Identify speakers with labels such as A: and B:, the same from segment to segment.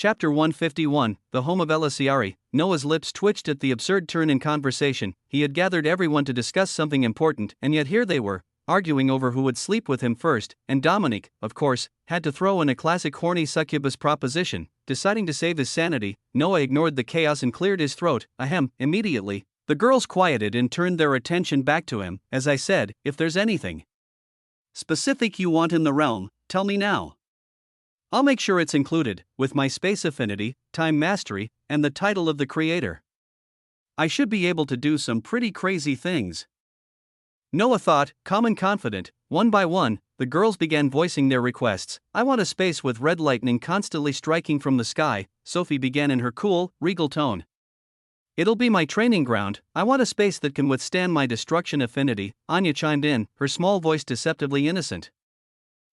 A: Chapter 151, The Home of Elisiari. Noah's lips twitched at the absurd turn in conversation. He had gathered everyone to discuss something important, and yet here they were, arguing over who would sleep with him first, and Dominique, of course, had to throw in a classic horny succubus proposition. Deciding to save his sanity, Noah ignored the chaos and cleared his throat. Ahem, immediately, the girls quieted and turned their attention back to him. As I said, if there's anything specific you want in the realm, tell me now. I'll make sure it's included, with my space affinity, time mastery, and the title of the creator. I should be able to do some pretty crazy things. Noah thought, calm and confident. One by one, the girls began voicing their requests. I want a space with red lightning constantly striking from the sky, Sophie began in her cool, regal tone. It'll be my training ground. I want a space that can withstand my destruction affinity, Anya chimed in, her small voice deceptively innocent.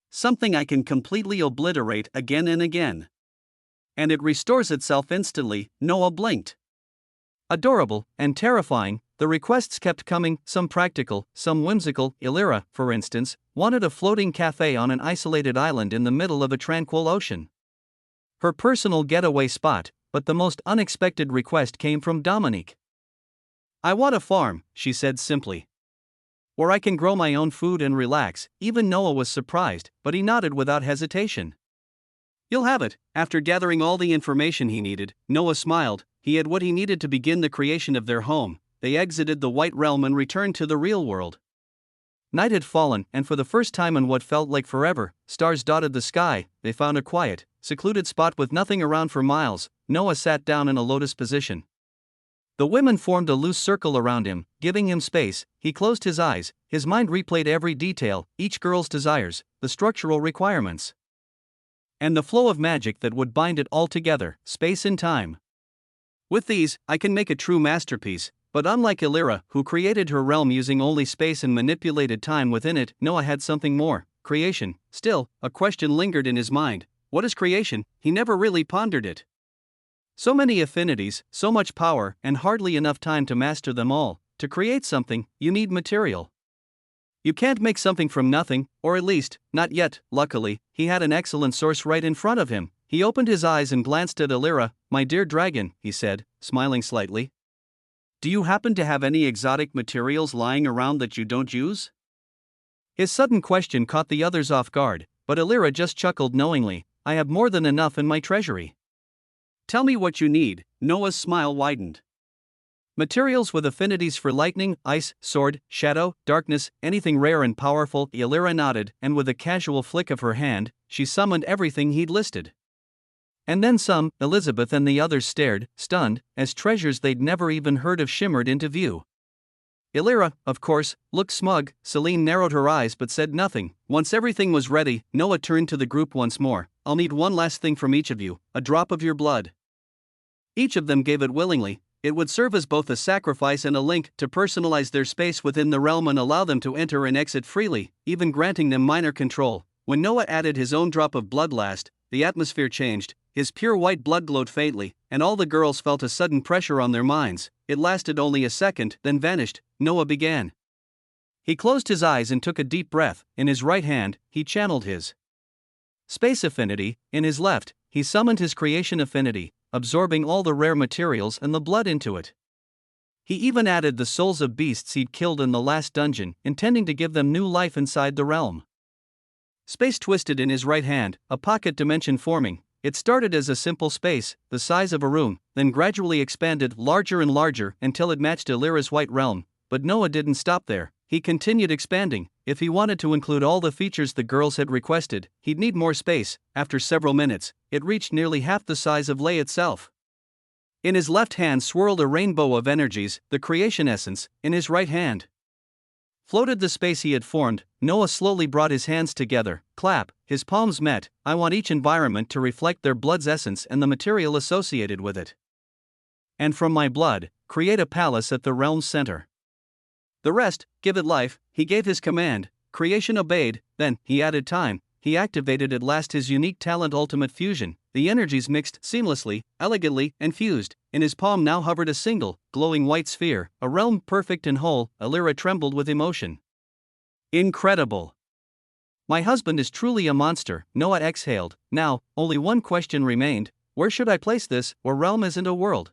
A: Something I can completely obliterate again and again. And it restores itself instantly, Noah blinked. Adorable and terrifying, the requests kept coming, some practical, some whimsical. Illyra, for instance, wanted a floating cafe on an isolated island in the middle of a tranquil ocean. Her personal getaway spot, but the most unexpected request came from Dominique. I want a farm, she said simply. Where I can grow my own food and relax. Even Noah was surprised, but he nodded without hesitation. You'll have it. After gathering all the information he needed, Noah smiled. He had what he needed to begin the creation of their home. They exited the White Realm and returned to the real world. Night had fallen, and for the first time in what felt like forever, stars dotted the sky. They found a quiet, secluded spot with nothing around for miles. Noah sat down in a lotus position. The women formed a loose circle around him, giving him space. He closed his eyes, his mind replayed every detail, each girl's desires, the structural requirements, and the flow of magic that would bind it all together, space and time. With these, I can make a true masterpiece, but unlike Illyra, who created her realm using only space and manipulated time within it, Noah had something more, creation. Still, a question lingered in his mind. What is creation? He never really pondered it. So many affinities, so much power, and hardly enough time to master them all. To create something, you need material. You can't make something from nothing, or at least, not yet. Luckily, he had an excellent source right in front of him. He opened his eyes and glanced at Illyra. My dear dragon, he said, smiling slightly. Do you happen to have any exotic materials lying around that you don't use? His sudden question caught the others off guard, but Illyra just chuckled knowingly. I have more than enough in my treasury. Tell me what you need. Noah's smile widened. Materials with affinities for lightning, ice, sword, shadow, darkness, anything rare and powerful. Illyra nodded, and with a casual flick of her hand, she summoned everything he'd listed. And then some. Elizabeth and the others stared, stunned, as treasures they'd never even heard of shimmered into view. Illyra, of course, looked smug. Celine narrowed her eyes but said nothing. Once everything was ready, Noah turned to the group once more. I'll need one last thing from each of you, a drop of your blood. Each of them gave it willingly. It would serve as both a sacrifice and a link to personalize their space within the realm and allow them to enter and exit freely, even granting them minor control. When Noah added his own drop of blood last, the atmosphere changed. His pure white blood glowed faintly, and all the girls felt a sudden pressure on their minds. It lasted only a second, then vanished. Noah began. He closed his eyes and took a deep breath. In his right hand, he channeled his space affinity. In his left, he summoned his creation affinity, absorbing all the rare materials and the blood into it. He even added the souls of beasts he'd killed in the last dungeon, intending to give them new life inside the realm. Space twisted in his right hand, a pocket dimension forming. It started as a simple space, the size of a room, then gradually expanded larger and larger until it matched Illyra's white realm. But Noah didn't stop there. He continued expanding. If he wanted to include all the features the girls had requested, he'd need more space. After several minutes, it reached nearly half the size of Lay itself. In his left hand swirled a rainbow of energies, the creation essence. In his right hand floated the space he had formed. Noah slowly brought his hands together. Clap, his palms met. I want each environment to reflect their blood's essence and the material associated with it. And from my blood, create a palace at the realm's center. The rest, give it life. He gave his command. Creation obeyed. Then, he added time. He activated at last his unique talent ultimate fusion. The energies mixed seamlessly, elegantly, and fused. In his palm now hovered a single, glowing white sphere, a realm perfect and whole. Illyra trembled with emotion. Incredible. My husband is truly a monster, Noah exhaled. Now, only one question remained. where should I place this, or realm isn't a world?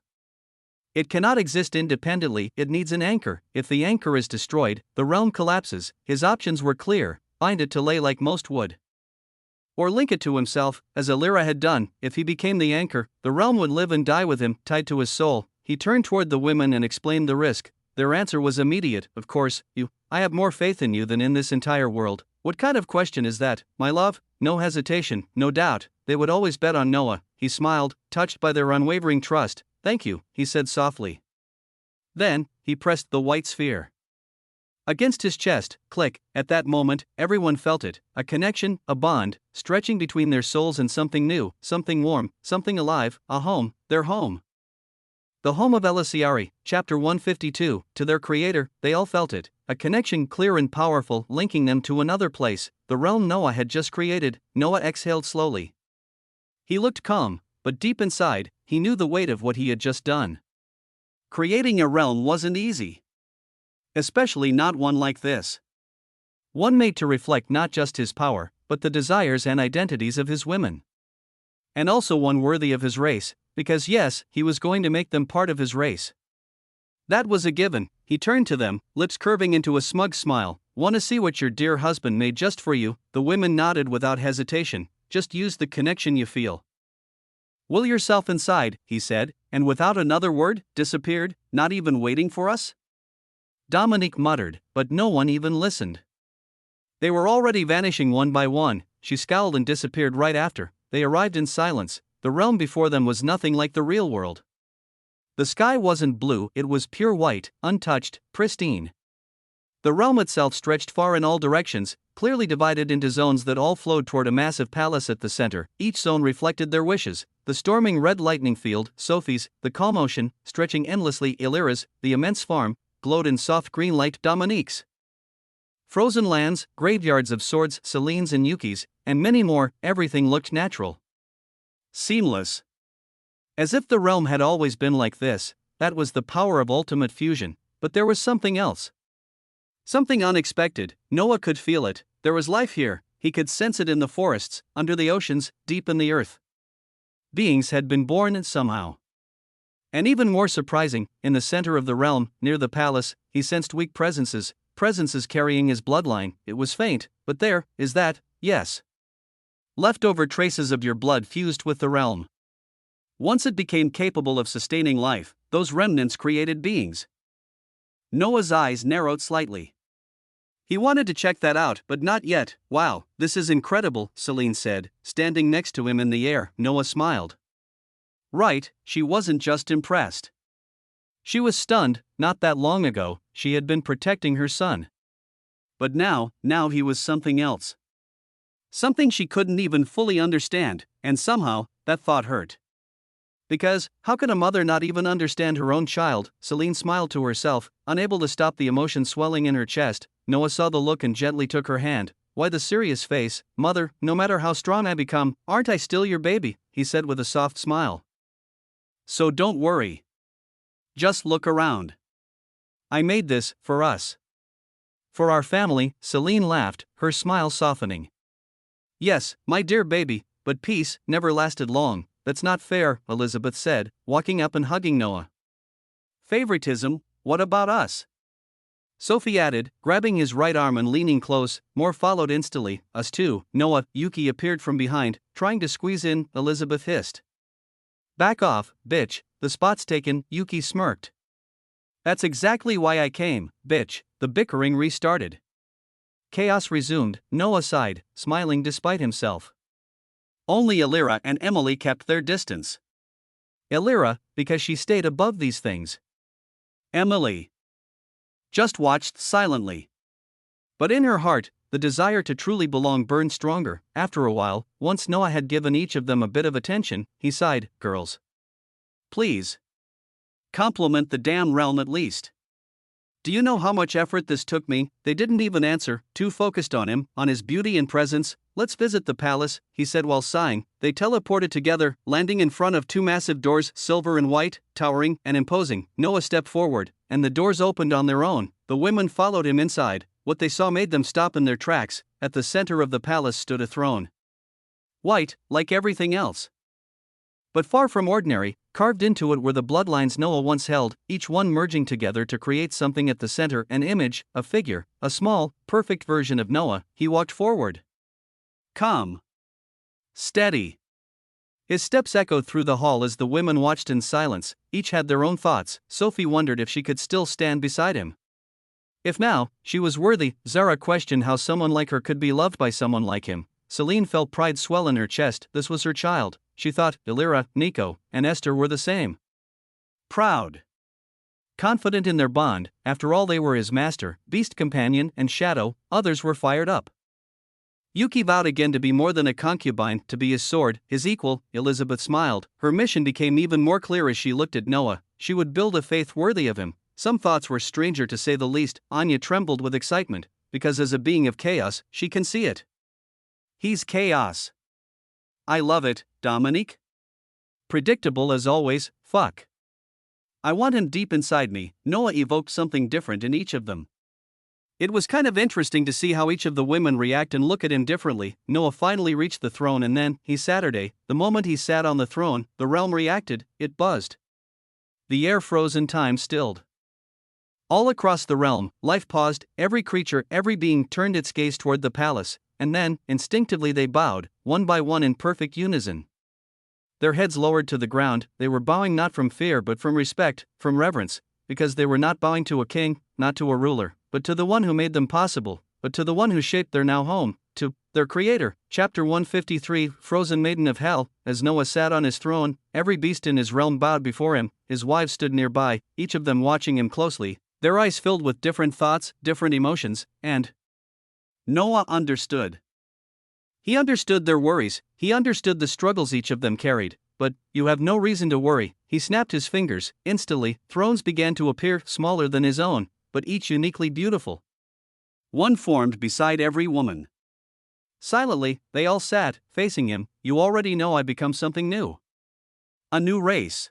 A: It cannot exist independently, it needs an anchor. If the anchor is destroyed, the realm collapses. His options were clear: bind it to lay like most would, or link it to himself, as Illyra had done. If he became the anchor, the realm would live and die with him, tied to his soul. He turned toward the women and explained the risk. Their answer was immediate: of course, you. I have more faith in you than in this entire world. What kind of question is that, my love? No hesitation, no doubt. They would always bet on Noah. He smiled, touched by their unwavering trust. Thank you, he said softly. Then, he pressed the white sphere against his chest. Click. At that moment, everyone felt it, a connection, a bond, stretching between their souls, and something new, something warm, something alive, a home, their home. The home of Elisiari, chapter 152, to their creator. They all felt it, a connection clear and powerful, linking them to another place, the realm Noah had just created. Noah exhaled slowly. He looked calm, but deep inside, he knew the weight of what he had just done. Creating a realm wasn't easy. Especially not one like this. One made to reflect not just his power, but the desires and identities of his women. And also one worthy of his race, because yes, he was going to make them part of his race. That was a given. He turned to them, lips curving into a smug smile. Want to see what your dear husband made just for you? The women nodded without hesitation. Just use the connection you feel. Will yourself inside, he said, and without another word, disappeared, not even waiting for us? Dominique muttered, but no one even listened. They were already vanishing one by one. She scowled and disappeared right after. They arrived in silence. The realm before them was nothing like the real world. The sky wasn't blue, it was pure white, untouched, pristine. The realm itself stretched far in all directions, clearly divided into zones that all flowed toward a massive palace at the center. Each zone reflected their wishes. The storming red lightning field, Sophie's; the calm ocean, stretching endlessly, Illyra's; the immense farm, glowed in soft green light, Dominique's. Frozen lands, graveyards of swords, Celine's and Yuki's, and many more. Everything looked natural. Seamless. As if the realm had always been like this. That was the power of ultimate fusion. But there was something else. Something unexpected. Noah could feel it. There was life here. He could sense it in the forests, under the oceans, deep in the earth. Beings had been born somehow. And even more surprising, in the center of the realm, near the palace, he sensed weak presences carrying his bloodline. It was faint, but there, is that, yes. Leftover traces of your blood fused with the realm. Once it became capable of sustaining life, those remnants created beings. Noah's eyes narrowed slightly. He wanted to check that out, but not yet. Wow, this is incredible, Celine said, standing next to him in the air. Noah smiled. Right, she wasn't just impressed. She was stunned. Not that long ago, she had been protecting her son. But now he was something else. Something she couldn't even fully understand, and somehow, that thought hurt. Because, how could a mother not even understand her own child? Celine smiled to herself, unable to stop the emotion swelling in her chest. Noah saw the look and gently took her hand. Why the serious face? Mother, no matter how strong I become, aren't I still your baby? He said with a soft smile. So don't worry. Just look around. I made this, for us. For our family, Celine laughed, her smile softening. Yes, my dear baby, but peace never lasted long. That's not fair, Elizabeth said, walking up and hugging Noah. Favoritism, what about us? Sophie added, grabbing his right arm and leaning close. More followed instantly. Us too, Noah. Yuki appeared from behind, trying to squeeze in, Elizabeth hissed. Back off, bitch, the spot's taken, Yuki smirked. That's exactly why I came, bitch. The bickering restarted. Chaos resumed. Noah sighed, smiling despite himself. Only Illyra and Emily kept their distance. Illyra, because she stayed above these things. Emily just watched silently. But in her heart, the desire to truly belong burned stronger. After a while, once Noah had given each of them a bit of attention, he sighed, girls. Please. Compliment the damn realm at least. Do you know how much effort this took me? They didn't even answer, too focused on him, on his beauty and presence. Let's visit the palace, he said while sighing. They teleported together, landing in front of two massive doors, silver and white, towering and imposing. Noah stepped forward, and the doors opened on their own. The women followed him inside. What they saw made them stop in their tracks. At the center of the palace stood a throne. White, like everything else. But far from ordinary, carved into it were the bloodlines Noah once held, each one merging together to create something at the center, an image, a figure, a small, perfect version of Noah. He walked forward. Calm. Steady. His steps echoed through the hall as the women watched in silence. Each had their own thoughts. Sophie wondered if she could still stand beside him. If now, she was worthy. Zara questioned how someone like her could be loved by someone like him. Celine felt pride swell in her chest. This was her child. She thought Illyra, Neko, and Esther were the same. Proud. Confident in their bond. After all, they were his master, beast companion, and shadow. Others were fired up. Yuki vowed again to be more than a concubine, to be his sword, his equal. Elizabeth smiled. Her mission became even more clear as she looked at Noah. She would build a faith worthy of him. Some thoughts were stranger to say the least. Anya trembled with excitement, because as a being of chaos, she can see it. He's chaos. I love it, Dominique. Predictable as always, fuck. I want him deep inside me. Noah evoked something different in each of them. It was kind of interesting to see how each of the women react and look at him differently. Noah finally reached the throne, and then, Saturday, the moment he sat on the throne, the realm reacted. It buzzed. The air froze and time stilled. All across the realm, life paused. Every creature, every being turned its gaze toward the palace, and then, instinctively they bowed, one by one in perfect unison. Their heads lowered to the ground. They were bowing not from fear but from respect, from reverence, because they were not bowing to a king, not to a ruler, but to the one who made them possible, but to the one who shaped their now home, to their creator. Chapter 153, Frozen Maiden of Hell. As Noah sat on his throne, every beast in his realm bowed before him. His wives stood nearby, each of them watching him closely, their eyes filled with different thoughts, different emotions, and Noah understood. He understood their worries, he understood the struggles each of them carried. But, you have no reason to worry. He snapped his fingers. Instantly, thrones began to appear, smaller than his own, but each uniquely beautiful. One formed beside every woman. Silently, they all sat, facing him. You already know I become something new. A new race.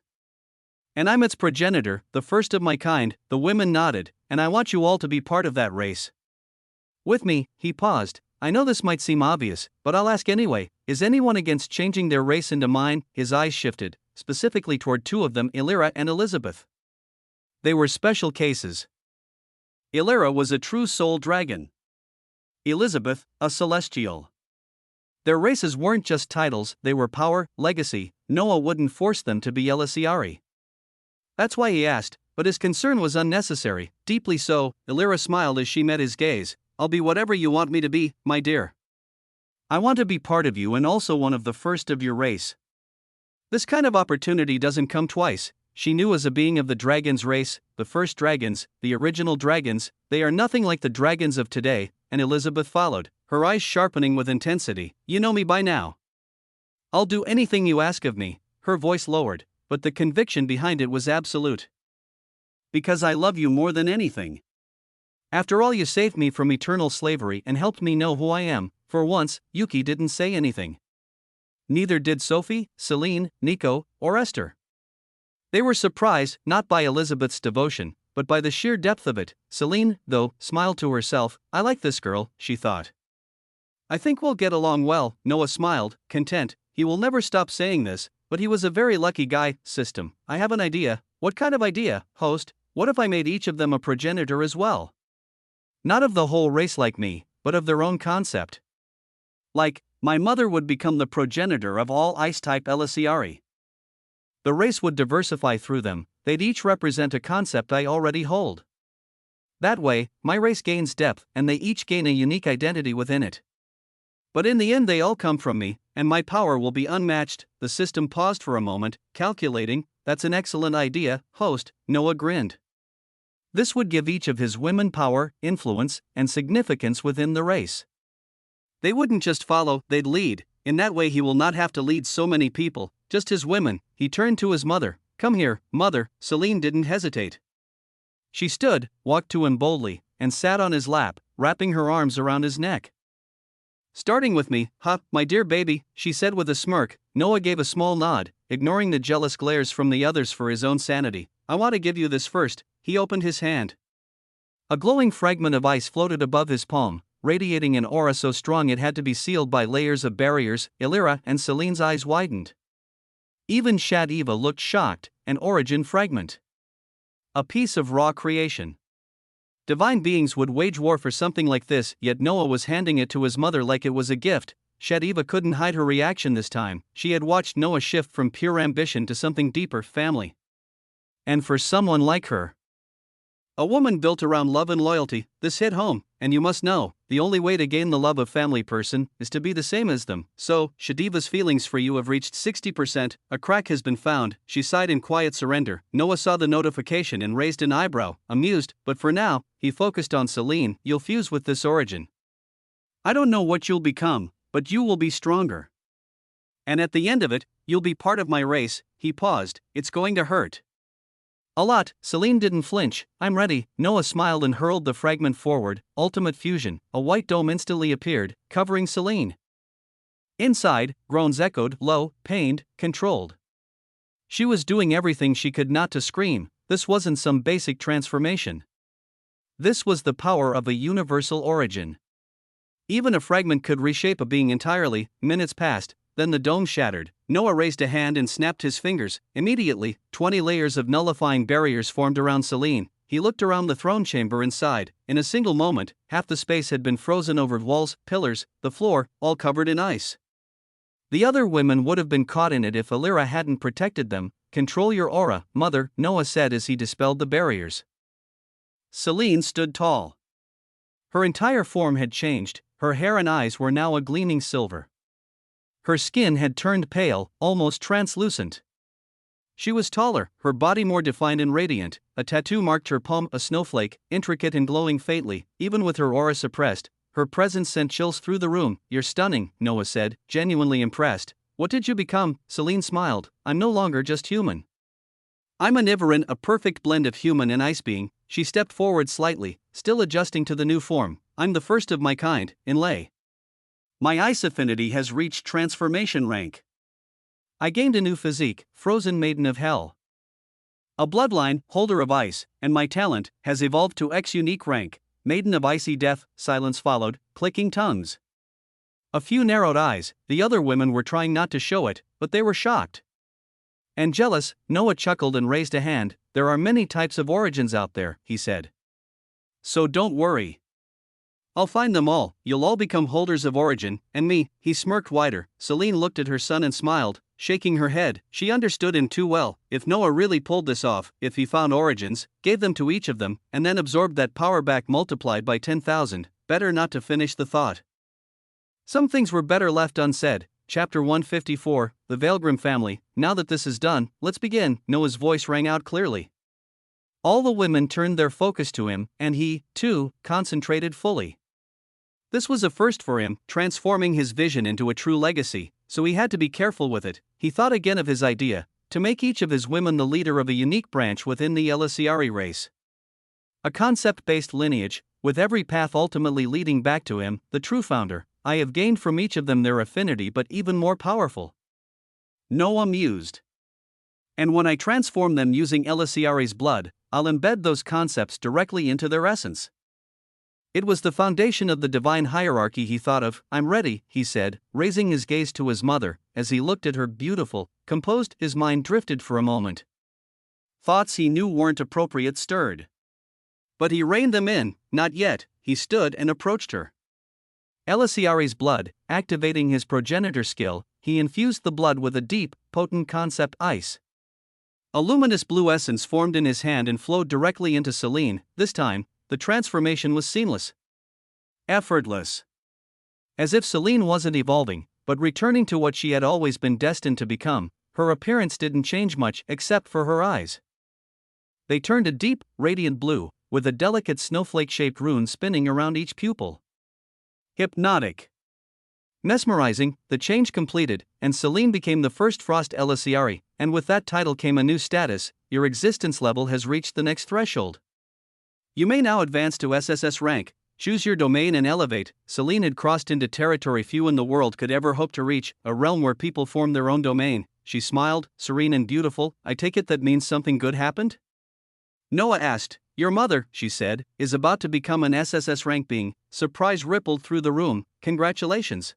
A: And I'm its progenitor, the first of my kind. The women nodded, and I want you all to be part of that race. With me. He paused. I know this might seem obvious, but I'll ask anyway. Is anyone against changing their race into mine? His eyes shifted, specifically toward two of them, Illyra and Elizabeth. They were special cases. Illyra was a true soul dragon. Elizabeth, a celestial. Their races weren't just titles, they were power, legacy. Noah wouldn't force them to be Elisiari. That's why he asked, but his concern was unnecessary, deeply so. Illyra smiled as she met his gaze. I'll be whatever you want me to be, my dear. I want to be part of you and also one of the first of your race. This kind of opportunity doesn't come twice. She knew as a being of the dragon's race, the first dragons, the original dragons, they are nothing like the dragons of today, and Elizabeth followed, her eyes sharpening with intensity. You know me by now. I'll do anything you ask of me. Her voice lowered, but the conviction behind it was absolute. Because I love you more than anything. After all, you saved me from eternal slavery and helped me know who I am. For once, Yuki didn't say anything. Neither did Sophie, Celine, Neko, or Esther. They were surprised, not by Elizabeth's devotion, but by the sheer depth of it. Celine, though, smiled to herself. I like this girl, she thought. I think we'll get along well. Noah smiled, content. He will never stop saying this, but he was a very lucky guy. System. I have an idea. What kind of idea, host? What if I made each of them a progenitor as well? Not of the whole race like me, but of their own concept. Like, my mother would become the progenitor of all ice-type Elisiari. The race would diversify through them, they'd each represent a concept I already hold. That way, my race gains depth, and they each gain a unique identity within it. But in the end they all come from me, and my power will be unmatched. The system paused for a moment, calculating. That's an excellent idea, host. Noah grinned. This would give each of his women power, influence, and significance within the race. They wouldn't just follow, they'd lead. In that way he will not have to lead so many people, just his women. He turned to his mother. Come here, mother. Celine didn't hesitate. She stood, walked to him boldly, and sat on his lap, wrapping her arms around his neck. Starting with me, my dear baby, she said with a smirk. Noah gave a small nod, ignoring the jealous glares from the others for his own sanity. I want to give you this first. He opened his hand. A glowing fragment of ice floated above his palm, radiating an aura so strong it had to be sealed by layers of barriers. Illyra and Celine's eyes widened. Even Shadiva looked shocked, an origin fragment. A piece of raw creation. Divine beings would wage war for something like this, yet Noah was handing it to his mother like it was a gift. Shadiva couldn't hide her reaction this time. She had watched Noah shift from pure ambition to something deeper, family. And for someone like her, a woman built around love and loyalty, this hit home. And you must know, the only way to gain the love of family person is to be the same as them. So, Shadiva's feelings for you have reached 60%, a crack has been found, she sighed in quiet surrender. Noah saw the notification and raised an eyebrow, amused, but for now, he focused on Celine. You'll fuse with this origin. I don't know what you'll become, but you will be stronger. And at the end of it, you'll be part of my race. He paused, it's going to hurt. A lot. Celine didn't flinch. I'm ready. Noah smiled and hurled the fragment forward. Ultimate fusion. A white dome instantly appeared, covering Celine. Inside, groans echoed, low, pained, controlled. She was doing everything she could not to scream. This wasn't some basic transformation. This was the power of a universal origin. Even a fragment could reshape a being entirely. Minutes passed. Then the dome shattered. Noah raised a hand and snapped his fingers. Immediately, 20 layers of nullifying barriers formed around Celine. He looked around the throne chamber inside. In a single moment, half the space had been frozen over walls, pillars, the floor, all covered in ice. The other women would have been caught in it if Alira hadn't protected them. Control your aura, mother, Noah said as he dispelled the barriers. Celine stood tall. Her entire form had changed. Her hair and eyes were now a gleaming silver. Her skin had turned pale, almost translucent. She was taller, her body more defined and radiant. A tattoo marked her palm, a snowflake, intricate and glowing faintly. Even with her aura suppressed, her presence sent chills through the room. You're stunning, Noah said, genuinely impressed. What did you become? Celine smiled. I'm no longer just human. I'm a Niverin, a perfect blend of human and ice being. She stepped forward slightly, still adjusting to the new form. I'm the first of my kind, inlay. My ice affinity has reached transformation rank. I gained a new physique, frozen maiden of hell. A bloodline, holder of ice, and my talent has evolved to X unique rank, maiden of icy death. Silence followed, clicking tongues. A few narrowed eyes. The other women were trying not to show it, but they were shocked. And jealous. Noah chuckled and raised a hand. There are many types of origins out there, he said. So don't worry. I'll find them all. You'll all become holders of origin, and me. He smirked wider. Celine looked at her son and smiled, shaking her head. She understood him too well. If Noah really pulled this off, if he found origins, gave them to each of them, and then absorbed that power back multiplied by 10,000, better not to finish the thought. Some things were better left unsaid. Chapter 154, The Veilgrim Family. Now that this is done, let's begin. Noah's voice rang out clearly. All the women turned their focus to him, and he, too, concentrated fully. This was a first for him, transforming his vision into a true legacy, so he had to be careful with it. He thought again of his idea, to make each of his women the leader of a unique branch within the Elisiari race. A concept-based lineage, with every path ultimately leading back to him, the true founder. I have gained from each of them their affinity but even more powerful. Noah mused. And when I transform them using Elisiari's blood, I'll embed those concepts directly into their essence. It was the foundation of the divine hierarchy he thought of. I'm ready, he said, raising his gaze to his mother. As he looked at her beautiful, composed, his mind drifted for a moment. Thoughts he knew weren't appropriate stirred. But he reined them in. Not yet. He stood and approached her. Elisiari's blood, activating his progenitor skill, he infused the blood with a deep, potent concept ice. A luminous blue essence formed in his hand and flowed directly into Celine. This time, the transformation was seamless. Effortless. As if Celine wasn't evolving, but returning to what she had always been destined to become. Her appearance didn't change much except for her eyes. They turned a deep, radiant blue, with a delicate snowflake-shaped rune spinning around each pupil. Hypnotic. Mesmerizing, the change completed, and Celine became the first Frost Elisiari, and with that title came a new status. Your existence level has reached the next threshold. You may now advance to SSS rank, choose your domain and elevate. Celine had crossed into territory few in the world could ever hope to reach, a realm where people form their own domain. She smiled, serene and beautiful. I take it that means something good happened? Noah asked. Your mother, she said, is about to become an SSS rank being. Surprise rippled through the room. Congratulations.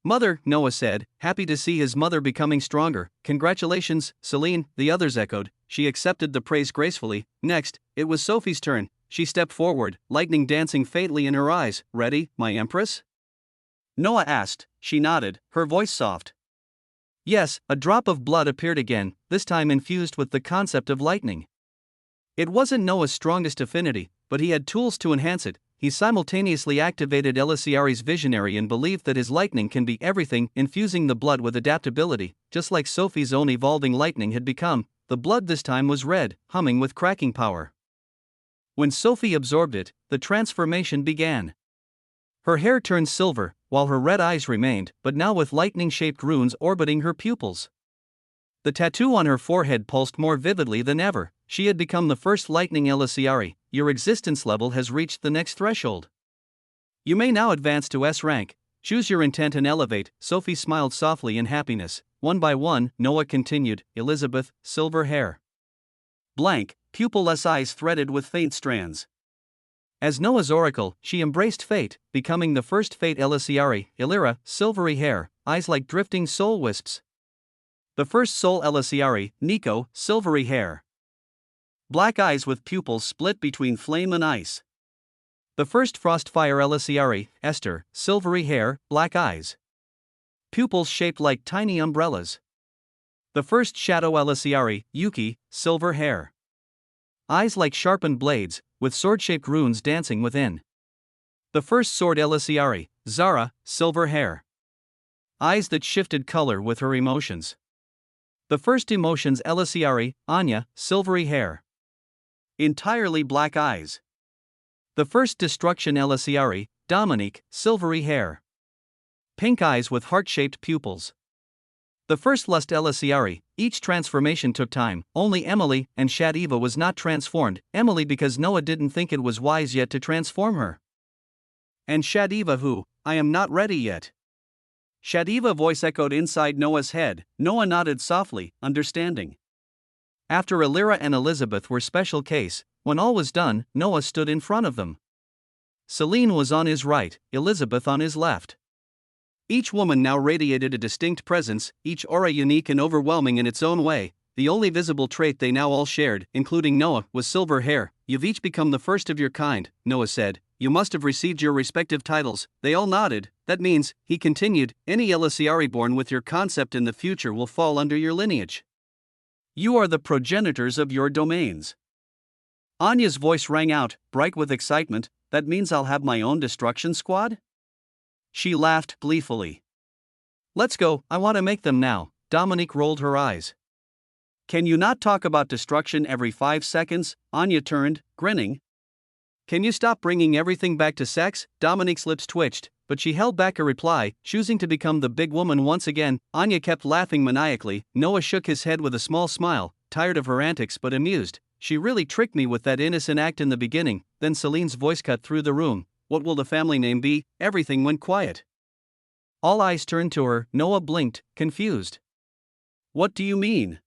A: Mother, Noah said, happy to see his mother becoming stronger. Congratulations, Celine, the others echoed. She accepted the praise gracefully. Next, it was Sophie's turn. She stepped forward, lightning dancing faintly in her eyes. Ready, my empress? Noah asked. She nodded, her voice soft. Yes, a drop of blood appeared again, this time infused with the concept of lightning. It wasn't Noah's strongest affinity, but he had tools to enhance it. He simultaneously activated Elisiari's visionary and believed that his lightning can be everything, infusing the blood with adaptability, just like Sophie's own evolving lightning had become. The blood this time was red, humming with cracking power. When Sophie absorbed it, the transformation began. Her hair turned silver, while her red eyes remained, but now with lightning-shaped runes orbiting her pupils. The tattoo on her forehead pulsed more vividly than ever. She had become the first lightning Elisiari. Your existence level has reached the next threshold. You may now advance to S rank. Choose your intent and elevate. Sophie smiled softly in happiness. One by one, Noah continued. Elizabeth, silver hair. Blank, pupil-less eyes threaded with faint strands. As Noah's oracle, she embraced fate, becoming the first fate Elisiari. Illyra, silvery hair, eyes like drifting soul wisps. The first soul Elisiari, Neko, silvery hair. Black eyes with pupils split between flame and ice. The first Frostfire Elisiari, Esther, silvery hair, black eyes. Pupils shaped like tiny umbrellas. The first Shadow Elisiari, Yuki, silver hair. Eyes like sharpened blades, with sword-shaped runes dancing within. The first Sword Elisiari, Zara, silver hair. Eyes that shifted color with her emotions. The first Emotions Elisiari, Anya, silvery hair. Entirely black eyes. The first Destruction Elisiari, Dominique, silvery hair. Pink eyes with heart-shaped pupils. The first Lust Elisiari. Each transformation took time. Only Emily and Shadiva was not transformed. Emily because Noah didn't think it was wise yet to transform her. And Shadiva who, I am not ready yet. Shadiva voice echoed inside Noah's head. Noah nodded softly, understanding. After Illyra and Elizabeth were special case, when all was done, Noah stood in front of them. Celine was on his right, Elizabeth on his left. Each woman now radiated a distinct presence, each aura unique and overwhelming in its own way. The only visible trait they now all shared, including Noah, was silver hair. You've each become the first of your kind, Noah said. You must have received your respective titles. They all nodded. That means, he continued, any Elisiari born with your concept in the future will fall under your lineage. You are the progenitors of your domains. Anya's voice rang out, bright with excitement. That means I'll have my own destruction squad? She laughed gleefully. Let's go, I want to make them now. Dominique rolled her eyes. Can you not talk about destruction every 5 seconds? Anya turned, grinning. Can you stop bringing everything back to sex? Dominique's lips twitched, but she held back a reply, choosing to become the big woman once again. Anya kept laughing maniacally. Noah shook his head with a small smile, tired of her antics but amused. She really tricked me with that innocent act in the beginning. Then Celine's voice cut through the room. What will the family name be? Everything went quiet. All eyes turned to her. Noah blinked, confused. What do you mean?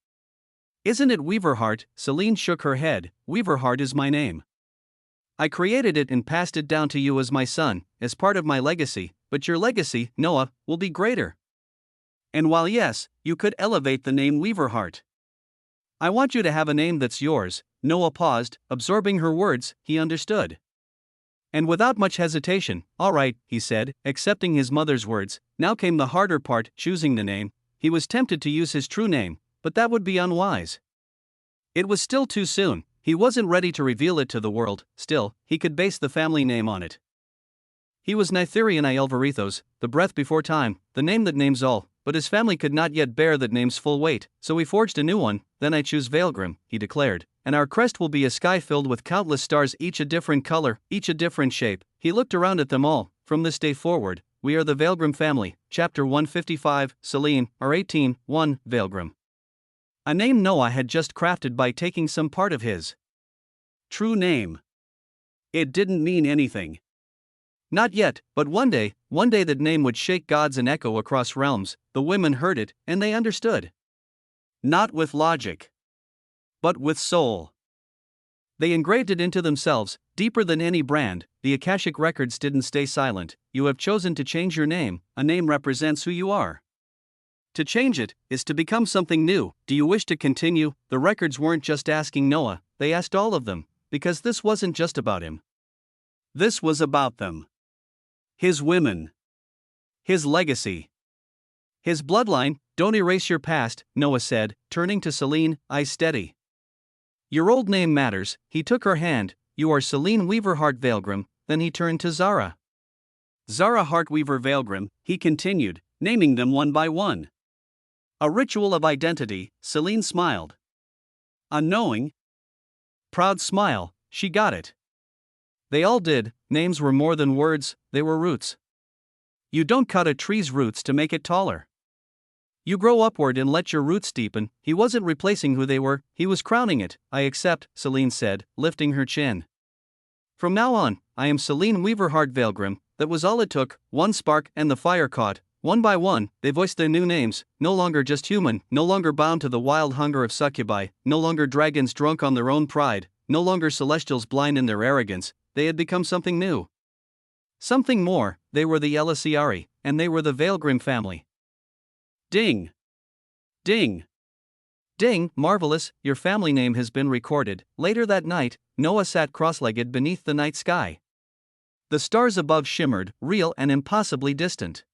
A: Isn't it Weaverheart? Celine shook her head. Weaverheart is my name. I created it and passed it down to you as my son, as part of my legacy, but your legacy, Noah, will be greater. And while yes, you could elevate the name Weaverheart, I want you to have a name that's yours. Noah paused, absorbing her words. He understood. And without much hesitation, all right, he said, accepting his mother's words. Now came the harder part, choosing the name. He was tempted to use his true name, but that would be unwise. It was still too soon. He wasn't ready to reveal it to the world. Still, he could base the family name on it. He was Nithurian Ielvarithos, the breath before time, the name that names all, but his family could not yet bear that name's full weight, so he forged a new one. Then I choose Veilgrim, he declared, and our crest will be a sky filled with countless stars, each a different color, each a different shape. He looked around at them all. From this day forward, we are the Veilgrim family. Chapter 155, Celine, R18, 1, Veilgrim. A name Noah had just crafted by taking some part of his true name. It didn't mean anything. Not yet, but one day that name would shake gods and echo across realms. The women heard it, and they understood. Not with logic, but with soul. They engraved it into themselves, deeper than any brand. The Akashic records didn't stay silent. You have chosen to change your name. A name represents who you are. To change it is to become something new. Do you wish to continue? The records weren't just asking Noah, they asked all of them, because this wasn't just about him. This was about them. His women. His legacy. His bloodline. Don't erase your past, Noah said, turning to Celine, eyes steady. Your old name matters. He took her hand. You are Celine Weaverheart Veilgrim. Then he turned to Zara. Zara Hartweaver Veilgrim, he continued, naming them one by one. A ritual of identity. Celine smiled. A knowing, proud smile. She got it. They all did. Names were more than words, they were roots. You don't cut a tree's roots to make it taller. You grow upward and let your roots deepen. He wasn't replacing who they were, he was crowning it. I accept, Celine said, lifting her chin. From now on, I am Celine Weaverheart Veilgrim. That was all it took. One spark and the fire caught. One by one, they voiced their new names, no longer just human, no longer bound to the wild hunger of succubi, no longer dragons drunk on their own pride, no longer celestials blind in their arrogance. They had become something new. Something more. They were the Elisiari, and they were the Veilgrim family. Ding! Ding! Ding! Marvelous, your family name has been recorded. Later that night, Noah sat cross-legged beneath the night sky. The stars above shimmered, real and impossibly distant.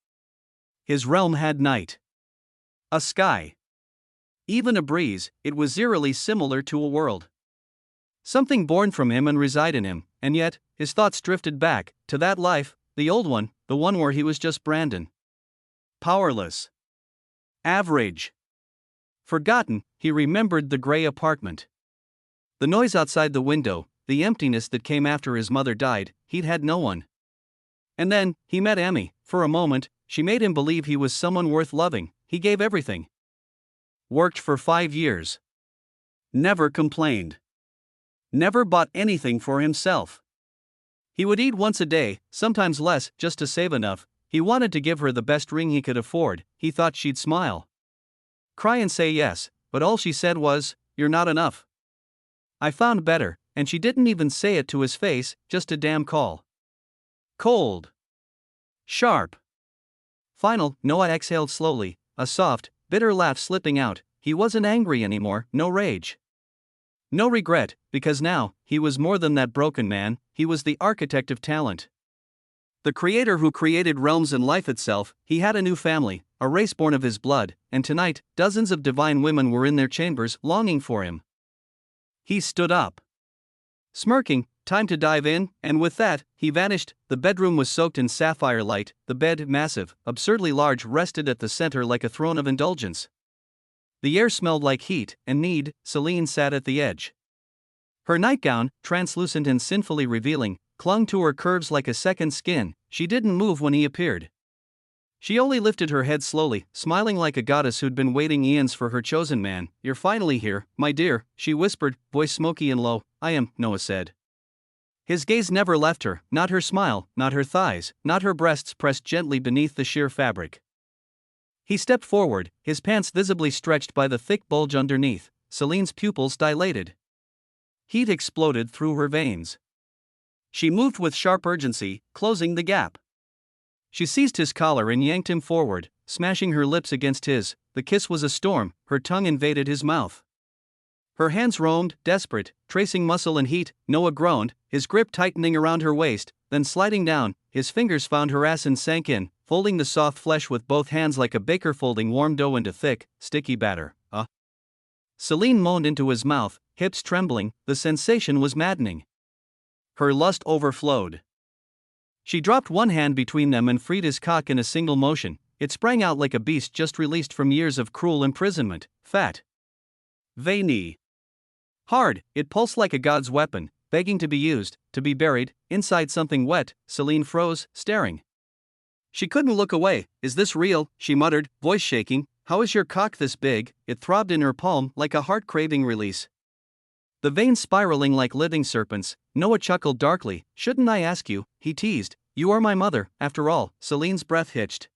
A: His realm had night. A sky. Even a breeze. It was eerily similar to a world. Something born from him and reside in him, and yet, his thoughts drifted back, to that life, the old one, the one where he was just Brandon. Powerless. Average. Forgotten. He remembered the gray apartment. The noise outside the window, the emptiness that came after his mother died. He'd had no one. And then, he met Amy. For a moment, she made him believe he was someone worth loving. He gave everything. Worked for 5 years. Never complained. Never bought anything for himself. He would eat once a day, sometimes less, just to save enough. He wanted to give her the best ring he could afford. He thought she'd smile. Cry and say yes, but all she said was, "You're not enough." I found better, and she didn't even say it to his face, just a damn call. Cold. Sharp. Final. Noah exhaled slowly, a soft, bitter laugh slipping out. He wasn't angry anymore, no rage. No regret, because now, he was more than that broken man, he was the architect of talent. The creator who created realms and life itself. He had a new family, a race born of his blood, and tonight, dozens of divine women were in their chambers, longing for him. He stood up. Smirking, time to dive in, and with that, he vanished. The bedroom was soaked in sapphire light. The bed, massive, absurdly large, rested at the center like a throne of indulgence. The air smelled like heat and need. Celine sat at the edge. Her nightgown, translucent and sinfully revealing, clung to her curves like a second skin. She didn't move when he appeared. She only lifted her head slowly, smiling like a goddess who'd been waiting eons for her chosen man. "You're finally here, my dear," she whispered, voice smoky and low. "I am," Noah said. His gaze never left her, not her smile, not her thighs, not her breasts pressed gently beneath the sheer fabric. He stepped forward, his pants visibly stretched by the thick bulge underneath. Celine's pupils dilated. Heat exploded through her veins. She moved with sharp urgency, closing the gap. She seized his collar and yanked him forward, smashing her lips against his. The kiss was a storm, her tongue invaded his mouth. Her hands roamed, desperate, tracing muscle and heat. Noah groaned, his grip tightening around her waist, then sliding down. His fingers found her ass and sank in, folding the soft flesh with both hands like a baker folding warm dough into thick, sticky batter. Celine moaned into his mouth, hips trembling. The sensation was maddening. Her lust overflowed. She dropped one hand between them and freed his cock in a single motion. It sprang out like a beast just released from years of cruel imprisonment. Fat. Veiny. Hard. It pulsed like a god's weapon, begging to be used, to be buried, inside something wet. Celine froze, staring. She couldn't look away. "Is this real?" she muttered, voice shaking. "How is your cock this big?" It throbbed in her palm like a heart-craving release. The veins spiraling like living serpents. Noah chuckled darkly. "Shouldn't I ask you?" he teased. "You are my mother, after all." Celine's breath hitched.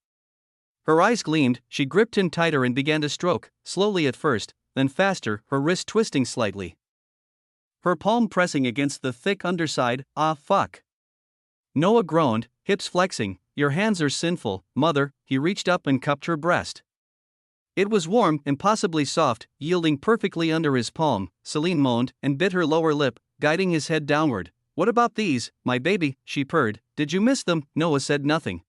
A: Her eyes gleamed. She gripped him tighter and began to stroke, slowly at first, then faster, her wrist twisting slightly. her palm pressing against the thick underside. Ah, fuck. Noah groaned, hips flexing. Your hands are sinful, mother. He reached up and cupped her breast. It was warm, impossibly soft, yielding perfectly under his palm. Celine moaned and bit her lower lip, guiding his head downward. What about these, my baby? She purred. Did you miss them? Noah said nothing.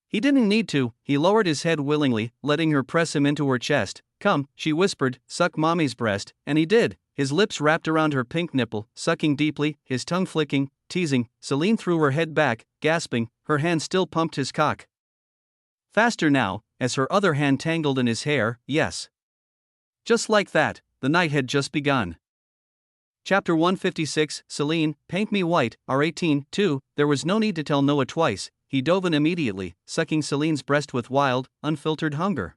A: He didn't need to. He lowered his head willingly, letting her press him into her chest. Come, she whispered, suck mommy's breast, and he did. His lips wrapped around her pink nipple, sucking deeply, his tongue flicking, teasing. Celine threw her head back, gasping, her hand still pumped his cock. Faster now, as her other hand tangled in his hair. Yes. Just like that, the night had just begun. Chapter 156, Celine, Paint Me White, R18, 2. There was no need to tell Noah twice. He dove in immediately, sucking Celine's breast with wild, unfiltered hunger.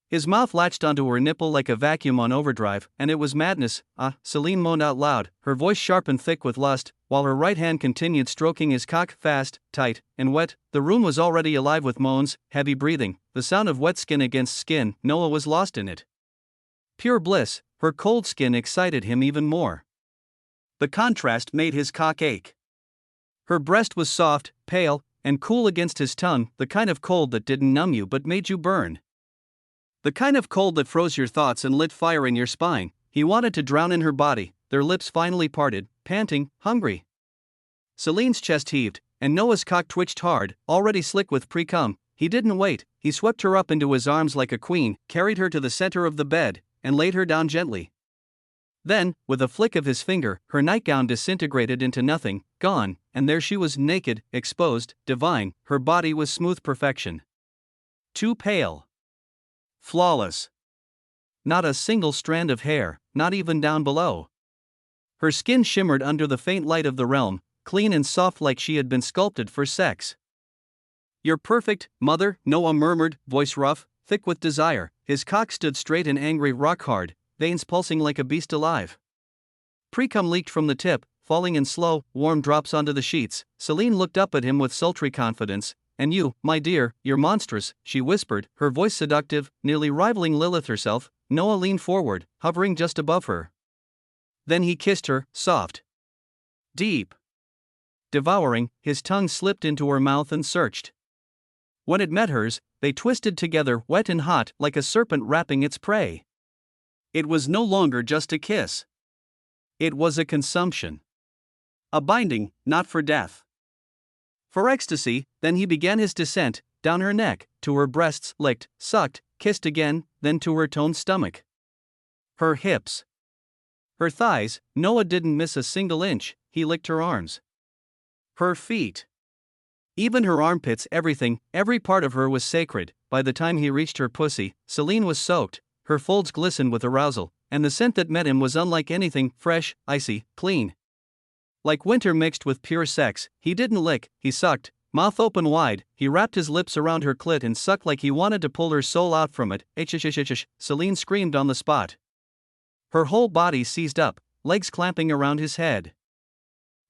A: His mouth latched onto her nipple like a vacuum on overdrive, and it was madness. Ah, Celine moaned out loud, her voice sharp and thick with lust, while her right hand continued stroking his cock, fast, tight, and wet. The room was already alive with moans, heavy breathing, the sound of wet skin against skin. Noah was lost in it. Pure bliss, her cold skin excited him even more. The contrast made his cock ache. Her breast was soft, pale, and cool against his tongue, the kind of cold that didn't numb you but made you burn. The kind of cold that froze your thoughts and lit fire in your spine. He wanted to drown in her body, their lips finally parted, panting, hungry. Celine's chest heaved, and Noah's cock twitched hard, already slick with pre-cum. He didn't wait, he swept her up into his arms like a queen, carried her to the center of the bed, and laid her down gently. Then, with a flick of his finger, her nightgown disintegrated into nothing, gone, and there she was, naked, exposed, divine. Her body was smooth perfection. Too pale. Flawless. Not a single strand of hair, not even down below. Her skin shimmered under the faint light of the realm, clean and soft like she had been sculpted for sex. You're perfect, mother, Noah murmured, voice rough, thick with desire. His cock stood straight and angry, rock hard, veins pulsing like a beast alive. Pre-cum leaked from the tip, falling in slow, warm drops onto the sheets. Celine looked up at him with sultry confidence. And you, my dear, you're monstrous, she whispered, her voice seductive, nearly rivaling Lilith herself. Noah leaned forward, hovering just above her. Then he kissed her, soft. Deep. Devouring, his tongue slipped into her mouth and searched. When it met hers, they twisted together, wet and hot, like a serpent wrapping its prey. It was no longer just a kiss. It was a consumption. A binding, not for death. For ecstasy. Then he began his descent, down her neck, to her breasts, licked, sucked, kissed again, then to her toned stomach. Her hips. Her thighs. Noah didn't miss a single inch, he licked her arms. Her feet. Even her armpits, everything, every part of her was sacred. By the time he reached her pussy, Celine was soaked, her folds glistened with arousal, and the scent that met him was unlike anything, fresh, icy, clean. Like winter mixed with pure sex. He didn't lick, he sucked, mouth open wide. He wrapped his lips around her clit and sucked like he wanted to pull her soul out from it. H. Celine screamed on the spot. Her whole body seized up, legs clamping around his head.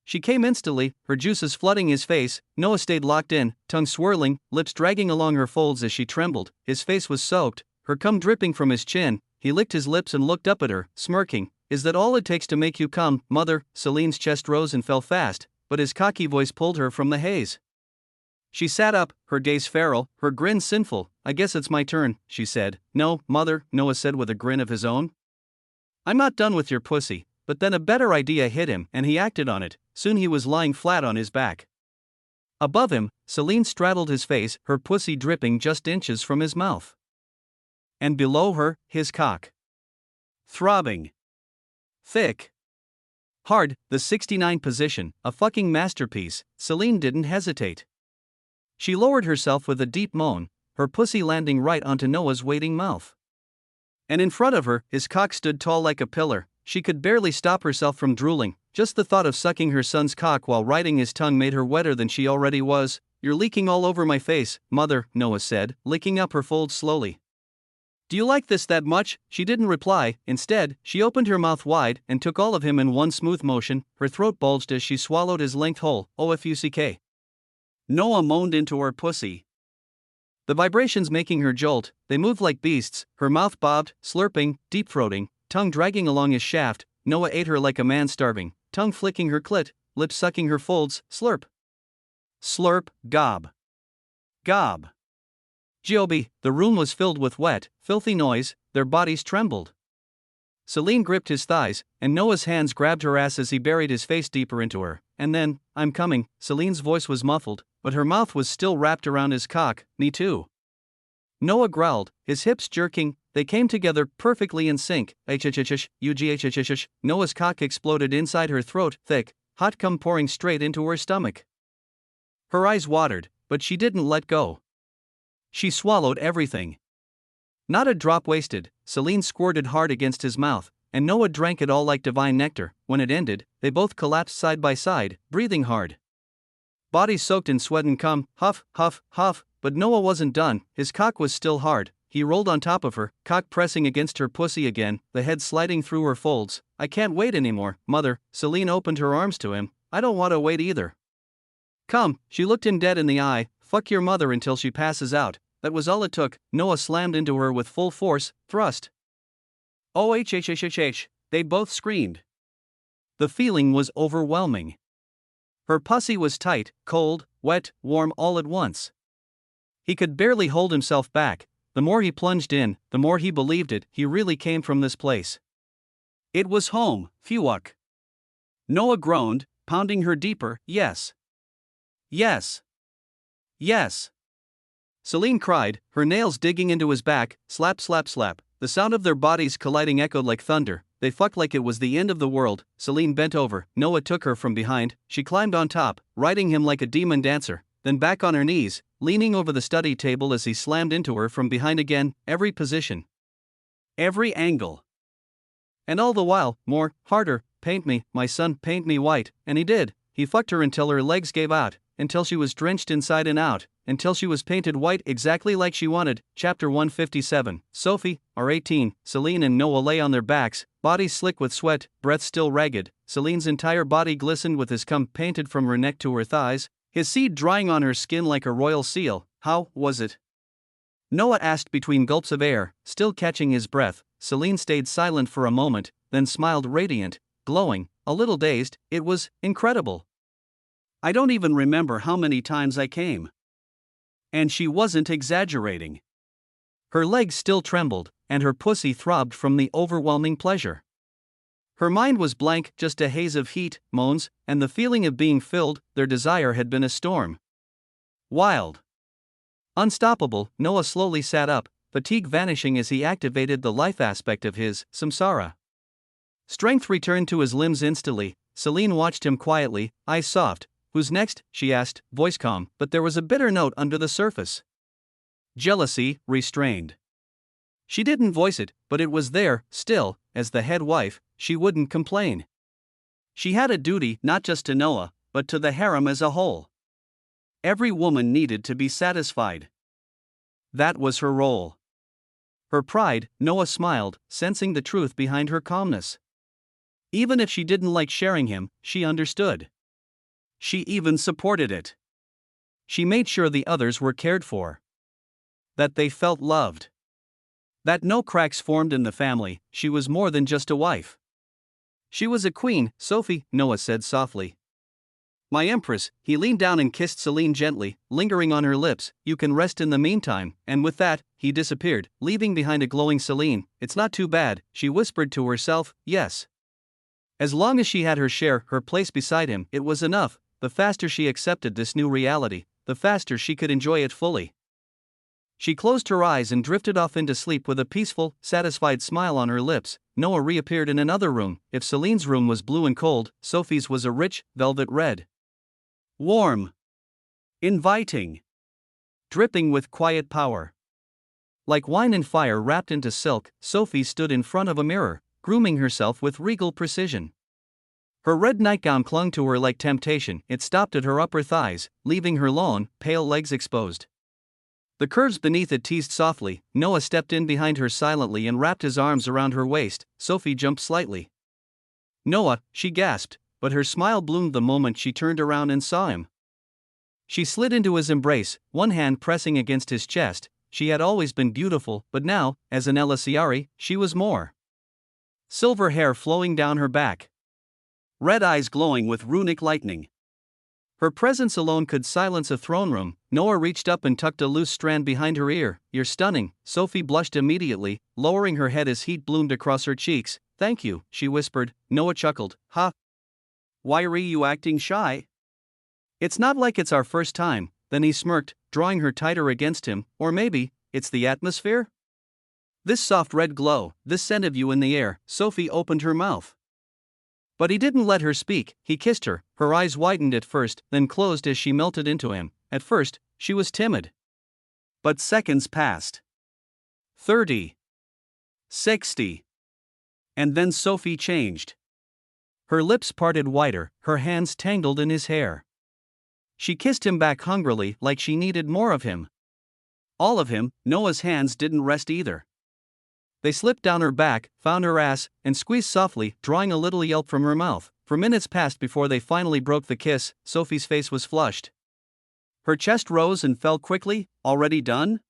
A: She came instantly, her juices flooding his face. Noah stayed locked in, tongue swirling, lips dragging along her folds as she trembled. His face was soaked, her cum dripping from his chin. He licked his lips and looked up at her, smirking. Is that all it takes to make you come, mother? Celine's chest rose and fell fast, but his cocky voice pulled her from the haze. She sat up, her gaze feral, her grin sinful. I guess it's my turn, she said. No, mother, Noah said with a grin of his own. I'm not done with your pussy. But then a better idea hit him, and he acted on it. Soon he was lying flat on his back. Above him, Celine straddled his face, her pussy dripping just inches from his mouth. And below her, his cock. Throbbing. Thick. Hard, the 69 position, a fucking masterpiece. Celine didn't hesitate. She lowered herself with a deep moan, her pussy landing right onto Noah's waiting mouth. And in front of her, his cock stood tall like a pillar. She could barely stop herself from drooling. Just the thought of sucking her son's cock while riding his tongue made her wetter than she already was. You're leaking all over my face, mother, Noah said, licking up her folds slowly. Do you like this that much? She didn't reply. Instead, she opened her mouth wide and took all of him in one smooth motion. Her throat bulged as she swallowed his length whole. OFUCK. Noah moaned into her pussy. The vibrations making her jolt, they moved like beasts. Her mouth bobbed, slurping, deep-throating, tongue dragging along his shaft. Noah ate her like a man starving, tongue flicking her clit, lips sucking her folds, slurp. Slurp, gob. Gob. Giobe, the room was filled with wet, filthy noise, their bodies trembled. Celine gripped his thighs, and Noah's hands grabbed her ass as he buried his face deeper into her. And then, I'm coming, Celine's voice was muffled, but her mouth was still wrapped around his cock, me too. Noah growled, his hips jerking, they came together perfectly in sync. Ugh. Noah's cock exploded inside her throat, thick, hot cum pouring straight into her stomach. Her eyes watered, but she didn't let go. She swallowed everything. Not a drop wasted. Celine squirted hard against his mouth, and Noah drank it all like divine nectar. When it ended, they both collapsed side by side, breathing hard. Bodies soaked in sweat and cum, huff, huff, huff, but Noah wasn't done, his cock was still hard. He rolled on top of her, cock pressing against her pussy again, the head sliding through her folds. I can't wait anymore, mother. Celine opened her arms to him. I don't want to wait either. Come, she looked him dead in the eye. Fuck your mother until she passes out. That was all it took. Noah slammed into her with full force, thrust. Oh, they both screamed. The feeling was overwhelming. Her pussy was tight, cold, wet, warm all at once. He could barely hold himself back. The more he plunged in, the more he believed it, he really came from this place. It was home, Fuck. Noah groaned, pounding her deeper, yes. Yes. Yes. Celine cried, her nails digging into his back, slap slap slap. The sound of their bodies colliding echoed like thunder. They fucked like it was the end of the world. Celine bent over, Noah took her from behind, she climbed on top, riding him like a demon dancer, then back on her knees, leaning over the study table as he slammed into her from behind again, every position. Every angle. And all the while, more, harder, paint me, my son, paint me white, and he did. He fucked her until her legs gave out, until she was drenched inside and out, until she was painted white exactly like she wanted. Chapter 157. Sophie, R18, Celine and Noah lay on their backs, bodies slick with sweat, breath still ragged. Celine's entire body glistened with his cum painted from her neck to her thighs, his seed drying on her skin like a royal seal. How was it? Noah asked between gulps of air, still catching his breath. Celine stayed silent for a moment, then smiled radiant, glowing, a little dazed. It was incredible. I don't even remember how many times I came. And she wasn't exaggerating. Her legs still trembled, and her pussy throbbed from the overwhelming pleasure. Her mind was blank, just a haze of heat, moans, and the feeling of being filled. Their desire had been a storm. Wild. Unstoppable. Noah slowly sat up, fatigue vanishing as he activated the life aspect of his samsara. Strength returned to his limbs instantly. Celine watched him quietly, eyes soft. Who's next? She asked, voice calm, but there was a bitter note under the surface. Jealousy, restrained. She didn't voice it, but it was there, still. As the head wife, she wouldn't complain. She had a duty not just to Noah, but to the harem as a whole. Every woman needed to be satisfied. That was her role. Her pride. Noah smiled, sensing the truth behind her calmness. Even if she didn't like sharing him, she understood. She even supported it. She made sure the others were cared for. That they felt loved. That no cracks formed in the family. She was more than just a wife. She was a queen. Sophie, Noah said softly. My empress. He leaned down and kissed Celine gently, lingering on her lips. You can rest in the meantime. And with that, he disappeared, leaving behind a glowing Celine. It's not too bad, she whispered to herself. Yes. As long as she had her share, her place beside him, it was enough. The faster she accepted this new reality, the faster she could enjoy it fully. She closed her eyes and drifted off into sleep with a peaceful, satisfied smile on her lips. Noah reappeared in another room. If Celine's room was blue and cold, Sophie's was a rich, velvet red. Warm. Inviting. Dripping with quiet power. Like wine and fire wrapped into silk, Sophie stood in front of a mirror, grooming herself with regal precision. Her red nightgown clung to her like temptation. It stopped at her upper thighs, leaving her long, pale legs exposed. The curves beneath it teased softly. Noah stepped in behind her silently and wrapped his arms around her waist. Sophie jumped slightly. Noah, she gasped, but her smile bloomed the moment she turned around and saw him. She slid into his embrace, one hand pressing against his chest. She had always been beautiful, but now, as an Elisiari, she was more. silver hair flowing down her back, red eyes glowing with runic lightning. Her presence alone could silence a throne room. Noah reached up and tucked a loose strand behind her ear. "You're stunning." Sophie blushed immediately, lowering her head as heat bloomed across her cheeks. "Thank you," she whispered. Noah chuckled. "Ha. Why are you acting shy?" "It's not like it's our first time." Then he smirked, drawing her tighter against him. "Or maybe it's the atmosphere? This soft red glow, this scent of you in the air." Sophie opened her mouth. But he didn't let her speak. He kissed her. Her eyes widened at first, then closed as she melted into him. At first, she was timid. But seconds passed. 30. 60. And then Sophie changed. Her lips parted wider, her hands tangled in his hair. She kissed him back hungrily, like she needed more of him. All of him. Noah's hands didn't rest either. They slipped down her back, found her ass, and squeezed softly, drawing a little yelp from her mouth. For minutes passed before they finally broke the kiss. Sophie's face was flushed. Her chest rose and fell quickly. "Already done?"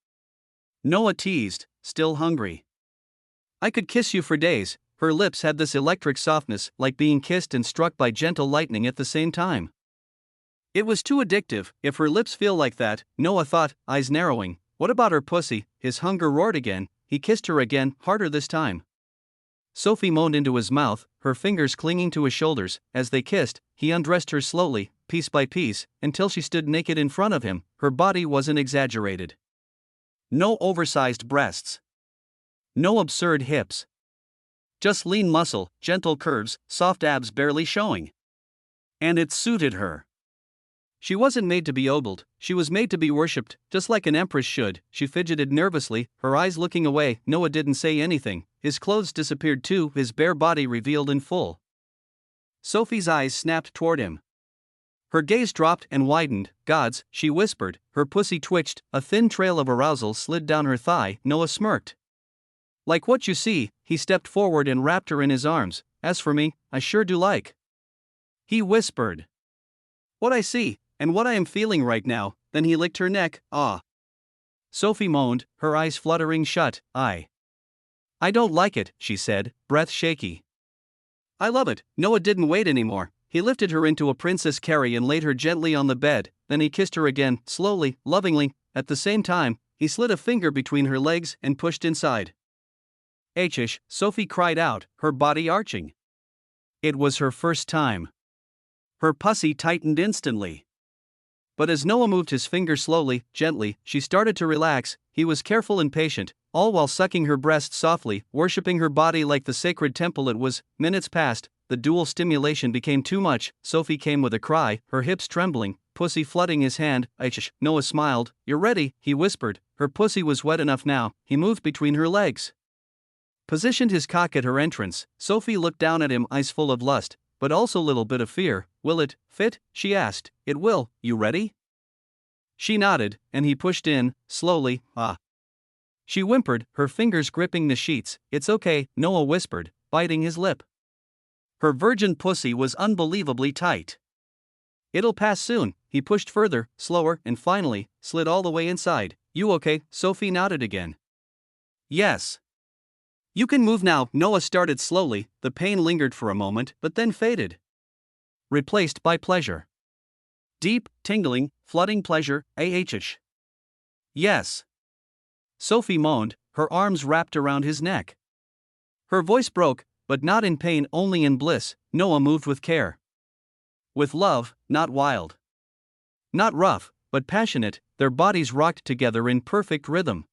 A: Noah teased, still hungry. "I could kiss you for days." Her lips had this electric softness, like being kissed and struck by gentle lightning at the same time. It was too addictive. If her lips feel like that, Noah thought, eyes narrowing. What about her pussy? His hunger roared again. He kissed her again, harder this time. Sophie moaned into his mouth, her fingers clinging to his shoulders. As they kissed, he undressed her slowly, piece by piece, until she stood naked in front of him. Her body wasn't exaggerated. No oversized breasts. No absurd hips. Just lean muscle, gentle curves, soft abs barely showing. And it suited her. She wasn't made to be ogled, she was made to be worshipped, just like an empress should. She fidgeted nervously, her eyes looking away. Noah didn't say anything. His clothes disappeared too, his bare body revealed in full. Sophie's eyes snapped toward him. Her gaze dropped and widened. "Gods," she whispered. Her pussy twitched, a thin trail of arousal slid down her thigh. Noah smirked. "Like what you see." He stepped forward and wrapped her in his arms. "As for me, I sure do like." He whispered. "What I see, and what I am feeling right now." Then he licked her neck. "Ah." Sophie moaned, her eyes fluttering shut. I don't like it," she said, breath shaky. "I love it." Noah didn't wait anymore. He lifted her into a princess carry and laid her gently on the bed. Then he kissed her again, slowly, lovingly. At the same time, he slid a finger between her legs and pushed inside. "Hsh," Sophie cried out, her body arching. It was her first time. Her pussy tightened instantly. But as Noah moved his finger slowly, gently, she started to relax. He was careful and patient, all while sucking her breast softly, worshipping her body like the sacred temple it was. Minutes passed, the dual stimulation became too much. Sophie came with a cry, her hips trembling, pussy flooding his hand. Noah smiled. "You're ready," he whispered. Her pussy was wet enough now. He moved between her legs, positioned his cock at her entrance. Sophie looked down at him, eyes full of lust, but also a little bit of fear. "Will it fit?" she asked. "It will. You ready?" She nodded, and he pushed in, slowly. "Ah." She whimpered, her fingers gripping the sheets. "It's okay," Noah whispered, biting his lip. Her virgin pussy was unbelievably tight. "It'll pass soon." He pushed further, slower, and finally, slid all the way inside. "You okay?" Sophie nodded again. "Yes." "You can move now." Noah started slowly. The pain lingered for a moment, but then faded, replaced by pleasure. Deep, tingling, flooding pleasure. "Yes." Sophie moaned, her arms wrapped around his neck. Her voice broke, but not in pain, only in bliss. Noah moved with care. With love, not wild. Not rough, but passionate. Their bodies rocked together in perfect rhythm.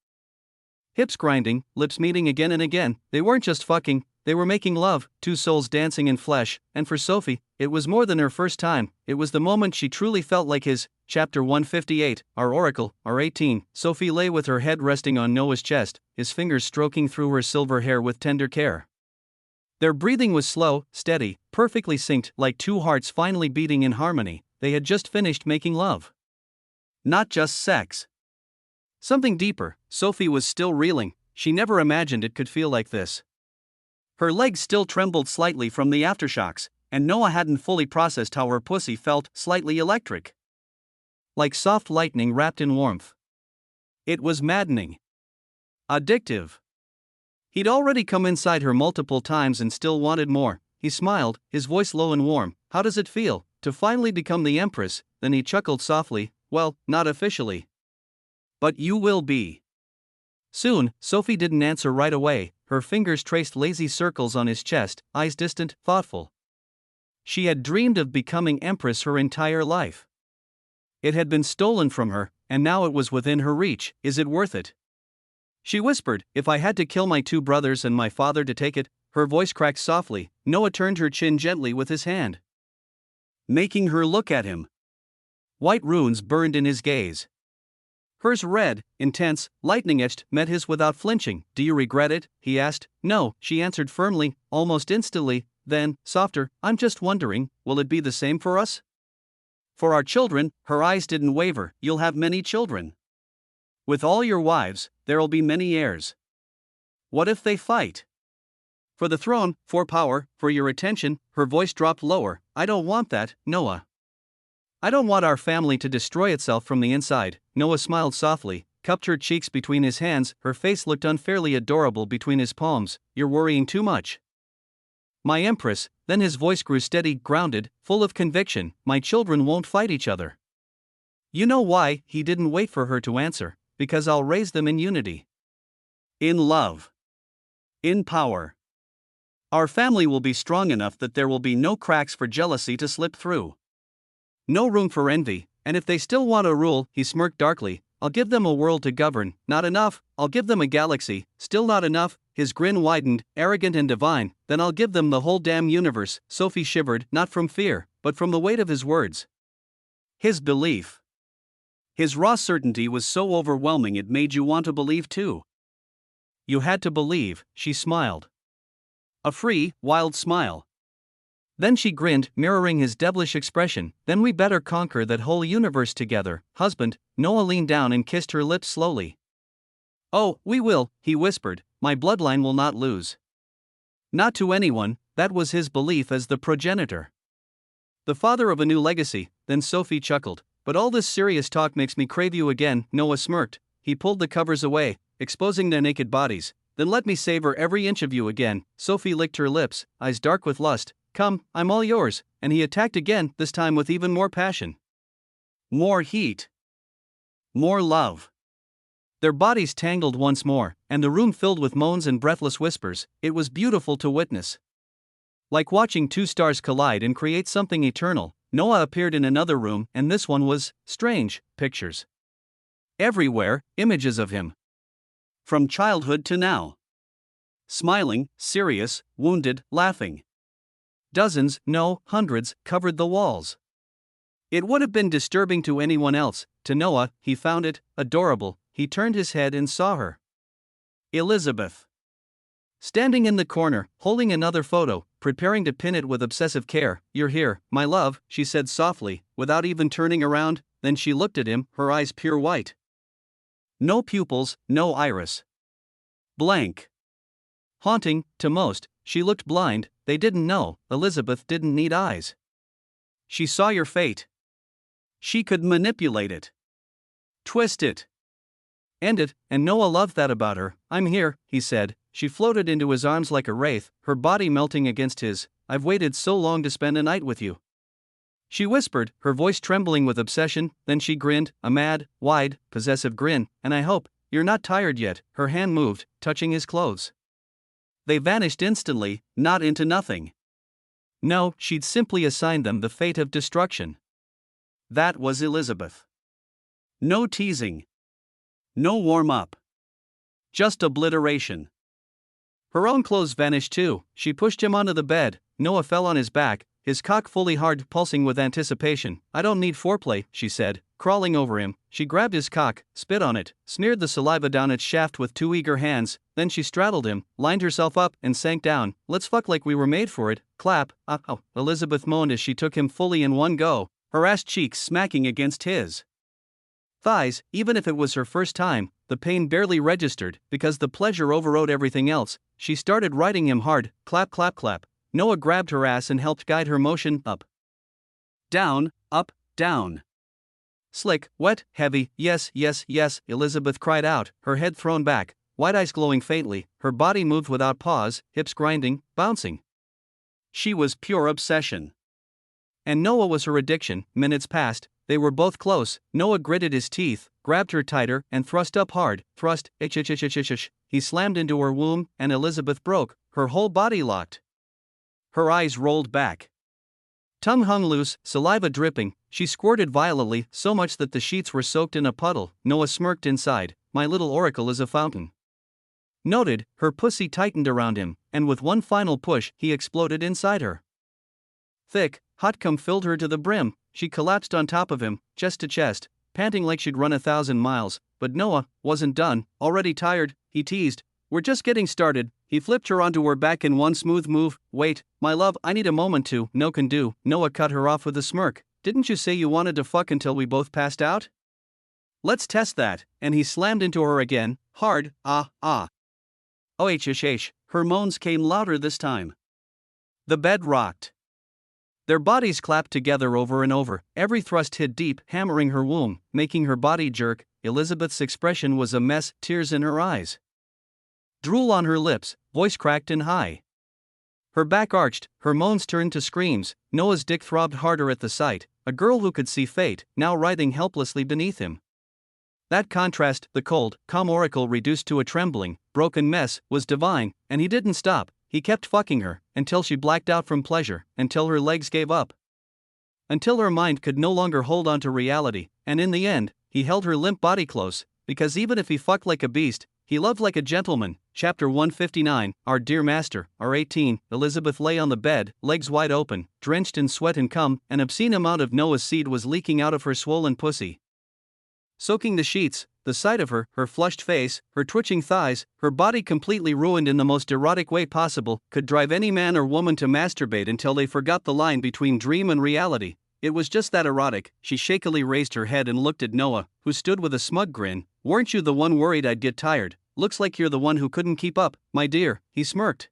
A: Hips grinding, lips meeting again and again. They weren't just fucking, they were making love, two souls dancing in flesh. And for Sophie, it was more than her first time. It was the moment she truly felt like his. Chapter 158, Our Oracle, R18. Sophie lay with her head resting on Noah's chest, his fingers stroking through her silver hair with tender care. Their breathing was slow, steady, perfectly synced, like two hearts finally beating in harmony. They had just finished making love. Not just sex. Something deeper. Sophie was still reeling. She never imagined it could feel like this. Her legs still trembled slightly from the aftershocks, and Noah hadn't fully processed how her pussy felt, slightly electric. Like soft lightning wrapped in warmth. It was maddening. Addictive. He'd already come inside her multiple times and still wanted more. He smiled, his voice low and warm. How does it feel to finally become the Empress? Then he chuckled softly. Well, not officially. But you will be. Soon. Sophie didn't answer right away. Her fingers traced lazy circles on his chest, eyes distant, thoughtful. She had dreamed of becoming Empress her entire life. It had been stolen from her, and now it was within her reach. Is it worth it? She whispered, if I had to kill my 2 brothers and my father to take it. Her voice cracked softly. Noah turned her chin gently with his hand, making her look at him. White runes burned in his gaze. Hers red, intense, lightning-etched, met his without flinching. Do you regret it? He asked. No, she answered firmly, almost instantly. Then, softer, I'm just wondering, will it be the same for us? For our children. Her eyes didn't waver. You'll have many children. With all your wives, there'll be many heirs. What if they fight? For the throne, for power, for your attention. Her voice dropped lower. I don't want that, Noah. I don't want our family to destroy itself from the inside. Noah smiled softly, cupped her cheeks between his hands. Her face looked unfairly adorable between his palms. You're worrying too much. My Empress. Then his voice grew steady, grounded, full of conviction. My children won't fight each other. You know why? He didn't wait for her to answer. Because I'll raise them in unity. In love. In power. Our family will be strong enough that there will be no cracks for jealousy to slip through. No room for envy, and if they still want to rule, he smirked darkly, I'll give them a world to govern. Not enough, I'll give them a galaxy. Still not enough, his grin widened, arrogant and divine. Then I'll give them the whole damn universe. Sophie shivered, not from fear, but from the weight of his words. His belief. His raw certainty was so overwhelming it made you want to believe too. You had to believe, she smiled. A free, wild smile. Then she grinned, mirroring his devilish expression. Then we better conquer that whole universe together, husband. Noah leaned down and kissed her lips slowly. Oh, we will, he whispered. My bloodline will not lose. Not to anyone. That was his belief as the progenitor. The father of a new legacy. Then Sophie chuckled. But all this serious talk makes me crave you again. Noah smirked. He pulled the covers away, exposing their naked bodies. Then let me savor every inch of you again. Sophie licked her lips, eyes dark with lust. Come, I'm all yours. And he attacked again, this time with even more passion. More heat. More love. Their bodies tangled once more, and the room filled with moans and breathless whispers. It was beautiful to witness. Like watching 2 stars collide and create something eternal. Noah appeared in another room, and this one was strange. Pictures. Everywhere, images of him. From childhood to now. Smiling, serious, wounded, laughing. Dozens, no, hundreds, covered the walls. It would have been disturbing to anyone else. To Noah, he found it adorable. He turned his head and saw her. Elizabeth. Standing in the corner, holding another photo, preparing to pin it with obsessive care. You're here, my love, she said softly, without even turning around. Then she looked at him, her eyes pure white. No pupils, no iris. Blank. Haunting, to most. She looked blind. They didn't know. Elizabeth didn't need eyes. She saw your fate. She could manipulate it. Twist it. End it, and Noah loved that about her. I'm here, he said. She floated into his arms like a wraith, her body melting against his. I've waited so long to spend a night with you. She whispered, her voice trembling with obsession. Then she grinned, a mad, wide, possessive grin. And I hope you're not tired yet. Her hand moved, touching his clothes. They vanished instantly, not into nothing. No, she'd simply assigned them the fate of destruction. That was Elizabeth. No teasing. No warm-up. Just obliteration. Her own clothes vanished too. She pushed him onto the bed. Noah fell on his back, his cock fully hard, pulsing with anticipation. I don't need foreplay, she said, crawling over him. She grabbed his cock, spit on it, smeared the saliva down its shaft with 2 eager hands. Then she straddled him, lined herself up, and sank down. Let's fuck like we were made for it. Clap. Oh, Elizabeth moaned as she took him fully in one go, her ass cheeks smacking against his thighs. Even if it was her first time, the pain barely registered, because the pleasure overrode everything else. She started riding him hard, clap clap clap. Noah grabbed her ass and helped guide her motion up. Down, up, down. Slick, wet, heavy, yes, yes, yes, Elizabeth cried out, her head thrown back, white eyes glowing faintly, her body moved without pause, hips grinding, bouncing. She was pure obsession. And Noah was her addiction. Minutes passed, they were both close. Noah gritted his teeth, grabbed her tighter, and thrust up hard. Thrust, He slammed into her womb, and Elizabeth broke, her whole body locked. Her eyes rolled back. Tongue hung loose, saliva dripping, she squirted violently, so much that the sheets were soaked in a puddle. Noah smirked inside. My little oracle is a fountain. Noted, her pussy tightened around him, and with one final push, he exploded inside her. Thick, hot cum filled her to the brim. She collapsed on top of him, chest to chest, panting like she'd run 1,000 miles. But Noah wasn't done. Already tired, he teased. We're just getting started. He flipped her onto her back in one smooth move. Wait, my love, I need a moment to. No can do. Noah cut her off with a smirk. Didn't you say you wanted to fuck until we both passed out? Let's test that. And he slammed into her again, hard. Oh, her moans came louder this time. The bed rocked. Their bodies clapped together over and over. Every thrust hit deep, hammering her womb, making her body jerk. Elizabeth's expression was a mess, tears in her eyes. Drool on her lips, voice cracked and high. Her back arched, her moans turned to screams. Noah's dick throbbed harder at the sight, a girl who could see fate, now writhing helplessly beneath him. That contrast, the cold, calm oracle reduced to a trembling, broken mess, was divine, and he didn't stop. He kept fucking her, until she blacked out from pleasure, until her legs gave up. Until her mind could no longer hold on to reality, and in the end, he held her limp body close, because even if he fucked like a beast, he loved like a gentleman. Chapter 159, Our Dear Master, R18. Elizabeth lay on the bed, legs wide open, drenched in sweat and cum. An obscene amount of Noah's seed was leaking out of her swollen pussy, soaking the sheets. The sight of her flushed face, her twitching thighs, her body completely ruined in the most erotic way possible, could drive any man or woman to masturbate until they forgot the line between dream and reality. It was just that erotic. She shakily raised her head and looked at Noah, who stood with a smug grin. Weren't you the one worried I'd get tired? Looks like you're the one who couldn't keep up, my dear, he smirked.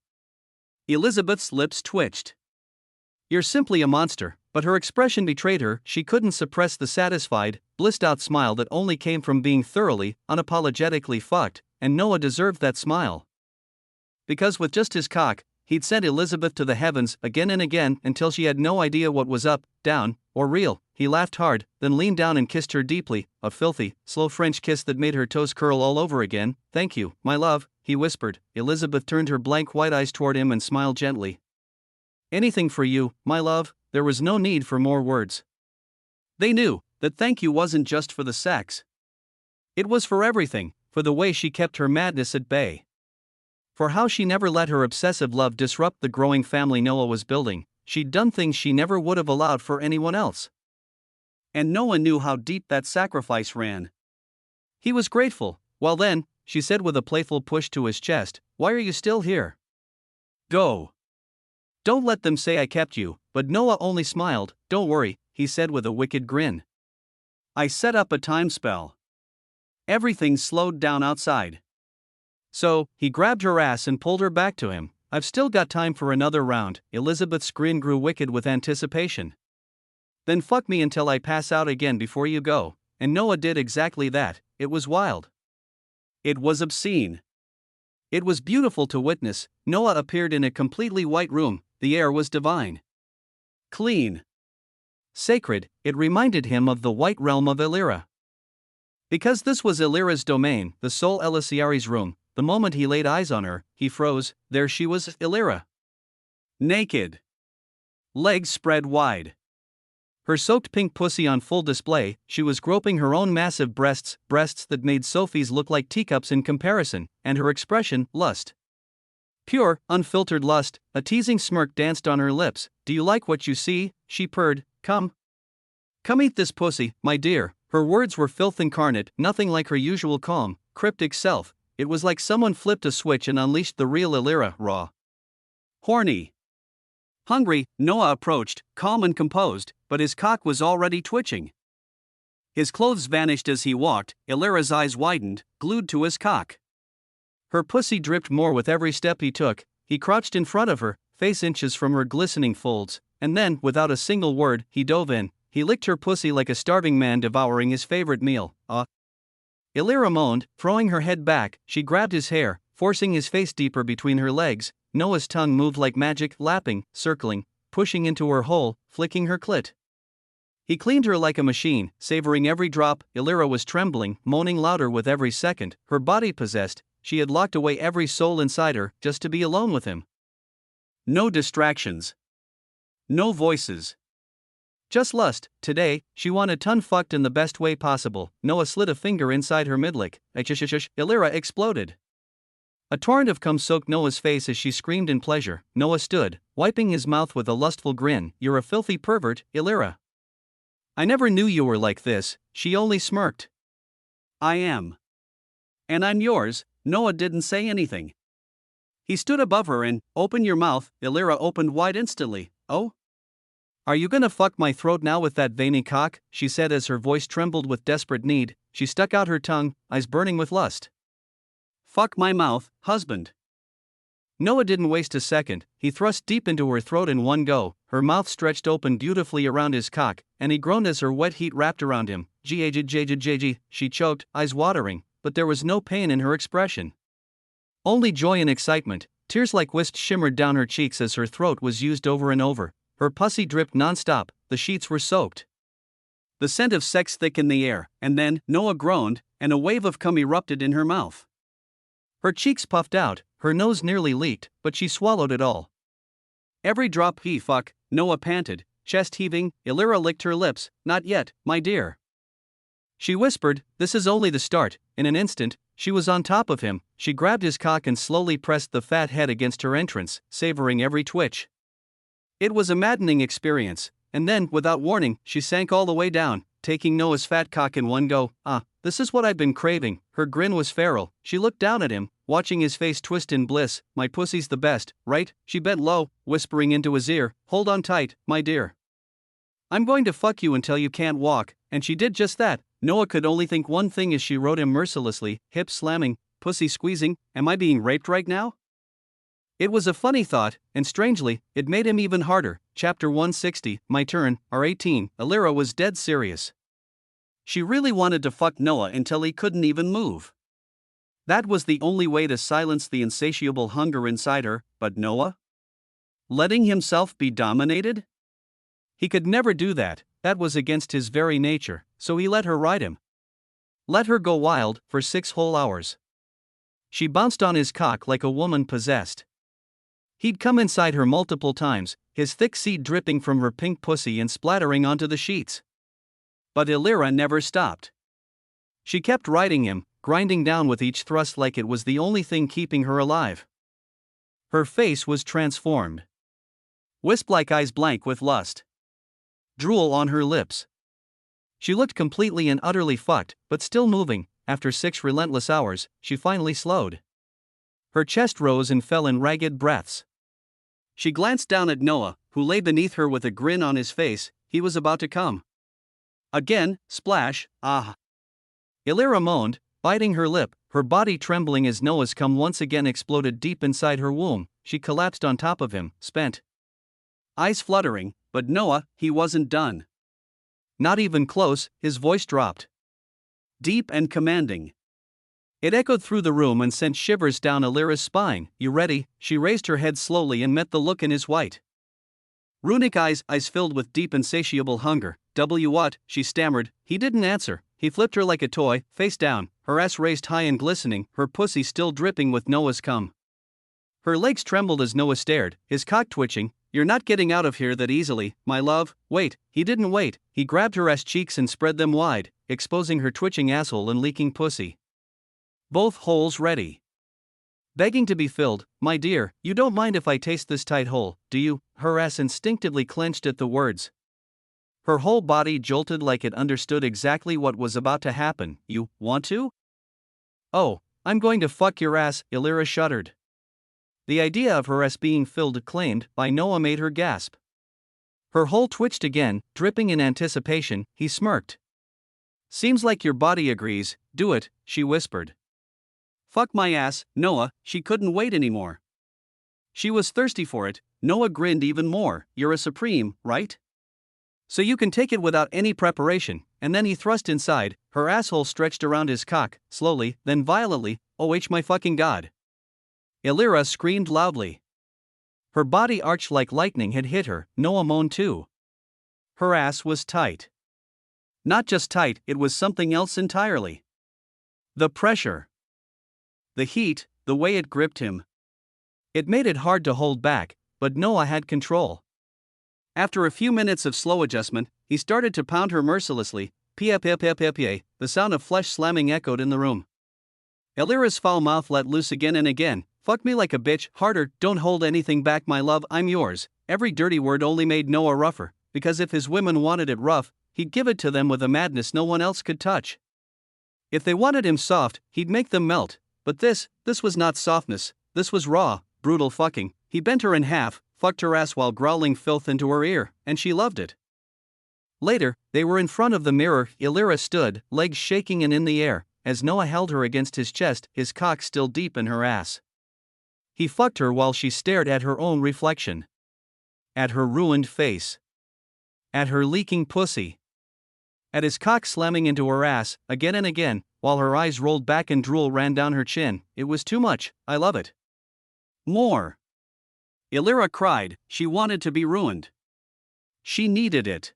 A: Elizabeth's lips twitched. You're simply a monster. But her expression betrayed her. She couldn't suppress the satisfied, blissed-out smile that only came from being thoroughly, unapologetically fucked, and Noah deserved that smile. Because with just his cock, he'd sent Elizabeth to the heavens again and again until she had no idea what was up, down, or real. He laughed hard, then leaned down and kissed her deeply, a filthy, slow French kiss that made her toes curl all over again. Thank you, my love, he whispered. Elizabeth turned her blank white eyes toward him and smiled gently. Anything for you, my love. There was no need for more words. They knew that thank you wasn't just for the sex. It was for everything, for the way she kept her madness at bay. For how she never let her obsessive love disrupt the growing family Noah was building. She'd done things she never would have allowed for anyone else. And Noah knew how deep that sacrifice ran. He was grateful. Well then, she said with a playful push to his chest, why are you still here? Go. Don't let them say I kept you. But Noah only smiled. Don't worry, he said with a wicked grin. I set up a time spell. Everything slowed down outside. So, he grabbed her ass and pulled her back to him. I've still got time for another round. Elizabeth's grin grew wicked with anticipation. Then fuck me until I pass out again before you go. And Noah did exactly that. It was wild. It was obscene. It was beautiful to witness. Noah appeared in a completely white room. The air was divine. Clean. Sacred, it reminded him of the white realm of Illyria. Because this was Illyria's domain, the sole Elisiari's room, the moment he laid eyes on her, he froze. There she was, Illyria. Naked. Legs spread wide. Her soaked pink pussy on full display, she was groping her own massive breasts that made Sophie's look like teacups in comparison, and her expression, lust. Pure, unfiltered lust. A teasing smirk danced on her lips. Do you like what you see? She purred. Come eat this pussy, my dear. Her words were filth incarnate, nothing like her usual calm, cryptic self. It was like someone flipped a switch and unleashed the real Illyria, raw. Horny. Hungry, Noah approached, calm and composed, but his cock was already twitching. His clothes vanished as he walked. Illyria's eyes widened, glued to his cock. Her pussy dripped more with every step he took. He crouched in front of her, face inches from her glistening folds, and then, without a single word, he dove in. He licked her pussy like a starving man devouring his favorite meal. Illyra moaned, throwing her head back. She grabbed his hair, forcing his face deeper between her legs. Noah's tongue moved like magic, lapping, circling, pushing into her hole, flicking her clit. He cleaned her like a machine, savoring every drop. Illyra was trembling, moaning louder with every second, her body possessed. She had locked away every soul inside her, just to be alone with him. No distractions. No voices. Just lust. Today, she wanted ton fucked in the best way possible. Noah slid a finger inside her midlick. Illyra exploded. A torrent of cum soaked Noah's face as she screamed in pleasure. Noah stood, wiping his mouth with a lustful grin. You're a filthy pervert, Illyra. I never knew you were like this. She only smirked. I am. And I'm yours. Noah didn't say anything. He stood above her and, open your mouth. Illyra opened wide instantly. Oh? Are you gonna fuck my throat now with that veiny cock? She said as her voice trembled with desperate need. She stuck out her tongue, eyes burning with lust. Fuck my mouth, husband. Noah didn't waste a second. He thrust deep into her throat in one go. Her mouth stretched open beautifully around his cock, and he groaned as her wet heat wrapped around him. She choked, eyes watering, but there was no pain in her expression. Only joy and excitement. Tears like whisk shimmered down her cheeks as her throat was used over and over. Her pussy dripped nonstop. The sheets were soaked. The scent of sex thick in the air, and then Noah groaned, and a wave of cum erupted in her mouth. Her cheeks puffed out, her nose nearly leaked, but she swallowed it all. Every drop. Fuck, Noah panted, chest heaving. Illyra licked her lips. Not yet, my dear. She whispered, this is only the start. In an instant, she was on top of him. She grabbed his cock and slowly pressed the fat head against her entrance, savoring every twitch. It was a maddening experience, and then, without warning, she sank all the way down, taking Noah's fat cock in one go. This is what I've been craving. Her grin was feral. She looked down at him, watching his face twist in bliss. My pussy's the best, right? She bent low, whispering into his ear, hold on tight, my dear. I'm going to fuck you until you can't walk, and she did just that. Noah could only think one thing as she rode him mercilessly, hips slamming, pussy squeezing. Am I being raped right now? It was a funny thought, and strangely, it made him even harder. Chapter 160, My Turn, R18. Illyra was dead serious. She really wanted to fuck Noah until he couldn't even move. That was the only way to silence the insatiable hunger inside her, but Noah? Letting himself be dominated? He could never do that, that was against his very nature, so he let her ride him. Let her go wild, for 6 whole hours. She bounced on his cock like a woman possessed. He'd come inside her multiple times, his thick seed dripping from her pink pussy and splattering onto the sheets. But Illyra never stopped. She kept riding him, grinding down with each thrust like it was the only thing keeping her alive. Her face was transformed. Wisp-like eyes blank with lust. Drool on her lips. She looked completely and utterly fucked, but still moving. After 6 relentless hours, she finally slowed. Her chest rose and fell in ragged breaths. She glanced down at Noah, who lay beneath her with a grin on his face. He was about to come. Again, splash, ah. Illyra moaned, biting her lip, her body trembling as Noah's cum once again exploded deep inside her womb. She collapsed on top of him, spent. Eyes fluttering, but Noah, he wasn't done. Not even close, his voice dropped. Deep and commanding. It echoed through the room and sent shivers down Illyra's spine. You ready? She raised her head slowly and met the look in his white, runic eyes filled with deep insatiable hunger. What? She stammered. He didn't answer. He flipped her like a toy, face down, her ass raised high and glistening, her pussy still dripping with Noah's cum. Her legs trembled as Noah stared, his cock twitching. You're not getting out of here that easily, my love. Wait. He didn't wait. He grabbed her ass cheeks and spread them wide, exposing her twitching asshole and leaking pussy. Both holes ready. Begging to be filled. My dear, you don't mind if I taste this tight hole, do you? Her ass instinctively clenched at the words. Her whole body jolted like it understood exactly what was about to happen. You want to? Oh, I'm going to fuck your ass, Illyra shuddered. The idea of her ass being filled claimed by Noah made her gasp. Her hole twitched again, dripping in anticipation. He smirked. Seems like your body agrees. Do it, she whispered. Fuck my ass, Noah. She couldn't wait anymore. She was thirsty for it. Noah grinned even more. You're a supreme, right? So you can take it without any preparation. And then he thrust inside, her asshole stretched around his cock, slowly, then violently. Oh my fucking god. Illyra screamed loudly. Her body arched like lightning had hit her. Noah moaned too. Her ass was tight. Not just tight, it was something else entirely. The pressure. The heat, the way it gripped him. It made it hard to hold back, but Noah had control. After a few minutes of slow adjustment, he started to pound her mercilessly. Pia. The sound of flesh slamming echoed in the room. Illyra's foul mouth let loose again and again. Fuck me like a bitch, harder, don't hold anything back my love, I'm yours. Every dirty word only made Noah rougher, because if his women wanted it rough, he'd give it to them with a madness no one else could touch. If they wanted him soft, he'd make them melt. But this was not softness, this was raw, brutal fucking. He bent her in half, fucked her ass while growling filth into her ear, and she loved it. Later, they were in front of the mirror. Illyra stood, legs shaking and in the air, as Noah held her against his chest, his cock still deep in her ass. He fucked her while she stared at her own reflection. At her ruined face. At her leaking pussy. At his cock slamming into her ass, again and again, while her eyes rolled back and drool ran down her chin. It was too much, I love it. More. Illyra cried, she wanted to be ruined. She needed it.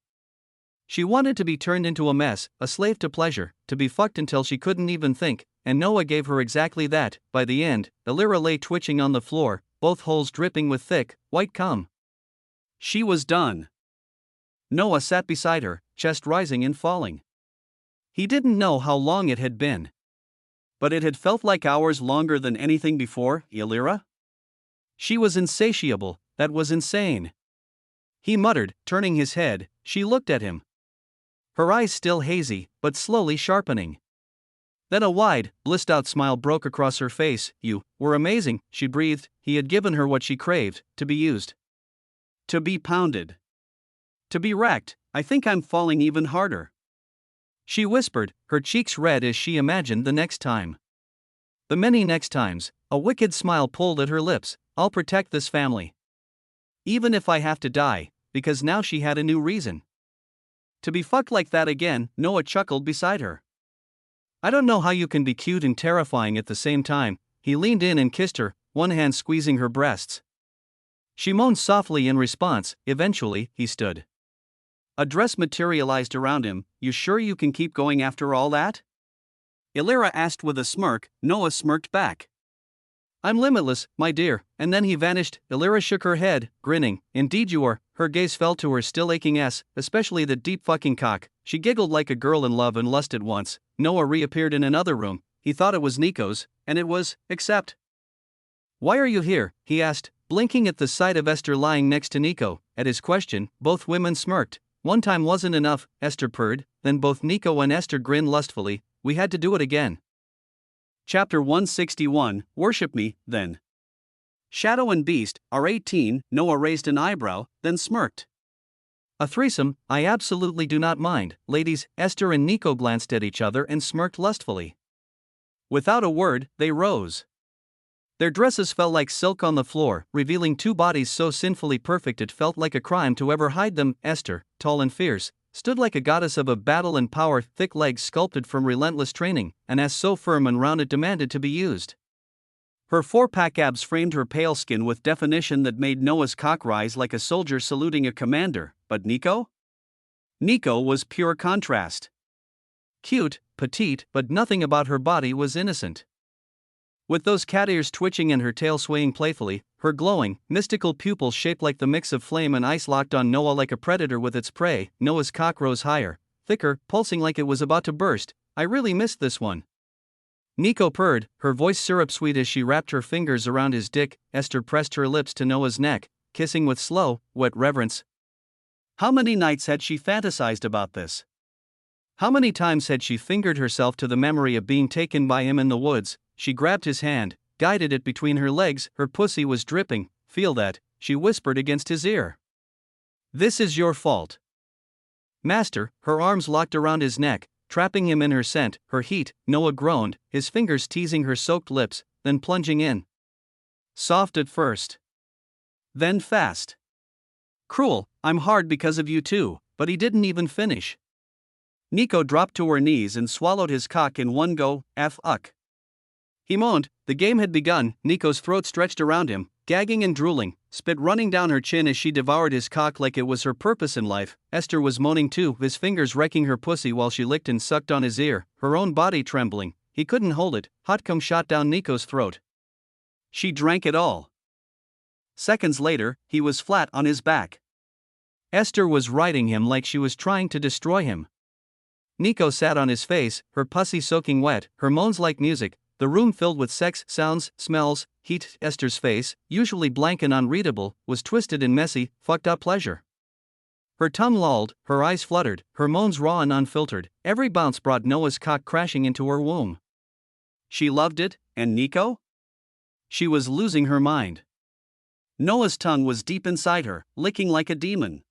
A: She wanted to be turned into a mess, a slave to pleasure, to be fucked until she couldn't even think, and Noah gave her exactly that. By the end, Illyra lay twitching on the floor, both holes dripping with thick, white cum. She was done. Noah sat beside her, chest rising and falling. He didn't know how long it had been. But it had felt like hours longer than anything before. Illyra? She was insatiable, that was insane. He muttered, turning his head. She looked at him. Her eyes still hazy, but slowly sharpening. Then a wide, blissed-out smile broke across her face. You were amazing, she breathed. He had given her what she craved, to be used. To be pounded. To be racked. I think I'm falling even harder. She whispered, her cheeks red as she imagined the next time. The many next times. A wicked smile pulled at her lips. I'll protect this family. Even if I have to die, because now she had a new reason. To be fucked like that again. Noah chuckled beside her. I don't know how you can be cute and terrifying at the same time. He leaned in and kissed her, one hand squeezing her breasts. She moaned softly in response. Eventually, he stood. A dress materialized around him. You sure you can keep going after all that? Illyra asked with a smirk. Noah smirked back. I'm limitless, my dear, and then he vanished. Illyra shook her head, grinning. Indeed you are. Her gaze fell to her still aching ass, especially the deep fucking cock. She giggled like a girl in love and lust at once. Noah reappeared in another room. He thought it was Nico's, and it was, except. Why are you here? He asked, blinking at the sight of Esther lying next to Neko. At his question, both women smirked. One time wasn't enough, Esther purred, then both Neko and Esther grinned lustfully. We had to do it again. Chapter 161, Worship Me, then. Shadow and Beast, are 18, Noah raised an eyebrow, then smirked. A threesome, I absolutely do not mind, ladies. Esther and Neko glanced at each other and smirked lustfully. Without a word, they rose. Their dresses fell like silk on the floor, revealing two bodies so sinfully perfect it felt like a crime to ever hide them. Esther, tall and fierce, stood like a goddess of battle and power, thick legs sculpted from relentless training, an ass so firm and round it demanded to be used. Her four-pack abs framed her pale skin with definition that made Noah's cock rise like a soldier saluting a commander. But Neko? Neko was pure contrast. Cute, petite, but nothing about her body was innocent. With those cat ears twitching and her tail swaying playfully, her glowing, mystical pupils shaped like the mix of flame and ice locked on Noah like a predator with its prey. Noah's cock rose higher, thicker, pulsing like it was about to burst. I really missed this one. Neko purred, her voice syrup-sweet as she wrapped her fingers around his dick. Esther pressed her lips to Noah's neck, kissing with slow, wet reverence. How many nights had she fantasized about this? How many times had she fingered herself to the memory of being taken by him in the woods? She grabbed his hand, guided it between her legs, her pussy was dripping. Feel that, she whispered against his ear. This is your fault. Master, her arms locked around his neck, trapping him in her scent, her heat. Noah groaned, his fingers teasing her soaked lips, then plunging in. Soft at first. Then fast. Cruel, I'm hard because of you too, but he didn't even finish. Neko dropped to her knees and swallowed his cock in one go, F-uck. He moaned. The game had begun. Neko's throat stretched around him, gagging and drooling, spit running down her chin as she devoured his cock like it was her purpose in life. Esther was moaning too, his fingers wrecking her pussy while she licked and sucked on his ear, her own body trembling. He couldn't hold it. Hot cum shot down Neko's throat. She drank it all. Seconds later, he was flat on his back. Esther was riding him like she was trying to destroy him. Neko sat on his face, her pussy soaking wet, her moans like music, the room filled with sex, sounds, smells, heat. Esther's face, usually blank and unreadable, was twisted in messy, fucked up pleasure. Her tongue lolled, her eyes fluttered, her moans raw and unfiltered. Every bounce brought Noah's cock crashing into her womb. She loved it, and Neko? She was losing her mind. Noah's tongue was deep inside her, licking like a demon.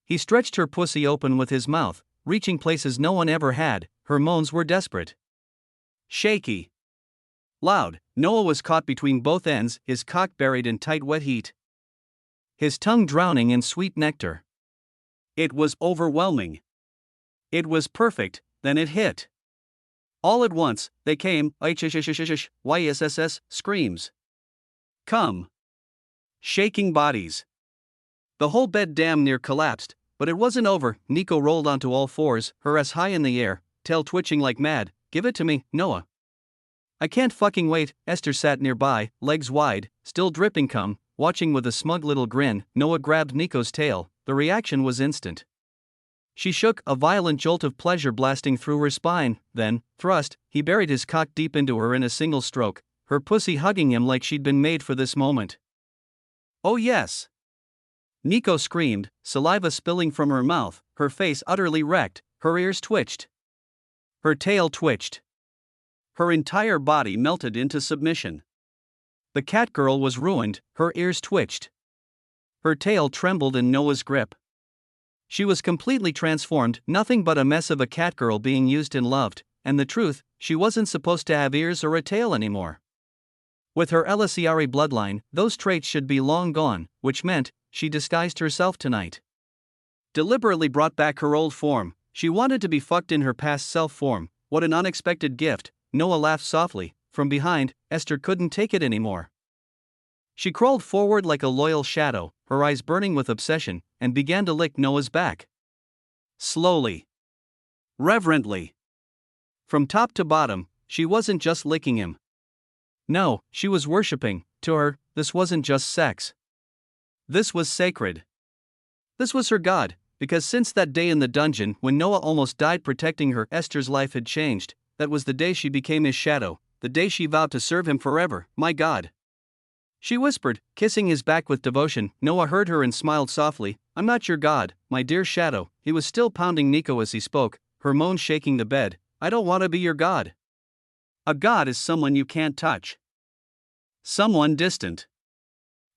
A: He stretched her pussy open with his mouth, reaching places no one ever had. Her moans were desperate. Shaky. Loud. Noah was caught between both ends, his cock buried in tight wet heat. His tongue drowning in sweet nectar. It was overwhelming. It was perfect, then it hit. All at once, they came, YSSS, screams. Come. Shaking bodies. The whole bed damn near collapsed, but it wasn't over. Neko rolled onto all fours, her ass high in the air, tail twitching like mad. Give it to me, Noah. I can't fucking wait. Esther sat nearby, legs wide, still dripping cum, watching with a smug little grin. Noah grabbed Neko's tail. The reaction was instant. She shook, a violent jolt of pleasure blasting through her spine. Then, thrust, he buried his cock deep into her in a single stroke, her pussy hugging him like she'd been made for this moment. Oh yes! Neko screamed, saliva spilling from her mouth, her face utterly wrecked, her ears twitched. Her tail twitched. Her entire body melted into submission. The cat girl was ruined, her ears twitched. Her tail trembled in Noah's grip. She was completely transformed, nothing but a mess of a cat girl being used and loved, and the truth, she wasn't supposed to have ears or a tail anymore. With her LCRA bloodline, those traits should be long gone, which meant, she disguised herself tonight. Deliberately brought back her old form, she wanted to be fucked in her past self form. What an unexpected gift. Noah laughed softly. From behind, Esther couldn't take it anymore. She crawled forward like a loyal shadow, her eyes burning with obsession, and began to lick Noah's back. Slowly. Reverently. From top to bottom, she wasn't just licking him. No, she was worshipping. To her, this wasn't just sex. This was sacred. This was her god, because since that day in the dungeon when Noah almost died protecting her, Esther's life had changed. That was the day she became his shadow, the day she vowed to serve him forever. My God. She whispered, kissing his back with devotion. Noah heard her and smiled softly. I'm not your god, my dear shadow. He was still pounding Neko as he spoke, her moans shaking the bed. I don't want to be your god. A god is someone you can't touch. Someone distant.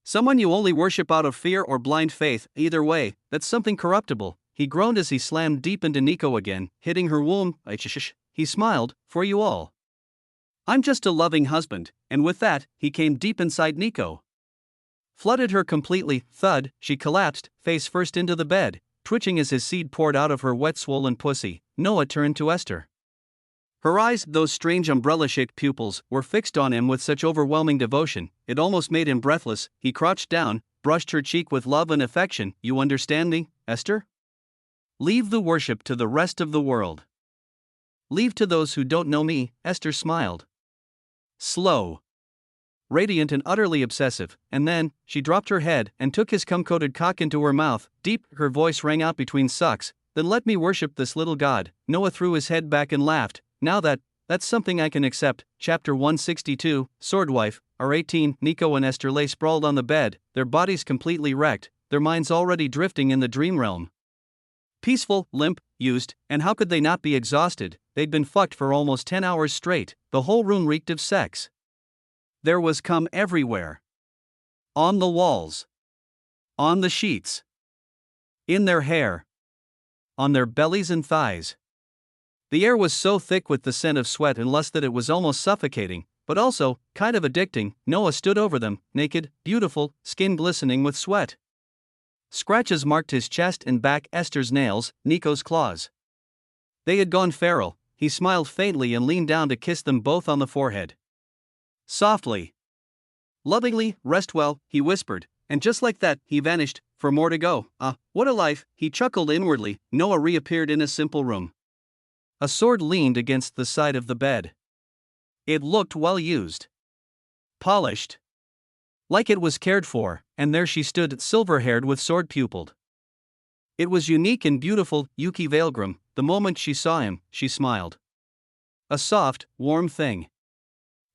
A: Someone you only worship out of fear or blind faith. Either way, that's something corruptible. He groaned as he slammed deep into Neko again, hitting her womb. He smiled, for you all. I'm just a loving husband, and with that, he came deep inside Neko. Flooded her completely. Thud, she collapsed, face first into the bed, twitching as his seed poured out of her wet swollen pussy. Noah turned to Esther. Her eyes, those strange umbrella-shaped pupils, were fixed on him with such overwhelming devotion, it almost made him breathless. He crouched down, brushed her cheek with love and affection. You understand me, Esther? Leave the worship to the rest of the world. Leave to those who don't know me. Esther smiled. Slow. Radiant and utterly obsessive, and then, she dropped her head and took his cum-coated cock into her mouth. Deep, her voice rang out between sucks. Then let me worship this little god. Noah threw his head back and laughed. Now that's something I can accept. Chapter 162, Swordwife, R18. Neko and Esther lay sprawled on the bed, their bodies completely wrecked, their minds already drifting in the dream realm. Peaceful, limp, used, and how could they not be exhausted? They'd been fucked for almost 10 hours straight, the whole room reeked of sex. There was cum everywhere. On the walls. On the sheets. In their hair. On their bellies and thighs. The air was so thick with the scent of sweat and lust that it was almost suffocating, but also, kind of addicting. Noah stood over them, naked, beautiful, skin glistening with sweat. Scratches marked his chest and back, Esther's nails, Nico's claws. They had gone feral. He smiled faintly and leaned down to kiss them both on the forehead. Softly. Lovingly, "Rest well," he whispered, and just like that, he vanished, for more to go. What a life, he chuckled inwardly. Noah reappeared in a simple room. A sword leaned against the side of the bed. It looked well used. Polished. Like it was cared for, and there she stood, silver-haired with sword pupiled. It was unique and beautiful, Yuki Veilgrim. The moment she saw him, she smiled. A soft, warm thing.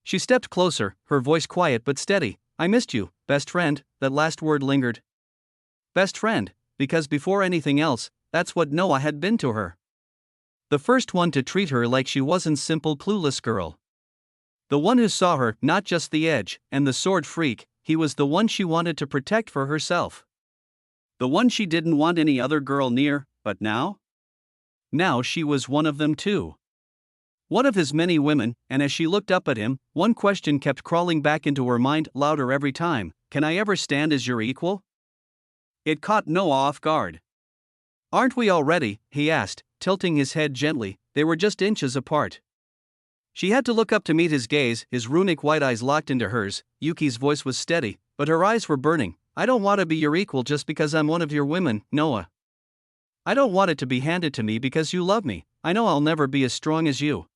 A: She stepped closer, her voice quiet but steady. "I missed you, best friend." That last word lingered. Best friend, because before anything else, that's what Noah had been to her. The first one to treat her like she wasn't simple clueless girl. The one who saw her, not just the edge, and the sword freak. He was the one she wanted to protect for herself. The one she didn't want any other girl near, but now? Now she was one of them too. One of his many women, and as she looked up at him, one question kept crawling back into her mind, louder every time: "Can I ever stand as your equal?" It caught Noah off guard. "Aren't we already?" he asked, tilting his head gently. They were just inches apart. She had to look up to meet his gaze, his runic white eyes locked into hers. Yuki's voice was steady, but her eyes were burning. "I don't want to be your equal just because I'm one of your women, Noah. I don't want it to be handed to me because you love me. I know I'll never be as strong as you."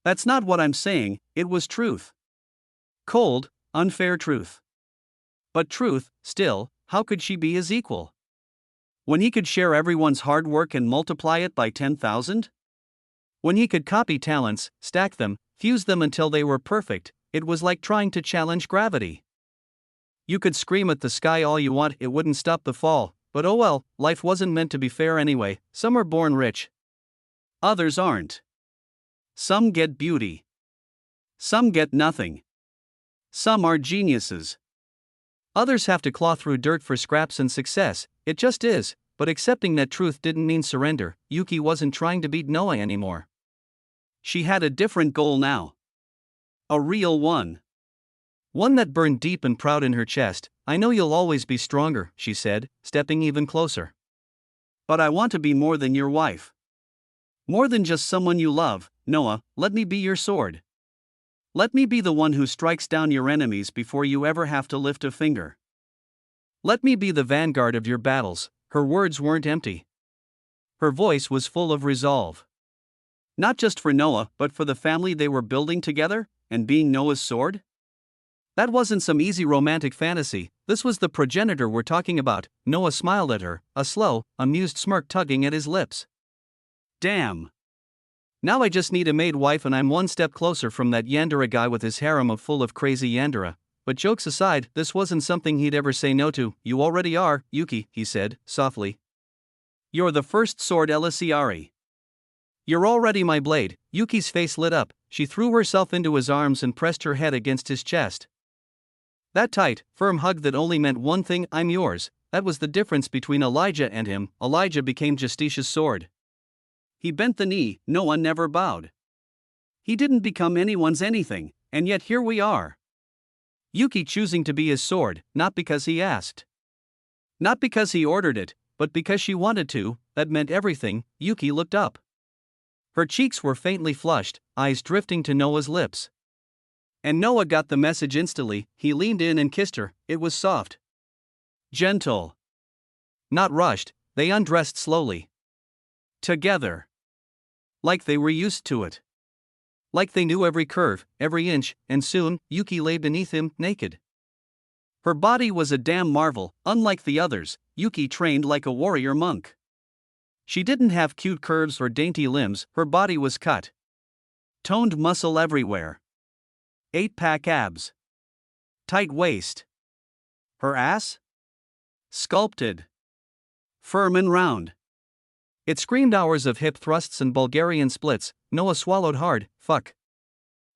A: That's not what I'm saying, it was truth. Cold, unfair truth. But truth, still, how could she be his equal? When he could share everyone's hard work and multiply it by 10,000? When he could copy talents, stack them, fuse them until they were perfect, it was like trying to challenge gravity. You could scream at the sky all you want, it wouldn't stop the fall, but oh well, life wasn't meant to be fair anyway. Some are born rich. Others aren't. Some get beauty. Some get nothing. Some are geniuses. Others have to claw through dirt for scraps and success. It just is. But accepting that truth didn't mean surrender. Yuki wasn't trying to beat Noah anymore. She had a different goal now. A real one. One that burned deep and proud in her chest. "I know you'll always be stronger," she said, stepping even closer. "But I want to be more than your wife. More than just someone you love, Noah. Let me be your sword. Let me be the one who strikes down your enemies before you ever have to lift a finger. Let me be the vanguard of your battles." Her words weren't empty. Her voice was full of resolve. Not just for Noah, but for the family they were building together, and being Noah's sword? That wasn't some easy romantic fantasy, this was the progenitor we're talking about. Noah smiled at her, a slow, amused smirk tugging at his lips. Damn. Now I just need a maid wife and I'm one step closer from that Yandere guy with his harem full of crazy Yandere. But jokes aside, this wasn't something he'd ever say no to. "You already are, Yuki," he said, softly. "You're the first sword Elisiari. You're already my blade." Yuki's face lit up, she threw herself into his arms and pressed her head against his chest. That tight, firm hug that only meant one thing: "I'm yours." That was the difference between Elijah and him. Elijah became Justitia's sword. He bent the knee, Noah never bowed. He didn't become anyone's anything, and yet here we are. Yuki choosing to be his sword, not because he asked. Not because he ordered it, but because she wanted to. That meant everything. Yuki looked up. Her cheeks were faintly flushed, eyes drifting to Noah's lips. And Noah got the message instantly. He leaned in and kissed her. It was soft. Gentle. Not rushed. They undressed slowly. Together. Like they were used to it. Like they knew every curve, every inch, and soon, Yuki lay beneath him, naked. Her body was a damn marvel. Unlike the others, Yuki trained like a warrior monk. She didn't have cute curves or dainty limbs, her body was cut. Toned muscle everywhere. 8-pack abs. Tight waist. Her ass? Sculpted. Firm and round. It screamed hours of hip thrusts and Bulgarian splits. Noah swallowed hard. Fuck.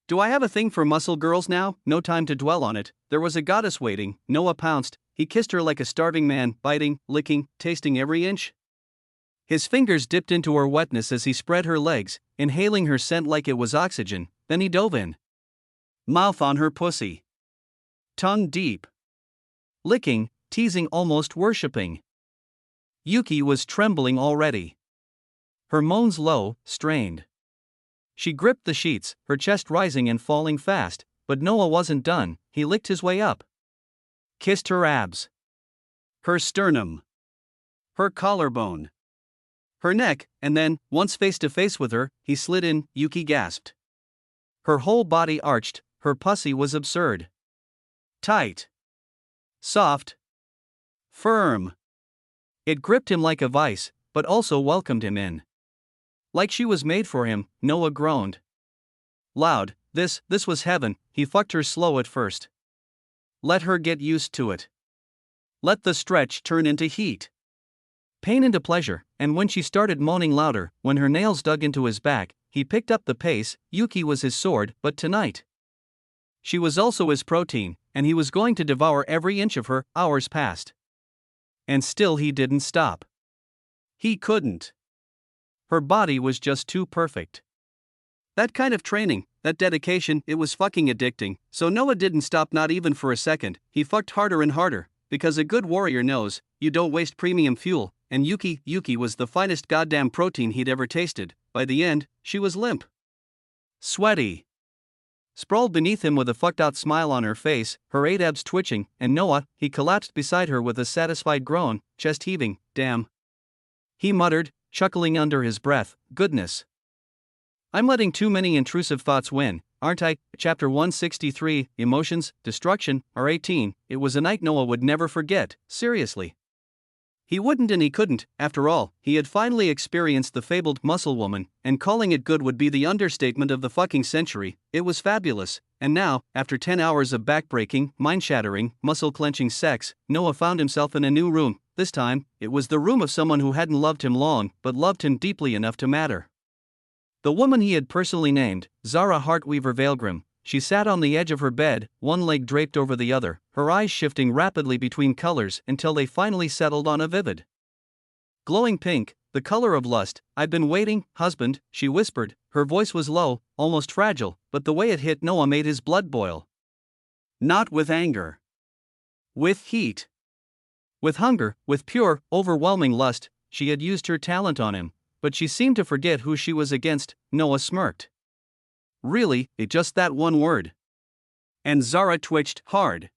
A: Do I have a thing for muscle girls now? No time to dwell on it. There was a goddess waiting. Noah pounced. He kissed her like a starving man, biting, licking, tasting every inch. His fingers dipped into her wetness as he spread her legs, inhaling her scent like it was oxygen. Then he dove in. Mouth on her pussy. Tongue deep. Licking, teasing, almost worshipping. Yuki was trembling already. Her moans low, strained. She gripped the sheets, her chest rising and falling fast, but Noah wasn't done. He licked his way up. Kissed her abs. Her sternum. Her collarbone. Her neck, and then, once face to face with her, he slid in. Yuki gasped. Her whole body arched, her pussy was absurd. Tight. Soft. Firm. It gripped him like a vice, but also welcomed him in. Like she was made for him, Noah groaned. Loud, this was heaven. He fucked her slow at first. Let her get used to it. Let the stretch turn into heat. Pain into pleasure, and when she started moaning louder, when her nails dug into his back, he picked up the pace. Yuki was his sword, but tonight she was also his protein, and he was going to devour every inch of her. Hours passed. And still he didn't stop. He couldn't. Her body was just too perfect. That kind of training, that dedication, it was fucking addicting, so Noah didn't stop, not even for a second. He fucked harder and harder, because a good warrior knows, you don't waste premium fuel, and Yuki was the finest goddamn protein he'd ever tasted. By the end, she was limp. Sweaty. Sprawled beneath him with a fucked out smile on her face, her 8 abs twitching, and Noah, he collapsed beside her with a satisfied groan, chest heaving. Damn. He muttered, chuckling under his breath, goodness. I'm letting too many intrusive thoughts win, aren't I? Chapter 163, Emotions, Destruction, or 18, it was a night Noah would never forget, seriously. He wouldn't and he couldn't. After all, he had finally experienced the fabled muscle woman, and calling it good would be the understatement of the fucking century. It was fabulous, and now, after 10 hours of backbreaking, mind-shattering, muscle-clenching sex, Noah found himself in a new room. This time, it was the room of someone who hadn't loved him long, but loved him deeply enough to matter. The woman he had personally named, Zara Weaverheart. She sat on the edge of her bed, one leg draped over the other, her eyes shifting rapidly between colors until they finally settled on a vivid glowing pink, the color of lust. I've been waiting, husband, she whispered. Her voice was low, almost fragile, but the way it hit Noah made his blood boil. Not with anger. With heat. With hunger, with pure, overwhelming lust. She had used her talent on him, but she seemed to forget who she was against. Noah smirked. Really, it just that one word. And Zara twitched hard.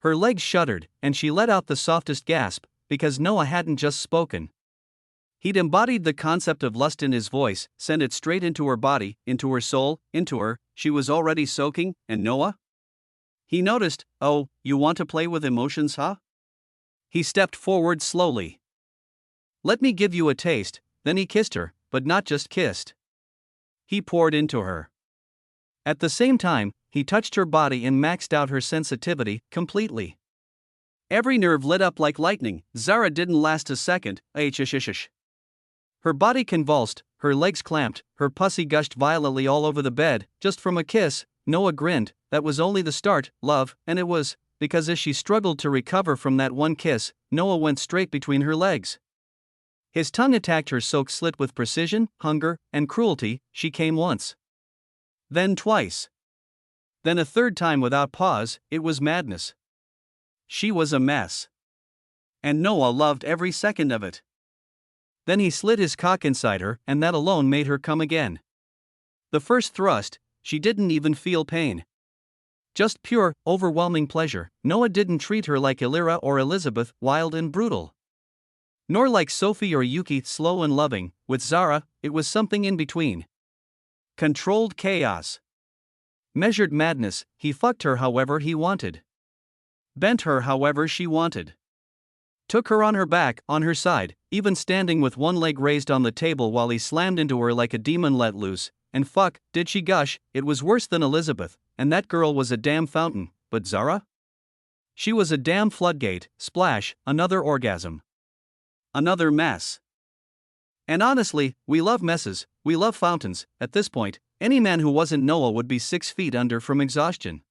A: Her legs shuddered, and she let out the softest gasp, because Noah hadn't just spoken. He'd embodied the concept of lust in his voice, sent it straight into her body, into her soul, into her. She was already soaking, and Noah? He noticed. Oh, you want to play with emotions, huh? He stepped forward slowly. Let me give you a taste. Then he kissed her, but not just kissed. He poured into her. At the same time, he touched her body and maxed out her sensitivity completely. Every nerve lit up like lightning. Zara didn't last a second. Her body convulsed, her legs clamped, her pussy gushed violently all over the bed, just from a kiss. Noah grinned. That was only the start, love, and it was, because as she struggled to recover from that one kiss, Noah went straight between her legs. His tongue attacked her soaked slit with precision, hunger, and cruelty. She came once. Then twice. Then a third time without pause. It was madness. She was a mess. And Noah loved every second of it. Then he slid his cock inside her, and that alone made her come again. The first thrust, she didn't even feel pain. Just pure, overwhelming pleasure. Noah didn't treat her like Illyria or Elizabeth, wild and brutal. Nor like Sophie or Yuki, slow and loving. With Zara, it was something in between. Controlled chaos. Measured madness. He fucked her however he wanted. Bent her however she wanted. Took her on her back, on her side, even standing with one leg raised on the table while he slammed into her like a demon let loose. And fuck, did she gush? It was worse than Elizabeth, and that girl was a damn fountain, but Zara? She was a damn floodgate. Splash, another orgasm. Another mess. And honestly, we love messes, we love fountains. At this point, any man who wasn't Noah would be 6 feet under from exhaustion.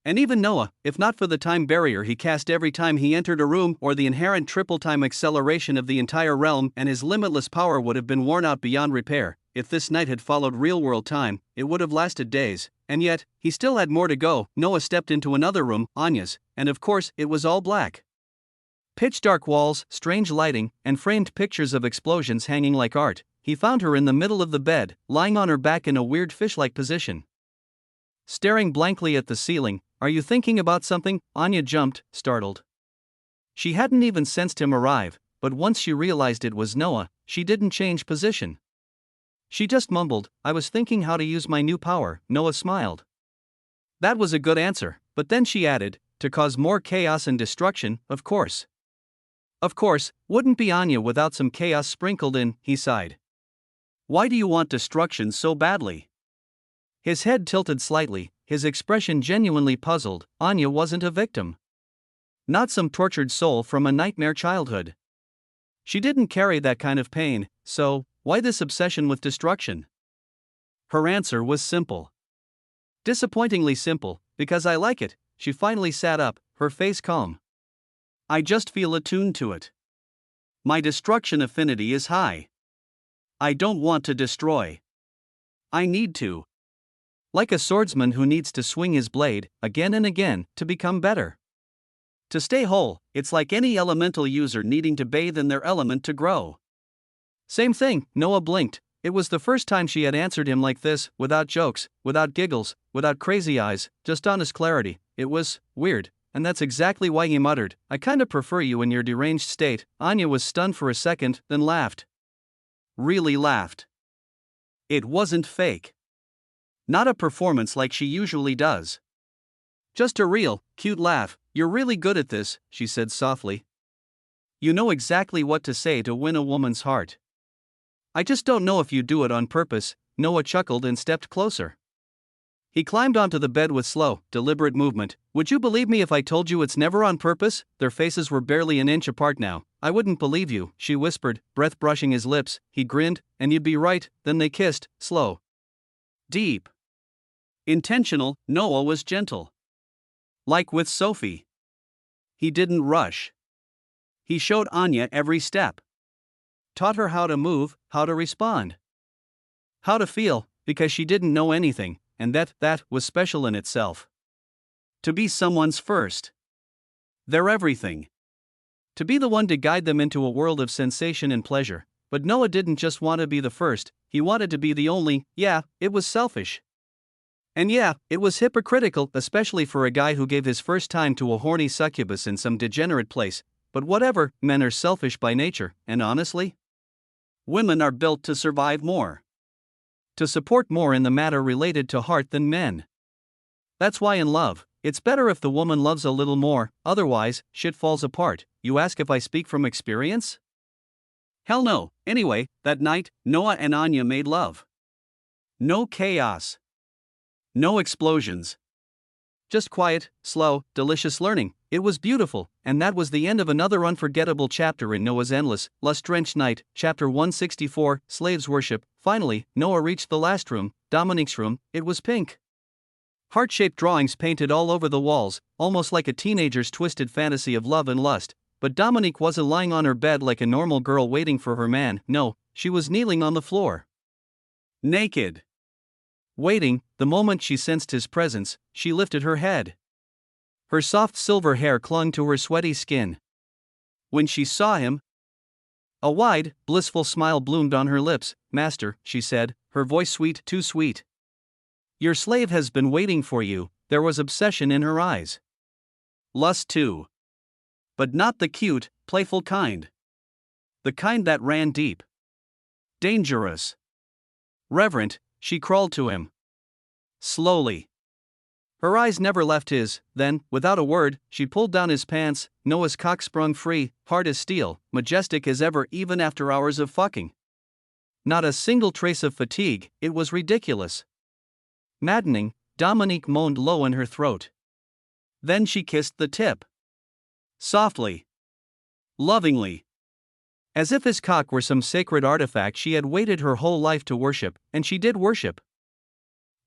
A: And even Noah, if not for the time barrier he cast every time he entered a room or the inherent triple-time acceleration of the entire realm, and his limitless power would have been worn out beyond repair. If this night had followed real-world time, it would have lasted days, and yet, he still had more to go. Noah stepped into another room, Anya's, and of course, it was all black. Pitch dark walls, strange lighting, and framed pictures of explosions hanging like art. He found her in the middle of the bed, lying on her back in a weird fish-like position, staring blankly at the ceiling. "Are you thinking about something?" Anya jumped, startled. She hadn't even sensed him arrive, but once she realized it was Noah, she didn't change position. She just mumbled, "I was thinking how to use my new power." Noah smiled. That was a good answer, but then she added, "To cause more chaos and destruction, of course." Of course, wouldn't be Anya without some chaos sprinkled in, he sighed. "Why do you want destruction so badly?" His head tilted slightly, his expression genuinely puzzled. Anya wasn't a victim. Not some tortured soul from a nightmare childhood. She didn't carry that kind of pain, so why this obsession with destruction? Her answer was simple. Disappointingly simple, because I like it. She finally sat up, her face calm. I just feel attuned to it. My destruction affinity is high. I don't want to destroy. I need to. Like a swordsman who needs to swing his blade, again and again, to become better. To stay whole, it's like any elemental user needing to bathe in their element to grow. Same thing, Noah blinked. It was the first time she had answered him like this, without jokes, without giggles, without crazy eyes, just honest clarity. It was weird, and that's exactly why he muttered, "I kinda prefer you in your deranged state." Anya was stunned for a second, then laughed. Really laughed. It wasn't fake. Not a performance like she usually does. Just a real, cute laugh. "You're really good at this," she said softly. "You know exactly what to say to win a woman's heart. I just don't know if you do it on purpose." Noah chuckled and stepped closer. He climbed onto the bed with slow, deliberate movement. "Would you believe me if I told you it's never on purpose?" Their faces were barely an inch apart now. "I wouldn't believe you," she whispered, breath brushing his lips. He grinned, "And you'd be right." Then they kissed, slow, deep, intentional. Noah was gentle. Like with Sophie. He didn't rush. He showed Anya every step. Taught her how to move, how to respond, how to feel, because she didn't know anything, and that was special in itself. To be someone's first. Their everything. To be the one to guide them into a world of sensation and pleasure. But Noah didn't just want to be the first, he wanted to be the only. Yeah, it was selfish. And yeah, it was hypocritical, especially for a guy who gave his first time to a horny succubus in some degenerate place. But whatever, men are selfish by nature, and honestly, women are built to survive more. To support more in the matter related to heart than men. That's why in love, it's better if the woman loves a little more, otherwise, shit falls apart. You ask if I speak from experience? Hell no. Anyway, that night, Noah and Anya made love. No chaos. No explosions. Just quiet, slow, delicious learning. It was beautiful, and that was the end of another unforgettable chapter in Noah's endless, lust-drenched night. Chapter 164, Slaves Worship. Finally, Noah reached the last room, Dominique's room. It was pink. Heart-shaped drawings painted all over the walls, almost like a teenager's twisted fantasy of love and lust. But Dominique wasn't lying on her bed like a normal girl waiting for her man. No, she was kneeling on the floor. Naked. Waiting. The moment she sensed his presence, she lifted her head. Her soft silver hair clung to her sweaty skin. When she saw him, a wide, blissful smile bloomed on her lips. "Master," she said, her voice sweet, too sweet. "Your slave has been waiting for you." There was obsession in her eyes. Lust too. But not the cute, playful kind. The kind that ran deep. Dangerous. Reverent. She crawled to him. Slowly. Her eyes never left his. Then, without a word, she pulled down his pants. Noah's cock sprung free, hard as steel, majestic as ever even after hours of fucking. Not a single trace of fatigue. It was ridiculous. Maddening. Dominique moaned low in her throat. Then she kissed the tip. Softly. Lovingly. As if his cock were some sacred artifact she had waited her whole life to worship, and she did worship.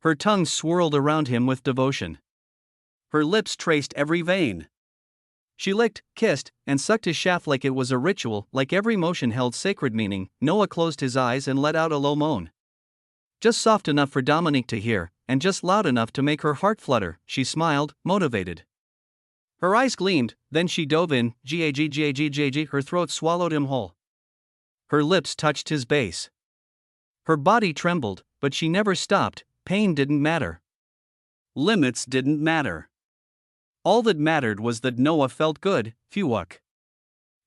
A: Her tongue swirled around him with devotion. Her lips traced every vein. She licked, kissed, and sucked his shaft like it was a ritual, like every motion held sacred meaning. Noah closed his eyes and let out a low moan. Just soft enough for Dominique to hear, and just loud enough to make her heart flutter. She smiled, motivated. Her eyes gleamed, then she dove in, gag, her throat swallowed him whole. Her lips touched his base. Her body trembled, but she never stopped. Pain didn't matter. Limits didn't matter. All that mattered was that Noah felt good, phew.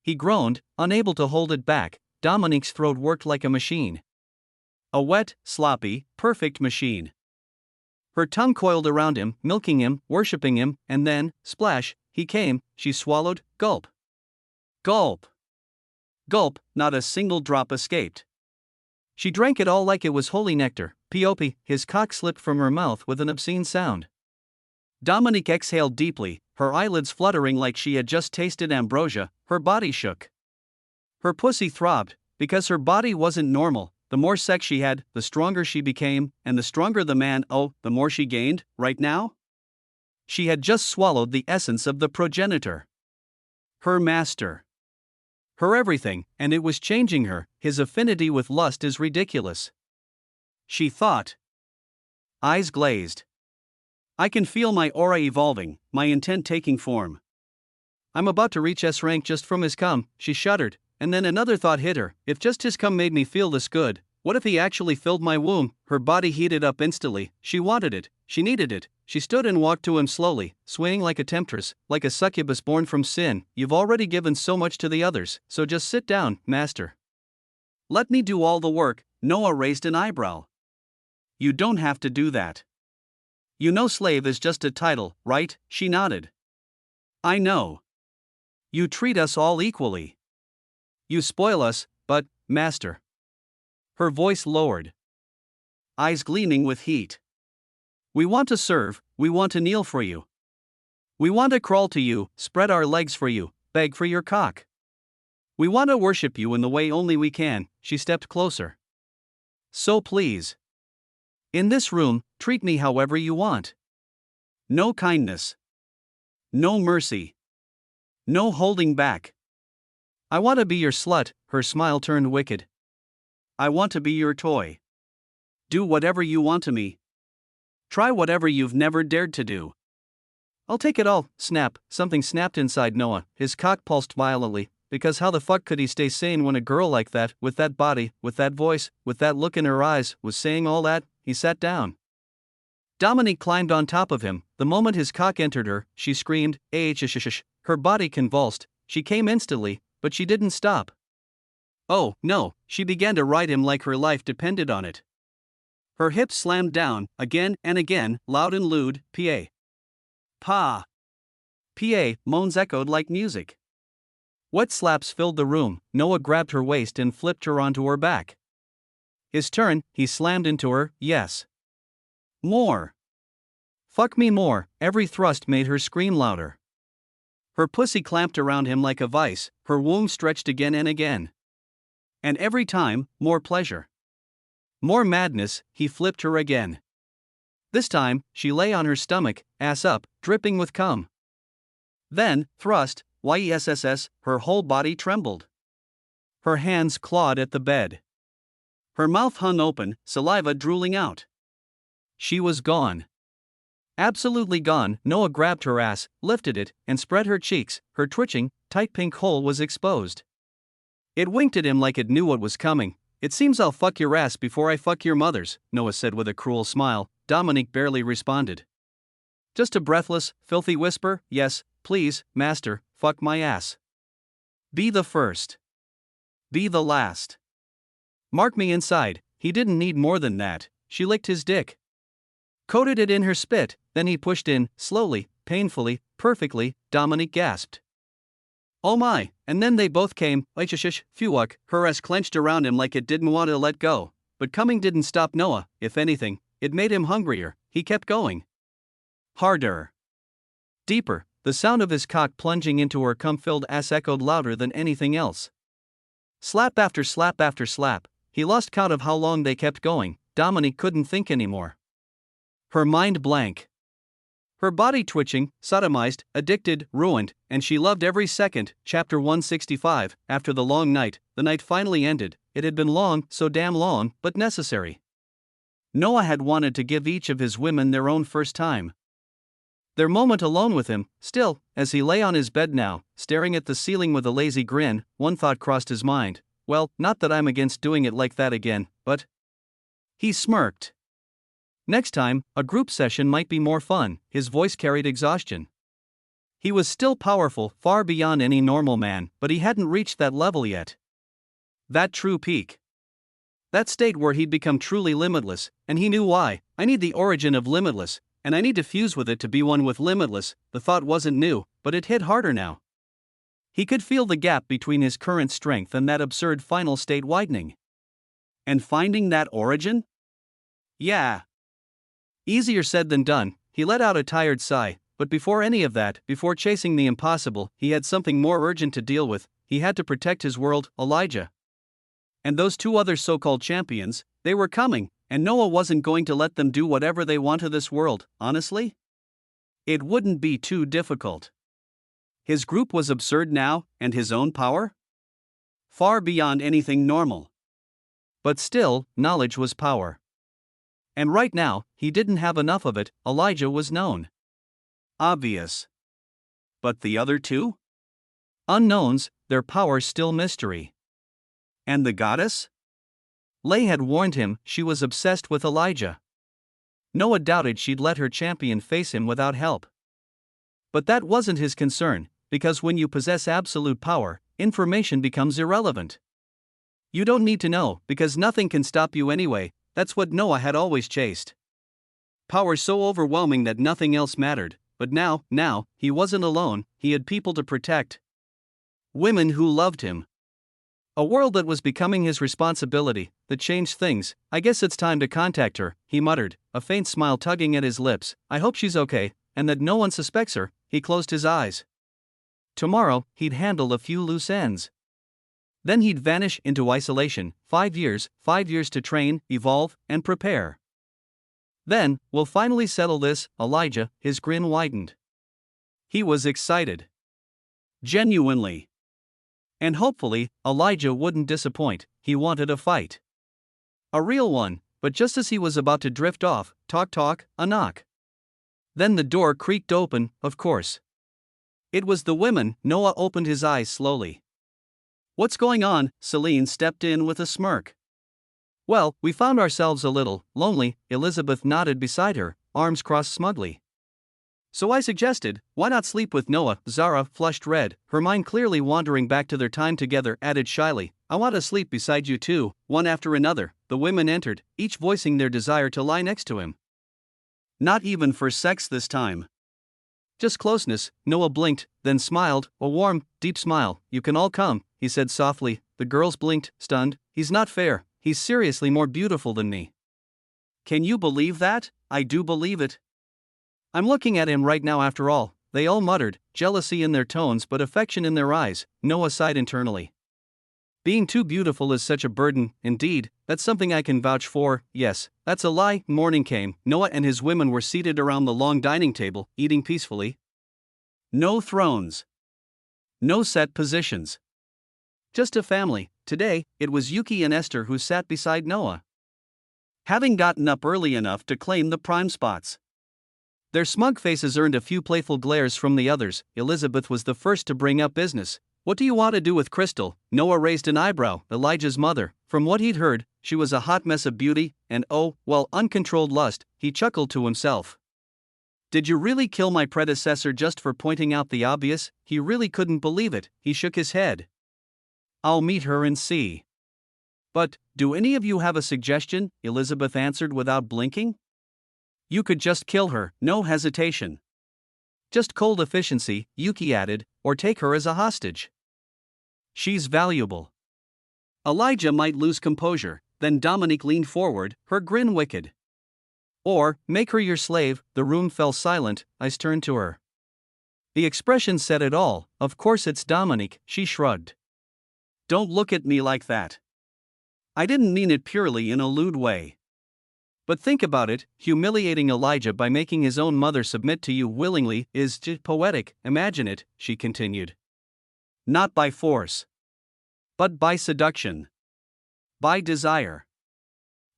A: He groaned, unable to hold it back. Dominique's throat worked like a machine. A wet, sloppy, perfect machine. Her tongue coiled around him, milking him, worshipping him, and then, splash, he came. She swallowed, gulp. Gulp. Gulp, not a single drop escaped. She drank it all like it was holy nectar. Pop, his cock slipped from her mouth with an obscene sound. Dominique exhaled deeply, her eyelids fluttering like she had just tasted ambrosia. Her body shook. Her pussy throbbed, because her body wasn't normal. The more sex she had, the stronger she became, and the stronger the man, the more she gained, right now? She had just swallowed the essence of the progenitor. Her master. Her everything, and it was changing her. His affinity with lust is ridiculous. She thought. Eyes glazed. I can feel my aura evolving, my intent taking form. I'm about to reach S rank just from his cum, she shuddered, and then another thought hit her. If just his cum made me feel this good, what if he actually filled my womb? Her body heated up instantly. She wanted it, she needed it. She stood and walked to him slowly, swaying like a temptress, like a succubus born from sin. You've already given so much to the others, so just sit down, master. Let me do all the work. Noah raised an eyebrow. You don't have to do that. You know slave is just a title, right? She nodded. I know. You treat us all equally. You spoil us, but, master. Her voice lowered. Eyes gleaming with heat. We want to serve, we want to kneel for you. We want to crawl to you, spread our legs for you, beg for your cock. We want to worship you in the way only we can. She stepped closer. So please. In this room, treat me however you want. No kindness. No mercy. No holding back. I want to be your slut. Her smile turned wicked. I want to be your toy. Do whatever you want to me. Try whatever you've never dared to do. I'll take it all. Snap. Something snapped inside Noah. His cock pulsed violently, because how the fuck could he stay sane when a girl like that, with that body, with that voice, with that look in her eyes, was saying all that? He sat down. Dominique climbed on top of him. The moment his cock entered her, she screamed, "Ah!" Her body convulsed. She came instantly, but she didn't stop. Oh, no, she began to ride him like her life depended on it. Her hips slammed down, again and again, loud and lewd, pa. Pa. Pa, moans echoed like music. Wet slaps filled the room. Noah grabbed her waist and flipped her onto her back. His turn, he slammed into her, yes. More. Fuck me more. Every thrust made her scream louder. Her pussy clamped around him like a vice, her womb stretched again and again. And every time, more pleasure. More madness, he flipped her again. This time, she lay on her stomach, ass up, dripping with cum. Then, thrust, yess, her whole body trembled. Her hands clawed at the bed. Her mouth hung open, saliva drooling out. She was gone. Absolutely gone. Noah grabbed her ass, lifted it, and spread her cheeks. Her twitching, tight pink hole was exposed. It winked at him like it knew what was coming. It seems I'll fuck your ass before I fuck your mother's, Noah said with a cruel smile. Dominique barely responded. Just a breathless, filthy whisper, yes, please, master, fuck my ass. Be the first. Be the last. Mark me inside. He didn't need more than that. She licked his dick. Coated it in her spit, then he pushed in, slowly, painfully, perfectly. Dominique gasped. Oh my, and then they both came, phew, her ass clenched around him like it didn't want to let go. But coming didn't stop Noah, if anything, it made him hungrier. He kept going. Harder. Deeper, the sound of his cock plunging into her cum-filled ass echoed louder than anything else. Slap after slap after slap, he lost count of how long they kept going. Dominique couldn't think anymore. Her mind blank. Her body twitching, sodomized, addicted, ruined, and she loved every second. Chapter 165. After the long night, the night finally ended. It had been long, so damn long, but necessary. Noah had wanted to give each of his women their own first time. Their moment alone with him, still, as he lay on his bed now, staring at the ceiling with a lazy grin, one thought crossed his mind. Well, not that I'm against doing it like that again, but. He smirked. Next time, a group session might be more fun. His voice carried exhaustion. He was still powerful, far beyond any normal man, but he hadn't reached that level yet. That true peak. That state where he'd become truly limitless, and he knew why. I need the origin of limitless, and I need to fuse with it to be one with limitless. The thought wasn't new, but it hit harder now. He could feel the gap between his current strength and that absurd final state widening. And finding that origin? Yeah. Easier said than done. He let out a tired sigh, but before any of that, before chasing the impossible, he had something more urgent to deal with. He had to protect his world, Elijah. And those two other so-called champions, they were coming, and Noah wasn't going to let them do whatever they want to this world, honestly? It wouldn't be too difficult. His group was absurd now, and his own power? Far beyond anything normal. But still, knowledge was power. And right now, he didn't have enough of it. Elijah was known. Obvious. But the other two? Unknowns, their power still mystery. And the goddess? Lay had warned him she was obsessed with Elijah. Noah doubted she'd let her champion face him without help. But that wasn't his concern, because when you possess absolute power, information becomes irrelevant. You don't need to know, because nothing can stop you anyway. That's what Noah had always chased. Power so overwhelming that nothing else mattered, but now, he wasn't alone, he had people to protect. Women who loved him. A world that was becoming his responsibility, that changed things. I guess it's time to contact her, he muttered, a faint smile tugging at his lips. I hope she's okay, and that no one suspects her. He closed his eyes. Tomorrow, he'd handle a few loose ends. Then he'd vanish into isolation. 5 years to train, evolve, and prepare. Then, we'll finally settle this, Elijah. His grin widened. He was excited. Genuinely. And hopefully, Elijah wouldn't disappoint. He wanted a fight. A real one, but just as he was about to drift off, talk, a knock. Then the door creaked open, of course. It was the women. Noah opened his eyes slowly. What's going on? Celine stepped in with a smirk. Well, we found ourselves a little lonely. Elizabeth nodded beside her, arms crossed smugly. So I suggested, why not sleep with Noah? Zara flushed red, her mind clearly wandering back to their time together, added shyly. I want to sleep beside you too. One after another, the women entered, each voicing their desire to lie next to him. Not even for sex this time. Just closeness. Noah blinked, then smiled, a warm, deep smile. You can all come, he said softly. The girls blinked, stunned. He's not fair. He's seriously more beautiful than me. Can you believe that? I do believe it. I'm looking at him right now after all, they all muttered, jealousy in their tones but affection in their eyes. Noah sighed internally. Being too beautiful is such a burden, indeed, that's something I can vouch for. Yes, that's a lie. Morning came. Noah and his women were seated around the long dining table, eating peacefully. No thrones. No set positions. Just a family. Today, it was Yuki and Esther who sat beside Noah. Having gotten up early enough to claim the prime spots. Their smug faces earned a few playful glares from the others. Elizabeth was the first to bring up business. What do you want to do with Crystal? Noah raised an eyebrow. Elijah's mother. From what he'd heard, she was a hot mess of beauty, and uncontrolled lust. He chuckled to himself. Did you really kill my predecessor just for pointing out the obvious? He really couldn't believe it. He shook his head. I'll meet her and see. But, do any of you have a suggestion? Elizabeth answered without blinking. You could just kill her, no hesitation. Just cold efficiency, Yuki added, or take her as a hostage. She's valuable. Elijah might lose composure, then Dominique leaned forward, her grin wicked. Or, make her your slave. The room fell silent. Eyes turned to her. The expression said it all. Of course it's Dominique, she shrugged. Don't look at me like that. I didn't mean it purely in a lewd way. But think about it, humiliating Elijah by making his own mother submit to you willingly is poetic. Imagine it, she continued. Not by force. But by seduction. By desire.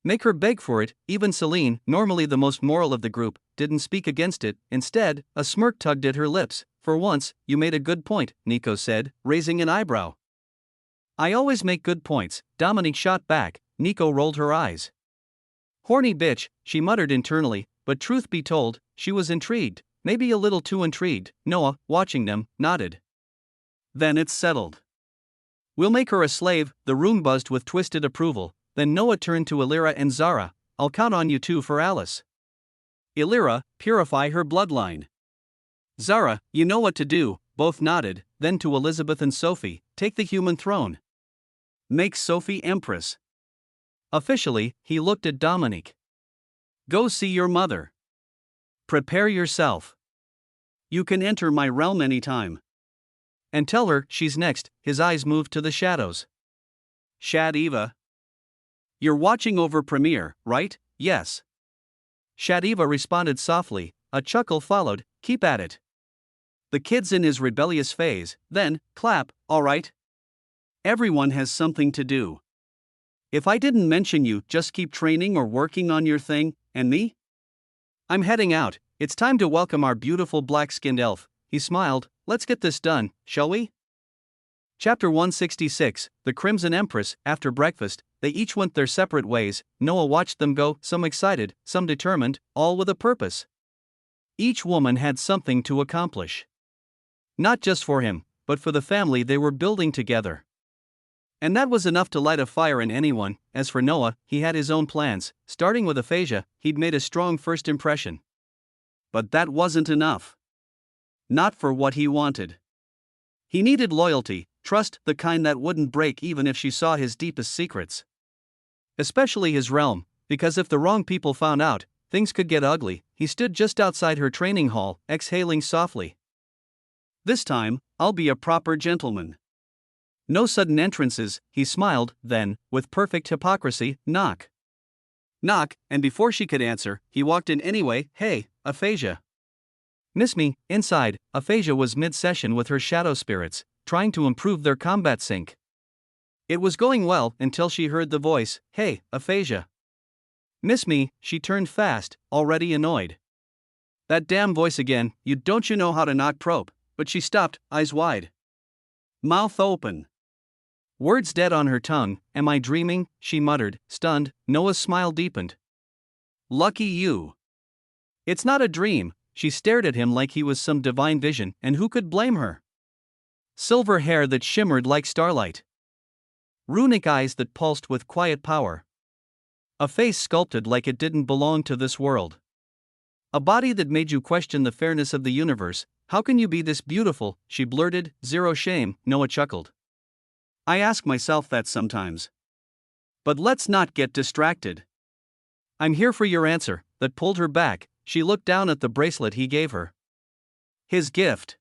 A: Make her beg for it. Even Celine, normally the most moral of the group, didn't speak against it. Instead, a smirk tugged at her lips. For once, you made a good point, Neko said, raising an eyebrow. I always make good points, Dominique shot back. Neko rolled her eyes. Horny bitch, she muttered internally, but truth be told, she was intrigued, maybe a little too intrigued. Noah, watching them, nodded. Then it's settled. We'll make her a slave, the room buzzed with twisted approval. Then Noah turned to Illyra and Zara. I'll count on you two for Alice. Illyra, purify her bloodline. Zara, you know what to do, both nodded. Then to Elizabeth and Sophie, take the human throne. Make Sophie empress. Officially, he looked at Dominique. Go see your mother. Prepare yourself. You can enter my realm anytime. And tell her she's next. His eyes moved to the shadows. Shad Eva. You're watching over Premiere, right? Yes. Shad Eva responded softly. A chuckle followed. Keep at it. The kid's in his rebellious phase. Then, clap, all right? Everyone has something to do. If I didn't mention you, just keep training or working on your thing, and me? I'm heading out. It's time to welcome our beautiful black-skinned elf. He smiled. Let's get this done, shall we? Chapter 166, The Crimson Empress. After breakfast, they each went their separate ways. Noah watched them go, some excited, some determined, all with a purpose. Each woman had something to accomplish. Not just for him, but for the family they were building together. And that was enough to light a fire in anyone. As for Noah, he had his own plans. Starting with Aphasia, he'd made a strong first impression. But that wasn't enough. Not for what he wanted. He needed loyalty, trust, the kind that wouldn't break even if she saw his deepest secrets. Especially his realm, because if the wrong people found out, things could get ugly. He stood just outside her training hall, exhaling softly. This time, I'll be a proper gentleman. No sudden entrances, he smiled, then, with perfect hypocrisy, knock. Knock, and before she could answer, he walked in anyway. Hey, Aphasia. Miss me, inside. Aphasia was mid-session with her shadow spirits, trying to improve their combat sync. It was going well until she heard the voice. Hey, Aphasia. Miss me, she turned fast, already annoyed. That damn voice again, don't you know how to knock probe? But she stopped, eyes wide. Mouth open. Words dead on her tongue. Am I dreaming? She muttered, stunned. Noah's smile deepened. Lucky you. It's not a dream. She stared at him like he was some divine vision, and who could blame her? Silver hair that shimmered like starlight. Runic eyes that pulsed with quiet power. A face sculpted like it didn't belong to this world. A body that made you question the fairness of the universe. How can you be this beautiful? She blurted. Zero shame, Noah chuckled. I ask myself that sometimes. But let's not get distracted. I'm here for your answer. That pulled her back. She looked down at the bracelet he gave her. His gift.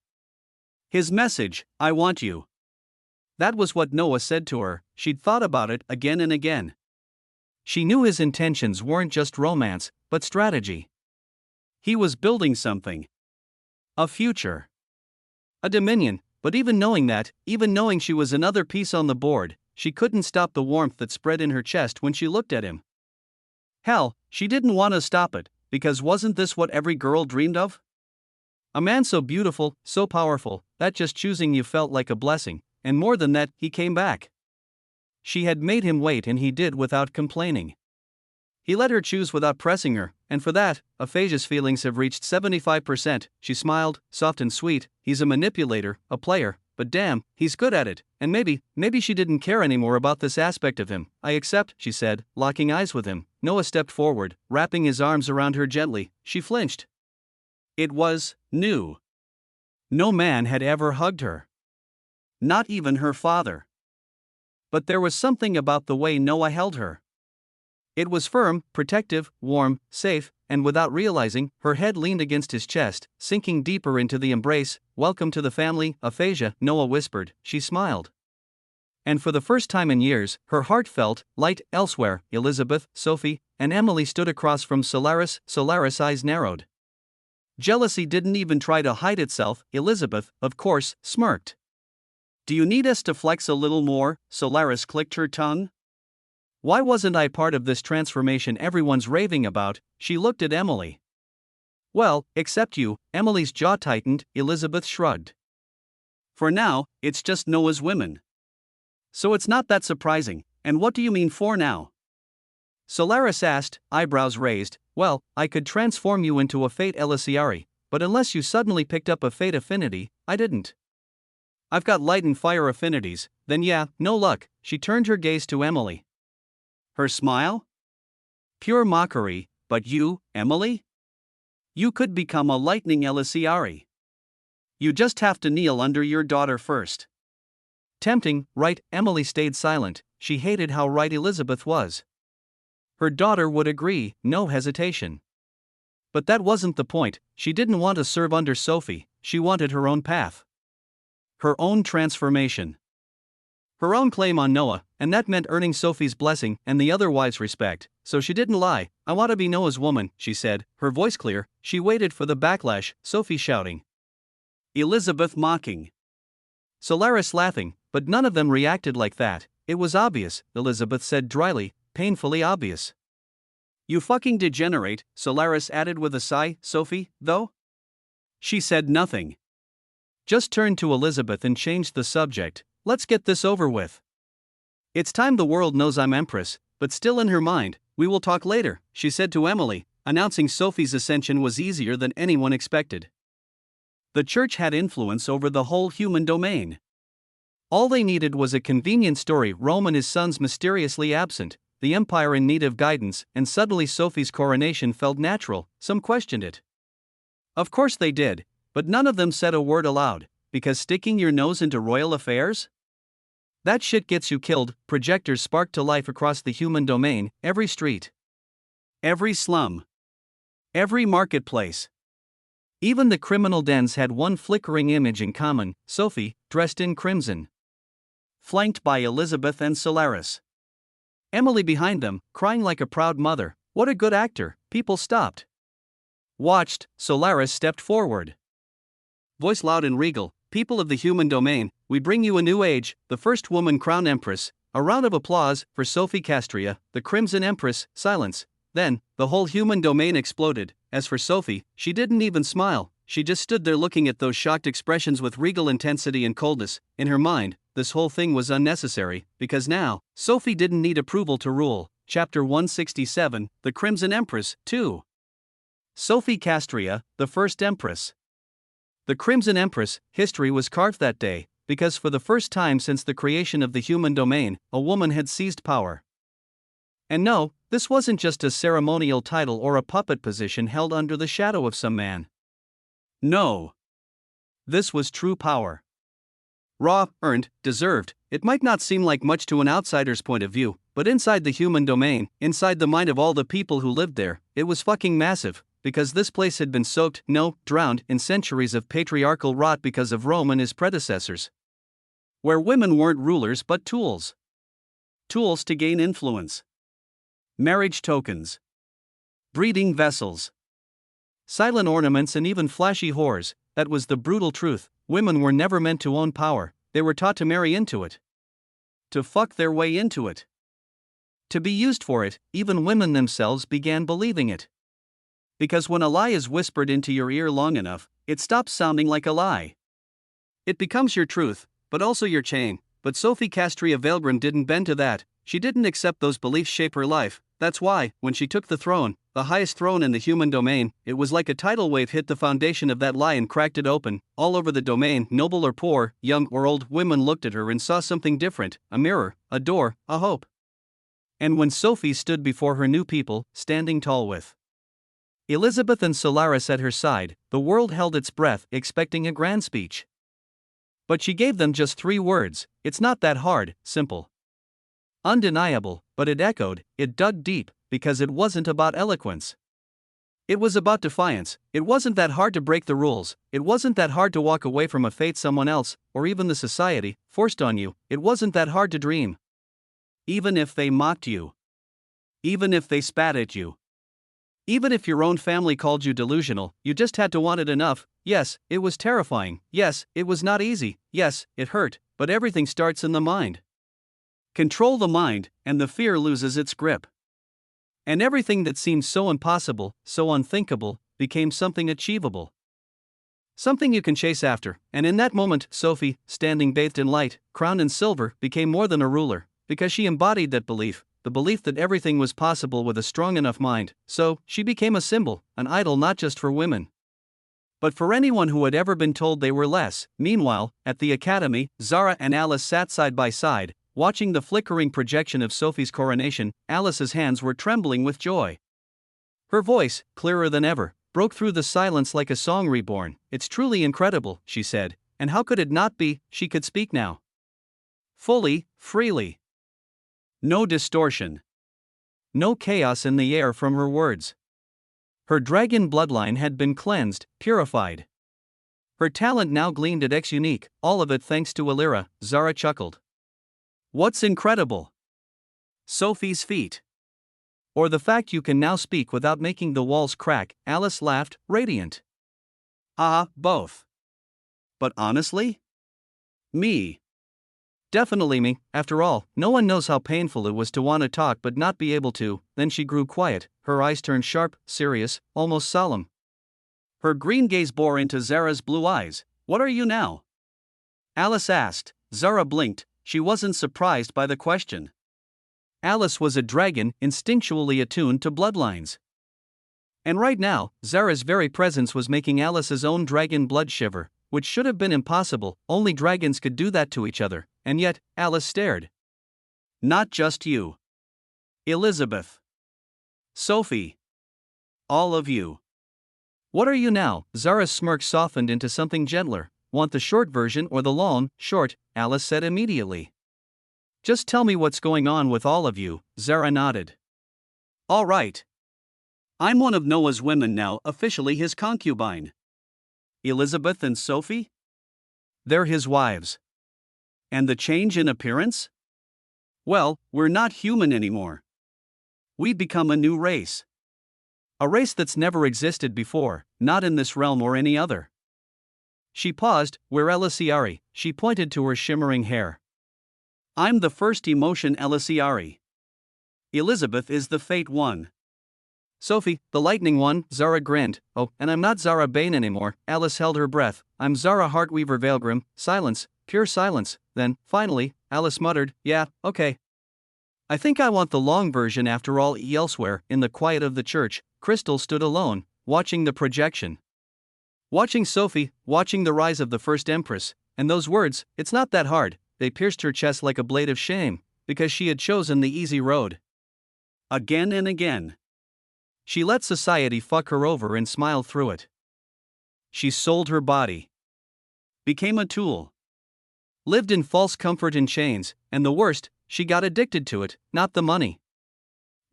A: His message, I want you. That was what Noah said to her. She'd thought about it again and again. She knew his intentions weren't just romance, but strategy. He was building something. A future. A dominion. But even knowing that, even knowing she was another piece on the board, she couldn't stop the warmth that spread in her chest when she looked at him. Hell, she didn't want to stop it, because wasn't this what every girl dreamed of? A man so beautiful, so powerful, that just choosing you felt like a blessing, and more than that, he came back. She had made him wait and he did without complaining. He let her choose without pressing her, and for that, Aphasia's feelings have reached 75%. She smiled, soft and sweet. He's a manipulator, a player, but damn, he's good at it. And maybe she didn't care anymore about this aspect of him. I accept, she said, locking eyes with him. Noah stepped forward, wrapping his arms around her gently. She flinched. It was new. No man had ever hugged her. Not even her father. But there was something about the way Noah held her. It was firm, protective, warm, safe, and without realizing, her head leaned against his chest, sinking deeper into the embrace. Welcome to the family, Aphasia, Noah whispered. She smiled. And for the first time in years, her heart felt light elsewhere. Elizabeth, Sophie, and Emily stood across from Solaris. Solaris' eyes narrowed. Jealousy didn't even try to hide itself. Elizabeth, of course, smirked. Do you need us to flex a little more? Solaris clicked her tongue. Why wasn't I part of this transformation everyone's raving about? She looked at Emily. Well, except you. Emily's jaw tightened. Elizabeth shrugged. For now, it's just Noah's women. So it's not that surprising. And what do you mean for now? Solaris asked, eyebrows raised. Well, I could transform you into a Fate Elisiari, but unless you suddenly picked up a Fate affinity, I didn't. I've got light and fire affinities, then yeah, no luck. She turned her gaze to Emily. Her smile? Pure mockery. But you, Emily? You could become a lightning Elisiari. You just have to kneel under your daughter first. Tempting, right? Emily stayed silent. She hated how right Elizabeth was. Her daughter would agree, no hesitation. But that wasn't the point. She didn't want to serve under Sophie, she wanted her own path. Her own transformation. Her own claim on Noah, and that meant earning Sophie's blessing and the other wives' respect, so she didn't lie. I want to be Noah's woman, she said, her voice clear. She waited for the backlash, Sophie shouting. Elizabeth mocking. Solaris laughing, but none of them reacted like that. It was obvious, Elizabeth said dryly, painfully obvious. You fucking degenerate, Solaris added with a sigh. Sophie, though? She said nothing. Just turned to Elizabeth and changed the subject. Let's get this over with. It's time the world knows I'm Empress, but still in her mind. We will talk later, she said to Emily, announcing Sophie's ascension was easier than anyone expected. The church had influence over the whole human domain. All they needed was a convenient story. Rome and his sons mysteriously absent, the empire in need of guidance, and suddenly Sophie's coronation felt natural. Some questioned it. Of course they did, but none of them said a word aloud, because sticking your nose into royal affairs? That shit gets you killed. Projectors sparked to life across the human domain, every street, every slum, every marketplace. Even the criminal dens had one flickering image in common, Sophie, dressed in crimson. Flanked by Elizabeth and Solaris. Emily behind them, crying like a proud mother. What a good actor. People stopped. Watched. Solaris stepped forward. Voice loud and regal. People of the human domain, we bring you a new age, the first woman crowned empress. A round of applause for Sophie Castria, the Crimson Empress. Silence. Then, the whole human domain exploded. As for Sophie, she didn't even smile. She just stood there looking at those shocked expressions with regal intensity and coldness. In her mind, this whole thing was unnecessary, because now, Sophie didn't need approval to rule. Chapter 167, The Crimson Empress, 2. Sophie Castria, the first empress. The Crimson Empress, history was carved that day, because for the first time since the creation of the human domain, a woman had seized power. And no, this wasn't just a ceremonial title or a puppet position held under the shadow of some man. No. This was true power. Raw, earned, deserved. It might not seem like much to an outsider's point of view, but inside the human domain, inside the mind of all the people who lived there, it was fucking massive. Because this place had been soaked, no, drowned, in centuries of patriarchal rot because of Rome and his predecessors. Where women weren't rulers but tools. Tools to gain influence. Marriage tokens. Breeding vessels. Silent ornaments and even flashy whores. That was the brutal truth. Women were never meant to own power, they were taught to marry into it. To fuck their way into it. To be used for it. Even women themselves began believing it. Because when a lie is whispered into your ear long enough, it stops sounding like a lie. It becomes your truth, but also your chain. But Sophie Castria Vailgrim didn't bend to that. She didn't accept those beliefs shape her life. That's why, when she took the throne, the highest throne in the human domain, it was like a tidal wave hit the foundation of that lie and cracked it open. All over the domain, noble or poor, young or old, women looked at her and saw something different, a mirror, a door, a hope. And when Sophie stood before her new people, standing tall with Elizabeth and Solaris at her side, the world held its breath, expecting a grand speech. But she gave them just 3 words. It's not that hard, simple. Undeniable, but it echoed, it dug deep, because it wasn't about eloquence. It was about defiance. It wasn't that hard to break the rules, it wasn't that hard to walk away from a fate someone else, or even the society, forced on you. It wasn't that hard to dream. Even if they mocked you. Even if they spat at you. Even if your own family called you delusional, you just had to want it enough. Yes, it was terrifying. Yes, it was not easy. Yes, it hurt, but everything starts in the mind. Control the mind, and the fear loses its grip. And everything that seemed so impossible, so unthinkable, became something achievable. Something you can chase after, and in that moment, Sophie, standing bathed in light, crowned in silver, became more than a ruler, because she embodied that belief, the belief that everything was possible with a strong enough mind. So, she became a symbol, an idol not just for women, but for anyone who had ever been told they were less. Meanwhile, at the academy, Zara and Alice sat side by side, watching the flickering projection of Sophie's coronation. Alice's hands were trembling with joy. Her voice, clearer than ever, broke through the silence like a song reborn. "It's truly incredible," she said, "and how could it not be?" She could speak now. Fully, freely. No distortion. No chaos in the air from her words. Her dragon bloodline had been cleansed, purified. Her talent now gleamed at X unique, all of it thanks to Illyra. Zara chuckled. What's incredible? Sophie's feat. Or the fact you can now speak without making the walls crack? Alice laughed, radiant. Both. But honestly? Me. Definitely me. After all, no one knows how painful it was to want to talk but not be able to. Then she grew quiet, her eyes turned sharp, serious, almost solemn. Her green gaze bore into Zara's blue eyes. "What are you now?" Alice asked. Zara blinked. She wasn't surprised by the question. Alice was a dragon, instinctually attuned to bloodlines. And right now, Zara's very presence was making Alice's own dragon blood shiver, which should have been impossible. Only dragons could do that to each other, and yet, Alice stared. Not just you. Elizabeth. Sophie. All of you. What are you now? Zara's smirk softened into something gentler. Want the short version or the long? Short, Alice said immediately. Just tell me what's going on with all of you. Zara nodded. All right. I'm one of Noah's women now, officially his concubine. Elizabeth and Sophie? They're his wives. And the change in appearance? Well, we're not human anymore. We become a new race. A race that's never existed before, not in this realm or any other. She paused. We're Elisiari. She pointed to her shimmering hair. I'm the first emotion Elisiari. Elizabeth is the fate one. Sophie, the lightning one. Zara grinned. Oh, and I'm not Zara Bane anymore. Alice held her breath. I'm Zara Weaverheart. Silence, pure silence. Then, finally, Alice muttered, yeah, okay. I think I want the long version after all. Elsewhere, in the quiet of the church, Crystal stood alone, watching the projection. Watching Sophie, watching the rise of the first empress, and those words, it's not that hard, they pierced her chest like a blade of shame, because she had chosen the easy road. Again and again. She let society fuck her over and smiled through it. She sold her body. Became a tool. Lived in false comfort in chains, and the worst, she got addicted to it, not the money.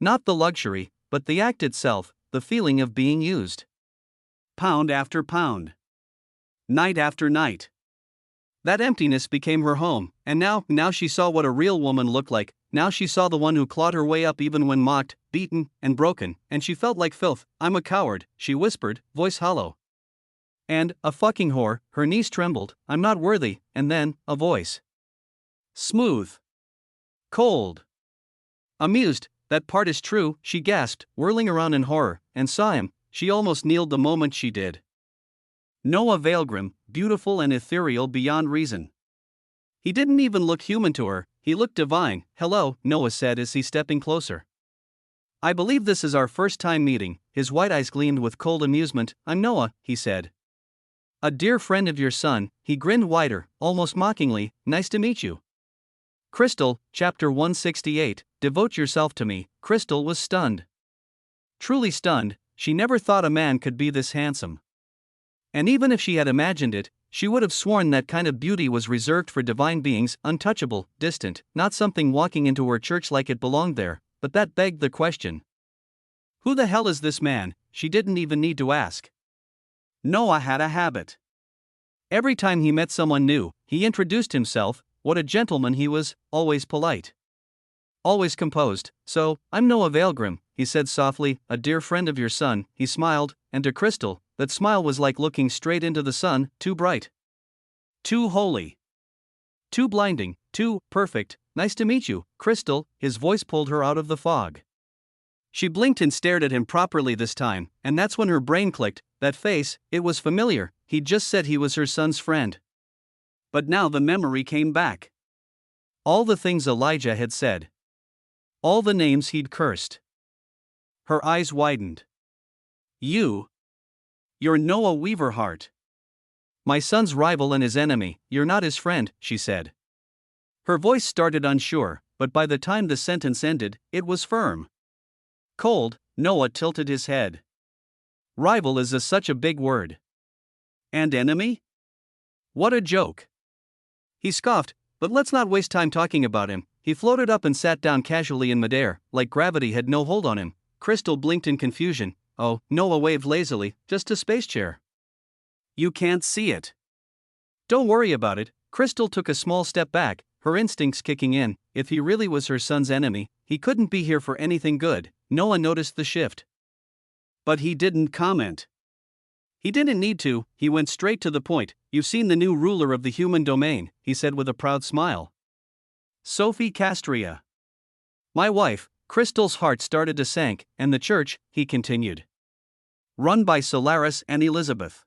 A: Not the luxury, but the act itself, the feeling of being used. Pound after pound. Night after night. That emptiness became her home, and now she saw what a real woman looked like. Now she saw the one who clawed her way up even when mocked, beaten, and broken, and she felt like filth. I'm a coward, she whispered, voice hollow. And, a fucking whore, her knees trembled, I'm not worthy, and then, a voice. Smooth. Cold. Amused, that part is true, she gasped, whirling around in horror, and saw him. She almost kneeled the moment she did. Noah Weaverheart, beautiful and ethereal beyond reason. He didn't even look human to her, he looked divine. Hello, Noah said as he stepping closer. I believe this is our first time meeting. His white eyes gleamed with cold amusement. I'm Noah, he said. A dear friend of your son. He grinned wider, almost mockingly. Nice to meet you. Crystal, chapter 168, devote yourself to me. Crystal was stunned. Truly stunned. She never thought a man could be this handsome. And even if she had imagined it, she would have sworn that kind of beauty was reserved for divine beings, untouchable, distant, not something walking into her church like it belonged there, but that begged the question. Who the hell is this man? She didn't even need to ask. Noah had a habit. Every time he met someone new, he introduced himself. What a gentleman he was, always polite. Always composed. So, I'm Noah Weaverheart, he said softly, a dear friend of your son. He smiled, and to Crystal, that smile was like looking straight into the sun, too bright. Too holy. Too blinding, too perfect, Nice to meet you, Crystal. His voice pulled her out of the fog. She blinked and stared at him properly this time, and that's when her brain clicked. That face, it was familiar. He'd just said he was her son's friend. But now the memory came back. All the things Elijah had said. All the names he'd cursed. Her eyes widened. You're Noah Weaverheart. My son's rival and his enemy. You're not his friend, she said. Her voice started unsure, but by the time the sentence ended, it was firm. Cold, Noah tilted his head. Rival is such a big word. And enemy? What a joke. He scoffed, but let's not waste time talking about him. He floated up and sat down casually in midair, like gravity had no hold on him. Crystal blinked in confusion. Oh, Noah waved lazily, just a space chair. You can't see it. Don't worry about it. Crystal took a small step back, her instincts kicking in. If he really was her son's enemy, he couldn't be here for anything good. Noah noticed the shift. But he didn't comment. He didn't need to, he went straight to the point. You've seen the new ruler of the human domain, he said with a proud smile. Sophie Castria. My wife. Crystal's heart started to sink, and the church, he continued. Run by Solaris and Elizabeth.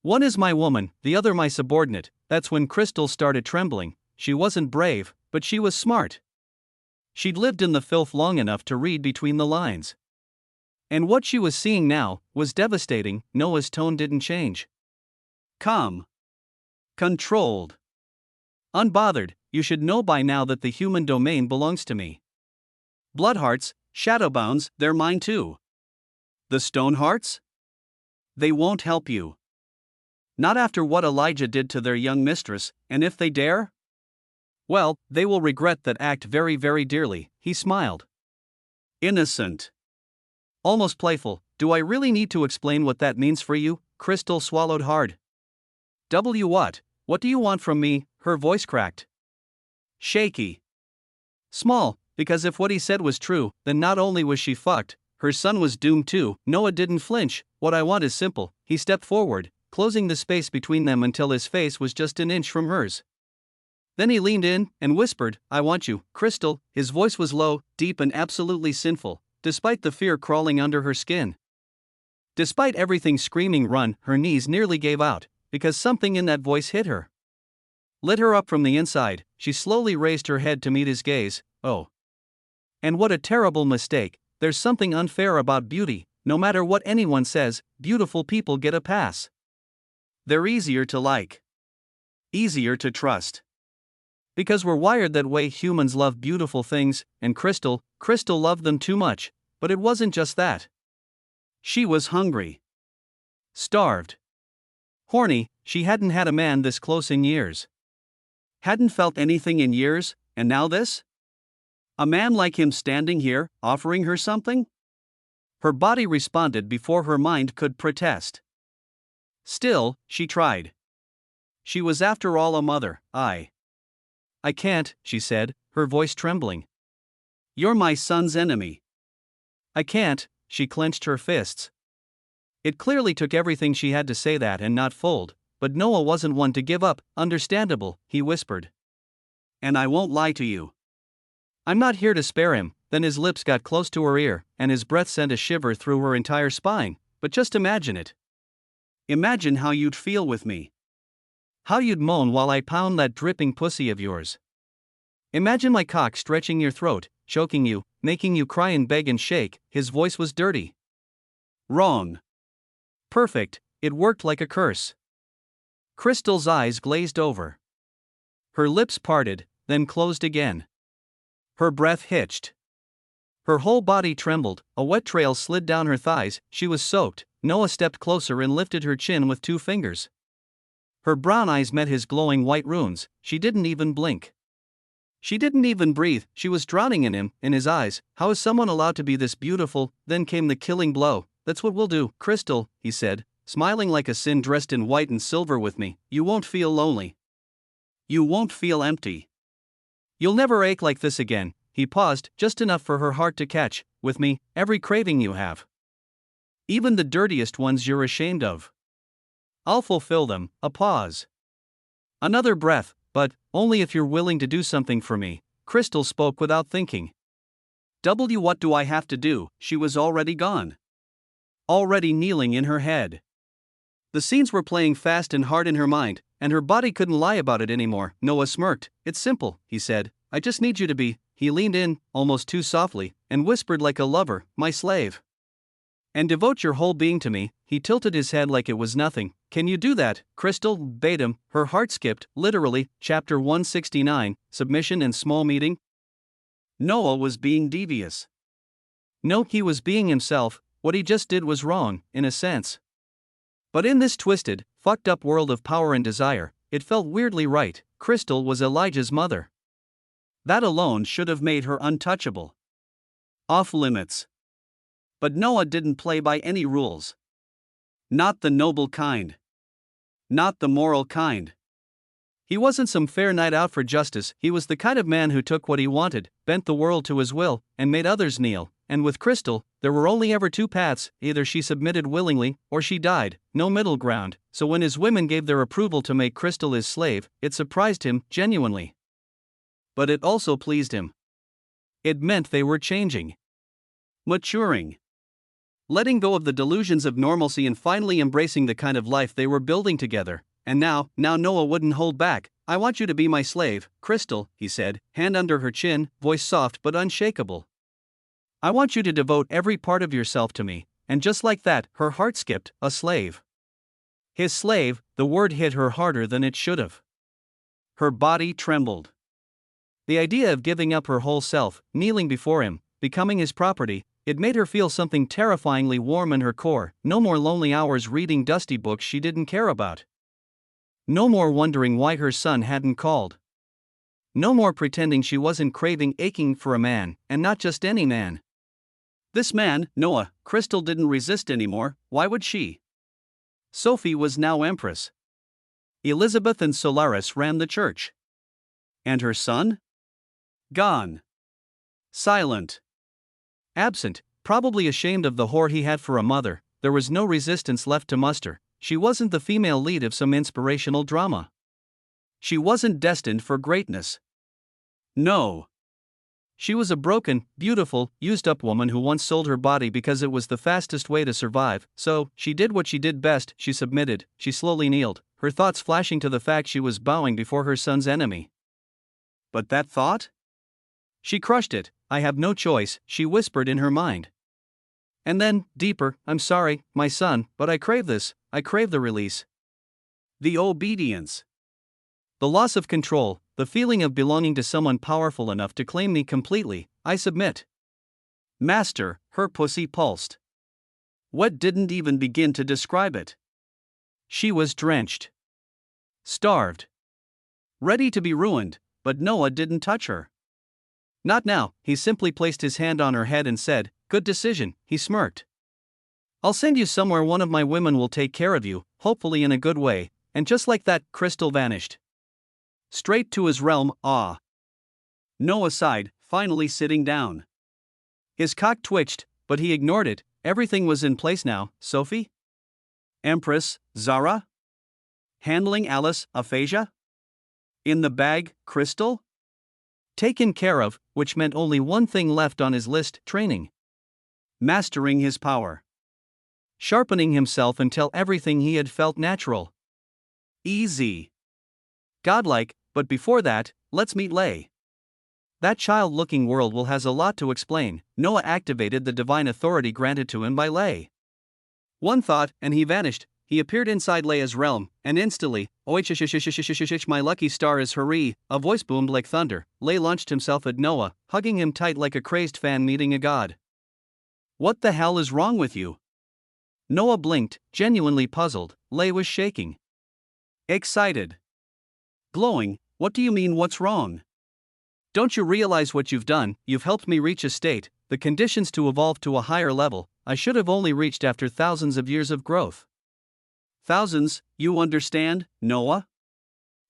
A: One is my woman, the other my subordinate. That's when Crystal started trembling. She wasn't brave, but she was smart. She'd lived in the filth long enough to read between the lines. And what she was seeing now was devastating. Noah's tone didn't change. Calm. Controlled. Unbothered. You should know by now that the human domain belongs to me. Bloodhearts, Shadowbounds, they're mine too. The Stonehearts? They won't help you. Not after what Elijah did to their young mistress, and if they dare? Well, they will regret that act very, very dearly, he smiled. Innocent. Almost playful. Do I really need to explain what that means for you? Crystal swallowed hard. What? What do you want from me? Her voice cracked. Shaky. Small, because if what he said was true, then not only was she fucked, her son was doomed too. Noah didn't flinch. What I want is simple. He stepped forward, closing the space between them until his face was just an inch from hers. Then he leaned in and whispered, I want you, Crystal. His voice was low, deep and absolutely sinful, despite the fear crawling under her skin. Despite everything screaming run, her knees nearly gave out, because something in that voice hit her. Lit her up from the inside. She slowly raised her head to meet his gaze. Oh. And what a terrible mistake. There's something unfair about beauty. No matter what anyone says, beautiful people get a pass. They're easier to like. Easier to trust. Because we're wired that way. Humans love beautiful things, and Crystal loved them too much. But it wasn't just that. She was hungry. Starved. Horny. She hadn't had a man this close in years. Hadn't felt anything in years, and now this? A man like him standing here, offering her something? Her body responded before her mind could protest. Still, she tried. She was after all a mother. I can't, she said, her voice trembling. You're my son's enemy. I can't, she clenched her fists. It clearly took everything she had to say that and not fold, but Noah wasn't one to give up. Understandable, he whispered. And I won't lie to you. I'm not here to spare him. Then his lips got close to her ear, and his breath sent a shiver through her entire spine. But just imagine it. Imagine how you'd feel with me. How you'd moan while I pound that dripping pussy of yours. Imagine my cock stretching your throat, choking you, making you cry and beg and shake. His voice was dirty. Wrong. Perfect, it worked like a curse. Crystal's eyes glazed over. Her lips parted, then closed again. Her breath hitched. Her whole body trembled, a wet trail slid down her thighs. She was soaked. Noah stepped closer and lifted her chin with 2 fingers. Her brown eyes met his glowing white runes. She didn't even blink. She didn't even breathe. She was drowning in him, in his eyes. How is someone allowed to be this beautiful? Then came the killing blow. That's what we'll do, Crystal, he said, smiling like a sin dressed in white and silver with me. You won't feel lonely. You won't feel empty. You'll never ache like this again. He paused, just enough for her heart to catch. With me, every craving you have. Even the dirtiest ones you're ashamed of. I'll fulfill them. A pause. Another breath, but only if you're willing to do something for me. Crystal spoke without thinking. What do I have to do? She was already gone. Already kneeling in her head. The scenes were playing fast and hard in her mind, and her body couldn't lie about it anymore. Noah smirked. It's simple, he said. I just need you to be. He leaned in, almost too softly, and whispered like a lover, my slave. And devote your whole being to me. He tilted his head like it was nothing. Can you do that? Crystal bade him. Her heart skipped, literally. Chapter 169, Submission and Small Meeting. Noah was being devious. No, he was being himself. What he just did was wrong, in a sense. But in this twisted, fucked up world of power and desire, it felt weirdly right. Crystal was Elijah's mother. That alone should have made her untouchable. Off limits. But Noah didn't play by any rules. Not the noble kind. Not the moral kind. He wasn't some fair knight out for justice. He was the kind of man who took what he wanted, bent the world to his will, and made others kneel. And with Crystal, there were only ever two paths, either she submitted willingly, or she died, no middle ground. So when his women gave their approval to make Crystal his slave, it surprised him, genuinely. But it also pleased him. It meant they were changing. Maturing. Letting go of the delusions of normalcy and finally embracing the kind of life they were building together. And now Noah wouldn't hold back. I want you to be my slave, Crystal, he said, hand under her chin, voice soft but unshakable. I want you to devote every part of yourself to me. And just like that, her heart skipped. A slave. His slave, the word hit her harder than it should have. Her body trembled. The idea of giving up her whole self, kneeling before him, becoming his property, it made her feel something terrifyingly warm in her core. No more lonely hours reading dusty books she didn't care about. No more wondering why her son hadn't called. No more pretending she wasn't aching for a man, and not just any man. This man, Noah. Crystal didn't resist anymore. Why would she? Sophie was now empress. Elizabeth and Solaris ran the church. And her son? Gone. Silent. Absent, probably ashamed of the whore he had for a mother. There was no resistance left to muster. She wasn't the female lead of some inspirational drama. She wasn't destined for greatness. No. She was a broken, beautiful, used-up woman who once sold her body because it was the fastest way to survive. So, she did what she did best. She submitted. She slowly kneeled, her thoughts flashing to the fact she was bowing before her son's enemy. But that thought? She crushed it. I have no choice, she whispered in her mind. And then, deeper, I'm sorry, my son, but I crave this. I crave the release. The obedience. The loss of control, the feeling of belonging to someone powerful enough to claim me completely. I submit. Master, her pussy pulsed. What didn't even begin to describe it. She was drenched. Starved. Ready to be ruined, but Noah didn't touch her. Not now. He simply placed his hand on her head and said, good decision. He smirked. I'll send you somewhere one of my women will take care of you, hopefully in a good way. And just like that, Crystal vanished. Straight to his realm. Noah sighed, finally sitting down. His cock twitched, but he ignored it. Everything was in place now. Sophie? Empress, Zara? Handling Alice, aphasia? In the bag, Crystal? Taken care of, which meant only one thing left on his list, training. Mastering his power. Sharpening himself until everything he had felt natural. Easy. Godlike, but before that, let's meet Lay. That child-looking world will has a lot to explain. Noah activated the divine authority granted to him by Lay. One thought, and he vanished. He appeared inside Leia's realm, and instantly, my lucky star is Harem, a voice boomed like thunder. Lay launched himself at Noah, hugging him tight like a crazed fan meeting a god. What the hell is wrong with you? Noah blinked, genuinely puzzled. Lay was shaking. Excited. Glowing. What do you mean what's wrong? Don't you realize what you've done? You've helped me reach a state, the conditions to evolve to a higher level, I should have only reached after thousands of years of growth. Thousands, you understand, Noah?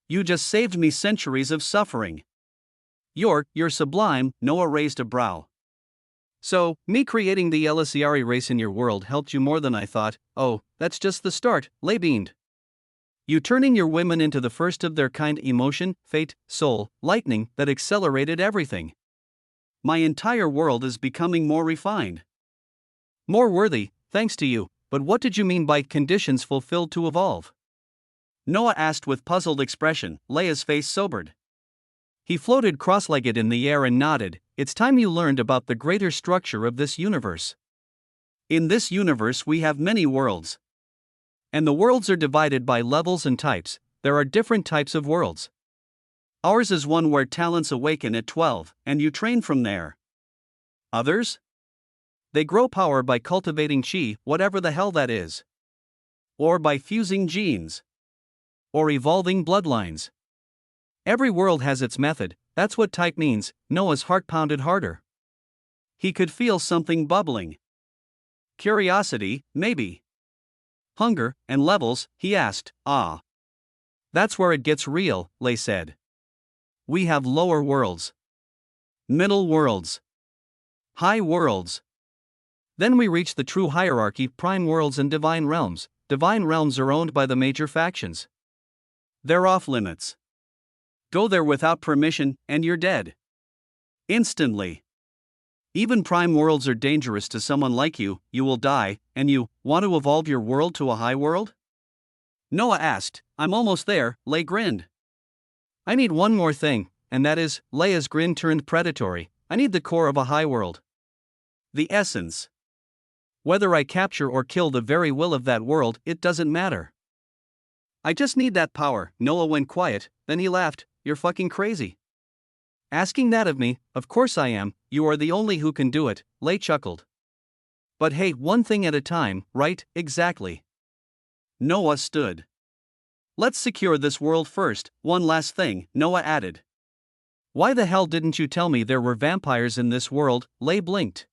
A: You just saved me centuries of suffering. You're sublime, Noah raised a brow. So, me creating the Elisiari race in your world helped you more than I thought. Oh, that's just the start, Lay beamed. You turning your women into the first of their kind, emotion, fate, soul, lightning that accelerated everything. My entire world is becoming more refined. More worthy, thanks to you, but what did you mean by conditions fulfilled to evolve? Noah asked with puzzled expression. Leia's face sobered. He floated cross-legged in the air and nodded. It's time you learned about the greater structure of this universe. In this universe we have many worlds. And the worlds are divided by levels and types. There are different types of worlds. Ours is one where talents awaken at 12, and you train from there. Others? They grow power by cultivating chi, whatever the hell that is. Or by fusing genes. Or evolving bloodlines. Every world has its method, that's what type means. Noah's heart pounded harder. He could feel something bubbling. Curiosity, maybe. Hunger, and levels, he asked. Ah. That's where it gets real, Lei said. We have lower worlds. Middle worlds. High worlds. Then we reach the true hierarchy, prime worlds and divine realms. Divine realms are owned by the major factions. They're off limits. Go there without permission, and you're dead. Instantly. Even prime worlds are dangerous to someone like you. You will die, and you want to evolve your world to a high world? Noah asked. I'm almost there, Lei grinned. I need one more thing, and that is, Leia's grin turned predatory. I need the core of a high world. The essence. Whether I capture or kill the very will of that world, it doesn't matter. I just need that power. Noah went quiet, then he laughed. You're fucking crazy. Asking that of me, of course I am, you are the only who can do it, Lei chuckled. But hey, one thing at a time, right? Exactly. Noah stood. Let's secure this world first. One last thing, Noah added. Why the hell didn't you tell me there were vampires in this world? Lei blinked.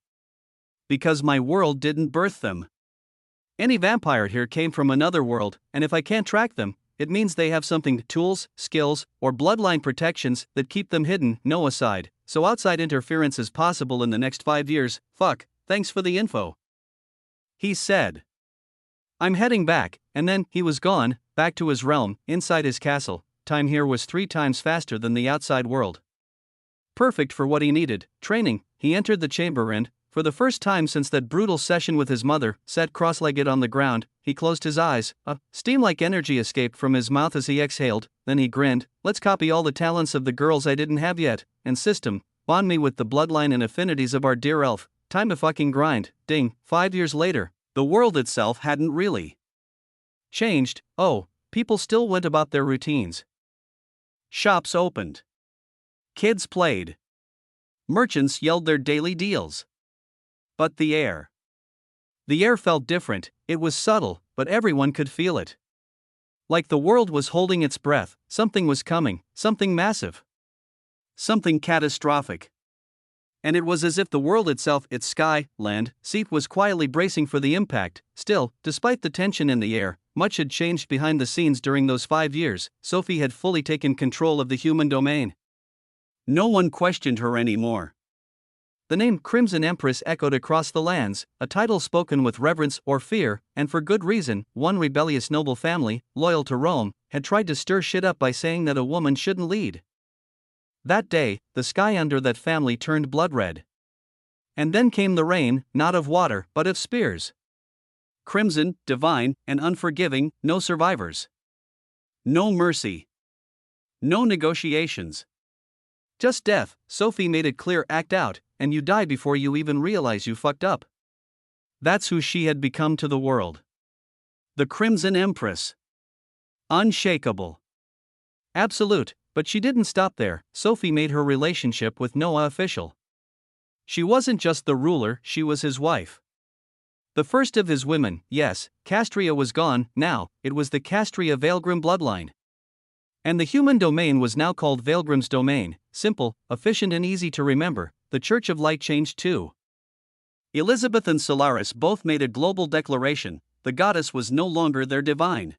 A: Because my world didn't birth them. Any vampire here came from another world, and if I can't track them, it means they have something, tools, skills, or bloodline protections that keep them hidden. Noah sighed. So outside interference is possible in the next 5 years. Fuck, thanks for the info. He said. I'm heading back, and then he was gone, back to his realm, inside his castle. Time here was 3 times faster than the outside world. Perfect for what he needed, training. He entered the chamber and, for the first time since that brutal session with his mother, sat cross-legged on the ground. He closed his eyes. A steam-like energy escaped from his mouth as he exhaled. Then he grinned. Let's copy all the talents of the girls I didn't have yet, and system, bond me with the bloodline and affinities of our dear elf. Time to fucking grind. Ding. 5 years later, the world itself hadn't really changed. Oh, people still went about their routines. Shops opened. Kids played. Merchants yelled their daily deals. But the air. The air felt different. It was subtle, but everyone could feel it. Like the world was holding its breath, something was coming, something massive. Something catastrophic. And it was as if the world itself, its sky, land, seat was quietly bracing for the impact. Still, despite the tension in the air, much had changed behind the scenes during those 5 years. Sophie had fully taken control of the human domain. No one questioned her anymore. The name Crimson Empress echoed across the lands, a title spoken with reverence or fear, and for good reason. One rebellious noble family, loyal to Rome, had tried to stir shit up by saying that a woman shouldn't lead. That day, the sky under that family turned blood red. And then came the rain, not of water, but of spears. Crimson, divine, and unforgiving, no survivors. No mercy. No negotiations. Just death. Sophie made it clear, act out, and you die before you even realize you fucked up. That's who she had become to the world. The Crimson Empress. Unshakable. Absolute, but she didn't stop there. Sophie made her relationship with Noah official. She wasn't just the ruler, she was his wife. The first of his women. Yes, Castria was gone, now, it was the Castria Veilgrim bloodline. And the human domain was now called Veilgrim's domain. Simple, efficient and easy to remember. The Church of Light changed too. Elizabeth and Solaris both made a global declaration. The goddess was no longer their divine.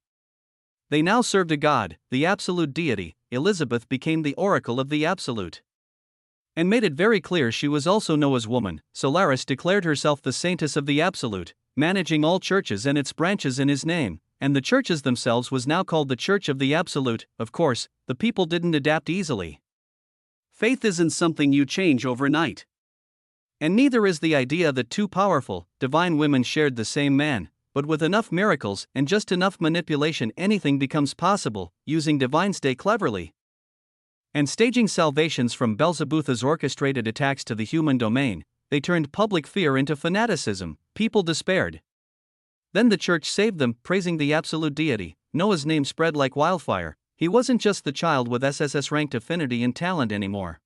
A: They now served a god, the absolute deity. Elizabeth became the oracle of the absolute. And made it very clear she was also Noah's woman. Solaris declared herself the saintess of the absolute, managing all churches and its branches in his name. and the churches themselves was now called the Church of the Absolute. Of course, the people didn't adapt easily. Faith isn't something you change overnight. And neither is the idea that two powerful, divine women shared the same man, but with enough miracles and just enough manipulation anything becomes possible, using divine stay cleverly. And staging salvations from Beelzebub's orchestrated attacks to the human domain, they turned public fear into fanaticism. People despaired. Then the church saved them, praising the absolute deity. Noah's name spread like wildfire. He wasn't just the child with SS-ranked affinity and talent anymore.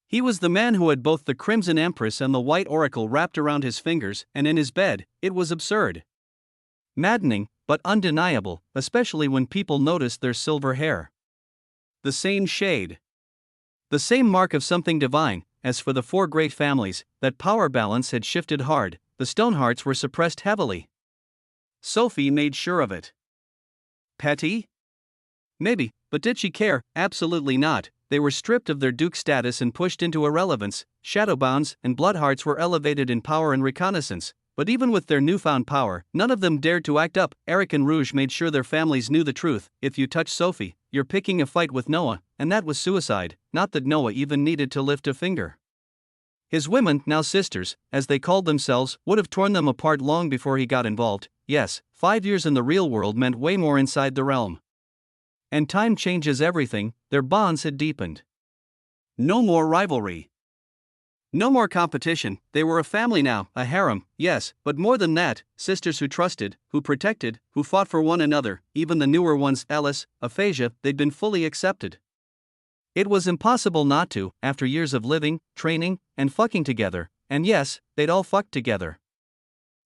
A: He was the man who had both the Crimson Empress and the White Oracle wrapped around his fingers and in his bed. It was absurd. Maddening, but undeniable, especially when people noticed their silver hair. The same shade. The same mark of something divine. As for the four great families, that power balance had shifted hard. The Stonehearts were suppressed heavily. Sophie made sure of it. Petty? Maybe, but did she care? Absolutely not. They were stripped of their duke status and pushed into irrelevance. Shadowbounds and Bloodhearts were elevated in power and reconnaissance, but even with their newfound power, none of them dared to act up. Eric and Rouge made sure their families knew the truth. If you touch Sophie, you're picking a fight with Noah, and that was suicide. Not that Noah even needed to lift a finger. His women, now sisters, as they called themselves, would have torn them apart long before he got involved. Yes, 5 years in the real world meant way more inside the realm. And time changes everything. Their bonds had deepened. No more rivalry. No more competition. They were a family now, a harem, yes, but more than that, sisters who trusted, who protected, who fought for one another. Even the newer ones, Ellis, Aphasia, they'd been fully accepted. It was impossible not to, after years of living, training, and fucking together, and yes, they'd all fucked together.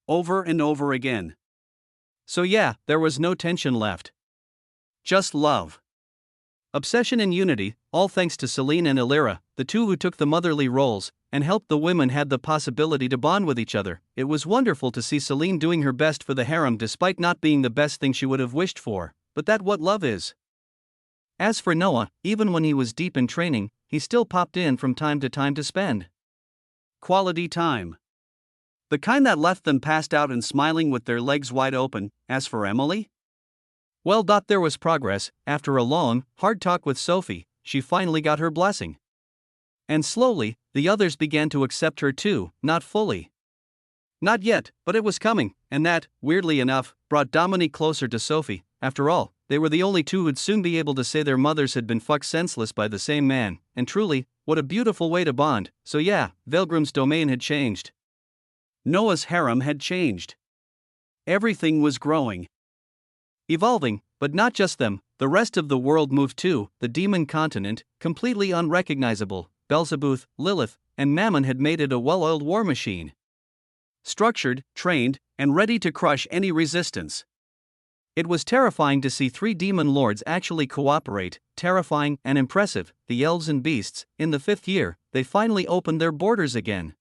A: Over and over again. So yeah, there was no tension left. Just love. Obsession and unity, all thanks to Celine and Illyra, the two who took the motherly roles, and helped the women had the possibility to bond with each other. It was wonderful to see Celine doing her best for the harem despite not being the best thing she would have wished for, but that's what love is. As for Noah, even when he was deep in training, he still popped in from time to spend quality time. The kind that left them passed out and smiling with their legs wide open. As for Emily? Well, there was progress. After a long, hard talk with Sophie, she finally got her blessing. And slowly, the others began to accept her too, not fully. Not yet, but it was coming, and that, weirdly enough, brought Dominique closer to Sophie. After all, they were the only two who'd soon be able to say their mothers had been fucked senseless by the same man, and truly, what a beautiful way to bond. So yeah, Velgrim's domain had changed. Noah's harem had changed. Everything was growing. Evolving, but not just them, the rest of the world moved too. The demon continent, completely unrecognizable, Beelzebub, Lilith, and Mammon had made it a well-oiled war machine. Structured, trained, and ready to crush any resistance. It was terrifying to see 3 demon lords actually cooperate, terrifying and impressive. The elves and beasts, in the 5th year, they finally opened their borders again.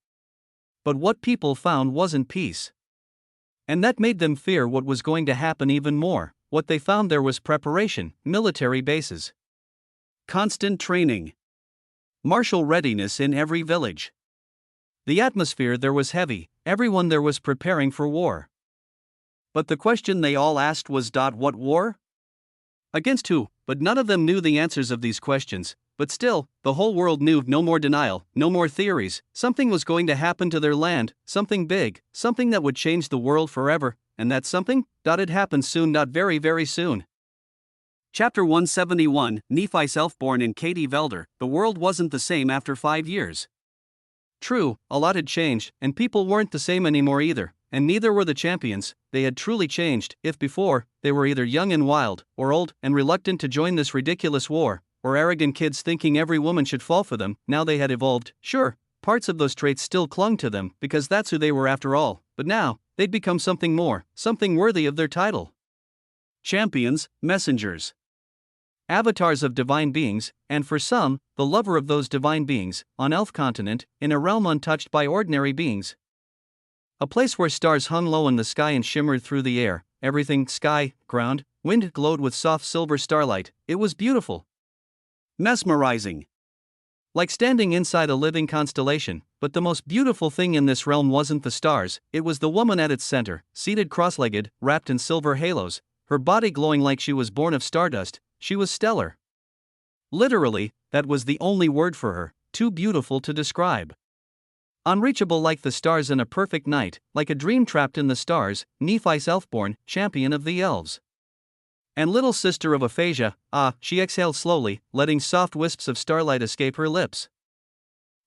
A: But what people found wasn't peace. And that made them fear what was going to happen even more. What they found there was preparation, military bases, constant training, martial readiness in every village. The atmosphere there was heavy, everyone there was preparing for war. But the question they all asked was, what war? Against who? But none of them knew the answers of these questions. But still, the whole world knew. No more denial, no more theories. Something was going to happen to their land, something big, something that would change the world forever, and that something, it happened soon, not very, very soon. Chapter 171, Nephi Self-Born and Katie Velder. The world wasn't the same after 5 years. True, a lot had changed, and people weren't the same anymore either, and neither were the champions. They had truly changed. If before, they were either young and wild, or old and reluctant to join this ridiculous war, or arrogant kids thinking every woman should fall for them, now they had evolved. Sure, parts of those traits still clung to them, because that's who they were after all, but now, they'd become something more, something worthy of their title. Champions, messengers. Avatars of divine beings, and for some, the lover of those divine beings, on Elf Continent, in a realm untouched by ordinary beings. A place where stars hung low in the sky and shimmered through the air. Everything, sky, ground, wind, glowed with soft silver starlight. It was beautiful. Mesmerizing. Like standing inside a living constellation. But the most beautiful thing in this realm wasn't the stars, it was the woman at its center, seated cross-legged, wrapped in silver halos. her body glowing like she was born of stardust. She was stellar. Literally, that was the only word for her, too beautiful to describe. Unreachable like the stars in a perfect night, like a dream trapped in the stars, Nephi's elfborn, champion of the elves. And little sister of Aphasia, she exhaled slowly, letting soft wisps of starlight escape her lips.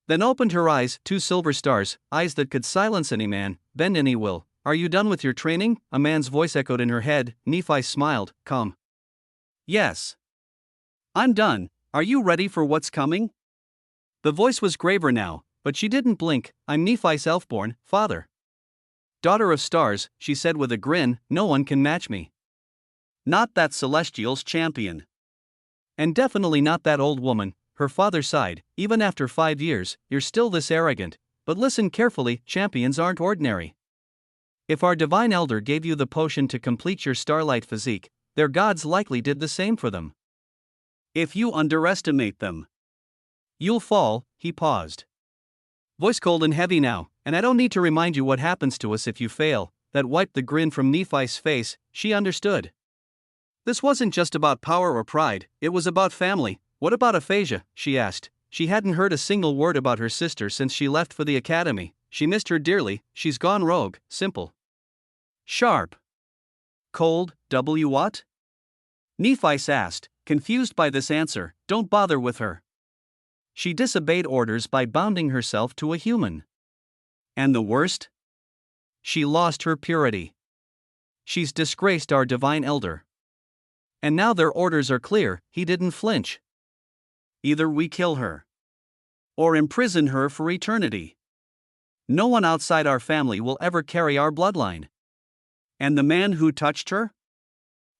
A: Then opened her eyes, two silver stars, eyes that could silence any man, bend any will. Are you done with your training? A man's voice echoed in her head. Nephi smiled, calm. Yes. I'm done. Are you ready for what's coming? The voice was graver now, but she didn't blink. I'm Nephi's elfborn, father. Daughter of stars, she said with a grin, no one can match me. Not that celestial's champion. And definitely not that old woman, her father sighed. Even after 5 years, you're still this arrogant. But listen carefully, champions aren't ordinary. If our divine elder gave you the potion to complete your starlight physique, their gods likely did the same for them. If you underestimate them, you'll fall. He paused. Voice cold and heavy now, and I don't need to remind you what happens to us if you fail. That wiped the grin from Nephi's face. She understood. This wasn't just about power or pride, it was about family. What about Aphasia? She asked. She hadn't heard a single word about her sister since she left for the academy. She missed her dearly. She's gone rogue, simple. Sharp. Cold, what? Nephi asked, confused by this answer. Don't bother with her. She disobeyed orders by bounding herself to a human. And the worst? She lost her purity. She's disgraced our divine elder. And now their orders are clear. He didn't flinch. Either we kill her, or imprison her for eternity. No one outside our family will ever carry our bloodline. And the man who touched her?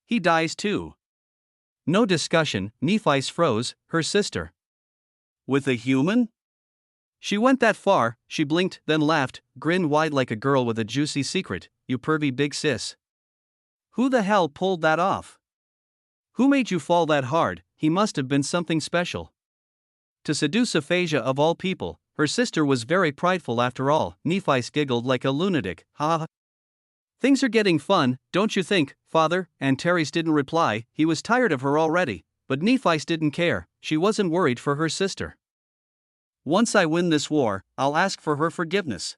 A: He dies too. No discussion. Nephi froze. Her sister. With a human? She went that far. She blinked, then laughed, grinned wide like a girl with a juicy secret. You pervy big sis. Who the hell pulled that off? Who made you fall that hard? He must have been something special. To seduce Aphasia of all people, her sister was very prideful after all. Nephi giggled like a lunatic. Ha ha. Things are getting fun, don't you think, father? And Teres didn't reply. He was tired of her already. But Nephi didn't care. She wasn't worried for her sister. Once I win this war, I'll ask for her forgiveness.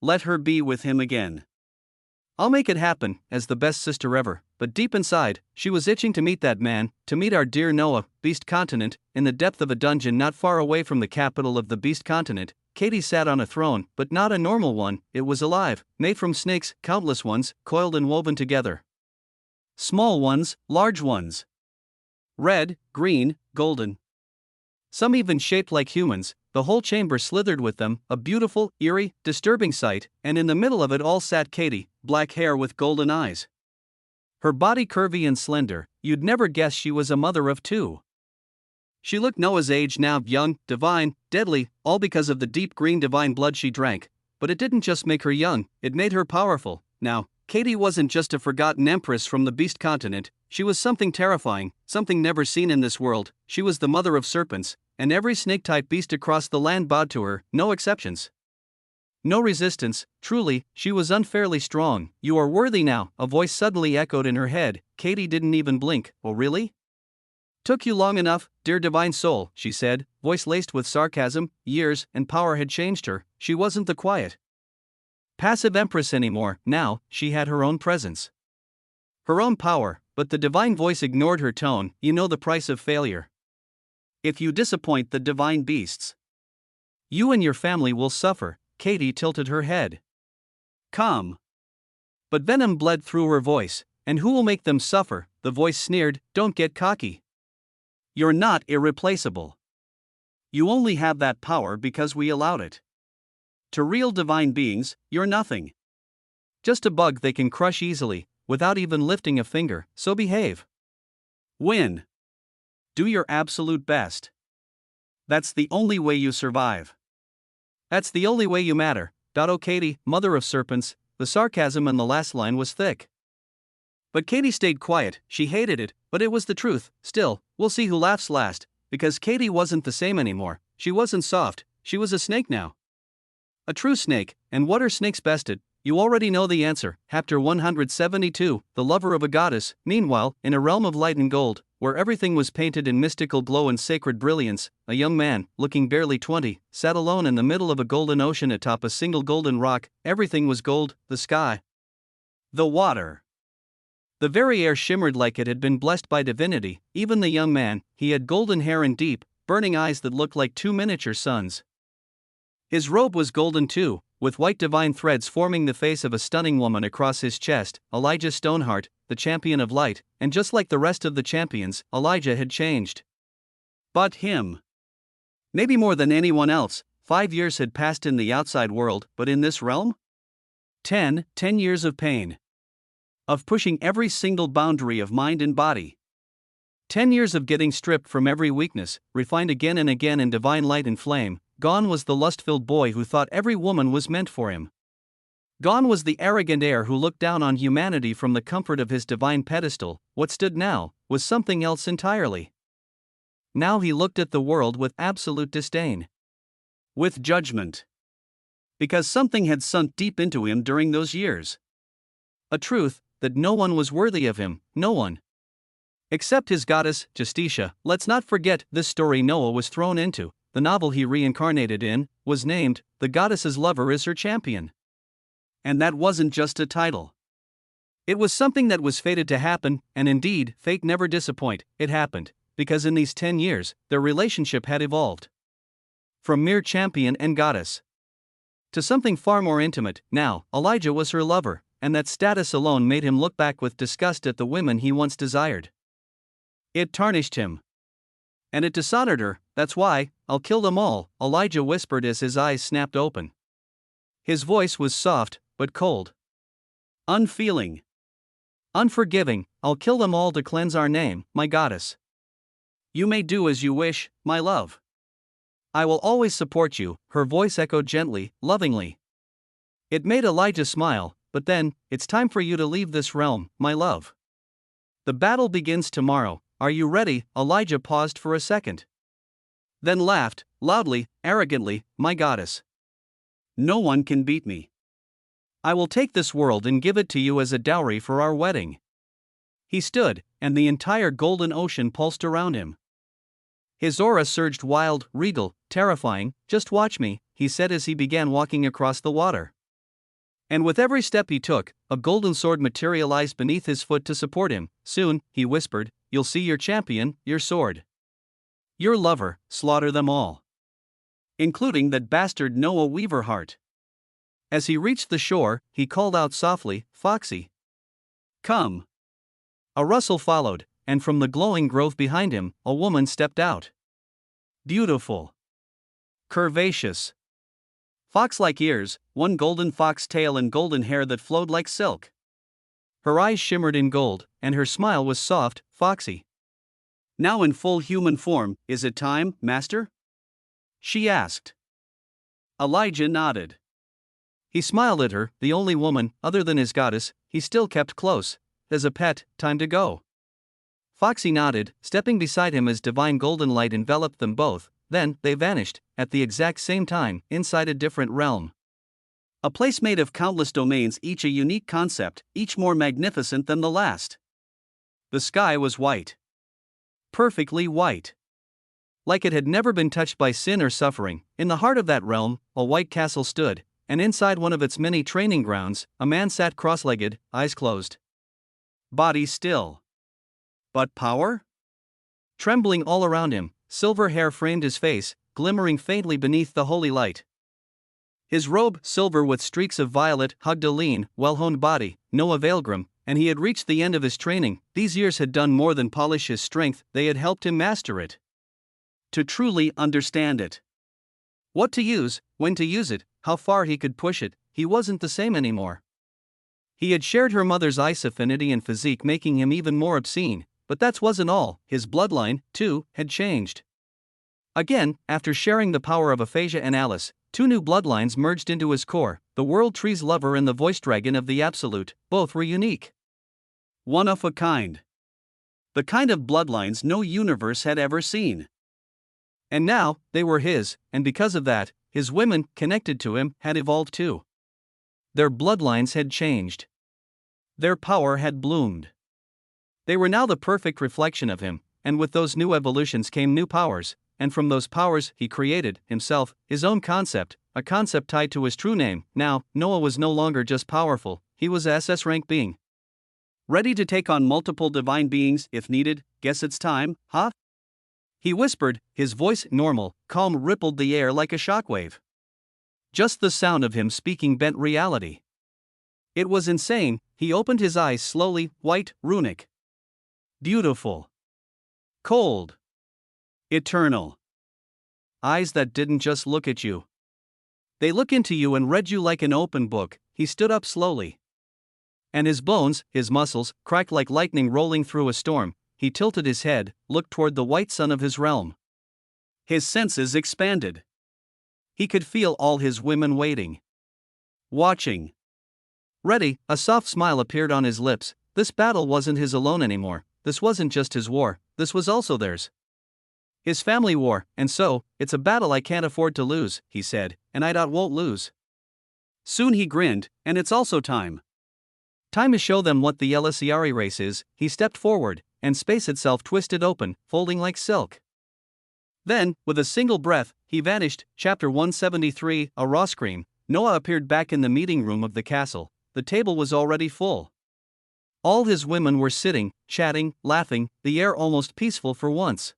A: Let her be with him again. I'll make it happen, as the best sister ever. But deep inside, she was itching to meet that man, to meet our dear Noah, Beast Continent. In the depth of a dungeon not far away from the capital of the Beast Continent, Katie sat on a throne, but not a normal one. It was alive, made from snakes, countless ones, coiled and woven together. Small ones, large ones. Red, green, golden. Some even shaped like humans. The whole chamber slithered with them, a beautiful, eerie, disturbing sight, and in the middle of it all sat Katie, black hair with golden eyes. Her body curvy and slender, you'd never guess she was a mother of 2. She looked Noah's age now, young, divine, deadly, all because of the deep green divine blood she drank. But it didn't just make her young, it made her powerful. Now, Katie wasn't just a forgotten empress from the Beast Continent, she was something terrifying, something never seen in this world. She was the mother of serpents, and every snake-type beast across the land bowed to her, no exceptions. No resistance. Truly, she was unfairly strong. You are worthy now, a voice suddenly echoed in her head. Katie didn't even blink. Oh really? Took you long enough, dear divine soul, she said, voice laced with sarcasm. Years and power had changed her. She wasn't the quiet, passive empress anymore. Now, she had her own presence. Her own power, but the divine voice ignored her tone. You know the price of failure. If you disappoint the divine beasts, you and your family will suffer. Katie tilted her head. Calm. But venom bled through her voice. And who will make them suffer? The voice sneered. Don't get cocky. You're not irreplaceable. You only have that power because we allowed it. To real divine beings, you're nothing. Just a bug they can crush easily, without even lifting a finger, so behave. Win. Do your absolute best. That's the only way you survive. That's the only way you matter. Oh Katie, mother of serpents, the sarcasm in the last line was thick. But Katie stayed quiet. She hated it, but it was the truth. Still, we'll see who laughs last, because Katie wasn't the same anymore. She wasn't soft, she was a snake now. A true snake, and what are snakes best at? You already know the answer. Chapter 172, The Lover of a Goddess. Meanwhile, in a realm of light and gold, where everything was painted in mystical glow and sacred brilliance, a young man, looking barely 20, sat alone in the middle of a golden ocean atop a single golden rock. Everything was gold: the sky, the water. The very air shimmered like it had been blessed by divinity. Even the young man, he had golden hair and deep, burning eyes that looked like two miniature suns. His robe was golden too, with white divine threads forming the face of a stunning woman across his chest. Elijah Stoneheart, the champion of light, and just like the rest of the champions, Elijah had changed. But him. Maybe more than anyone else, 5 years had passed in the outside world, but in this realm? 10 years of pain. Of pushing every single boundary of mind and body. 10 years of getting stripped from every weakness, refined again and again in divine light and flame. Gone was the lust-filled boy who thought every woman was meant for him. Gone was the arrogant heir who looked down on humanity from the comfort of his divine pedestal. What stood now was something else entirely. Now he looked at the world with absolute disdain. With judgment. Because something had sunk deep into him during those years. A truth that no one was worthy of him, no one. Except his goddess, Justitia. Let's not forget this story Noah was thrown into, the novel he reincarnated in, was named, The Goddess's Lover is Her Champion. And that wasn't just a title. It was something that was fated to happen, and indeed, fate never disappoint. It happened, because in these 10 years, their relationship had evolved. From mere champion and goddess to something far more intimate. Now, Elijah was her lover, and that status alone made him look back with disgust at the women he once desired. It tarnished him. And it dishonored her. That's why, I'll kill them all, Elijah whispered as his eyes snapped open. His voice was soft, but cold. Unfeeling. Unforgiving. I'll kill them all to cleanse our name, my goddess. You may do as you wish, my love. I will always support you, her voice echoed gently, lovingly. It made Elijah smile. But then, it's time for you to leave this realm, my love. The battle begins tomorrow. Are you ready? Elijah paused for a second. Then laughed, loudly, arrogantly, my goddess. No one can beat me. I will take this world and give it to you as a dowry for our wedding. He stood, and the entire golden ocean pulsed around him. His aura surged wild, regal, terrifying. Just watch me, he said as he began walking across the water. And with every step he took, a golden sword materialized beneath his foot to support him. Soon, he whispered, you'll see your champion, your sword. Your lover, slaughter them all. Including that bastard Noah Weaverheart. As he reached the shore, he called out softly, Foxy. Come. A rustle followed, and from the glowing grove behind him, a woman stepped out. Beautiful. Curvaceous. Fox-like ears, one golden fox tail and golden hair that flowed like silk. Her eyes shimmered in gold, and her smile was soft, foxy. Now in full human form, is it time, master? She asked. Elijah nodded. He smiled at her, the only woman, other than his goddess, he still kept close. As a pet, time to go. Foxy nodded, stepping beside him as divine golden light enveloped them both. Then, they vanished, at the exact same time, inside a different realm. A place made of countless domains, each a unique concept, each more magnificent than the last. The sky was white. Perfectly white. Like it had never been touched by sin or suffering. In the heart of that realm, a white castle stood, and inside one of its many training grounds, a man sat cross-legged, eyes closed. Body still. But power? Trembling all around him. Silver hair framed his face, glimmering faintly beneath the holy light. His robe, silver with streaks of violet, hugged a lean, well-honed body, Noah Weaverheart, and he had reached the end of his training. These years had done more than polish his strength, they had helped him master it. To truly understand it. What to use, when to use it, how far he could push it, he wasn't the same anymore. He had shared her mother's ice affinity and physique, making him even more obscene. But that wasn't all, his bloodline, too, had changed. Again, after sharing the power of Aphasia and Alice, two new bloodlines merged into his core, the World Tree's lover and the voice dragon of the Absolute. Both were unique. One of a kind. The kind of bloodlines no universe had ever seen. And now, they were his, and because of that, his women, connected to him, had evolved too. Their bloodlines had changed. Their power had bloomed. They were now the perfect reflection of him, and with those new evolutions came new powers, and from those powers he created, himself, his own concept, a concept tied to his true name. Now, Noah was no longer just powerful, he was a SS rank being. Ready to take on multiple divine beings if needed. Guess it's time, huh? He whispered, his voice normal, calm, rippled the air like a shockwave. Just the sound of him speaking bent reality. It was insane. He opened his eyes slowly, white, runic. Beautiful. Cold. Eternal. Eyes that didn't just look at you. They look into you and read you like an open book. He stood up slowly. And his bones, his muscles, cracked like lightning rolling through a storm. He tilted his head, looked toward the white sun of his realm. His senses expanded. He could feel all his women waiting. Watching. Ready, a soft smile appeared on his lips. This battle wasn't his alone anymore. This wasn't just his war, this was also theirs. His family war, and so, it's a battle I can't afford to lose, he said, and I won't lose. Soon he grinned, and it's also time. Time to show them what the Elisiari race is. He stepped forward, and space itself twisted open, folding like silk. Then, with a single breath, he vanished. Chapter 173, a raw scream. Noah appeared back in the meeting room of the castle. The table was already full. All his women were sitting, chatting, laughing, the air almost peaceful for once.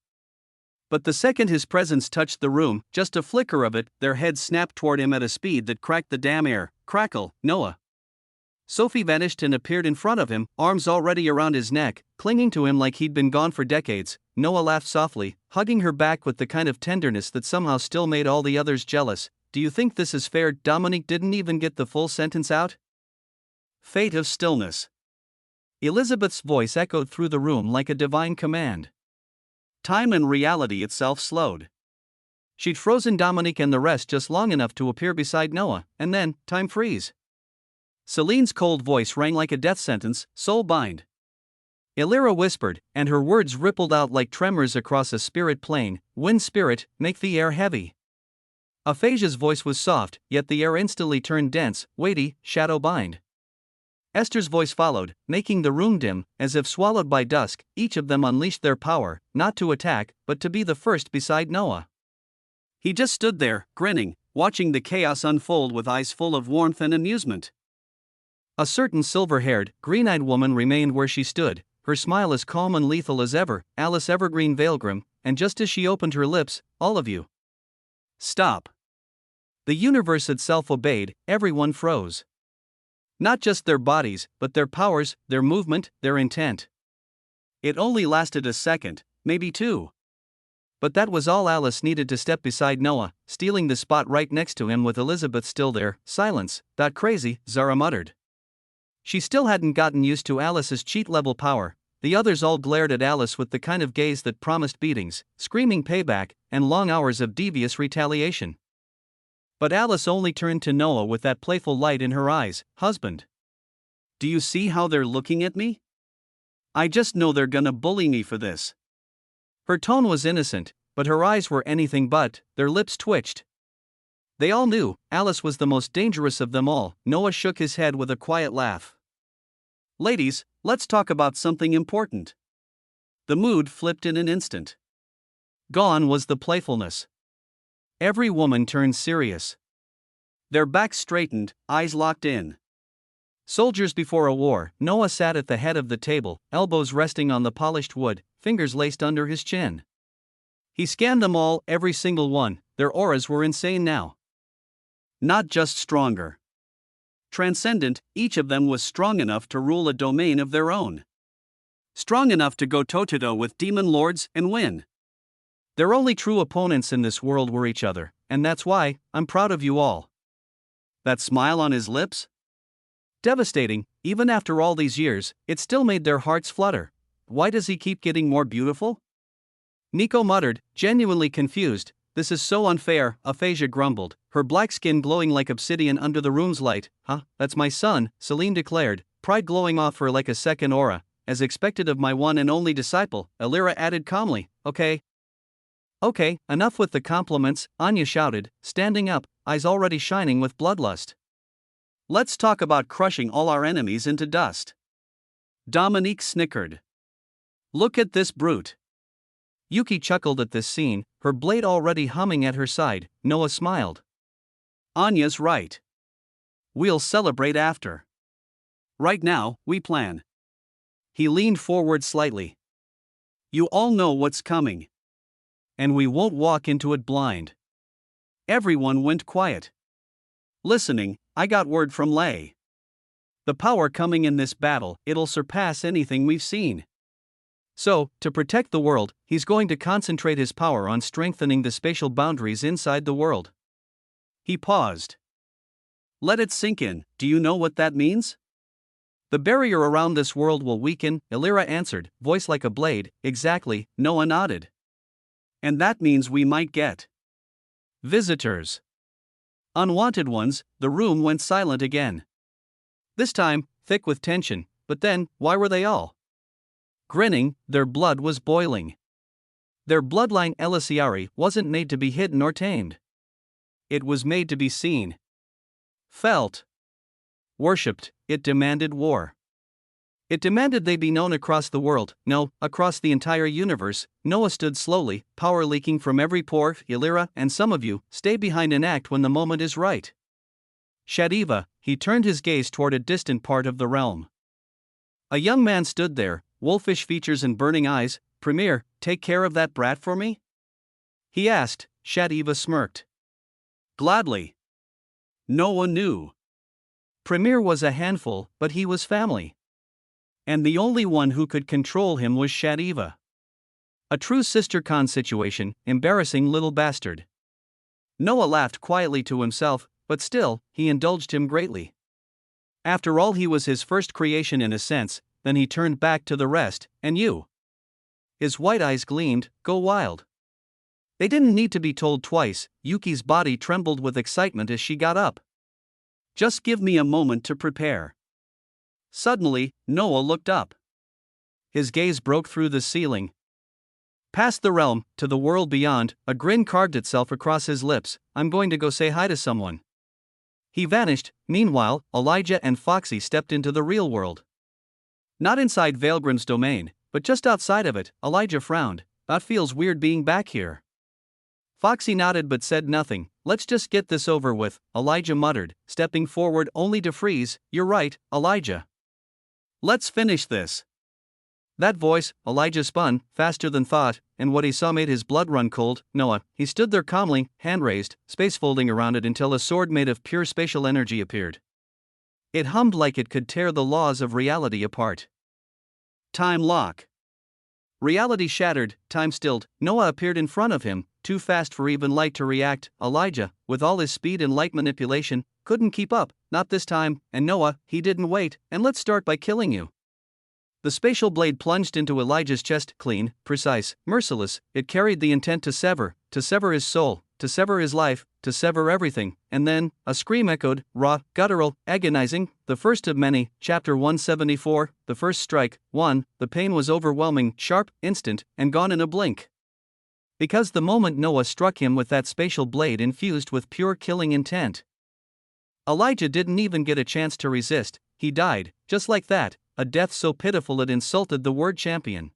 A: But the second his presence touched the room, just a flicker of it, their heads snapped toward him at a speed that cracked the damn air. Crackle, Noah. Sophie vanished and appeared in front of him, arms already around his neck, clinging to him like he'd been gone for decades. Noah laughed softly, hugging her back with the kind of tenderness that somehow still made all the others jealous. Do you think this is fair? Dominique didn't even get the full sentence out. Fate of stillness. Elizabeth's voice echoed through the room like a divine command. Time and reality itself slowed. She'd frozen Dominique and the rest just long enough to appear beside Noah, and then, time freeze. Celine's cold voice rang like a death sentence, soul bind. Illyra whispered, and her words rippled out like tremors across a spirit plane. Wind spirit, make the air heavy. Aphasia's voice was soft, yet the air instantly turned dense, weighty, shadow bind. Esther's voice followed, making the room dim, as if swallowed by dusk. Each of them unleashed their power, not to attack, but to be the first beside Noah. He just stood there, grinning, watching the chaos unfold with eyes full of warmth and amusement. A certain silver-haired, green-eyed woman remained where she stood, her smile as calm and lethal as ever, Alice Evergreen Vailgrim, and just as she opened her lips, all of you. Stop. The universe itself obeyed, everyone froze. Not just their bodies, but their powers, their movement, their intent. It only lasted a second, maybe two. But that was all Alice needed to step beside Noah, stealing the spot right next to him with Elizabeth still there. Silence. That crazy, Zara muttered. She still hadn't gotten used to Alice's cheat-level power. The others all glared at Alice with the kind of gaze that promised beatings, screaming payback, and long hours of devious retaliation. But Alice only turned to Noah with that playful light in her eyes. Husband. Do you see how they're looking at me? I just know they're gonna bully me for this. Her tone was innocent, but her eyes were anything but. Their lips twitched. They all knew, Alice was the most dangerous of them all. Noah shook his head with a quiet laugh. Ladies, let's talk about something important. The mood flipped in an instant. Gone was the playfulness. Every woman turned serious. Their backs straightened, eyes locked in. Soldiers before a war, Noah sat at the head of the table, elbows resting on the polished wood, fingers laced under his chin. He scanned them all, every single one. Their auras were insane now. Not just stronger. Transcendent, each of them was strong enough to rule a domain of their own. Strong enough to go toe-to-toe with demon lords and win. Their only true opponents in this world were each other, and that's why, I'm proud of you all. That smile on his lips? Devastating, even after all these years, it still made their hearts flutter. Why does he keep getting more beautiful? Neko muttered, genuinely confused. This is so unfair, Aphasia grumbled, her black skin glowing like obsidian under the room's light. Huh, that's my son, Celine declared, pride glowing off her like a second aura. As expected of my one and only disciple, Illyra added calmly. Okay, enough with the compliments, Anya shouted, standing up, eyes already shining with bloodlust. Let's talk about crushing all our enemies into dust. Dominique snickered. Look at this brute. Yuki chuckled at this scene, her blade already humming at her side. Noah smiled. Anya's right. We'll celebrate after. Right now, we plan. He leaned forward slightly. You all know what's coming. And we won't walk into it blind. Everyone went quiet. Listening, I got word from Lei. The power coming in this battle, it'll surpass anything we've seen. So, to protect the world, he's going to concentrate his power on strengthening the spatial boundaries inside the world. He paused. Let it sink in. Do you know what that means? The barrier around this world will weaken, Illyra answered, voice like a blade. Exactly, Noah nodded. And that means we might get visitors. Unwanted ones. The room went silent again. This time, thick with tension, but then, why were they all grinning? Their blood was boiling. Their bloodline Elisiari wasn't made to be hidden or tamed. It was made to be seen. Felt. Worshipped. It demanded war. It demanded they be known across the world, no, across the entire universe. Noah stood slowly, power leaking from every pore. Illyra, and some of you, stay behind and act when the moment is right. Shadiva, he turned his gaze toward a distant part of the realm. A young man stood there, wolfish features and burning eyes. Premier, take care of that brat for me? He asked. Shadiva smirked. Gladly. Noah knew. Premier was a handful, but he was family. And the only one who could control him was Shadiva. A true sister Khan situation, embarrassing little bastard. Noah laughed quietly to himself, but still, he indulged him greatly. After all, he was his first creation in a sense. Then he turned back to the rest. And you? His white eyes gleamed. Go wild. They didn't need to be told twice. Yuki's body trembled with excitement as she got up. Just give me a moment to prepare. Suddenly, Noah looked up. His gaze broke through the ceiling. Past the realm, to the world beyond, a grin carved itself across his lips. I'm going to go say hi to someone. He vanished. Meanwhile, Elijah and Foxy stepped into the real world. Not inside Veilgrim's domain, but just outside of it. Elijah frowned. That feels weird being back here. Foxy nodded but said nothing. Let's just get this over with, Elijah muttered, stepping forward only to freeze. You're right, Elijah. Let's finish this. That voice, Elijah spun, faster than thought, and what he saw made his blood run cold. Noah, he stood there calmly, hand raised, space folding around it until a sword made of pure spatial energy appeared. It hummed like it could tear the laws of reality apart. Time lock. Reality shattered, time stilled. Noah appeared in front of him, too fast for even light to react. Elijah, with all his speed and light manipulation, couldn't keep up, not this time. And Noah, he didn't wait, and let's start by killing you. The spatial blade plunged into Elijah's chest, clean, precise, merciless. It carried the intent to sever his soul, to sever his life, to sever everything. And then, a scream echoed, raw, guttural, agonizing, the first of many. Chapter 174, the first strike. 1. The pain was overwhelming, sharp, instant, and gone in a blink. Because the moment Noah struck him with that spatial blade infused with pure killing intent. Elijah didn't even get a chance to resist. He died, just like that, a death so pitiful it insulted the word champion.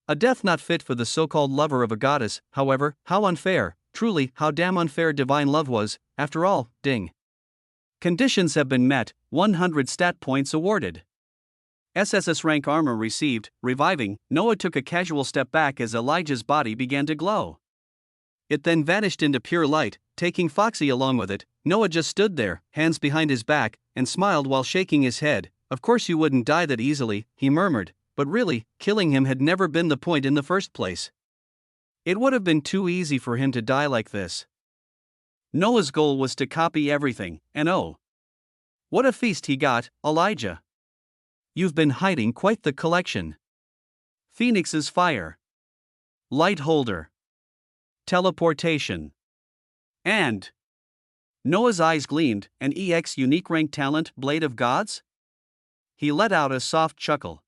A: A death not fit for the so-called lover of a goddess. However, how unfair, truly, how damn unfair divine love was. After all, ding. Conditions have been met, 100 stat points awarded. SSS rank armor received. Reviving, Noah took a casual step back as Elijah's body began to glow. It then vanished into pure light, taking Foxy along with it. Noah just stood there, hands behind his back, and smiled while shaking his head. Of course you wouldn't die that easily, he murmured, but really, killing him had never been the point in the first place. It would have been too easy for him to die like this. Noah's goal was to copy everything, and oh, what a feast he got, Elijah. You've been hiding quite the collection. Phoenix's fire. Light holder. Teleportation. And Noah's eyes gleamed, an EX unique rank talent, Blade of Gods? He let out a soft chuckle.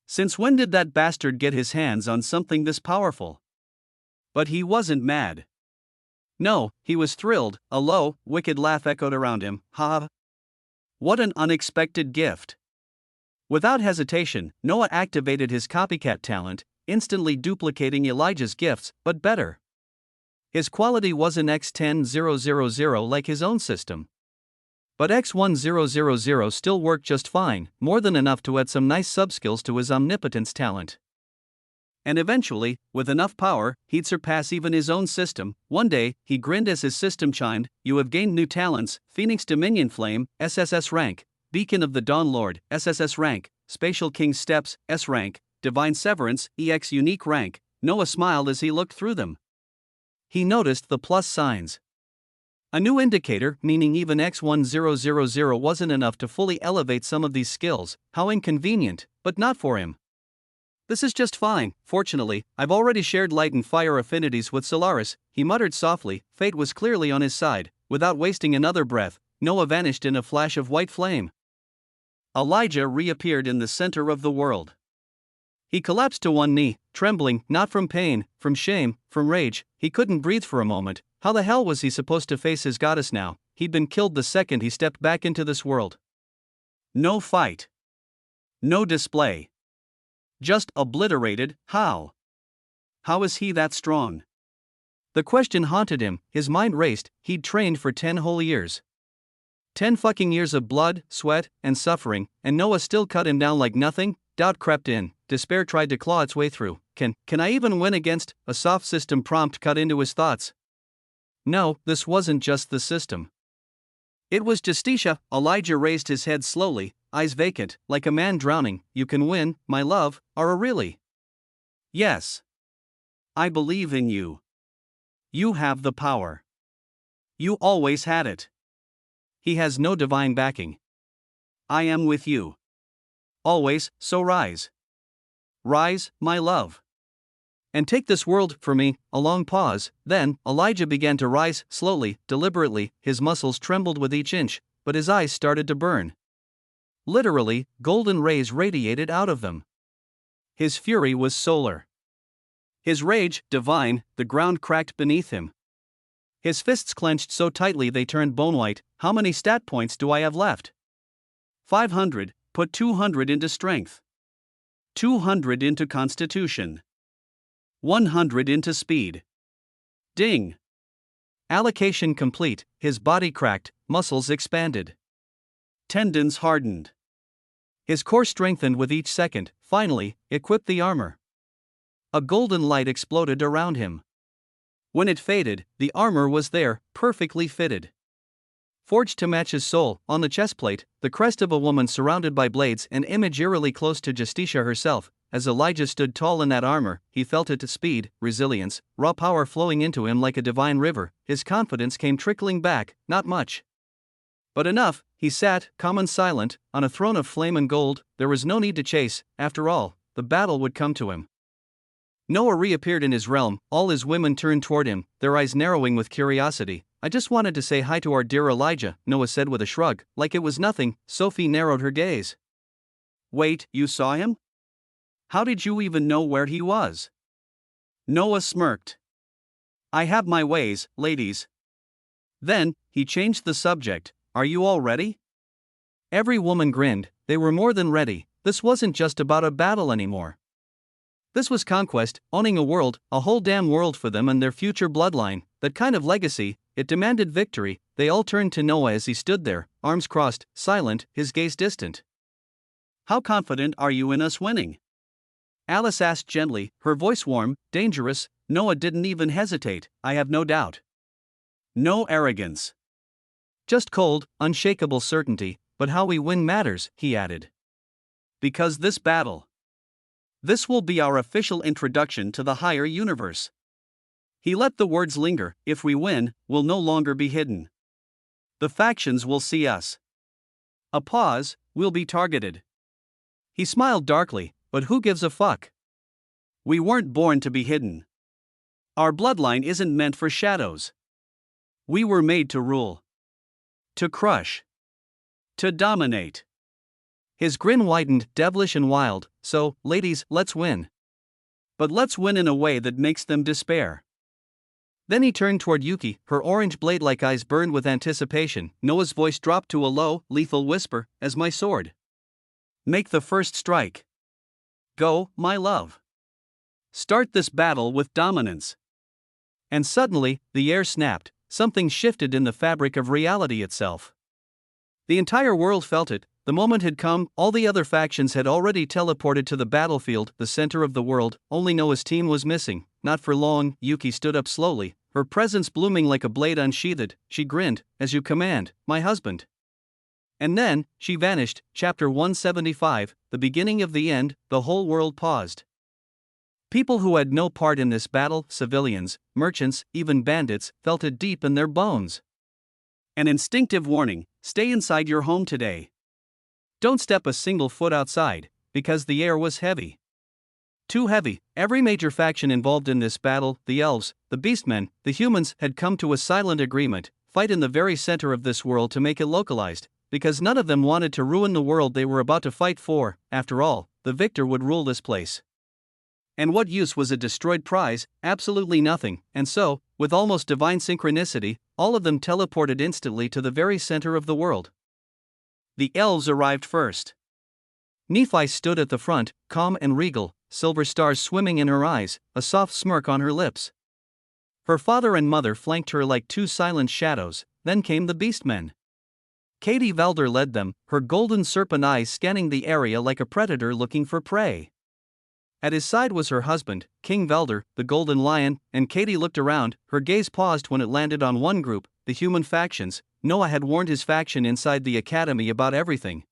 A: Since when did that bastard get his hands on something this powerful? But he wasn't mad. No, he was thrilled. A low, wicked laugh echoed around him. Ha! What an unexpected gift. Without hesitation, Noah activated his copycat talent, instantly duplicating Elijah's gifts, but better. His quality wasn't X10000 like his own system. But X1000 still worked just fine, more than enough to add some nice subskills to his omnipotence talent. And eventually, with enough power, he'd surpass even his own system. One day, he grinned as his system chimed, "You have gained new talents: Phoenix Dominion Flame, SSS rank; Beacon of the Dawn Lord, SSS rank; Spatial King Steps, S rank; Divine Severance, EX unique rank." Noah smiled as he looked through them. He noticed the plus signs. A new indicator, meaning even X1000 wasn't enough to fully elevate some of these skills. How inconvenient, but not for him. "This is just fine. Fortunately, I've already shared light and fire affinities with Solaris," he muttered softly. Fate was clearly on his side. Without wasting another breath, Noah vanished in a flash of white flame. Elijah reappeared in the center of the world. He collapsed to one knee, trembling, not from pain, from shame, from rage. He couldn't breathe for a moment. How the hell was he supposed to face his goddess now? He'd been killed the second he stepped back into this world. No fight. No display. Just obliterated. How? How is he that strong? The question haunted him. His mind raced. He'd trained for 10 whole years. 10 fucking years of blood, sweat, and suffering, and Noah still cut him down like nothing. Doubt crept in. Despair tried to claw its way through. Can I even win against? A soft system prompt cut into his thoughts. No, this wasn't just the system. It was Justicia. Elijah raised his head slowly, eyes vacant, like a man drowning. "You can win, my love, are really?" "Yes. I believe in you. You have the power. You always had it." He has no divine backing. "I am with you. Always, so rise. Rise, my love. And take this world for me." A long pause, then Elijah began to rise, slowly, deliberately. His muscles trembled with each inch, but his eyes started to burn. Literally, golden rays radiated out of them. His fury was solar. His rage, divine. The ground cracked beneath him. His fists clenched so tightly they turned bone-white. "How many stat points do I have left?" 500. Put 200 into strength. 200 into constitution. 100 into speed. Ding. Allocation complete. His body cracked, muscles expanded. Tendons hardened. His core strengthened with each second. Finally, equipped the armor. A golden light exploded around him. When it faded, the armor was there, perfectly fitted. Forged to match his soul. On the chestplate, the crest of a woman surrounded by blades, an image eerily close to Justicia herself. As Elijah stood tall in that armor, he felt its speed, resilience, raw power flowing into him like a divine river. His confidence came trickling back, not much, but enough. He sat, calm and silent, on a throne of flame and gold. There was no need to chase. After all, the battle would come to him. Noah reappeared in his realm. All his women turned toward him, their eyes narrowing with curiosity. "I just wanted to say hi to our dear Elijah," Noah said with a shrug. Like it was nothing. Sophie narrowed her gaze. "Wait, you saw him? How did you even know where he was?" Noah smirked. "I have my ways, ladies." Then, he changed the subject. "Are you all ready?" Every woman grinned. They were more than ready. This wasn't just about a battle anymore. This was conquest, owning a world, a whole damn world for them and their future bloodline. That kind of legacy, it demanded victory. They all turned to Noah as he stood there, arms crossed, silent, his gaze distant. "How confident are you in us winning?" Alice asked gently, her voice warm, dangerous. Noah didn't even hesitate. "I have no doubt. No arrogance. Just cold, unshakable certainty. But how we win matters," he added. "Because this will be our official introduction to the higher universe." He let the words linger. "If we win, we'll no longer be hidden. The factions will see us." A pause. "We'll be targeted." He smiled darkly. "But who gives a fuck? We weren't born to be hidden. Our bloodline isn't meant for shadows. We were made to rule. To crush. To dominate." His grin widened, devilish and wild. "So, ladies, let's win. But let's win in a way that makes them despair. Then he turned toward Yuki, her orange blade-like eyes burned with anticipation. Noah's voice dropped to a low, lethal whisper, "As my sword. Make the first strike. Go, my love. Start this battle with dominance." And suddenly, the air snapped, something shifted in the fabric of reality itself. The entire world felt it. The moment had come, all the other factions had already teleported to the battlefield, the center of the world. Only Noah's team was missing. Not for long. Yuki stood up slowly, her presence blooming like a blade unsheathed. She grinned, "As you command, my husband." And then, she vanished. Chapter 175, the beginning of the end. The whole world paused. People who had no part in this battle, civilians, merchants, even bandits, felt it deep in their bones. An instinctive warning: stay inside your home today. Don't step a single foot outside, because the air was heavy. Too heavy. Every major faction involved in this battle, the elves, the beastmen, the humans, had come to a silent agreement: fight in the very center of this world to make it localized, because none of them wanted to ruin the world they were about to fight for. After all, the victor would rule this place. And what use was a destroyed prize? Absolutely nothing. And so, with almost divine synchronicity, all of them teleported instantly to the very center of the world. The elves arrived first. Nephi stood at the front, calm and regal, silver stars swimming in her eyes, a soft smirk on her lips. Her father and mother flanked her like two silent shadows. Then came the beastmen. Katie Velder led them, her golden serpent eyes scanning the area like a predator looking for prey. At his side was her husband, King Velder, the Golden Lion, and Katie looked around. Her gaze paused when it landed on one group, the human factions. Noah had warned his faction inside the academy about everything.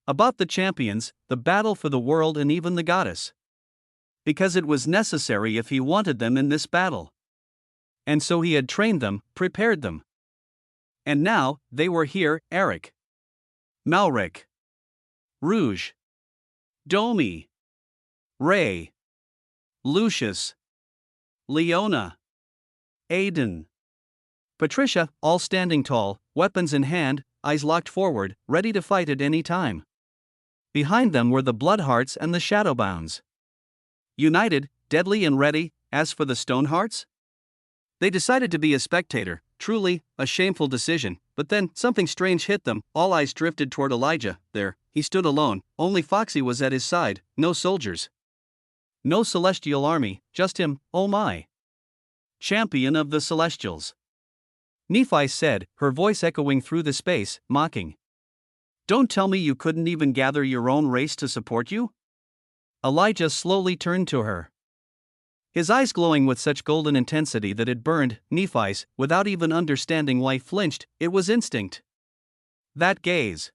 A: About the champions, the battle for the world, and even the goddess. Because it was necessary if he wanted them in this battle. And so he had trained them, prepared them. And now, they were here: Eric, Malric, Rouge, Domi, Ray, Lucius, Leona, Aiden, Patricia, all standing tall, weapons in hand, eyes locked forward, ready to fight at any time. Behind them were the Bloodhearts and the Shadowbounds. United, deadly and ready. As for the Stonehearts, they decided to be a spectator. Truly, a shameful decision. But then, something strange hit them. All eyes drifted toward Elijah. There, he stood alone. Only Foxy was at his side. No soldiers. No celestial army, just him. Oh my. Champion of the Celestials. Nephi said, her voice echoing through the space, mocking. Don't tell me you couldn't even gather your own race to support you? Elijah slowly turned to her. His eyes glowing with such golden intensity that it burned Nephi's. Without even understanding why he flinched, it was instinct. That gaze.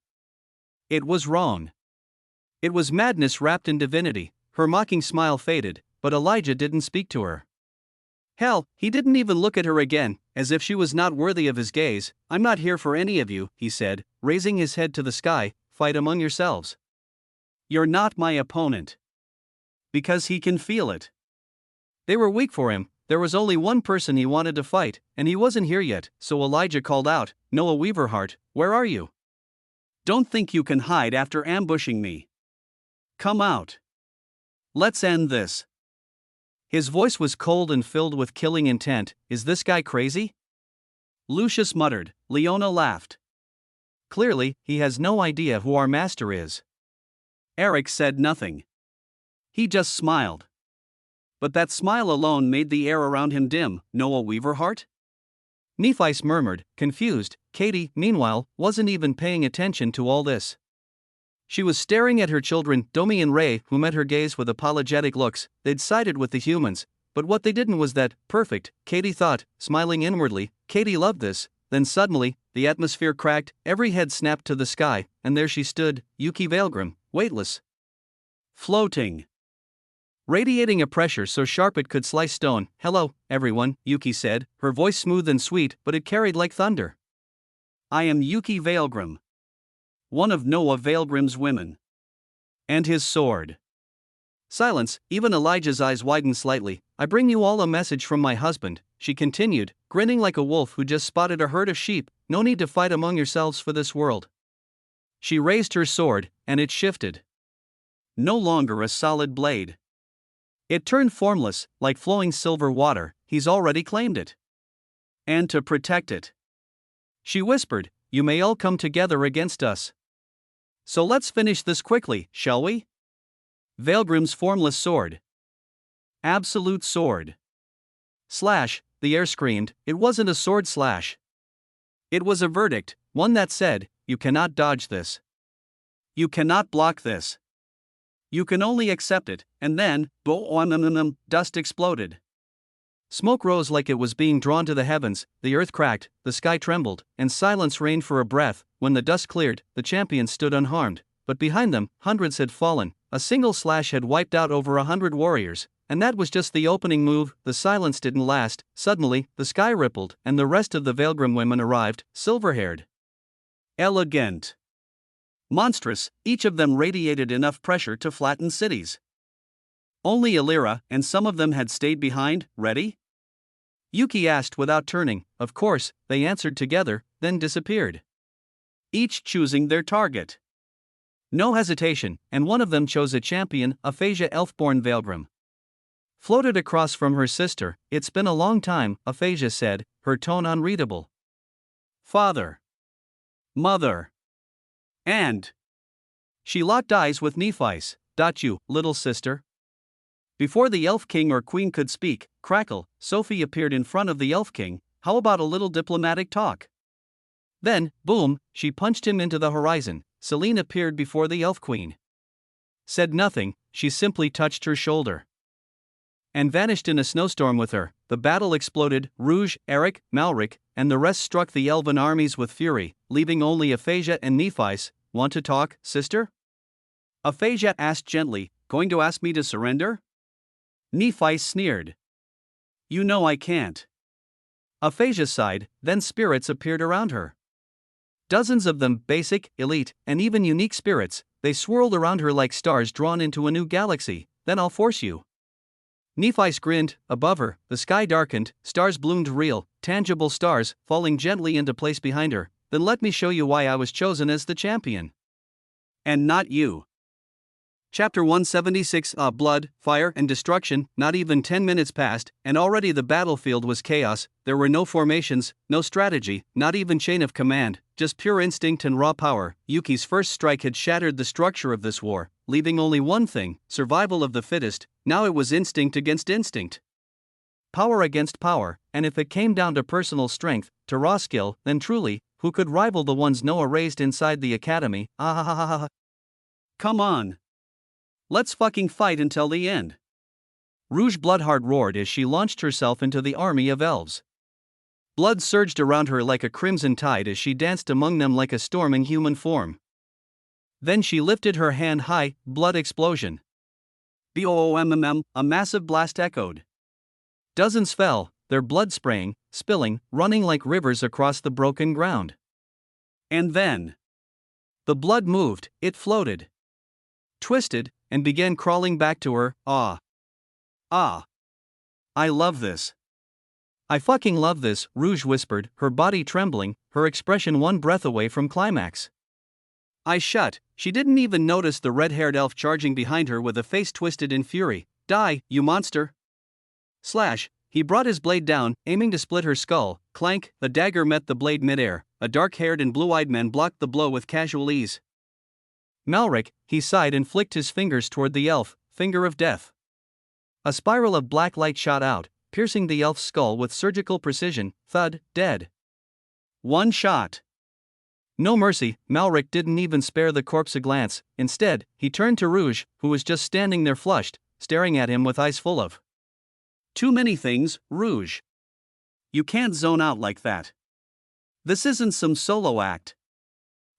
A: It was wrong. It was madness wrapped in divinity. Her mocking smile faded, but Elijah didn't speak to her. Hell, he didn't even look at her again, as if she was not worthy of his gaze. I'm not here for any of you, he said, raising his head to the sky. Fight among yourselves. You're not my opponent. Because he can feel it. They were weak for him. There was only one person he wanted to fight, and he wasn't here yet, so Elijah called out, Noah Weaverheart, where are you? Don't think you can hide after ambushing me. Come out. Let's end this. His voice was cold and filled with killing intent. Is this guy crazy? Lucius muttered. Leona laughed. Clearly, he has no idea who our master is. Eric said nothing. He just smiled. But that smile alone made the air around him dim. Noah Weaverheart? Nephi murmured, confused. Katie, meanwhile, wasn't even paying attention to all this. She was staring at her children, Domi and Ray, who met her gaze with apologetic looks. They'd sided with the humans, but what they didn't was that. Perfect, Katie thought, smiling inwardly. Katie loved this. Then suddenly, the atmosphere cracked, every head snapped to the sky, and there she stood, Yuki Veilgrim, weightless. Floating. Radiating a pressure so sharp it could slice stone. Hello, everyone, Yuki said, her voice smooth and sweet, but it carried like thunder. I am Yuki Veilgrim. One of Noah Veilgrim's women. And his sword. Silence, even Elijah's eyes widened slightly. I bring you all a message from my husband, she continued, grinning like a wolf who just spotted a herd of sheep. No need to fight among yourselves for this world. She raised her sword, and it shifted. No longer a solid blade. It turned formless, like flowing silver water. He's already claimed it. And to protect it, she whispered, you may all come together against us. So let's finish this quickly, shall we? Veilgrim's formless sword. Absolute sword. Slash, the air screamed. It wasn't a sword slash. It was a verdict, one that said, you cannot dodge this. You cannot block this. You can only accept it, and then, dust exploded. Smoke rose like it was being drawn to the heavens, the earth cracked, the sky trembled, and silence reigned for a breath. When the dust cleared, the champions stood unharmed, but behind them, hundreds had fallen. A single slash had wiped out over 100 warriors, and that was just the opening move. The silence didn't last. Suddenly, the sky rippled, and the rest of the Veilgrim women arrived, silver-haired, elegant, monstrous. Each of them radiated enough pressure to flatten cities. Only Illyra and some of them had stayed behind, ready? Yuki asked without turning. Of course, they answered together, then disappeared. Each choosing their target. No hesitation, and one of them chose a champion, Aphasia Elfborn Veilgrim. Floated across from her sister. It's been a long time, Aphasia said, her tone unreadable. Father. Mother. And. She locked eyes with Nephi's. You, little sister. Before the Elf King or Queen could speak, crackle, Sophie appeared in front of the Elf King. How about a little diplomatic talk? Then, boom, she punched him into the horizon. Celine appeared before the Elf Queen. Said nothing, she simply touched her shoulder. And vanished in a snowstorm with her. The battle exploded. Rouge, Eric, Malric, and the rest struck the elven armies with fury, leaving only Aphasia and Nephi's. Want to talk, sister? Aphasia asked gently, going to ask me to surrender? Nephi sneered. You know I can't. Aphasia sighed, then spirits appeared around her. Dozens of them, basic, elite, and even unique spirits. They swirled around her like stars drawn into a new galaxy. Then I'll force you. Nephi grinned. Above her, the sky darkened, stars bloomed, real, tangible stars, falling gently into place behind her. Then let me show you why I was chosen as the champion. And not you. Chapter 176. Blood, fire, and destruction. Not even 10 minutes passed, and already the battlefield was chaos. There were no formations, no strategy, not even chain of command, just pure instinct and raw power. Yuki's first strike had shattered the structure of this war, leaving only one thing: survival of the fittest. Now it was instinct against instinct. Power against power, and if it came down to personal strength, to raw skill, then truly, who could rival the ones Noah raised inside the academy? Come on. Let's fucking fight until the end. Rouge Bloodheart roared as she launched herself into the army of elves. Blood surged around her like a crimson tide as she danced among them like a storm in human form. Then she lifted her hand high, blood explosion. BOOMMM, a massive blast echoed. Dozens fell, their blood spraying, spilling, running like rivers across the broken ground. And then the blood moved, it floated, twisted, and began crawling back to her. I love this. I fucking love this, Rouge whispered, her body trembling, her expression one breath away from climax. Eyes shut, she didn't even notice the red-haired elf charging behind her with a face twisted in fury. Die, you monster! Slash, he brought his blade down, aiming to split her skull. Clank, the dagger met the blade midair. A dark-haired and blue-eyed man blocked the blow with casual ease. Malric, he sighed and flicked his fingers toward the elf, finger of death. A spiral of black light shot out, piercing the elf's skull with surgical precision. Thud, dead. One shot. No mercy, Malric didn't even spare the corpse a glance. Instead, he turned to Rouge, who was just standing there flushed, staring at him with eyes full of too many things. Rouge. You can't zone out like that. This isn't some solo act.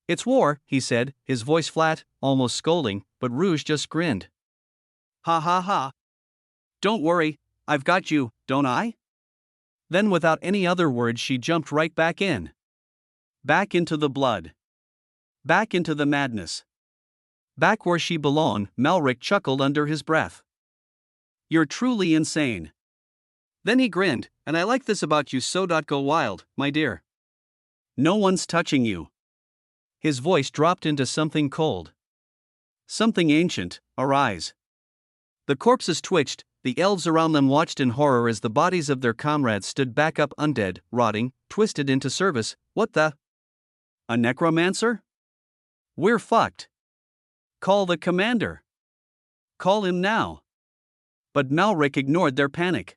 A: It's war, he said, his voice flat, almost scolding, but Rouge just grinned. Ha ha ha. Don't worry, I've got you, don't I? Then without any other words she jumped right back in. Back into the blood. Back into the madness. Back where she belonged. Malric chuckled under his breath. You're truly insane. Then he grinned, and I like this about you, so go wild, my dear. No one's touching you. His voice dropped into something cold. Something ancient. Arise. The corpses twitched, The elves around them watched in horror as the bodies of their comrades stood back up undead, rotting, twisted into service. What the? A necromancer? We're fucked. Call the commander. Call him now. But Malric ignored their panic.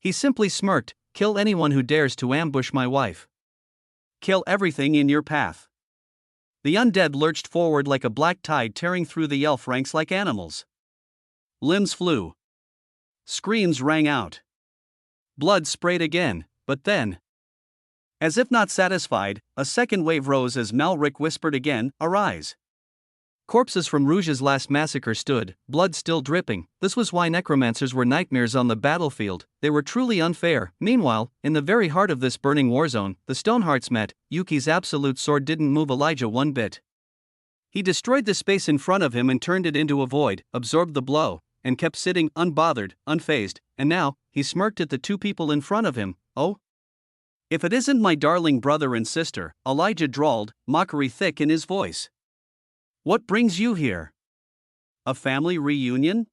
A: He simply smirked, kill anyone who dares to ambush my wife. Kill everything in your path. The undead lurched forward like a black tide tearing through the elf ranks like animals. Limbs flew. Screams rang out. Blood sprayed again, but then, as if not satisfied, a second wave rose as Malric whispered again, "Arise." Corpses from Rouge's last massacre stood, blood still dripping. This was why necromancers were nightmares on the battlefield. They were truly unfair. Meanwhile, in the very heart of this burning war zone, the Stonehearts met. Yuki's absolute sword didn't move Elijah one bit. He destroyed the space in front of him and turned it into a void, absorbed the blow, and kept sitting, unbothered, unfazed. And now, he smirked at the two people in front of him. "Oh? If it isn't my darling brother and sister," Elijah drawled, mockery thick in his voice. "What brings you here? A family reunion?"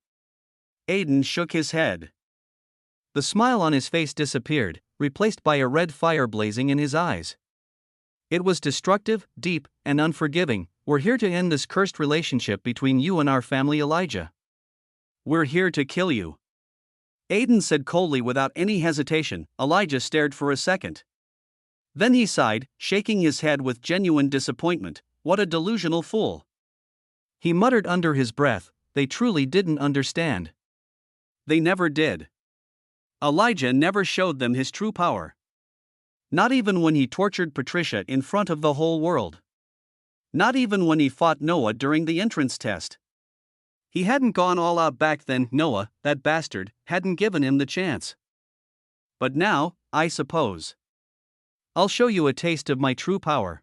A: Aiden shook his head. The smile on his face disappeared, replaced by a red fire blazing in his eyes. It was destructive, deep, and unforgiving. "We're here to end this cursed relationship between you and our family, Elijah. We're here to kill you," Aiden said coldly without any hesitation. Elijah stared for a second. Then he sighed, shaking his head with genuine disappointment. What a delusional fool. He muttered under his breath, "They truly didn't understand." They never did. Elijah never showed them his true power. Not even when he tortured Patricia in front of the whole world. Not even when he fought Noah during the entrance test. He hadn't gone all out back then. Noah, that bastard, hadn't given him the chance. But now, I suppose. I'll show you a taste of my true power.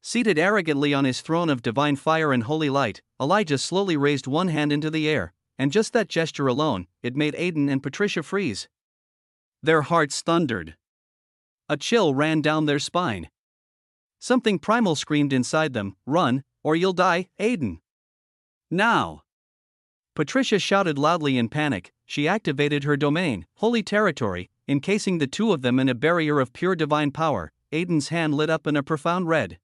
A: Seated arrogantly on his throne of divine fire and holy light, Elijah slowly raised one hand into the air, and just that gesture alone, it made Aiden and Patricia freeze. Their hearts thundered. A chill ran down their spine. Something primal screamed inside them, "Run, or you'll die, Aiden! Now!" Patricia shouted loudly in panic. She activated her domain, holy territory, encasing the two of them in a barrier of pure divine power. Aiden's hand lit up in a profound red.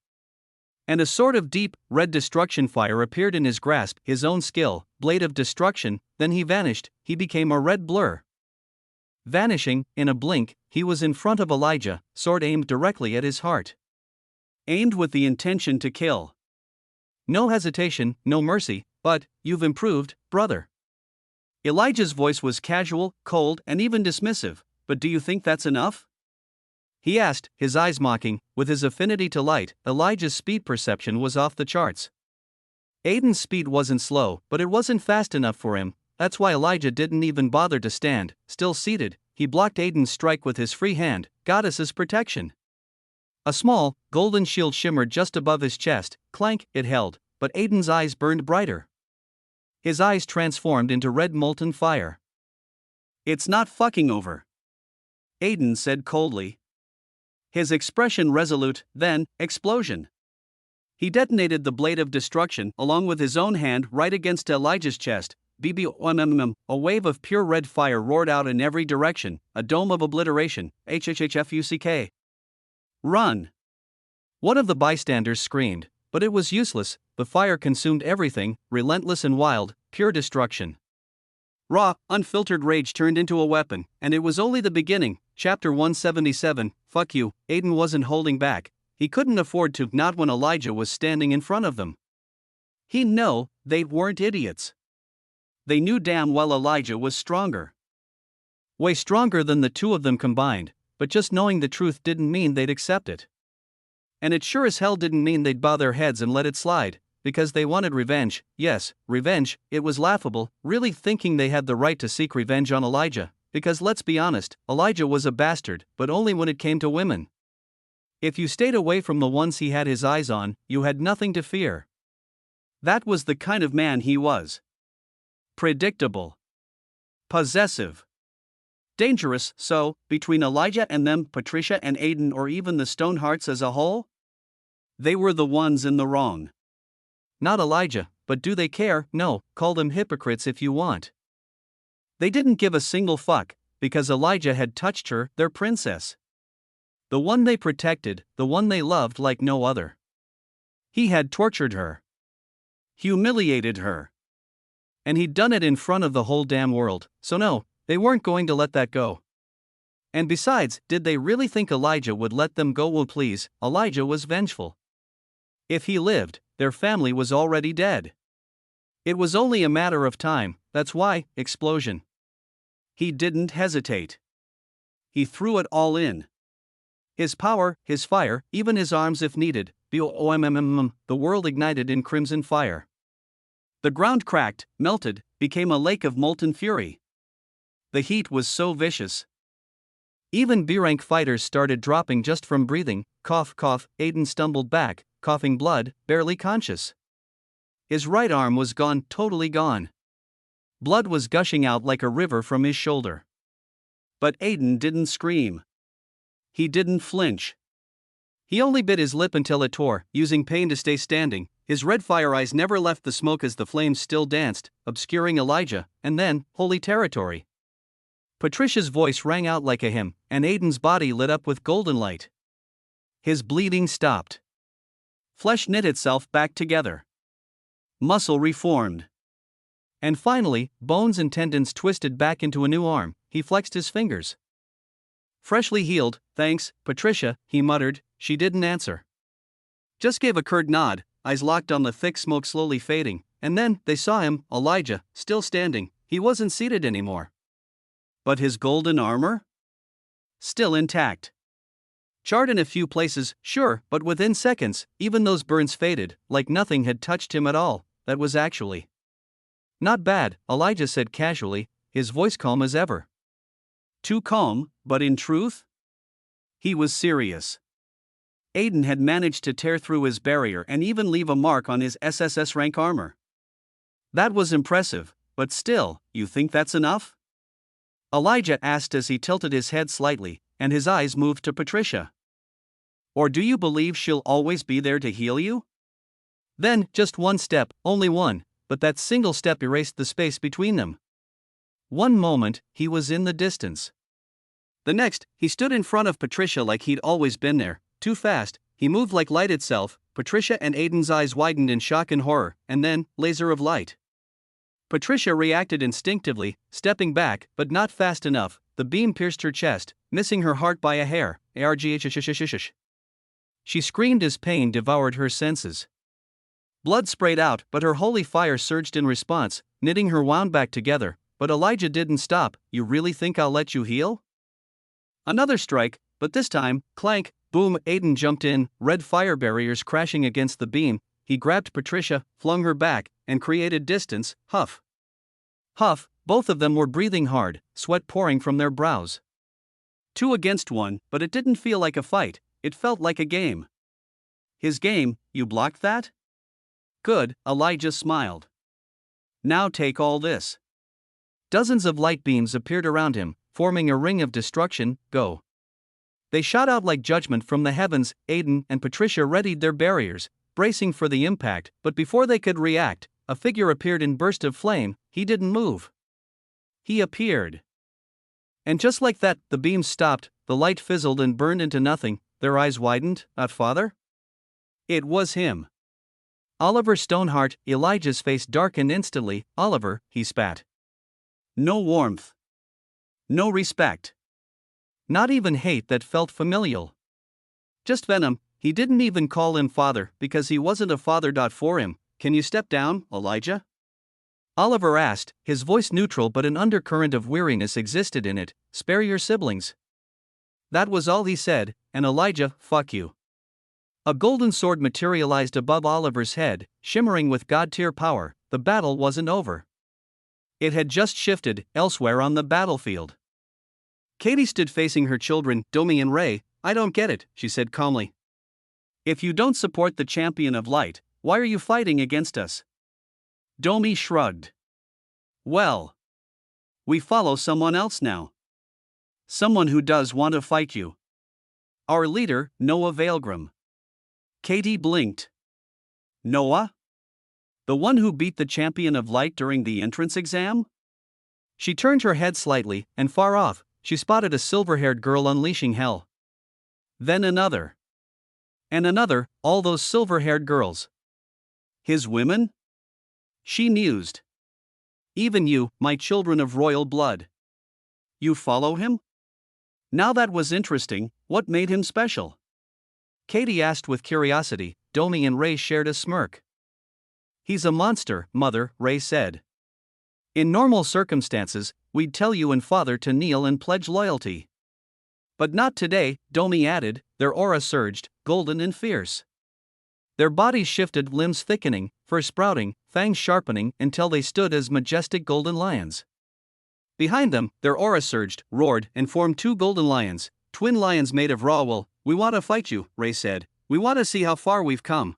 A: And a sort of deep, red destruction fire appeared in his grasp, his own skill, blade of destruction. Then he vanished, he became a red blur. Vanishing, in a blink, he was in front of Elijah, sword aimed directly at his heart. Aimed with the intention to kill. No hesitation, no mercy, but, "You've improved, brother." Elijah's voice was casual, cold, and even dismissive. "But do you think that's enough?" he asked, his eyes mocking. With his affinity to light, Elijah's speed perception was off the charts. Aiden's speed wasn't slow, but it wasn't fast enough for him. That's why Elijah didn't even bother to stand. Still seated, he blocked Aiden's strike with his free hand, goddess's protection. A small, golden shield shimmered just above his chest. Clank, it held, but Aiden's eyes burned brighter. His eyes transformed into red molten fire. "It's not fucking over," Aiden said coldly. His expression resolute. Then, explosion. He detonated the blade of destruction along with his own hand right against Elijah's chest. BBOMMM. A wave of pure red fire roared out in every direction, a dome of obliteration. HHHFUCK. "Run!" One of the bystanders screamed, but it was useless. The fire consumed everything, relentless and wild, pure destruction. Raw, unfiltered rage turned into a weapon, and it was only the beginning. Chapter 177, Fuck you. Aiden wasn't holding back. He couldn't afford to, not when Elijah was standing in front of them. He knew they weren't idiots. They knew damn well Elijah was stronger. Way stronger than the two of them combined, but just knowing the truth didn't mean they'd accept it. And it sure as hell didn't mean they'd bow their heads and let it slide, because they wanted revenge. Yes, revenge. It was laughable, really thinking they had the right to seek revenge on Elijah, because let's be honest, Elijah was a bastard, but only when it came to women. If you stayed away from the ones he had his eyes on, you had nothing to fear. That was the kind of man he was. Predictable. Possessive. Dangerous. So, between Elijah and them, Patricia and Aiden, or even the Stonehearts as a whole, they were the ones in the wrong. Not Elijah, but do they care? No, call them hypocrites if you want. They didn't give a single fuck, because Elijah had touched her, their princess. The one they protected, the one they loved like no other. He had tortured her. Humiliated her. And he'd done it in front of the whole damn world, so no, they weren't going to let that go. And besides, did they really think Elijah would let them go? Well, please, Elijah was vengeful. If he lived, their family was already dead. It was only a matter of time, that's why, explosion. He didn't hesitate. He threw it all in. His power, his fire, even his arms if needed, the world ignited in crimson fire. The ground cracked, melted, became a lake of molten fury. The heat was so vicious. Even B-rank fighters started dropping just from breathing. Cough, cough. Aiden stumbled back, coughing blood, barely conscious. His right arm was gone, totally gone. Blood was gushing out like a river from his shoulder. But Aiden didn't scream. He didn't flinch. He only bit his lip until it tore, using pain to stay standing. His red fire eyes never left the smoke as the flames still danced, obscuring Elijah, and then, holy territory. Patricia's voice rang out like a hymn, and Aiden's body lit up with golden light. His bleeding stopped. Flesh knit itself back together. Muscle reformed. And finally, bones and tendons twisted back into a new arm. He flexed his fingers. Freshly healed, thanks, Patricia, he muttered. She didn't answer. Just gave a curt nod, eyes locked on the thick smoke slowly fading, and then they saw him, Elijah, still standing. He wasn't seated anymore. But his golden armor? Still intact. Charred in a few places, sure, but within seconds, even those burns faded, like nothing had touched him at all. That was actually not bad, Elijah said casually, his voice calm as ever. Too calm, but in truth? He was serious. Aiden had managed to tear through his barrier and even leave a mark on his SSS rank armor. That was impressive, but still, you think that's enough? Elijah asked as he tilted his head slightly, and his eyes moved to Patricia. Or do you believe she'll always be there to heal you? Then, just one step, only one, but that single step erased the space between them. One moment, he was in the distance. The next, he stood in front of Patricia like he'd always been there. Too fast, he moved like light itself. Patricia and Aiden's eyes widened in shock and horror, and then, laser of light. Patricia reacted instinctively, stepping back, but not fast enough. The beam pierced her chest, missing her heart by a hair. She screamed as pain devoured her senses. Blood sprayed out, but her holy fire surged in response, knitting her wound back together. But Elijah didn't stop. You really think I'll let you heal? Another strike, but this time, clank, boom, Aiden jumped in, red fire barriers crashing against the beam. He grabbed Patricia, flung her back, and created distance. Huff. Huff, both of them were breathing hard, sweat pouring from their brows. 2 against 1, but it didn't feel like a fight, it felt like a game. His game, you blocked that? Good, Elijah smiled. Now take all this. Dozens of light beams appeared around him, forming a ring of destruction. Go. They shot out like judgment from the heavens. Aiden and Patricia readied their barriers, bracing for the impact, but before they could react, a figure appeared in burst of flame. He didn't move. He appeared. And just like that, the beams stopped, the light fizzled and burned into nothing. Their eyes widened. Father? It was him. Oliver Stoneheart. Elijah's face darkened instantly. Oliver, he spat. No warmth. No respect. Not even hate that felt familial. Just venom. He didn't even call him father because he wasn't a father. For him. Can you step down, Elijah? Oliver asked, his voice neutral, but an undercurrent of weariness existed in it. Spare your siblings. That was all he said, and Elijah, fuck you. A golden sword materialized above Oliver's head, shimmering with god-tier power. The battle wasn't over. It had just shifted, elsewhere on the battlefield. Katie stood facing her children, Domi and Ray. I don't get it, she said calmly. If you don't support the champion of light, why are you fighting against us? Domi shrugged. Well, we follow someone else now. Someone who does want to fight you. Our leader, Noah Weaverheart. Katie blinked. Noah? The one who beat the champion of light during the entrance exam? She turned her head slightly, and far off, she spotted a silver-haired girl unleashing hell. Then another. And another, all those silver-haired girls. His women? She mused. Even you, my children of royal blood. You follow him? Now that was interesting. What made him special? Katie asked with curiosity. Domi and Ray shared a smirk. He's a monster, Mother, Ray said. In normal circumstances, we'd tell you and Father to kneel and pledge loyalty. But not today, Domi added, their aura surged, golden and fierce. Their bodies shifted, limbs thickening, fur sprouting, fangs sharpening, until they stood as majestic golden lions. Behind them, their aura surged, roared, and formed two golden lions, twin lions made of raw wool. We want to fight you, Ray said. We want to see how far we've come.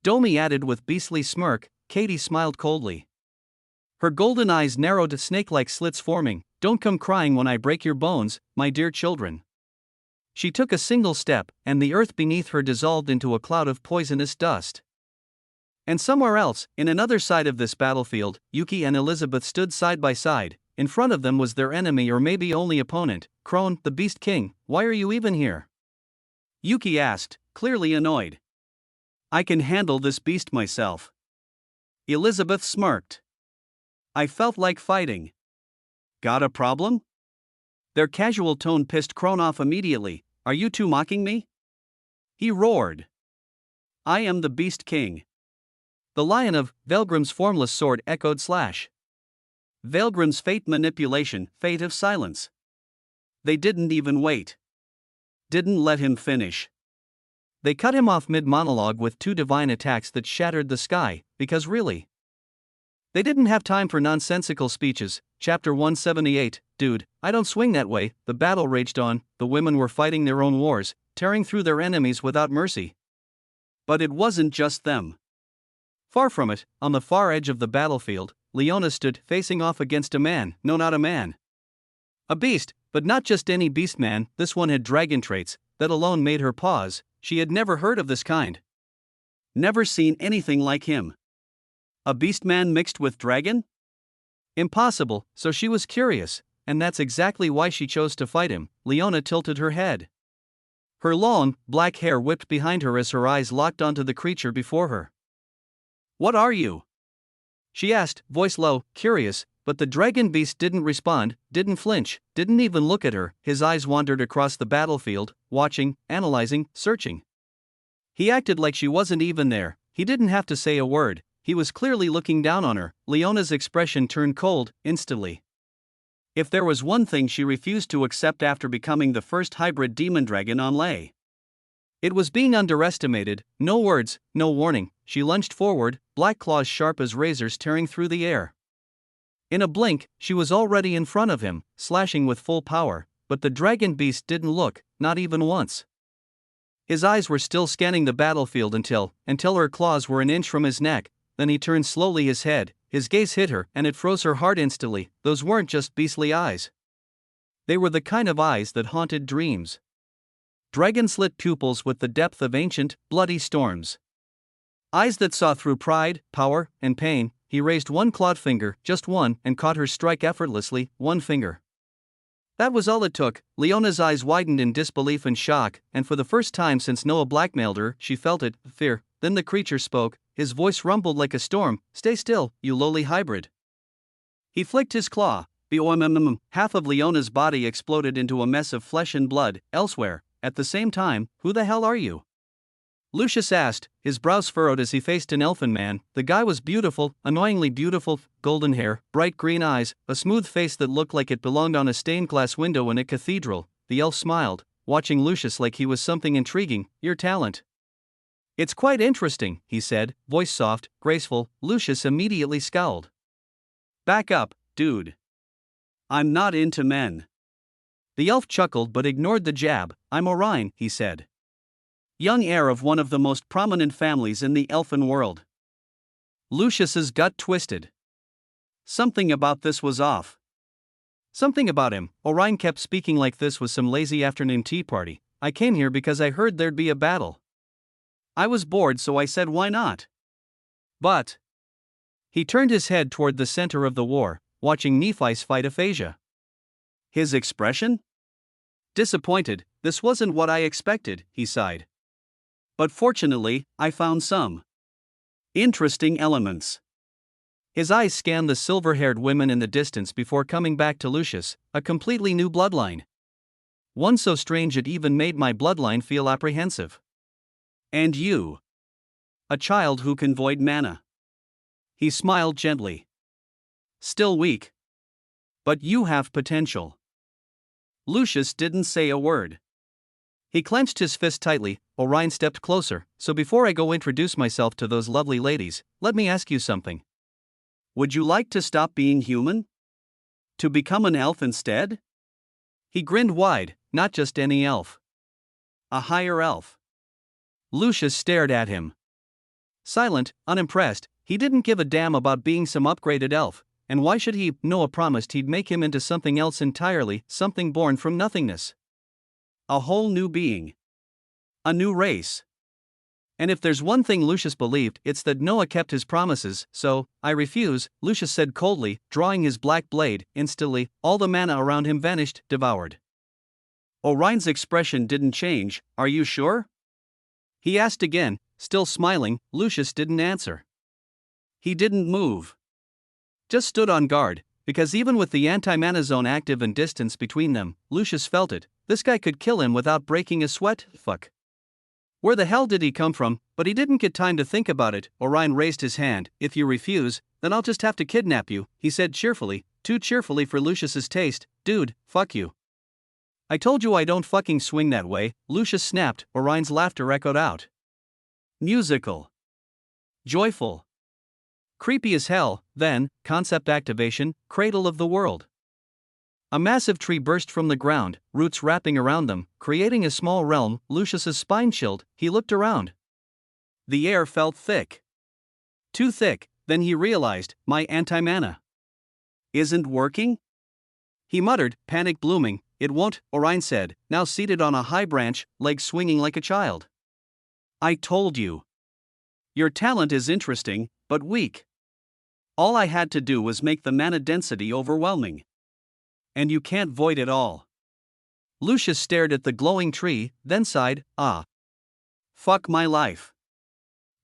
A: Domi added with beastly smirk. Katie smiled coldly. Her golden eyes narrowed, snake-like slits forming. Don't come crying when I break your bones, my dear children. She took a single step, and the earth beneath her dissolved into a cloud of poisonous dust. And somewhere else, in another side of this battlefield, Yuki and Elizabeth stood side by side. In front of them was their enemy, or maybe only opponent, Crone, the Beast King. Why are you even here? Yuki asked, clearly annoyed. I can handle this beast myself. Elizabeth smirked. I felt like fighting. Got a problem? Their casual tone pissed Crone off immediately. Are you two mocking me? He roared. I am the Beast King. The Lion of Velgrim's formless sword echoed slash. Velgrim's fate manipulation, fate of silence. They didn't even wait. Didn't let him finish. They cut him off mid-monologue with two divine attacks that shattered the sky, because really. They didn't have time for nonsensical speeches. Chapter 178, dude, I don't swing that way. The battle raged on, the women were fighting their own wars, tearing through their enemies without mercy. But it wasn't just them. Far from it, on the far edge of the battlefield, Leona stood facing off against a man. No, not a man. A beast, but not just any beast man. This one had dragon traits. That alone made her pause. She had never heard of this kind. Never seen anything like him. A beast man mixed with dragon? Impossible, so she was curious, and that's exactly why she chose to fight him. Leona tilted her head. Her long, black hair whipped behind her as her eyes locked onto the creature before her. What are you? She asked, voice low, curious, but the dragon beast didn't respond, didn't flinch, didn't even look at her. His eyes wandered across the battlefield, watching, analyzing, searching. He acted like she wasn't even there. He didn't have to say a word. He was clearly looking down on her. Leona's expression turned cold, instantly. If there was one thing she refused to accept after becoming the first hybrid demon dragon on Lei, it was being underestimated. No words, no warning. She lunged forward, black claws sharp as razors tearing through the air. In a blink, she was already in front of him, slashing with full power, but the dragon beast didn't look, not even once. His eyes were still scanning the battlefield until her claws were an inch from his neck. Then he turned slowly his head, his gaze hit her, and it froze her heart instantly. Those weren't just beastly eyes. They were the kind of eyes that haunted dreams. Dragon-slit pupils with the depth of ancient, bloody storms. Eyes that saw through pride, power, and pain. He raised one clawed finger, just one, and caught her strike effortlessly, one finger. That was all it took. Leona's eyes widened in disbelief and shock, and for the first time since Noah blackmailed her, she felt it, fear. Then the creature spoke. His voice rumbled like a storm. Stay still, you lowly hybrid. He flicked his claw. Half of Leona's body exploded into a mess of flesh and blood. Elsewhere, at the same time, who the hell are you? Lucius asked, his brows furrowed as he faced an elfin man. The guy was beautiful, annoyingly beautiful, golden hair, bright green eyes, a smooth face that looked like it belonged on a stained glass window in a cathedral. The elf smiled, watching Lucius like he was something intriguing. Your talent. It's quite interesting, he said, voice soft, graceful. Lucius immediately scowled. Back up, dude. I'm not into men. The elf chuckled but ignored the jab. I'm Orion, he said. Young heir of one of the most prominent families in the elfin world. Lucius's gut twisted. Something about this was off. Something about him. Orion kept speaking like this was some lazy afternoon tea party. I came here because I heard there'd be a battle. I was bored, so I said why not? But he turned his head toward the center of the war. watching Nephi's fight aphasia. His expression? Disappointed. This wasn't what I expected, he sighed. But fortunately, I found some interesting elements. His eyes scanned the silver-haired women in the distance before coming back to Lucius, a completely new bloodline. One so strange it even made my bloodline feel apprehensive. And you? A child who can void mana. He smiled gently. Still weak. But you have potential. Lucius didn't say a word. He clenched his fist tightly. Orion stepped closer. So before I go introduce myself to those lovely ladies, let me ask you something. Would you like to stop being human? To become an elf instead? He grinned wide. Not just any elf. A higher elf. Lucius stared at him. Silent, unimpressed, he didn't give a damn about being some upgraded elf, and why should he? Noah promised he'd make him into something else entirely, something born from nothingness. A whole new being. A new race. And if there's one thing Lucius believed, it's that Noah kept his promises, so, I refuse, Lucius said coldly, drawing his black blade. Instantly, all the mana around him vanished, devoured. Orion's expression didn't change. Are you sure? He asked again, still smiling. Lucius didn't answer. He didn't move. Just stood on guard, because even with the anti-mana zone active and distance between them, Lucius felt it. This guy could kill him without breaking a sweat. Fuck. Where the hell did he come from? But he didn't get time to think about it. Orion raised his hand. If you refuse, then I'll just have to kidnap you, he said cheerfully, too cheerfully for Lucius's taste. Dude, fuck you. I told you I don't fucking swing that way, Lucius snapped. Orion's laughter echoed out. Musical. Joyful. Creepy as hell. Then, concept activation, cradle of the world. A massive tree burst from the ground, roots wrapping around them, creating a small realm. Lucius's spine chilled. He looked around. The air felt thick. Too thick. Then he realized, my anti-mana isn't working? He muttered, panic blooming. It won't, Orion said, now seated on a high branch, legs swinging like a child. I told you. Your talent is interesting, but weak. All I had to do was make the mana density overwhelming. And you can't void it all. Lucius stared at the glowing tree, then sighed, ah. Fuck my life.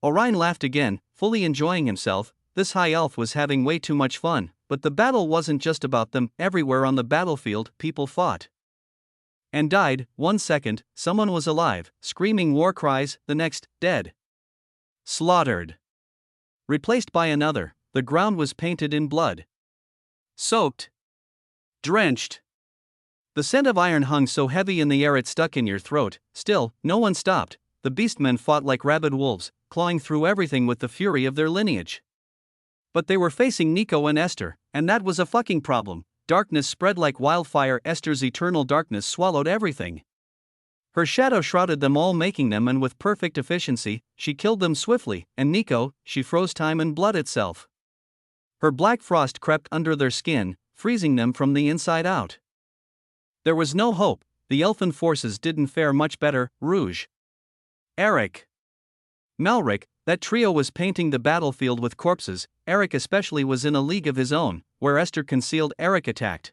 A: Orion laughed again, fully enjoying himself. This high elf was having way too much fun, but the battle wasn't just about them. Everywhere on the battlefield, people fought. And died. 1 second, someone was alive, screaming war cries, the next, dead. Slaughtered. Replaced by another. The ground was painted in blood. Soaked. Drenched. The scent of iron hung so heavy in the air it stuck in your throat. Still, no one stopped. The beastmen fought like rabid wolves, clawing through everything with the fury of their lineage. But they were facing Neko and Esther, and that was a fucking problem. Darkness spread like wildfire. Esther's eternal darkness swallowed everything. Her shadow shrouded them all, making them, and with perfect efficiency, she killed them swiftly. And Neko, she froze time and blood itself. Her black frost crept under their skin, freezing them from the inside out. There was no hope. The elfin forces didn't fare much better. Rouge. Eric. Malric. That trio was painting the battlefield with corpses. Eric especially was in a league of his own. Where Esther concealed, Eric attacked.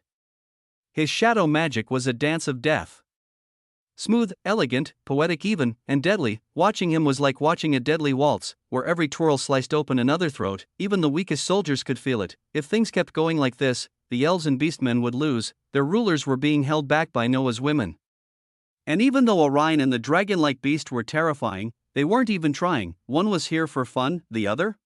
A: His shadow magic was a dance of death. Smooth, elegant, poetic even, and deadly. Watching him was like watching a deadly waltz, where every twirl sliced open another throat. Even the weakest soldiers could feel it. If things kept going like this, the elves and beastmen would lose. Their rulers were being held back by Noah's women. And even though Orion and the dragon-like beast were terrifying, they weren't even trying. One was here for fun, the other?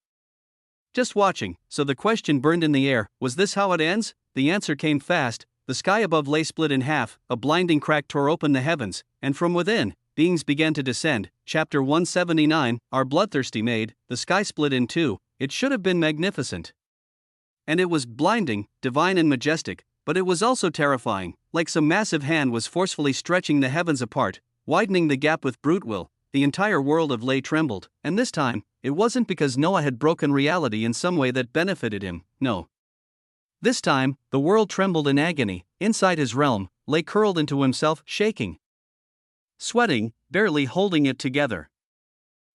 A: Just watching. So the question burned in the air, was this how it ends? The answer came fast. The sky above lay split in half, a blinding crack tore open the heavens, and from within, beings began to descend. Chapter 179, Our Bloodthirsty Maid. The sky split in two. It should have been magnificent. And it was blinding, divine and majestic, but it was also terrifying, like some massive hand was forcefully stretching the heavens apart, widening the gap with brute will. The entire world of Lay trembled, and this time, it wasn't because Noah had broken reality in some way that benefited him, no. This time, the world trembled in agony. Inside his realm, Lay curled into himself, shaking. Sweating, barely holding it together.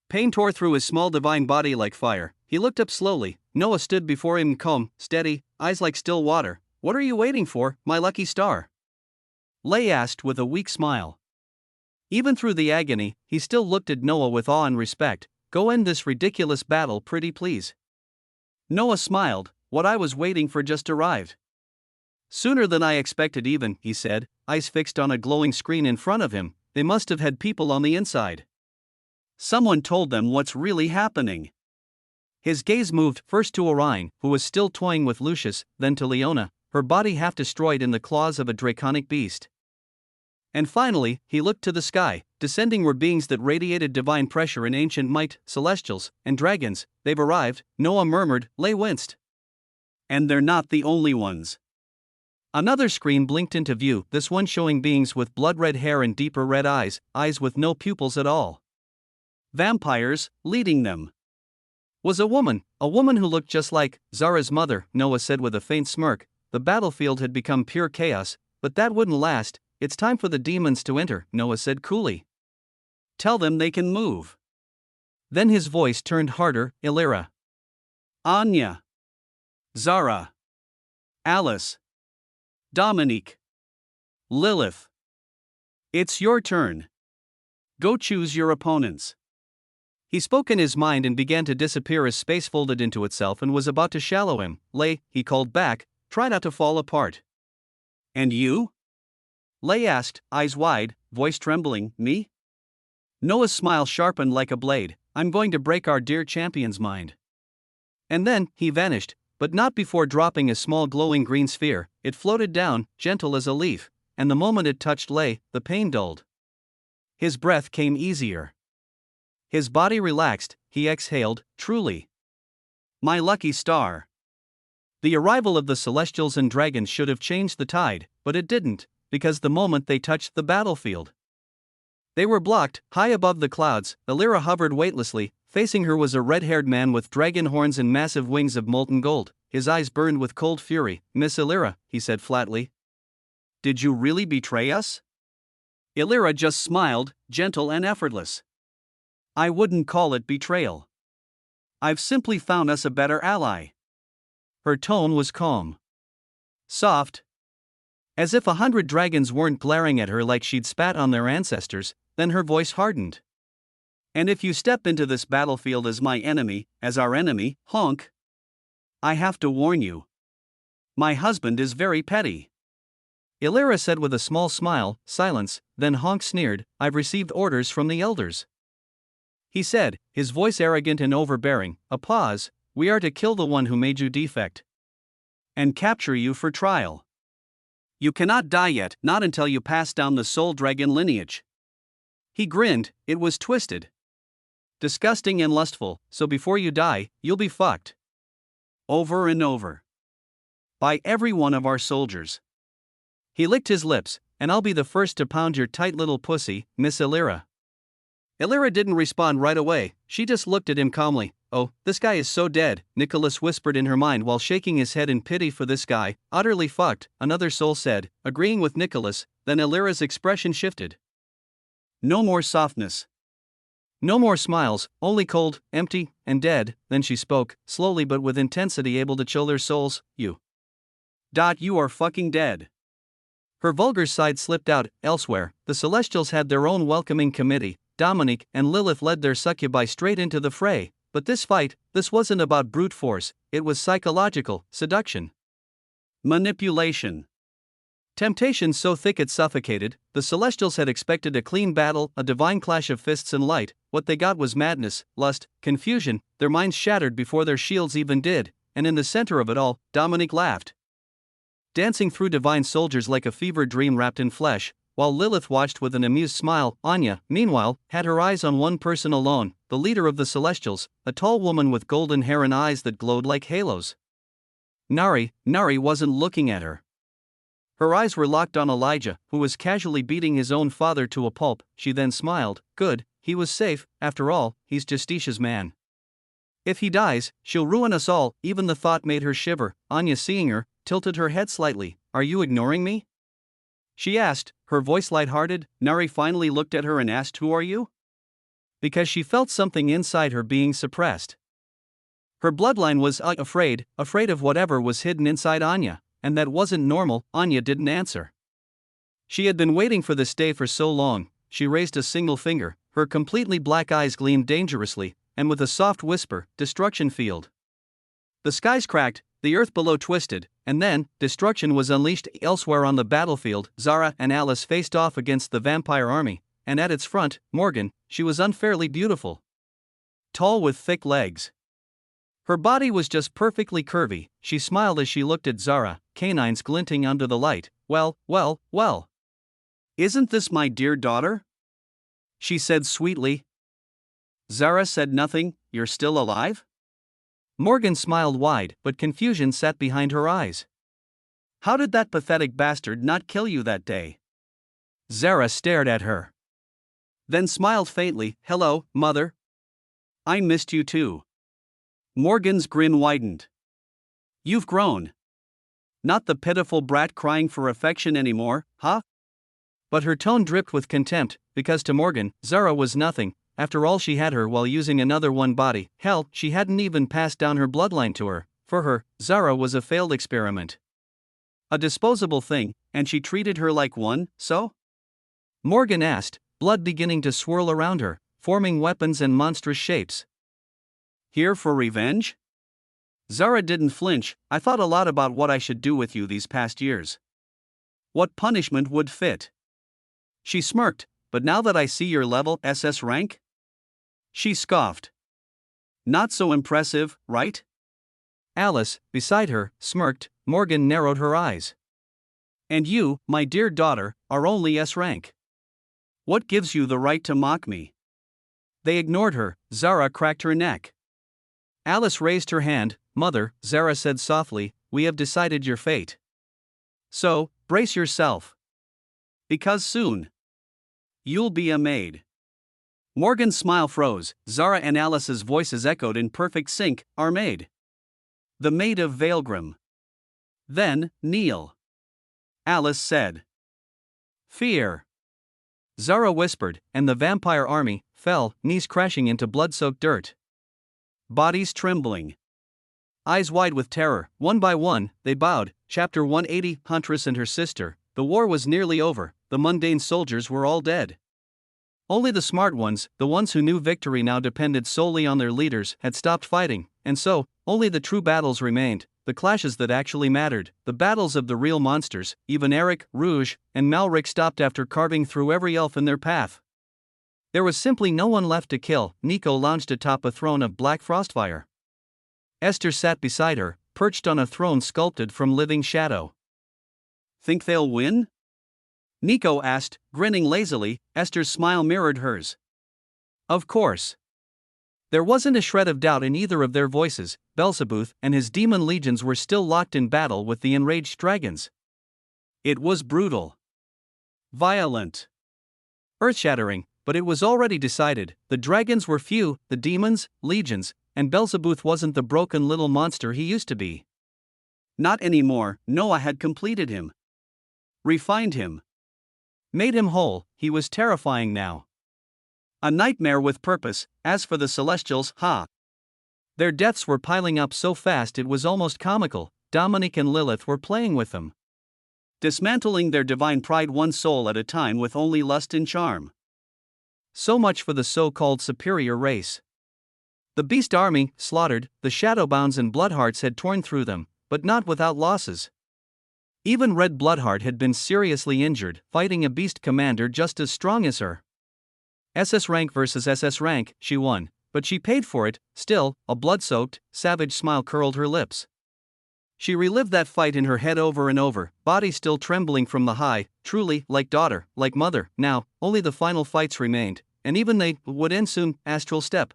A: Pain tore through his small divine body like fire. He looked up slowly. Noah stood before him, calm, steady, eyes like still water. What are you waiting for, my lucky star? Lay asked with a weak smile. Even through the agony, he still looked at Noah with awe and respect. Go end this ridiculous battle, pretty please. Noah smiled. What I was waiting for just arrived. Sooner than I expected even, he said, eyes fixed on a glowing screen in front of him. They must have had people on the inside. Someone told them what's really happening. His gaze moved first to Orion, who was still toying with Lucius, then to Leona, her body half destroyed in the claws of a draconic beast. And finally, he looked to the sky. Descending were beings that radiated divine pressure and ancient might, celestials, and dragons. They've arrived, Noah murmured. Lay winced. And they're not the only ones. Another screen blinked into view, this one showing beings with blood-red hair and deeper red eyes, eyes with no pupils at all. Vampires, leading them. Was a woman who looked just like Zara's mother, Noah said with a faint smirk. The battlefield had become pure chaos, but that wouldn't last. It's time for the demons to enter, Noah said coolly. Tell them they can move. Then his voice turned harder. Illyra. Anya. Zara. Alice. Dominique. Lilith. It's your turn. Go choose your opponents. He spoke in his mind and began to disappear as space folded into itself and was about to swallow him. Lay, he called back, try not to fall apart. And you? Lay asked, eyes wide, voice trembling. Me? Noah's smile sharpened like a blade. I'm going to break our dear champion's mind. And then, he vanished, but not before dropping a small glowing green sphere. It floated down, gentle as a leaf, and the moment it touched Lay, the pain dulled. His breath came easier. His body relaxed, he exhaled, truly. My lucky star. The arrival of the Celestials and dragons should have changed the tide, but it didn't, because the moment they touched the battlefield, they were blocked. High above the clouds, Illyra hovered weightlessly. Facing her was a red-haired man with dragon horns and massive wings of molten gold. His eyes burned with cold fury. Miss Illyra, he said flatly. Did you really betray us? Illyra just smiled, gentle and effortless. I wouldn't call it betrayal. I've simply found us a better ally. Her tone was calm. Soft. As if 100 dragons weren't glaring at her like she'd spat on their ancestors, then her voice hardened. And if you step into this battlefield as my enemy, as our enemy, honk. I have to warn you. My husband is very petty. Illyra said with a small smile. Silence. Then Honk sneered. I've received orders from the elders. He said, his voice arrogant and overbearing. A pause. We are to kill the one who made you defect. And capture you for trial. You cannot die yet, not until you pass down the soul dragon lineage. He grinned. It was twisted. Disgusting and lustful, so before you die, you'll be fucked. Over and over. By every one of our soldiers. He licked his lips. And I'll be the first to pound your tight little pussy, Miss Illyra. Illyra didn't respond right away. She just looked at him calmly. Oh, this guy is so dead, Nicholas whispered in her mind while shaking his head in pity for this guy. Utterly fucked, another soul said, agreeing with Nicholas. Then Illyra's expression shifted. No more softness. No more smiles, only cold, empty, and dead. Then she spoke, slowly but with intensity, able to chill their souls. You are fucking dead. Her vulgar side slipped out. Elsewhere, the Celestials had their own welcoming committee. Dominique and Lilith led their succubi straight into the fray. But this fight, this wasn't about brute force, it was psychological, seduction. Manipulation. Temptation so thick it suffocated. The Celestials had expected a clean battle, a divine clash of fists and light. What they got was madness, lust, confusion. Their minds shattered before their shields even did. And in the center of it all, Dominique laughed. Dancing through divine soldiers like a fever dream wrapped in flesh, while Lilith watched with an amused smile. Anya, meanwhile, had her eyes on one person alone, the leader of the Celestials, a tall woman with golden hair and eyes that glowed like halos. Nari wasn't looking at her. Her eyes were locked on Elijah, who was casually beating his own father to a pulp. She then smiled. Good, he was safe, after all, he's Justitia's man. If he dies, she'll ruin us all. Even the thought made her shiver. Anya, seeing her, tilted her head slightly. Are you ignoring me? She asked, her voice lighthearted. Nari finally looked at her and asked, who are you? Because she felt something inside her being suppressed. Her bloodline was afraid of whatever was hidden inside Anya, and that wasn't normal. Anya didn't answer. She had been waiting for this day for so long. She raised a single finger, her completely black eyes gleamed dangerously, and with a soft whisper, "Destruction field." The skies cracked, the earth below twisted, and then, destruction was unleashed elsewhere on the battlefield. Zara and Alice faced off against the vampire army, and at its front, Morgan. She was unfairly beautiful. Tall with thick legs. Her body was just perfectly curvy. She smiled as she looked at Zara, canines glinting under the light. "Well, well, well. Isn't this my dear daughter?" she said sweetly. Zara said nothing. "You're still alive?" Morgan smiled wide, but confusion sat behind her eyes. "How did that pathetic bastard not kill you that day?" Zara stared at her. Then smiled faintly. "Hello, mother. I missed you too." Morgan's grin widened. "You've grown. Not the pitiful brat crying for affection anymore, huh?" But her tone dripped with contempt, because to Morgan, Zara was nothing. After all, she had her while using another one body. Hell, she hadn't even passed down her bloodline to her. For her, Zara was a failed experiment. A disposable thing, and she treated her like one, so? Morgan asked, blood beginning to swirl around her, forming weapons and monstrous shapes. "Here for revenge?" Zara didn't flinch. "I thought a lot about what I should do with you these past years. What punishment would fit?" She smirked. "But now that I see your level, SS rank?" She scoffed. "Not so impressive, right?" Alice, beside her, smirked. Morgan narrowed her eyes. "And you, my dear daughter, are only S rank. What gives you the right to mock me?" They ignored her. Zara cracked her neck. Alice raised her hand. "Mother," Zara said softly, "we have decided your fate. So, brace yourself. Because soon, you'll be a maid." Morgan's smile froze. Zara and Alice's voices echoed in perfect sync. "Our maid. The maid of Vailgrim." "Then, kneel," Alice said. "Fear," Zara whispered, and the vampire army fell, knees crashing into blood-soaked dirt. Bodies trembling. Eyes wide with terror, one by one, they bowed. Chapter 180. Huntress and her sister. The war was nearly over, the mundane soldiers were all dead. Only the smart ones, the ones who knew victory now depended solely on their leaders, had stopped fighting, and so, only the true battles remained, the clashes that actually mattered, the battles of the real monsters. Even Eric, Rouge, and Malric stopped after carving through every elf in their path. There was simply no one left to kill. Neko lounged atop a throne of black frostfire. Esther sat beside her, perched on a throne sculpted from living shadow. "Think they'll win?" Neko asked, grinning lazily. Esther's smile mirrored hers. "Of course." There wasn't a shred of doubt in either of their voices. Belzebuth and his demon legions were still locked in battle with the enraged dragons. It was brutal. Violent. Earth-shattering, but it was already decided. The dragons were few, the demons, legions, and Belzebuth wasn't the broken little monster he used to be. Not anymore. Noah had completed him. Refined him. Made him whole. He was terrifying now. A nightmare with purpose. As for the Celestials, their deaths were piling up so fast it was almost comical. Dominic and Lilith were playing with them, dismantling their divine pride one soul at a time with only lust and charm. So much for the so-called superior race. The beast army, slaughtered, the Shadowbounds and Bloodhearts had torn through them, but not without losses. Even Red Bloodheart had been seriously injured, fighting a beast commander just as strong as her. SS rank versus SS rank, she won, but she paid for it. Still, a blood-soaked, savage smile curled her lips. She relived that fight in her head over and over, body still trembling from the high. Truly, like daughter, like mother. Now, only the final fights remained, and even they would end soon. Astral step.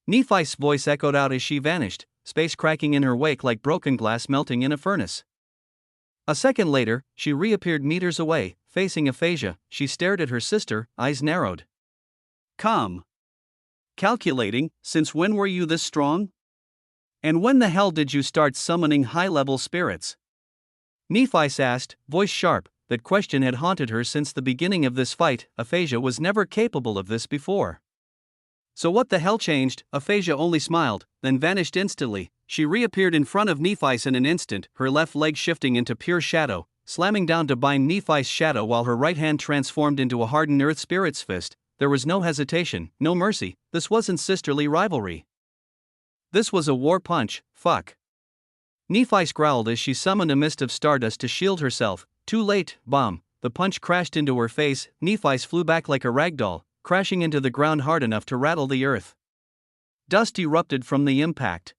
A: Nephi's voice echoed out as she vanished, space cracking in her wake like broken glass melting in a furnace. A second later, she reappeared meters away, facing aphasia. She stared at her sister, eyes narrowed. "Calm. Calculating, since when were you this strong? And when the hell did you start summoning high-level spirits?" Nephi asked, voice sharp. That question had haunted her since the beginning of this fight. Aphasia was never capable of this before. So what the hell changed? Aphasia only smiled, then vanished instantly. She reappeared in front of Nephi's in an instant, her left leg shifting into pure shadow, slamming down to bind Nephi's shadow while her right hand transformed into a hardened earth spirit's fist. There was no hesitation, no mercy. This wasn't sisterly rivalry. This was a war punch. Fuck. Nephi growled as she summoned a mist of stardust to shield herself. Too late, bomb. The punch crashed into her face. Nephi flew back like a ragdoll, crashing into the ground hard enough to rattle the earth. Dust erupted from the impact.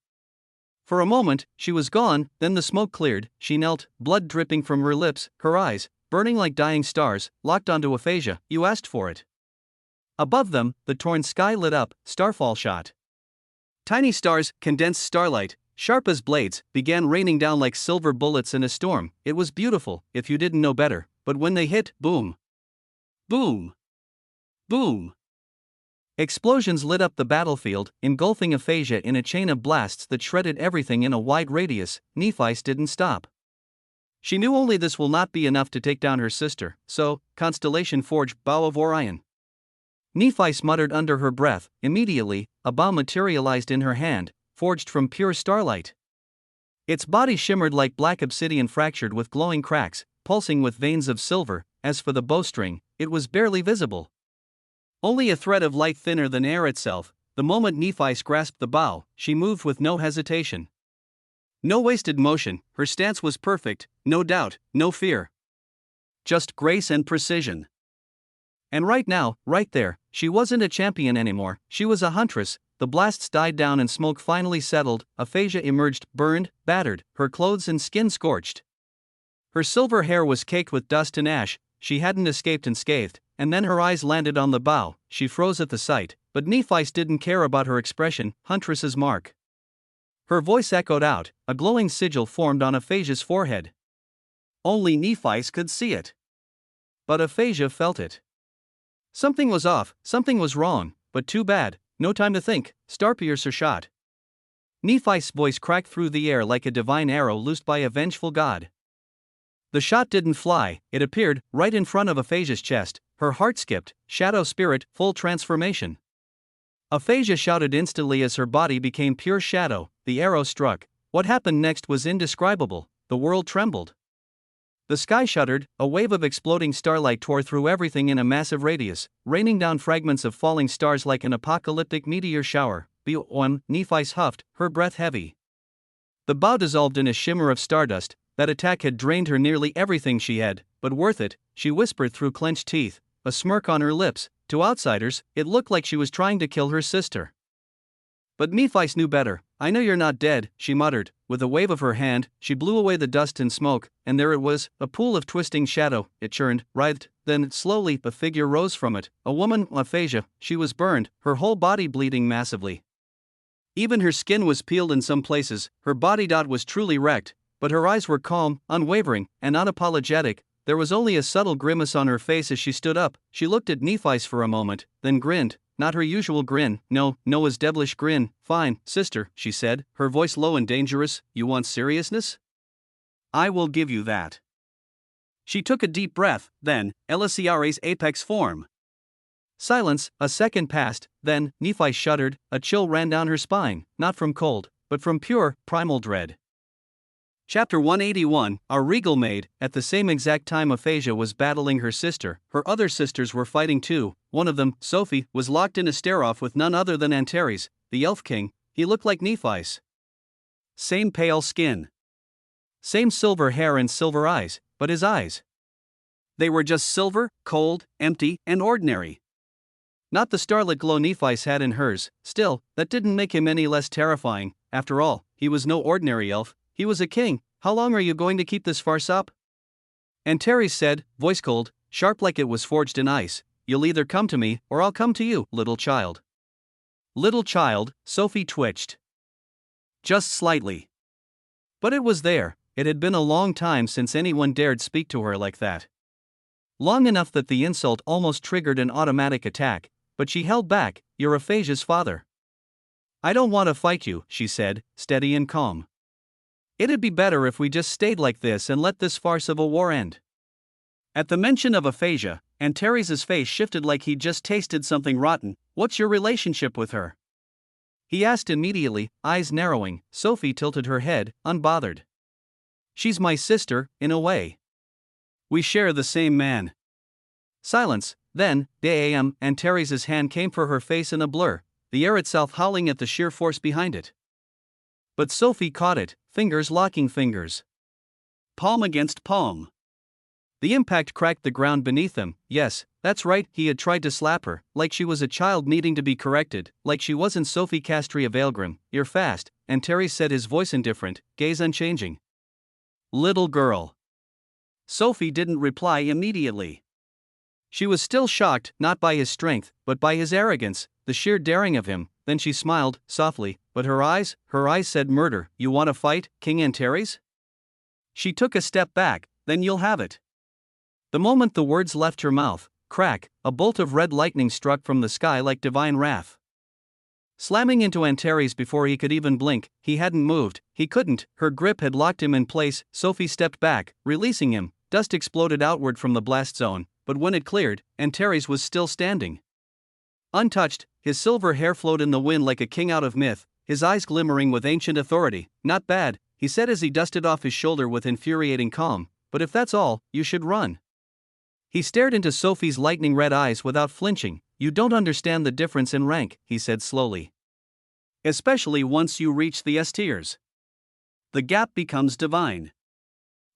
A: For a moment, she was gone, then the smoke cleared. She knelt, blood dripping from her lips, her eyes, burning like dying stars, locked onto Aphasia. You asked for it. Above them, the torn sky lit up, starfall shot. Tiny stars, condensed starlight, sharp as blades, began raining down like silver bullets in a storm. It was beautiful, if you didn't know better, but when they hit, boom. Boom. Boom. Explosions lit up the battlefield, engulfing Aphasia in a chain of blasts that shredded everything in a wide radius. Nephi didn't stop. She knew only this will not be enough to take down her sister, so, Constellation Forge, Bow of Orion. Nephi muttered under her breath. Immediately, a bow materialized in her hand, forged from pure starlight. Its body shimmered like black obsidian fractured with glowing cracks, pulsing with veins of silver. As for the bowstring, it was barely visible. Only a thread of light thinner than air itself. The moment Nephi grasped the bow, she moved with no hesitation. No wasted motion, her stance was perfect, no doubt, no fear. Just grace and precision. And right now, right there, she wasn't a champion anymore, she was a huntress. The blasts died down and smoke finally settled. Aphasia emerged, burned, battered, her clothes and skin scorched. Her silver hair was caked with dust and ash. She hadn't escaped unscathed, and then her eyes landed on the bow. She froze at the sight, but Nephi didn't care about her expression. Huntress's mark. Her voice echoed out, a glowing sigil formed on Aphasia's forehead. Only Nephi could see it. But Aphasia felt it. Something was off, something was wrong, but too bad. No time to think. Starpiercer shot. Nephi's voice cracked through the air like a divine arrow loosed by a vengeful god. The shot didn't fly, it appeared, right in front of Aphasia's chest. Her heart skipped. Shadow spirit, full transformation. Aphasia shouted instantly as her body became pure shadow. The arrow struck. What happened next was indescribable. The world trembled. The sky shuddered, a wave of exploding starlight tore through everything in a massive radius, raining down fragments of falling stars like an apocalyptic meteor shower. Nephi huffed, her breath heavy. The bow dissolved in a shimmer of stardust. That attack had drained her nearly everything she had, but worth it, she whispered through clenched teeth, a smirk on her lips. To outsiders, it looked like she was trying to kill her sister. But Nephi knew better. I know you're not dead, she muttered. With a wave of her hand, she blew away the dust and smoke, and there it was, a pool of twisting shadow. It churned, writhed, then, slowly, a figure rose from it. A woman, Aphasia. She was burned, her whole body bleeding massively. Even her skin was peeled in some places. Her body was truly wrecked, but her eyes were calm, unwavering, and unapologetic. There was only a subtle grimace on her face as she stood up. She looked at Nephi for a moment, then grinned. Not her usual grin, no, Noah's devilish grin. Fine, sister, she said, her voice low and dangerous. You want seriousness? I will give you that. She took a deep breath, then, Elisiare's apex form. Silence. A second passed, then, Nephi shuddered. A chill ran down her spine, not from cold, but from pure, primal dread. Chapter 181, Our Regal Maid. At the same exact time Aphasia was battling her sister, her other sisters were fighting too. One of them, Sophie, was locked in a stare-off with none other than Antares, the Elf King. He looked like Nephi's. Same pale skin. Same silver hair and silver eyes, but his eyes. They were just silver, cold, empty, and ordinary. Not the starlit glow Nephi's had in hers. Still, that didn't make him any less terrifying. After all, he was no ordinary elf. He was a king. How long are you going to keep this farce up? Antares said, voice cold, sharp like it was forged in ice. You'll either come to me, or I'll come to you, little child. Little child, Sophie twitched. Just slightly. But it was there. It had been a long time since anyone dared speak to her like that. Long enough that the insult almost triggered an automatic attack, but she held back. You're Aphasia's father. I don't want to fight you, she said, steady and calm. It'd be better if we just stayed like this and let this farce of a war end. At the mention of Aphasia, Antares's face shifted like he'd just tasted something rotten. What's your relationship with her? He asked immediately, eyes narrowing. Sophie tilted her head, unbothered. She's my sister, in a way. We share the same man. Silence. Then, damn, Antares's hand came for her face in a blur, the air itself howling at the sheer force behind it. But Sophie caught it, fingers locking fingers. Palm against palm. The impact cracked the ground beneath them. Yes, that's right, he had tried to slap her, like she was a child needing to be corrected, like she wasn't Sophie Castria Vailgrim. You're fast, Antares said, his voice indifferent, gaze unchanging. Little girl. Sophie didn't reply immediately. She was still shocked, not by his strength, but by his arrogance, the sheer daring of him. Then she smiled, softly, but her eyes said murder. You want to fight, King Antares? She took a step back. Then you'll have it. The moment the words left her mouth, crack, a bolt of red lightning struck from the sky like divine wrath. Slamming into Antares before he could even blink, he hadn't moved, he couldn't, her grip had locked him in place. Sophie stepped back, releasing him, dust exploded outward from the blast zone, but when it cleared, Antares was still standing. Untouched, his silver hair flowed in the wind like a king out of myth, his eyes glimmering with ancient authority. Not bad, he said as he dusted off his shoulder with infuriating calm, but if that's all, you should run. He stared into Sophie's lightning red eyes without flinching. You don't understand the difference in rank, he said slowly. Especially once you reach the S tiers. The gap becomes divine.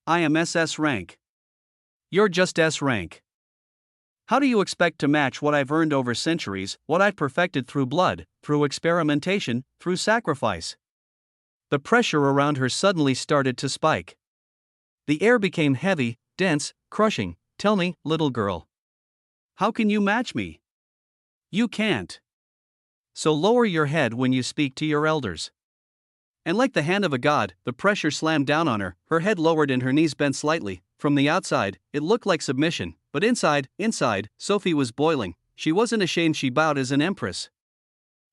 A: I am SS rank. You're just S rank. How do you expect to match what I've earned over centuries, what I've perfected through blood, through experimentation, through sacrifice? The pressure around her suddenly started to spike. The air became heavy, dense, crushing. Tell me, little girl. How can you match me? You can't. So lower your head when you speak to your elders. And like the hand of a god, the pressure slammed down on her head lowered and her knees bent slightly. From the outside, it looked like submission, but inside, Sophie was boiling. She wasn't ashamed she bowed as an empress.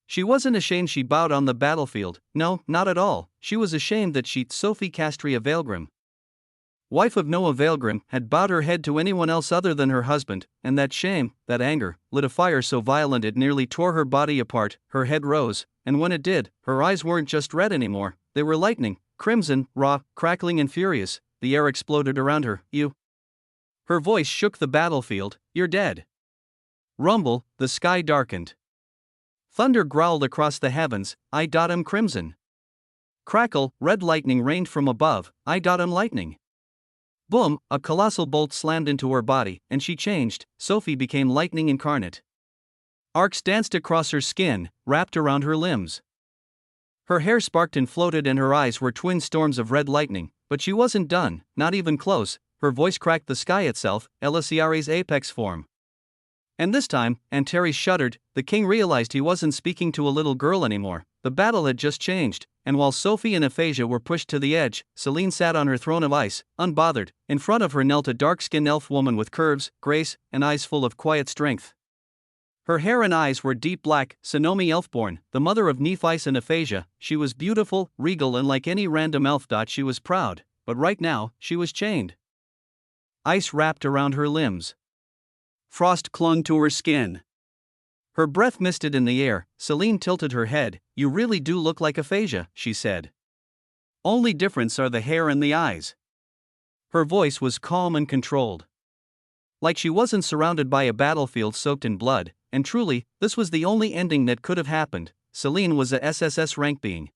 A: She wasn't ashamed she bowed on the battlefield, no, not at all. She was ashamed that she, Sophie Castria Vailgrim, wife of Noah Weaverheart, had bowed her head to anyone else other than her husband, and that shame, that anger, lit a fire so violent it nearly tore her body apart. Her head rose, and when it did, her eyes weren't just red anymore, they were lightning, crimson, raw, crackling and furious. The air exploded around her. You. Her voice shook the battlefield. You're dead. Rumble, the sky darkened. Thunder growled across the heavens. I.am crimson. Crackle, red lightning rained from above. I.am lightning. Boom, a colossal bolt slammed into her body, and she changed. Sophie became lightning incarnate. Arcs danced across her skin, wrapped around her limbs. Her hair sparked and floated and her eyes were twin storms of red lightning, but she wasn't done, not even close. Her voice cracked the sky itself, Elisiare's apex form. And this time, Antares shuddered. The king realized he wasn't speaking to a little girl anymore. The battle had just changed, and while Sophie and Aphasia were pushed to the edge, Selene sat on her throne of ice, unbothered. In front of her knelt a dark-skinned elf woman with curves, grace, and eyes full of quiet strength. Her hair and eyes were deep black, Sonomi Elfborn, the mother of Nephice and Aphasia. She was beautiful, regal, and like any random elf. She was proud, but right now, she was chained. Ice wrapped around her limbs. Frost clung to her skin. Her breath misted in the air. Selene tilted her head. You really do look like Aphasia, she said. Only difference are the hair and the eyes. Her voice was calm and controlled. Like she wasn't surrounded by a battlefield soaked in blood, and truly, this was the only ending that could have happened. Selene was a SSS rank being.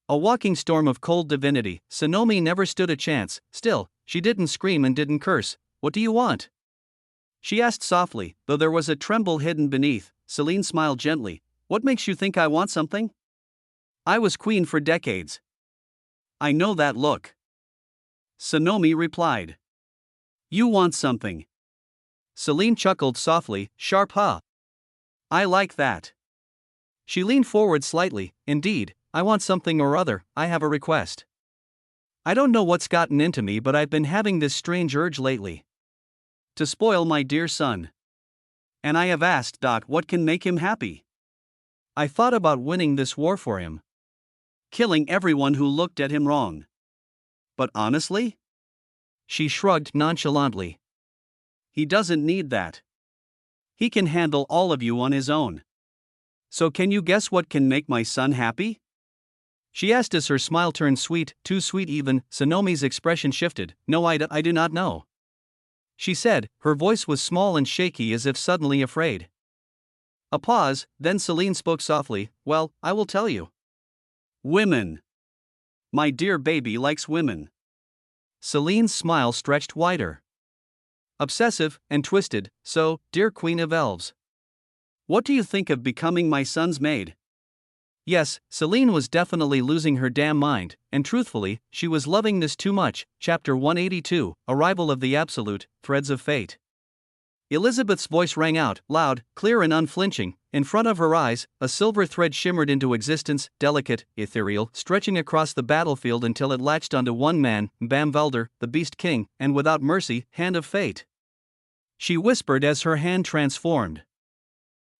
A: A walking storm of cold divinity. Sonomi never stood a chance. Still, she didn't scream and didn't curse. What do you want? She asked softly, though there was a tremble hidden beneath. Selene smiled gently. What makes you think I want something? I was queen for decades. I know that look. Sonomi replied. You want something. Selene chuckled softly, sharp huh. I like that. She leaned forward slightly. Indeed, I want something or other. I have a request. I don't know what's gotten into me, but I've been having this strange urge lately. To spoil my dear son. And I have asked Doc what can make him happy. I thought about winning this war for him. Killing everyone who looked at him wrong. But honestly? She shrugged nonchalantly.
B: He doesn't need that. He can handle all of you on his own. So can you guess what can make my son happy?
A: She asked as her smile turned sweet, too sweet even. Sonomi's expression shifted. No, I do not know. She said, her voice was small and shaky as if suddenly afraid. A pause, then Celine spoke softly, well, I will tell you.
B: Women. My dear baby likes women.
A: Celine's smile stretched wider. Obsessive and twisted, so, dear Queen of Elves.
B: What do you think of becoming my son's maid?
A: Yes, Celine was definitely losing her damn mind, and truthfully, she was loving this too much. Chapter 182, Arrival of the Absolute, Threads of Fate. Elizabeth's voice rang out, loud, clear and unflinching. In front of her eyes, a silver thread shimmered into existence, delicate, ethereal, stretching across the battlefield until it latched onto one man, Bamvelder, the Beast King, and without mercy, Hand of Fate. She whispered as her hand transformed.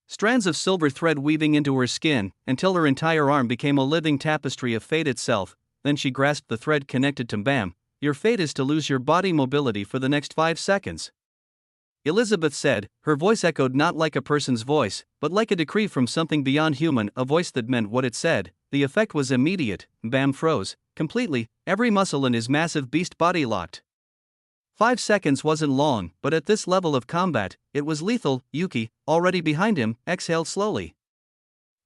A: Strands of silver thread weaving into her skin, until her entire arm became a living tapestry of fate itself. Then she grasped the thread connected to Bam. Your fate is to lose your body mobility for the next 5 seconds. Elizabeth said, her voice echoed not like a person's voice, but like a decree from something beyond human, a voice that meant what it said. The effect was immediate. Bam froze, completely, every muscle in his massive beast body locked. 5 seconds wasn't long, but at this level of combat, it was lethal. Yuki, already behind him, exhaled slowly.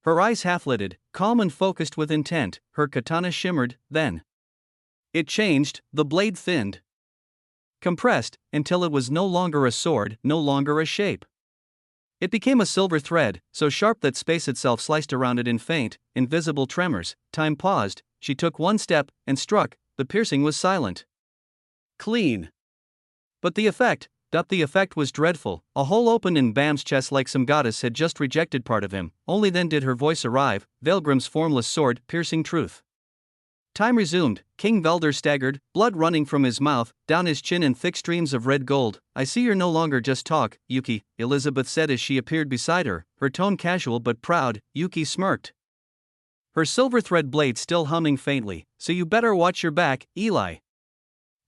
A: Her eyes half-lidded, calm and focused with intent, her katana shimmered, then. It changed, the blade thinned. Compressed, until it was no longer a sword, no longer a shape. It became a silver thread, so sharp that space itself sliced around it in faint, invisible tremors. Time paused, she took one step, and struck. The piercing was silent. Clean. But the effect was dreadful. A hole opened in Bam's chest like some goddess had just rejected part of him. Only then did her voice arrive, Veilgrim's formless sword, piercing truth. Time resumed. King Velder staggered, blood running from his mouth, down his chin in thick streams of red gold. I see you're no longer just talk, Yuki, Elizabeth said as she appeared beside her, her tone casual but proud. Yuki smirked. Her silver thread blade still humming faintly. So you better watch your back, Eli.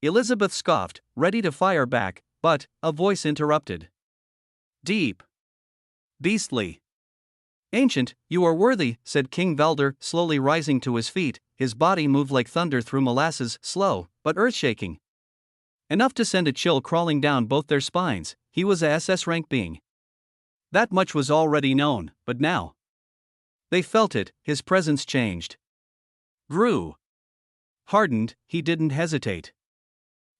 A: Elizabeth scoffed, ready to fire back, but a voice interrupted. Deep. Beastly. Ancient, you are worthy, said King Velder, slowly rising to his feet. His body moved like thunder through molasses, slow, but earth-shaking. Enough to send a chill crawling down both their spines. He was a SS rank being. That much was already known, but now. They felt it, his presence changed. Grew. Hardened, he didn't hesitate.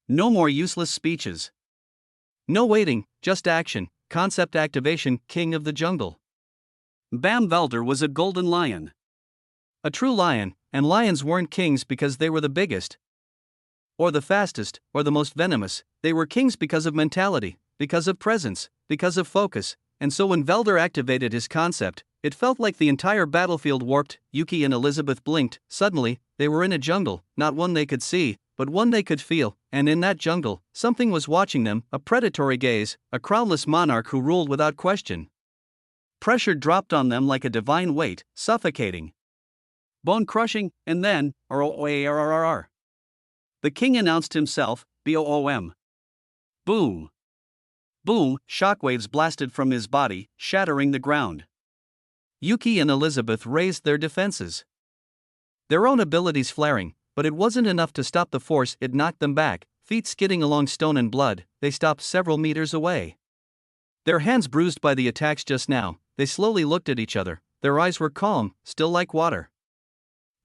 A: No more useless speeches. No waiting, just action, concept activation, king of the jungle. Bamvelder was a golden lion. A true lion, and lions weren't kings because they were the biggest, or the fastest, or the most venomous. They were kings because of mentality, because of presence, because of focus, and so when Velder activated his concept, it felt like the entire battlefield warped. Yuki and Elizabeth blinked. Suddenly, they were in a jungle, not one they could see, but one they could feel, and in that jungle, something was watching them, a predatory gaze, a crownless monarch who ruled without question. Pressure dropped on them like a divine weight, suffocating. Bone-crushing, and then, the king announced himself, BOOM. Boom. Boom, shockwaves blasted from his body, shattering the ground. Yuki and Elizabeth raised their defenses. Their own abilities flaring, but it wasn't enough to stop the force. It knocked them back, feet skidding along stone and blood. They stopped several meters away. Their hands bruised by the attacks just now, they slowly looked at each other. Their eyes were calm, still like water.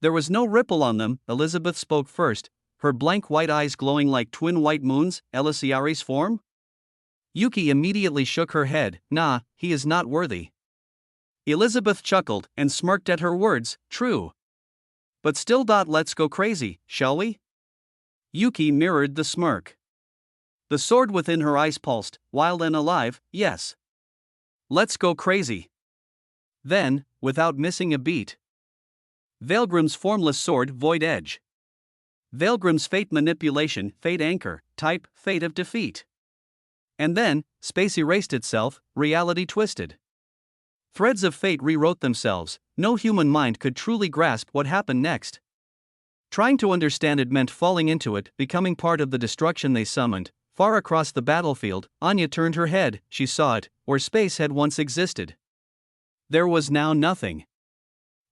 A: There was no ripple on them. Elizabeth spoke first, her blank white eyes glowing like twin white moons. Elisiari's form? Yuki immediately shook her head. Nah, he is not worthy. Elizabeth chuckled and smirked at her words. True. But still. Let's go crazy, shall we? Yuki mirrored the smirk. The sword within her eyes pulsed, wild and alive. Yes. Let's go crazy. Then, without missing a beat, Veilgrim's formless sword, void edge. Veilgrim's fate manipulation, fate anchor, type, fate of defeat. And then, space erased itself, reality twisted. Threads of fate rewrote themselves. No human mind could truly grasp what happened next. Trying to understand it meant falling into it, becoming part of the destruction they summoned. far across the battlefield. Anya turned her head, she saw it, where space had once existed. There was now nothing.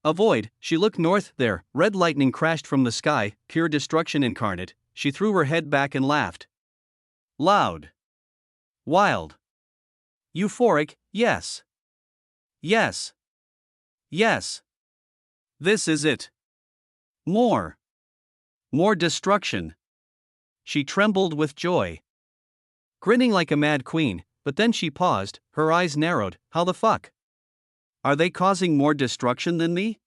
A: A void. She looked north. There, red lightning crashed from the sky, pure destruction incarnate. She threw her head back and laughed. Loud. Wild. Euphoric. Yes. Yes. Yes. This is it. More. More destruction. She trembled with joy. Grinning like a mad queen, but then she paused, her eyes narrowed. How the fuck? Are they causing more destruction than me?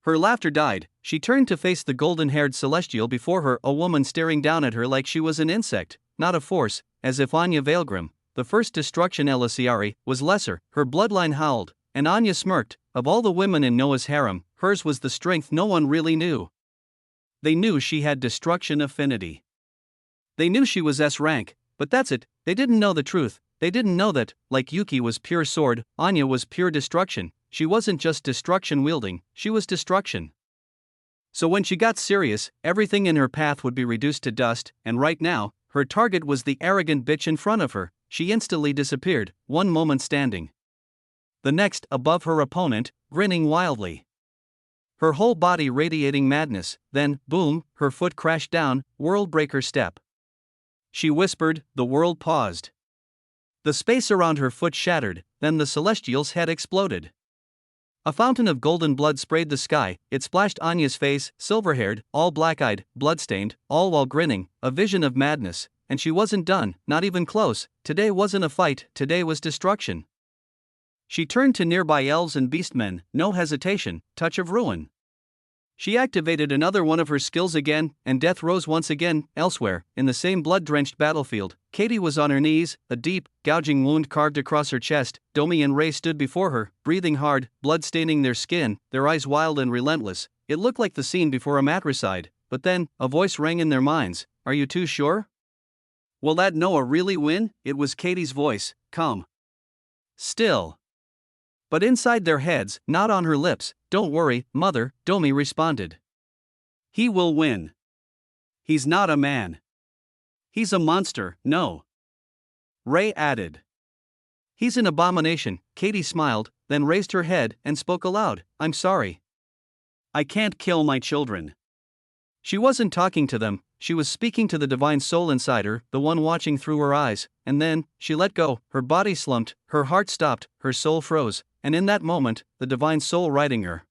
A: Her laughter died. She turned to face the golden-haired celestial before her, a woman staring down at her like she was an insect, not a force, as if Anya Veilgrim, the first destruction Elisiari, was lesser. Her bloodline howled, and Anya smirked. Of all the women in Noah's harem, hers was the strength no one really knew. They knew she had destruction affinity. They knew she was S-rank, but that's it. They didn't know the truth. They didn't know that, like Yuki was pure sword, Anya was pure destruction. She wasn't just destruction wielding, she was destruction. So when she got serious, everything in her path would be reduced to dust, and right now, her target was the arrogant bitch in front of her. She instantly disappeared, one moment standing. The next, above her opponent, grinning wildly. Her whole body radiating madness. Then, boom, her foot crashed down, world-breaker step. She whispered, the world paused. The space around her foot shattered, then the celestial's head exploded. A fountain of golden blood sprayed the sky. It splashed Anya's face, silver-haired, all black-eyed, blood-stained, all while grinning, a vision of madness. And she wasn't done, not even close. Today wasn't a fight, today was destruction. She turned to nearby elves and beastmen, no hesitation, touch of ruin. She activated another one of her skills again, and death rose once again. Elsewhere, in the same blood-drenched battlefield, Katie was on her knees, a deep, gouging wound carved across her chest. Domi and Ray stood before her, breathing hard, blood staining their skin, their eyes wild and relentless. It looked like the scene before a matricide, but then, a voice rang in their minds. Are you too sure? Will that Noah really win? It was Katie's voice, calm. Still. But inside their heads, not on her lips. Don't worry, mother, Domi responded. He will win. He's not a man. He's a monster, no. Ray added. He's an abomination. Katie smiled, then raised her head and spoke aloud. I'm sorry. I can't kill my children. She wasn't talking to them, she was speaking to the divine soul inside her, the one watching through her eyes, and then, she let go, her body slumped, her heart stopped, her soul froze, and in that moment, the divine soul riding her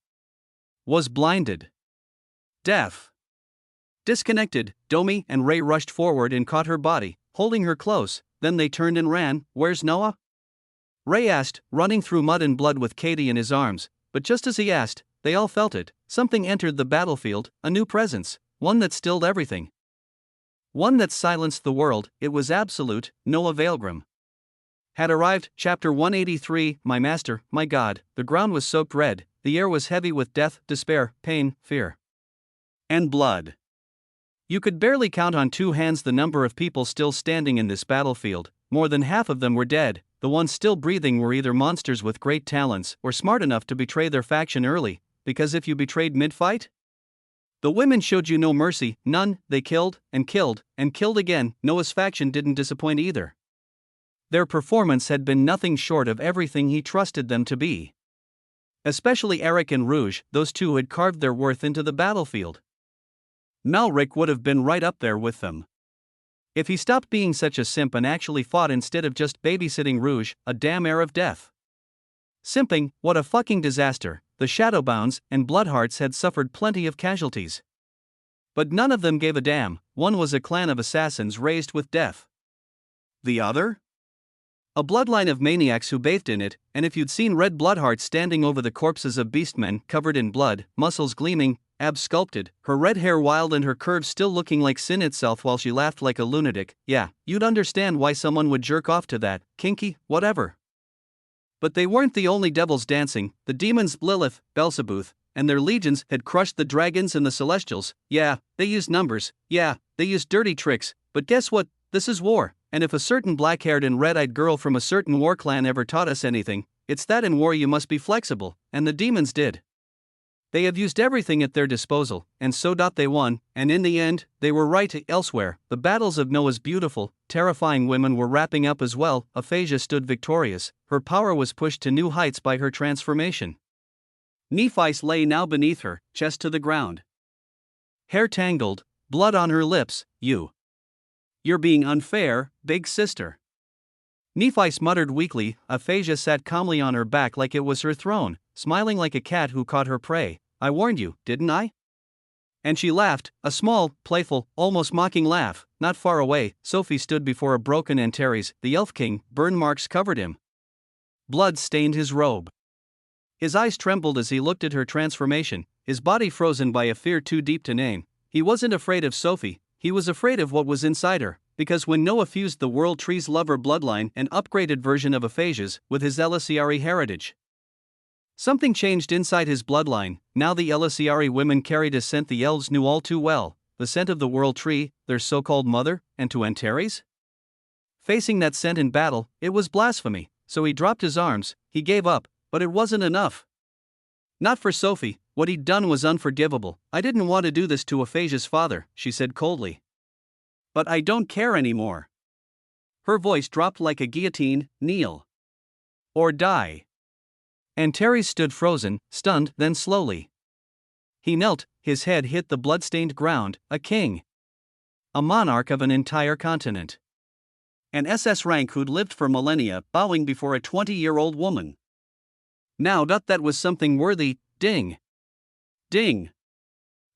A: was blinded. Deaf. Disconnected. Domi and Ray rushed forward and caught her body, holding her close, then they turned and ran. Where's Noah? Ray asked, running through mud and blood with Katie in his arms, but just as he asked, they all felt it. Something entered the battlefield, a new presence, one that stilled everything. One that silenced the world. It was absolute. Noah Veilgrim had arrived. Chapter 183. My master, my god. The ground was soaked red, the air was heavy with death, despair, pain, fear, and blood. You could barely count on two hands the number of people still standing in this battlefield. More than half of them were dead. The ones still breathing were either monsters with great talents or smart enough to betray their faction early, because if you betrayed mid-fight, the women showed you no mercy. None. They killed, and killed, and killed again. Noah's faction didn't disappoint either. Their performance had been nothing short of everything he trusted them to be. Especially Eric and Rouge, those two had carved their worth into the battlefield. Malric would have been right up there with them. If he stopped being such a simp and actually fought instead of just babysitting Rouge, a damn air of death. Simping, what a fucking disaster. The Shadowbounds and Bloodhearts had suffered plenty of casualties. But none of them gave a damn. One was a clan of assassins raised with death. The other? A bloodline of maniacs who bathed in it, and if you'd seen Red Bloodheart standing over the corpses of beastmen covered in blood, muscles gleaming, abs sculpted, her red hair wild and her curves still looking like sin itself while she laughed like a lunatic, yeah, you'd understand why someone would jerk off to that, kinky, whatever. But they weren't the only devils dancing. The demons Lilith, Belzebuth, and their legions had crushed the dragons and the celestials. Yeah, they used numbers. Yeah, they used dirty tricks. But guess what? This is war. And if a certain black-haired and red-eyed girl from a certain war clan ever taught us anything, it's that in war you must be flexible, and the demons did. They have used everything at their disposal, and so they won, and in the end, they were right. Elsewhere, the battles of Noah's beautiful, terrifying women were wrapping up as well. Aphasia stood victorious, her power was pushed to new heights by her transformation. Nephi's lay now beneath her, chest to the ground. Hair tangled, blood on her lips. You're being unfair, big sister. Nephi muttered weakly. Aphasia sat calmly on her back like it was her throne, smiling like a cat who caught her prey. I warned you, didn't I? And she laughed, a small, playful, almost mocking laugh. Not far away, Sophie stood before a broken Antares, the Elf King. Burn marks covered him. Blood stained his robe. His eyes trembled as he looked at her transformation, his body frozen by a fear too deep to name. He wasn't afraid of Sophie, he was afraid of what was inside her, because when Noah fused the World Tree's lover bloodline, an upgraded version of Aphasia's, with his Elasiari heritage, something changed inside his bloodline. Now the Elasiari women carried a scent the elves knew all too well, the scent of the World Tree, their so-called mother, and to Antares? Facing that scent in battle, it was blasphemy, so he dropped his arms, he gave up, but it wasn't enough. Not for Sophie, what he'd done was unforgivable. I didn't want to do this to Aphasia's father, she said coldly. But I don't care anymore. Her voice dropped like a guillotine. Kneel. Or die. Antares stood frozen, stunned, then slowly. He knelt, his head hit the blood-stained ground, a king. A monarch of an entire continent. An SS rank who'd lived for millennia, bowing before a 20-year-old woman. Now that was something worthy. Ding. Ding.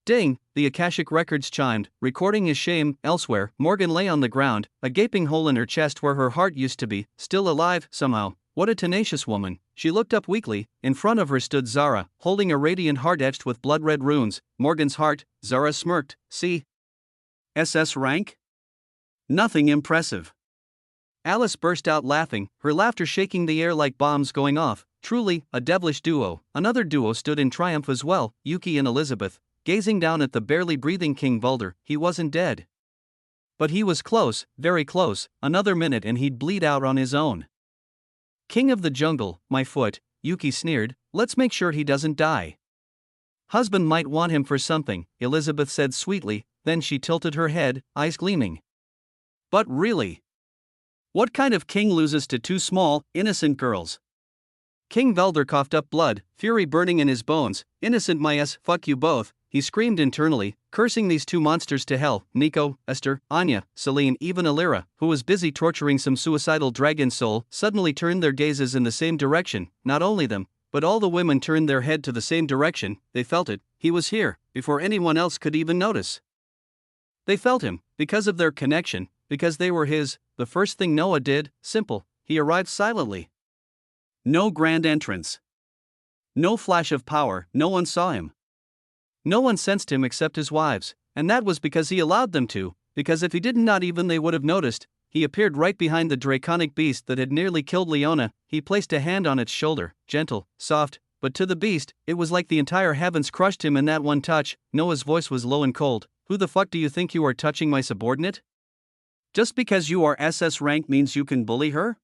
A: Ding, the Akashic records chimed, recording his shame. Elsewhere, Morgan lay on the ground, a gaping hole in her chest where her heart used to be, still alive, somehow. What a tenacious woman. She looked up weakly. In front of her stood Zara, holding a radiant heart etched with blood-red runes. Morgan's heart. Zara smirked. See? SS rank? Nothing impressive. Alice burst out laughing, her laughter shaking the air like bombs going off. Truly, a devilish duo. Another duo stood in triumph as well, Yuki and Elizabeth, gazing down at the barely breathing King Vulder. He wasn't dead. But he was close, very close. Another minute and he'd bleed out on his own. King of the jungle, my foot, Yuki sneered, let's make sure he doesn't die. Husband might want him for something, Elizabeth said sweetly, then she tilted her head, eyes gleaming. But really? What kind of king loses to two small, innocent girls? King Velder coughed up blood, fury burning in his bones. Innocent my ass, fuck you both, he screamed internally, cursing these two monsters to hell. Nico, Esther, Anya, Celine, even Alira, who was busy torturing some suicidal dragon soul, suddenly turned their gazes in the same direction. Not only them, but all the women turned their head to the same direction. They felt it. He was here, before anyone else could even notice. They felt him, because of their connection, because they were his. The first thing Noah did, simple, he arrived silently. No grand entrance. No flash of power, no one saw him. No one sensed him except his wives, and that was because he allowed them to, because if he did not even they would have noticed. He appeared right behind the draconic beast that had nearly killed Leona. He placed a hand on its shoulder, gentle, soft, but to the beast, it was like the entire heavens crushed him in that one touch. Noah's voice was low and cold. Who the fuck do you think you are touching my subordinate? Just because you are SS rank means you can bully her?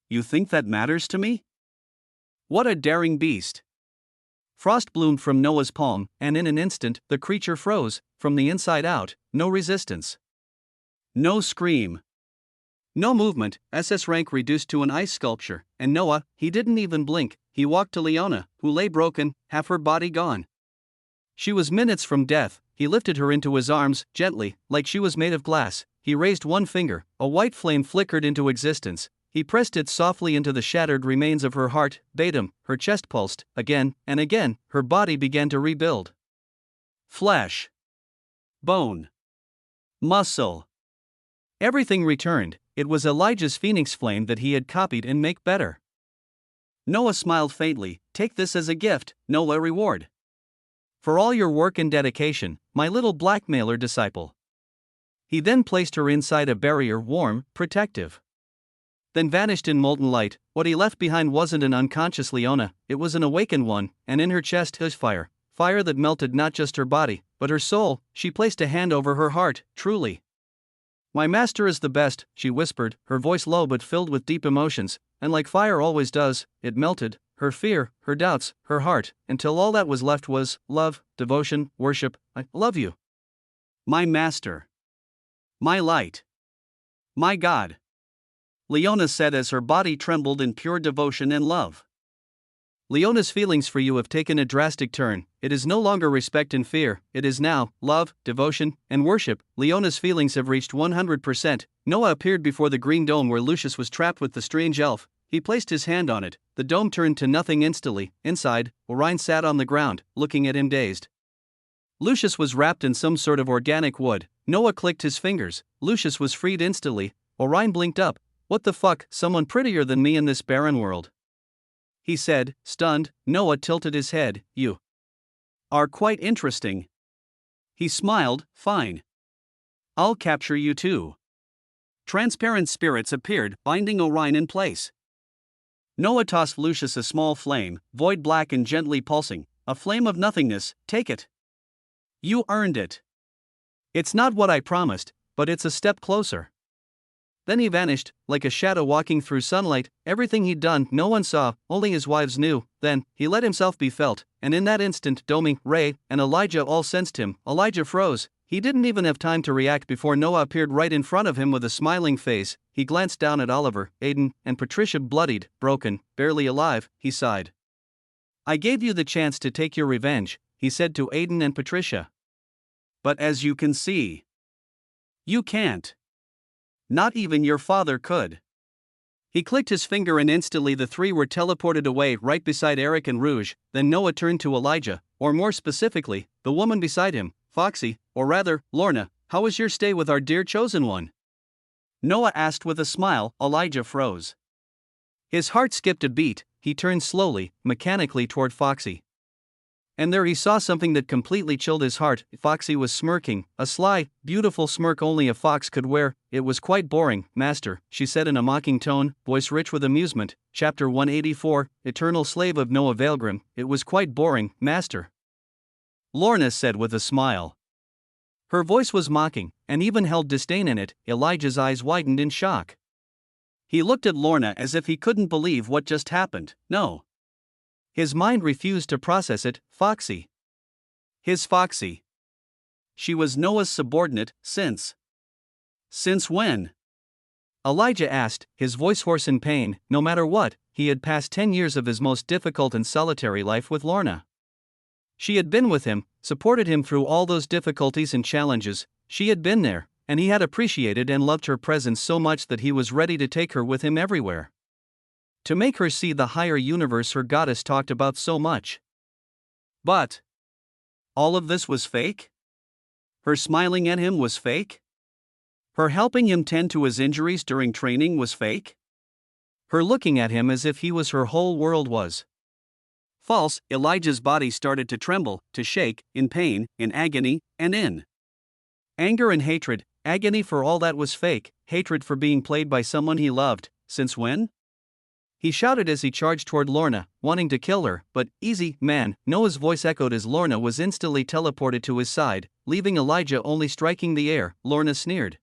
A: You think that matters to me? What a daring beast. Frost bloomed from Noah's palm, and in an instant, the creature froze, from the inside out. No resistance. No scream. No movement. SS rank reduced to an ice sculpture, and Noah, he didn't even blink. He walked to Leona, who lay broken, half her body gone. She was minutes from death. He lifted her into his arms, gently, like she was made of glass. He raised one finger, a white flame flickered into existence. He pressed it softly into the shattered remains of her heart. Baitum, her chest pulsed, again, and again, her body began to rebuild. Flesh. Bone. Muscle. Everything returned. It was Elijah's phoenix flame that he had copied and make better. Noah smiled faintly. Take this as a gift, Noah reward. For all your work and dedication, my little blackmailer disciple. He then placed her inside a barrier, warm, protective. Then vanished in molten light. What he left behind wasn't an unconscious Leona, it was an awakened one, and in her chest his fire. Fire that melted not just her body, but her soul. She placed a hand over her heart. Truly. My master is the best, she whispered, her voice low but filled with deep emotions, and like fire always does, it melted. her fear, her doubts, her heart, until all that was left was love, devotion, worship. I love you.
B: My master. My light. My God. Leona said as her body trembled in pure devotion and love.
A: Leona's feelings for you have taken a drastic turn. It is no longer respect and fear, it is now love, devotion, and worship. Leona's feelings have reached 100%. Noah appeared before the green dome where Lucius was trapped with the strange elf. He placed his hand on it. The dome turned to nothing instantly. Inside, Orion sat on the ground, looking at him dazed. Lucius was wrapped in some sort of organic wood. Noah clicked his fingers. Lucius was freed instantly. Orion blinked up. What the fuck, someone prettier than me in this barren world? He said, stunned. Noah tilted his head. You are quite interesting. He smiled. Fine. I'll capture you too. Transparent spirits appeared, binding Orion in place. Noah tossed Lucius a small flame, void black and gently pulsing. A flame of nothingness. Take it. You earned it. It's not what I promised, but it's a step closer. Then he vanished, like a shadow walking through sunlight. Everything he'd done, no one saw, only his wives knew. Then, he let himself be felt, and in that instant, Domi, Ray, and Elijah all sensed him. Elijah froze. He didn't even have time to react before Noah appeared right in front of him with a smiling face. He glanced down at Oliver, Aiden, and Patricia, bloodied, broken, barely alive. He sighed. I gave you the chance to take your revenge, he said to Aiden and Patricia. But as you can see, you can't. Not even your father could. He clicked his finger and instantly the three were teleported away right beside Eric and Rouge. Then Noah turned to Elijah, or more specifically, the woman beside him, Foxy, or rather, Lorna. How was your stay with our dear chosen one? Noah asked with a smile. Elijah froze. His heart skipped a beat. He turned slowly, mechanically toward Foxy. And there he saw something that completely chilled his heart. Foxy was smirking, a sly, beautiful smirk only a fox could wear. It was quite boring, master, she said in a mocking tone, voice rich with amusement. Chapter 184, Eternal Slave of Noah Weaverheart. It was quite boring, master. Lorna said with a smile. Her voice was mocking, and even held disdain in it. Elijah's eyes widened in shock. He looked at Lorna as if he couldn't believe what just happened. No. His mind refused to process it. Foxy. His Foxy. She was Noah's subordinate, since when? Elijah asked, his voice hoarse in pain. No matter what, he had passed 10 years of his most difficult and solitary life with Lorna. She had been with him, supported him through all those difficulties and challenges. She had been there, and he had appreciated and loved her presence so much that he was ready to take her with him everywhere. To make her see the higher universe her goddess talked about so much. But all of this was fake? Her smiling at him was fake? Her helping him tend to his injuries during training was fake? Her looking at him as if he was her whole world was false. Elijah's body started to tremble, to shake, in pain, in agony, and in anger and hatred. Agony for all that was fake, hatred for being played by someone he loved. Since when? He shouted as he charged toward Lorna, wanting to kill her, but, easy, man, Noah's voice echoed as Lorna was instantly teleported to his side, leaving Elijah only striking the air. Lorna sneered.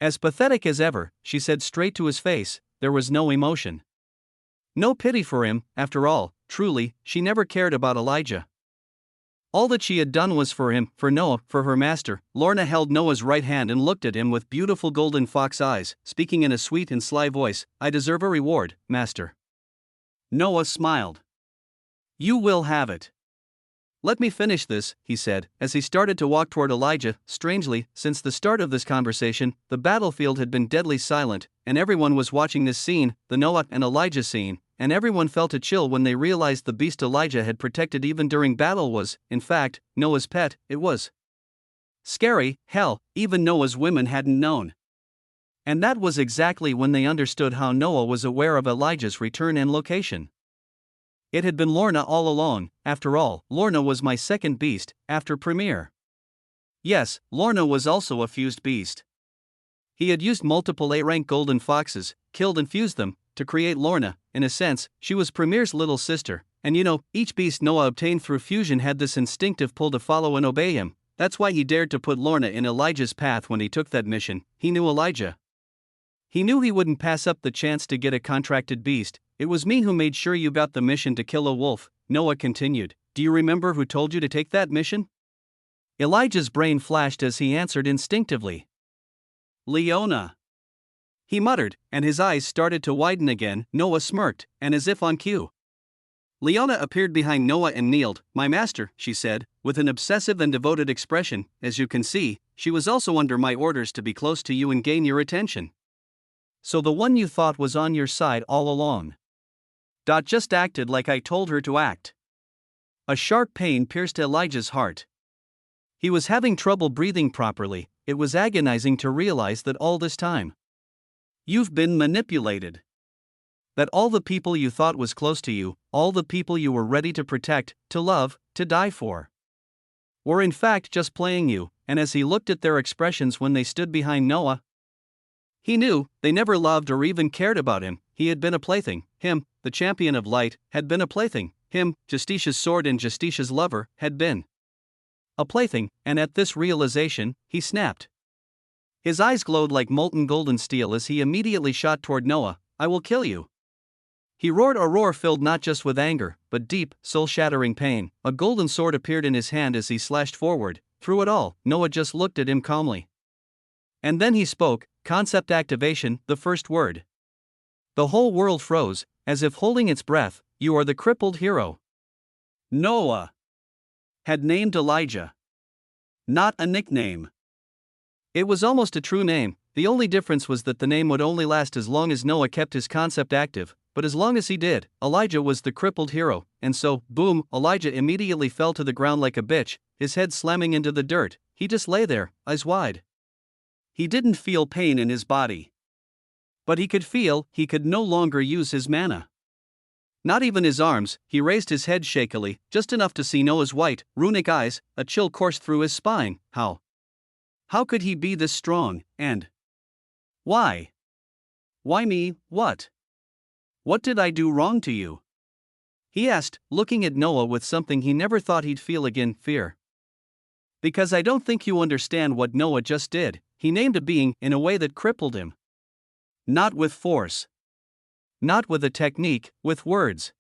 A: As pathetic as ever, she said straight to his face, there was no emotion. No pity for him, after all, truly, she never cared about Elijah. All that she had done was for him, for Noah, for her master. Lorna held Noah's right hand and looked at him with beautiful golden fox eyes, speaking in a sweet and sly voice. I deserve a reward, master. Noah smiled. You will have it. Let me finish this, he said, as he started to walk toward Elijah. Strangely, since the start of this conversation, the battlefield had been deadly silent, and everyone was watching this scene, the Noah and Elijah scene, and everyone felt a chill when they realized the beast Elijah had protected even during battle was, in fact, Noah's pet. It was scary, hell, even Noah's women hadn't known. And that was exactly when they understood how Noah was aware of Elijah's return and location. It had been Lorna all along. After all, Lorna was my second beast, after Premier. Yes, Lorna was also a fused beast. He had used multiple A-rank golden foxes, killed and fused them, to create Lorna. In a sense, she was Premier's little sister, and each beast Noah obtained through fusion had this instinctive pull to follow and obey him. That's why he dared to put Lorna in Elijah's path when he took that mission. He knew Elijah. He knew he wouldn't pass up the chance to get a contracted beast. It was me who made sure you got the mission to kill a wolf, Noah continued. Do you remember who told you to take that mission? Elijah's brain flashed as he answered instinctively.
B: Leona.
A: He muttered, and his eyes started to widen again. Noah smirked, and as if on cue, Leona appeared behind Noah and kneeled. My master, she said, with an obsessive and devoted expression. As you can see, she was also under my orders to be close to you and gain your attention. So the one you thought was on your side all along. Just acted like I told her to act. A sharp pain pierced Elijah's heart. He was having trouble breathing properly. It was agonizing to realize that all this time,
B: you've been manipulated.
A: That all the people you thought was close to you, all the people you were ready to protect, to love, to die for, were in fact just playing you. And as he looked at their expressions when they stood behind Noah, he knew they never loved or even cared about him. He had been a plaything. Him, the champion of light, had been a plaything. Him, Justitia's sword and Justitia's lover, had been a plaything, and at this realization, he snapped. His eyes glowed like molten golden steel as he immediately shot toward Noah. I will kill you. He roared, a roar filled not just with anger, but deep, soul-shattering pain. A golden sword appeared in his hand as he slashed forward. Through it all, Noah just looked at him calmly. And then he spoke, concept activation, the first word. The whole world froze, as if holding its breath. You are the crippled hero.
B: Noah had named Elijah. Not a nickname.
A: It was almost a true name. The only difference was that the name would only last as long as Noah kept his concept active, but as long as he did, Elijah was the crippled hero, and so, boom, Elijah immediately fell to the ground like a bitch, his head slamming into the dirt. He just lay there, eyes wide.
B: He didn't feel pain in his body. But he could no longer use his mana.
A: Not even his arms. He raised his head shakily, just enough to see Noah's white, runic eyes. A chill coursed through his spine.
B: How could he be this strong, and why? Why me? What did I do wrong to you?
A: He asked, looking at Noah with something he never thought he'd feel again, fear. Because I don't think you understand what Noah just did. He named a being in a way that crippled him.
B: Not with force.
A: Not with a technique, with words.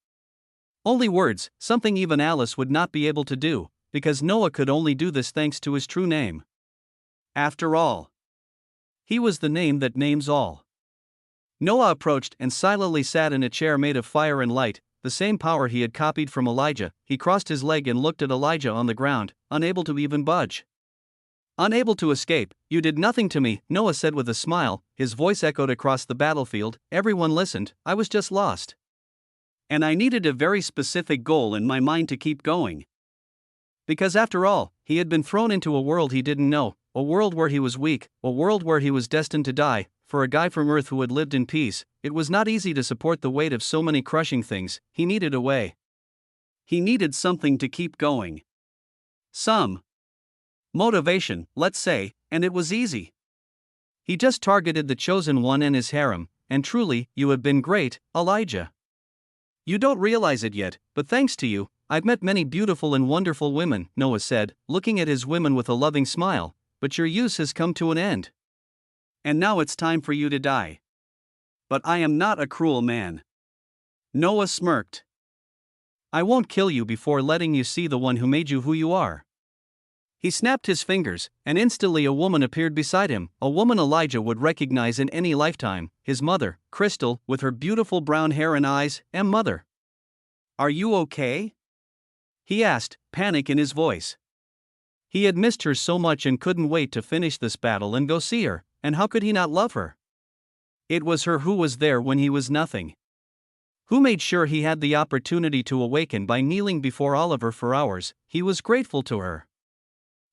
A: Only words, something even Alice would not be able to do, because Noah could only do this thanks to his true name.
B: After all,
A: he was the name that names all. Noah approached and silently sat in a chair made of fire and light, the same power he had copied from Elijah. He crossed his leg and looked at Elijah on the ground, unable to even budge. Unable to escape. You did nothing to me, Noah said with a smile. His voice echoed across the battlefield. Everyone listened. I was just lost.
B: And I needed a very specific goal in my mind to keep going.
A: Because after all, he had been thrown into a world he didn't know, a world where he was weak, a world where he was destined to die. For a guy from Earth who had lived in peace, it was not easy to support the weight of so many crushing things. He needed a way.
B: He needed something to keep going. Some motivation, let's say, and it was easy.
A: He just targeted the chosen one and his harem, and truly, you have been great, Elijah. You don't realize it yet, but thanks to you, I've met many beautiful and wonderful women, Noah said, looking at his women with a loving smile, but your use has come to an end.
B: And now it's time for you to die. But I am not a cruel man. Noah smirked.
A: I won't kill you before letting you see the one who made you who you are. He snapped his fingers, and instantly a woman appeared beside him, a woman Elijah would recognize in any lifetime, his mother, Crystal, with her beautiful brown hair and eyes, and mother.
B: Are you okay?
A: He asked, panic in his voice. He had missed her so much and couldn't wait to finish this battle and go see her, and how could he not love her? It was her who was there when he was nothing. Who made sure he had the opportunity to awaken by kneeling before Oliver for hours. He was grateful to her.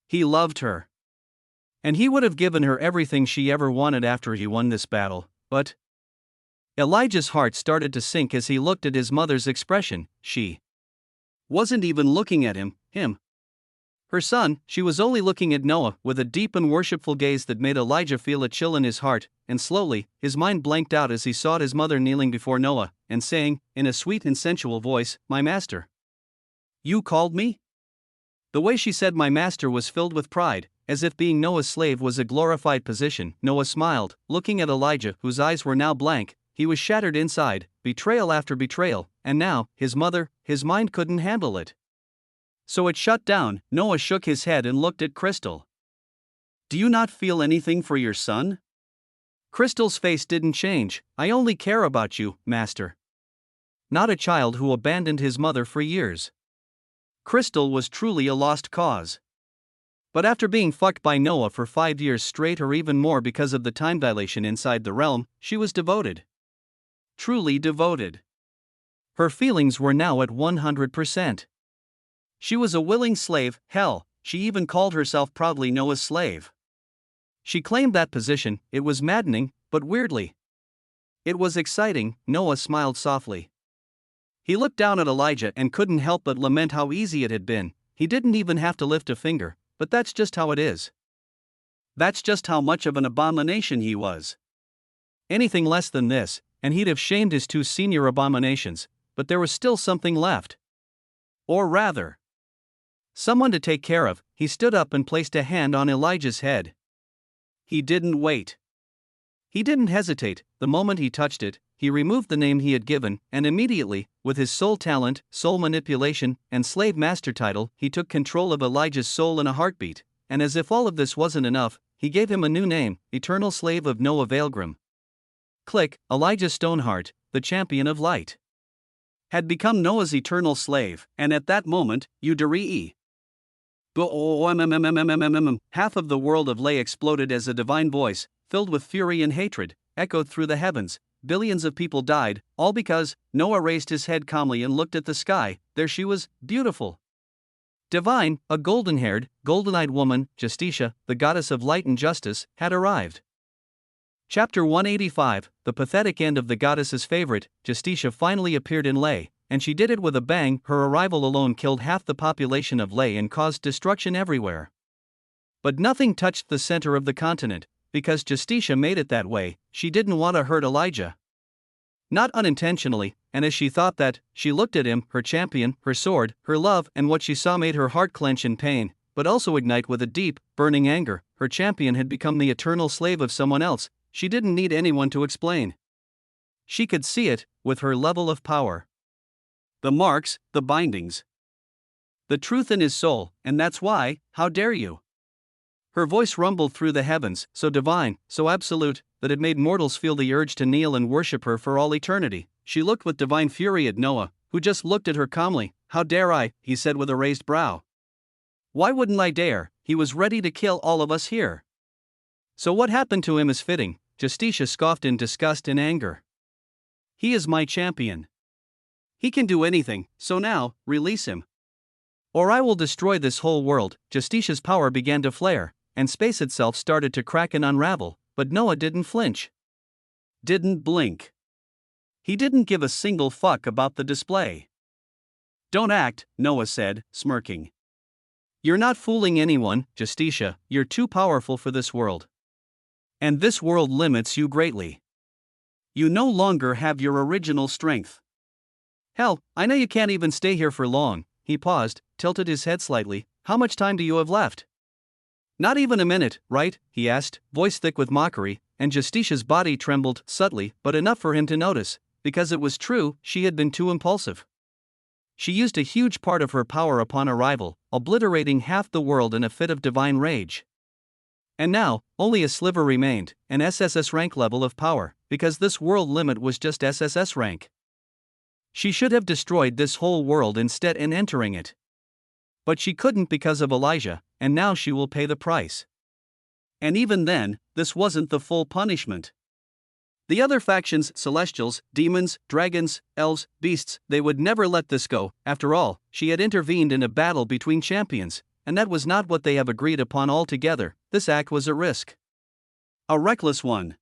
A: He loved her. And he would have given her everything she ever wanted after he won this battle, but Elijah's heart started to sink as he looked at his mother's expression. She wasn't even looking at him. Her son, she was only looking at Noah with a deep and worshipful gaze that made Elijah feel a chill in his heart, and slowly, his mind blanked out as he saw his mother kneeling before Noah, and saying, in a sweet and sensual voice, "My master." "You called me?" The way she said "my master" was filled with pride, as if being Noah's slave was a glorified position. Noah smiled, looking at Elijah, whose eyes were now blank, he was shattered inside, betrayal after betrayal, and now, his mother, his mind couldn't handle it.
B: So it shut down. Noah shook his head and looked at Crystal. Do you not feel anything for your son?
A: Crystal's face didn't change. I only care about you, master. Not a child who abandoned his mother for years.
B: Crystal was truly a lost cause.
A: But after being fucked by Noah for 5 years straight or even more because of the time dilation inside the realm, she was devoted.
B: Truly devoted.
A: Her feelings were now at 100%.
B: She was a willing slave, hell, she even called herself proudly Noah's slave.
A: She claimed that position. It was maddening, but weirdly. It was exciting. Noah smiled softly. He looked down at Elijah and couldn't help but lament how easy it had been. He didn't even have to lift a finger, but that's just how it is.
B: That's just how much of an abomination he was.
A: Anything less than this, and he'd have shamed his 2 senior abominations, but there was still something left.
B: Or rather,
A: someone to take care of. He stood up and placed a hand on Elijah's head.
B: He didn't wait.
A: He didn't hesitate. The moment he touched it, he removed the name he had given, and immediately, with his soul talent, soul manipulation, and slave master title, he took control of Elijah's soul in a heartbeat, and as if all of this wasn't enough, he gave him a new name, Eternal Slave of Noah Weaverheart. Click, Elijah Stoneheart, the champion of light,
B: had become Noah's eternal slave, and at that moment, Udarii. Half of the world of Lay exploded as a divine voice, filled with fury and hatred, echoed through the heavens. Billions of people died, all because Noah raised his head calmly and looked at the sky. There she was, beautiful, divine, a golden-haired, golden-eyed woman. Justitia, the goddess of light and justice, had arrived.
A: Chapter 185, the pathetic end of the goddess's favorite. Justitia finally appeared in Lay, and she did it with a bang. Her arrival alone killed half the population of Lay and caused destruction everywhere. But nothing touched the center of the continent, because Justitia made it that way. She didn't want to hurt Elijah. Not unintentionally, and as she thought that, she looked at him, her champion, her sword, her love, and what she saw made her heart clench in pain, but also ignite with a deep, burning anger. Her champion had become the eternal slave of someone else. She didn't need anyone to explain. She could see it, with her level of power.
B: The marks, the bindings. The truth in his soul, and that's why, how dare you?
A: Her voice rumbled through the heavens, so divine, so absolute, that it made mortals feel the urge to kneel and worship her for all eternity. She looked with divine fury at Noah, who just looked at her calmly. How dare I, he said with a raised brow. Why wouldn't I dare? He was ready to kill all of us here. So what happened to him is fitting. Justitia scoffed in disgust and anger. He is my champion. He can do anything, so now, release him. Or I will destroy this whole world. Justitia's power began to flare, and space itself started to crack and unravel, but Noah didn't flinch. Didn't blink. He didn't give a single fuck about the display. Don't act, Noah said, smirking. You're not fooling anyone, Justitia, you're too powerful for this world. And this world limits you greatly. You no longer have your original strength. Hell, I know you can't even stay here for long. He paused, tilted his head slightly. How much time do you have left? Not even a minute, right? He asked, voice thick with mockery, and Justitia's body trembled, subtly, but enough for him to notice, because it was true, she had been too impulsive. She used a huge part of her power upon arrival, obliterating half the world in a fit of divine rage. And now, only a sliver remained, an SSS rank level of power, because this world limit was just SSS rank. She should have destroyed this whole world instead in entering it. But she couldn't because of Elijah, and now she will pay the price. And even then, this wasn't the full punishment. The other factions, celestials, demons, dragons, elves, beasts, they would never let this go. After all, she had intervened in a battle between champions, and that was not what they have agreed upon altogether. This act was a risk. A reckless one.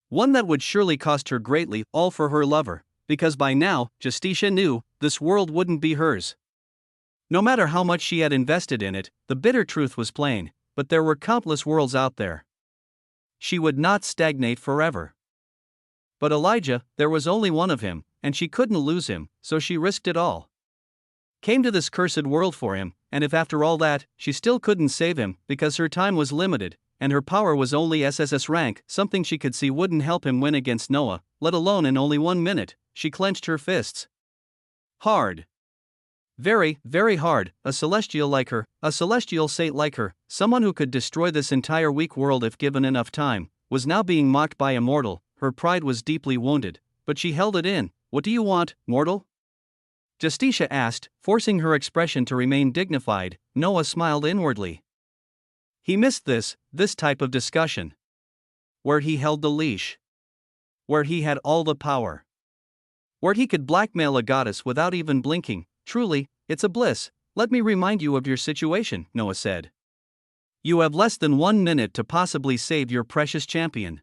A: One that would surely cost her greatly, all for her lover, because by now, Justitia knew, this world wouldn't be hers. No matter how much she had invested in it, the bitter truth was plain, but there were countless worlds out there. She would not stagnate forever. But Elijah, there was only one of him, and she couldn't lose him, so she risked it all. Came to this cursed world for him, and if after all that, she still couldn't save him, because her time was limited,
B: and her power was only SSS rank, something she could see wouldn't help him win against Noah, let alone in only 1 minute. She clenched her fists. Hard. Very, very hard. A celestial like her, a celestial saint like her, someone who could destroy this entire weak world if given enough time, was now being mocked by a mortal. Her pride was deeply wounded, but she held it in. What do you want, mortal? Justicia asked, forcing her expression to remain dignified. Noah smiled inwardly. He missed this type of discussion. Where he held the leash. Where he had all the power. Where he could blackmail a goddess without even blinking. Truly, it's a bliss. Let me remind you of your situation, Noah said. You have less than 1 minute to possibly save your precious champion.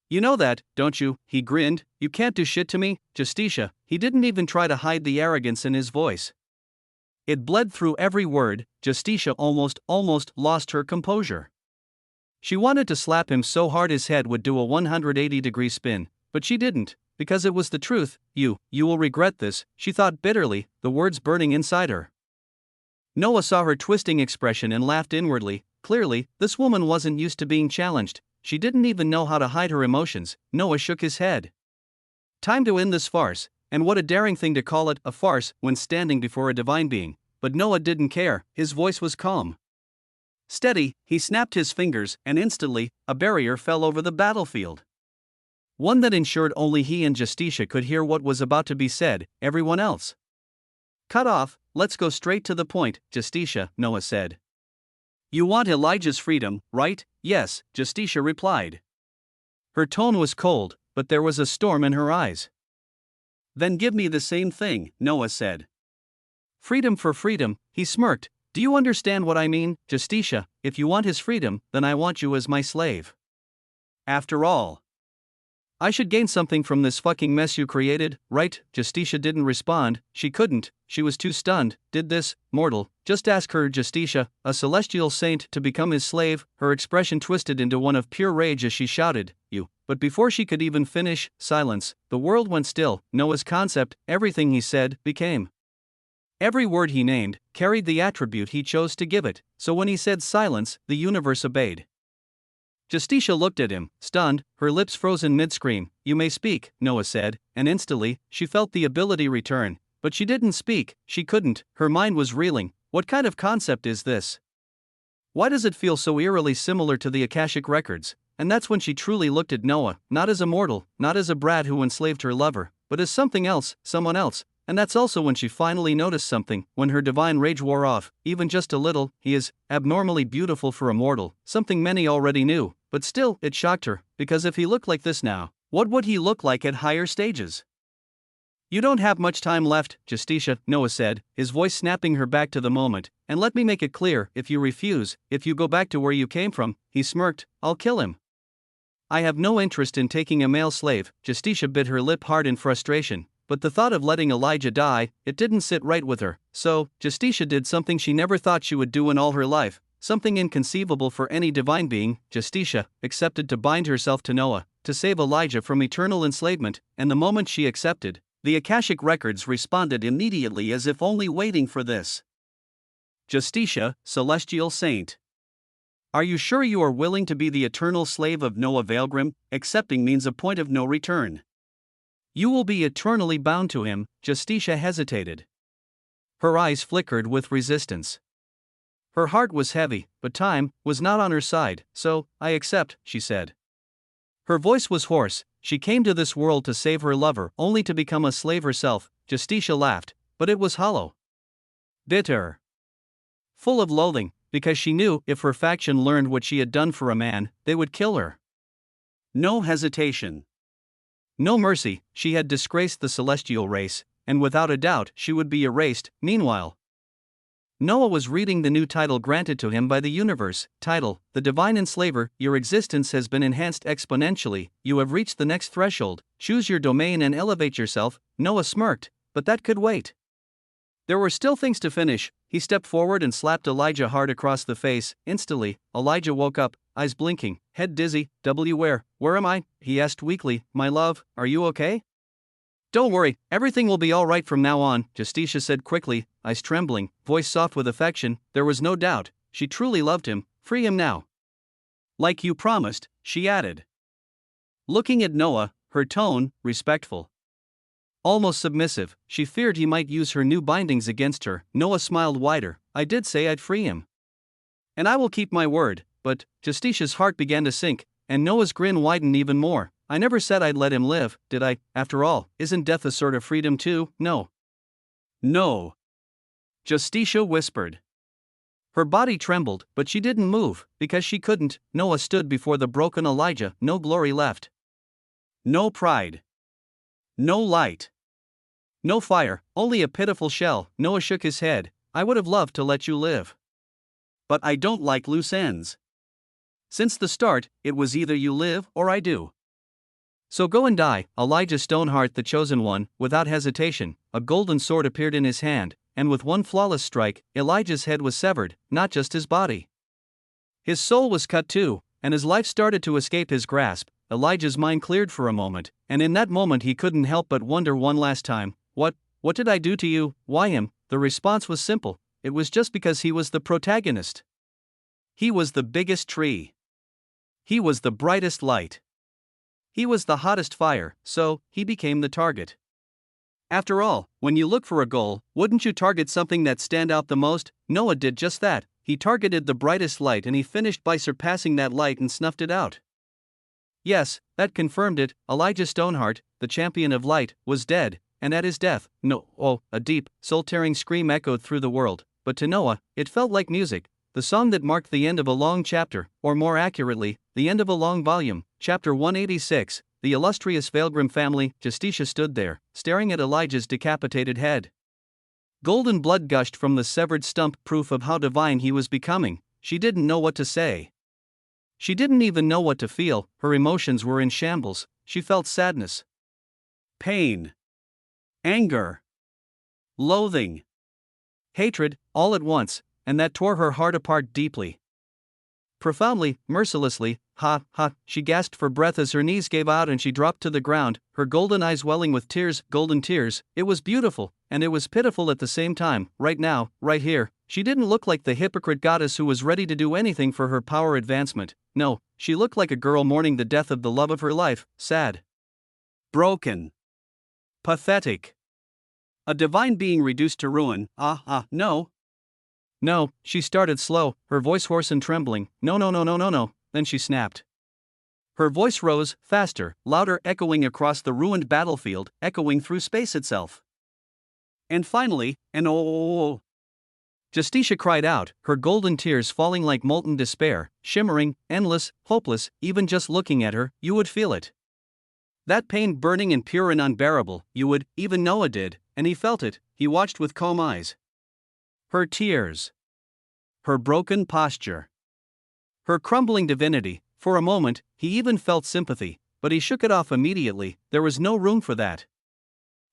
B: You know that, don't you? He grinned. You can't do shit to me, Justicia. He didn't even try to hide the arrogance in his voice. It bled through every word. Justicia almost lost her composure. She wanted to slap him so hard his head would do a 180-degree spin, but she didn't, because it was the truth. You will regret this, she thought bitterly, the words burning inside her. Noah saw her twisting expression and laughed inwardly. Clearly, this woman wasn't used to being challenged. She didn't even know how to hide her emotions. Noah shook his head. Time to end this farce, and what a daring thing to call it a farce when standing before a divine being. But Noah didn't care, his voice was calm. Steady, he snapped his fingers, and instantly, a barrier fell over the battlefield. One that ensured only he and Justicia could hear what was about to be said, everyone else. Cut off, let's go straight to the point, Justicia, Noah said. You want Elijah's freedom, right? Yes, Justicia replied. Her tone was cold, but there was a storm in her eyes. Then give me the same thing, Noah said. Freedom for freedom, he smirked. Do you understand what I mean, Justicia? If you want his freedom, then I want you as my slave. After all, I should gain something from this fucking mess you created, right? Justicia didn't respond. She couldn't, she was too stunned. Did this mortal just ask her, Justicia, a celestial saint, to become his slave? Her expression twisted into one of pure rage as she shouted, You. But before she could even finish, silence, the world went still. Noah's concept, everything he said, became. Every word he named carried the attribute he chose to give it, so when he said silence, the universe obeyed. Justicia looked at him, stunned, her lips frozen mid-scream. You may speak, Noah said, and instantly, she felt the ability return. But she didn't speak, she couldn't, her mind was reeling. What kind of concept is this? Why does it feel so eerily similar to the Akashic records? And that's when she truly looked at Noah, not as a mortal, not as a brat who enslaved her lover, but as something else, someone else. And that's also when she finally noticed something, when her divine rage wore off, even just a little. He is abnormally beautiful for a mortal, something many already knew, but still, it shocked her, because if he looked like this now, what would he look like at higher stages? You don't have much time left, Justicia, Noah said, his voice snapping her back to the moment, and let me make it clear, if you refuse, if you go back to where you came from, he smirked, I'll kill him. I have no interest in taking a male slave. Justicia bit her lip hard in frustration. But the thought of letting Elijah die, it didn't sit right with her. So, Justicia did something she never thought she would do in all her life, something inconceivable for any divine being. Justicia accepted to bind herself to Noah, to save Elijah from eternal enslavement, and the moment she accepted, the Akashic records responded immediately as if only waiting for this. Justicia, celestial saint. Are you sure you are willing to be the eternal slave of Noah Weaverheart? Accepting means a point of no return. You will be eternally bound to him. Justicia hesitated. Her eyes flickered with resistance. Her heart was heavy, but time was not on her side, so, I accept, she said. Her voice was hoarse. She came to this world to save her lover, only to become a slave herself. Justicia laughed, but it was hollow. Bitter. Full of loathing, because she knew if her faction learned what she had done for a man, they would kill her. No hesitation. No mercy, she had disgraced the celestial race, and without a doubt she would be erased. Meanwhile, Noah was reading the new title granted to him by the universe. Title, The Divine Enslaver. Your existence has been enhanced exponentially. You have reached the next threshold. Choose your domain and elevate yourself. Noah smirked, but that could wait. There were still things to finish. He stepped forward and slapped Elijah hard across the face. Instantly, Elijah woke up, eyes blinking, head dizzy. Where am I? He asked weakly. My love, are you okay? Don't worry, everything will be all right from now on, Justicia said quickly, eyes trembling, voice soft with affection. There was no doubt, she truly loved him. Free him now. Like you promised, she added. Looking at Noah, her tone, respectful. Almost submissive, she feared he might use her new bindings against her. Noah smiled wider. I did say I'd free him. And I will keep my word, but Justitia's heart began to sink, and Noah's grin widened even more. I never said I'd let him live, did I? After all, isn't death a sort of freedom too? No. No. Justitia whispered. Her body trembled, but she didn't move, because she couldn't. Noah stood before the broken Elijah, no glory left. No pride. No light. No fire, only a pitiful shell. Noah shook his head. I would have loved to let you live. But I don't like loose ends. Since the start, it was either you live or I do. So go and die. Elijah Stoneheart, the chosen one, without hesitation, a golden sword appeared in his hand, and with one flawless strike, Elijah's head was severed, not just his body. His soul was cut too, and his life started to escape his grasp. Elijah's mind cleared for a moment, and in that moment he couldn't help but wonder one last time, what did I do to you? Why him? The response was simple, it was just because he was the protagonist. He was the biggest tree. He was the brightest light. He was the hottest fire, so he became the target. After all, when you look for a goal, wouldn't you target something that stand out the most? Noah did just that. He targeted the brightest light and he finished by surpassing that light and snuffed it out. Yes, that confirmed it. Elijah Stoneheart, the champion of light, was dead, and at his death, a deep, soul-tearing scream echoed through the world. But to Noah, it felt like music, the song that marked the end of a long chapter, or more accurately, the end of a long volume. Chapter 186, the illustrious Valgrim family. Justitia stood there, staring at Elijah's decapitated head. Golden blood gushed from the severed stump, proof of how divine he was becoming. She didn't know what to say. She didn't even know what to feel. Her emotions were in shambles. She felt sadness, pain, anger, loathing, hatred, all at once, and that tore her heart apart deeply. Profoundly, mercilessly, she gasped for breath as her knees gave out and she dropped to the ground, her golden eyes welling with tears, golden tears. It was beautiful, and it was pitiful at the same time. Right now, right here, she didn't look like the hypocrite goddess who was ready to do anything for her power advancement. No, she looked like a girl mourning the death of the love of her life, sad, broken, pathetic. A divine being reduced to ruin. No. No, she started slow, her voice hoarse and trembling. No. Then she snapped. Her voice rose, faster, louder, echoing across the ruined battlefield, echoing through space itself. And finally, an oh. Justitia cried out, her golden tears falling like molten despair, shimmering, endless, hopeless. Even just looking at her, you would feel it. That pain burning and pure and unbearable, you would, even Noah did, and he felt it. He watched with calm eyes. Her tears. Her broken posture. Her crumbling divinity. For a moment, he even felt sympathy, but he shook it off immediately. There was no room for that.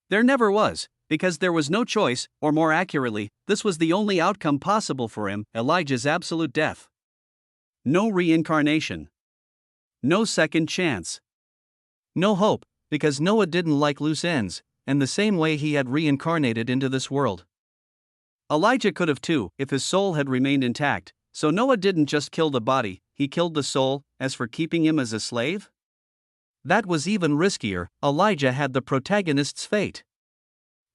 B: There never was, because there was no choice, or more accurately, this was the only outcome possible for him, Elijah's absolute death. No reincarnation. No second chance. No hope, because Noah didn't like loose ends, and the same way he had reincarnated into this world. Elijah could have too, if his soul had remained intact, so Noah didn't just kill the body, he killed the soul. As for keeping him as a slave? That was even riskier. Elijah had the protagonist's fate.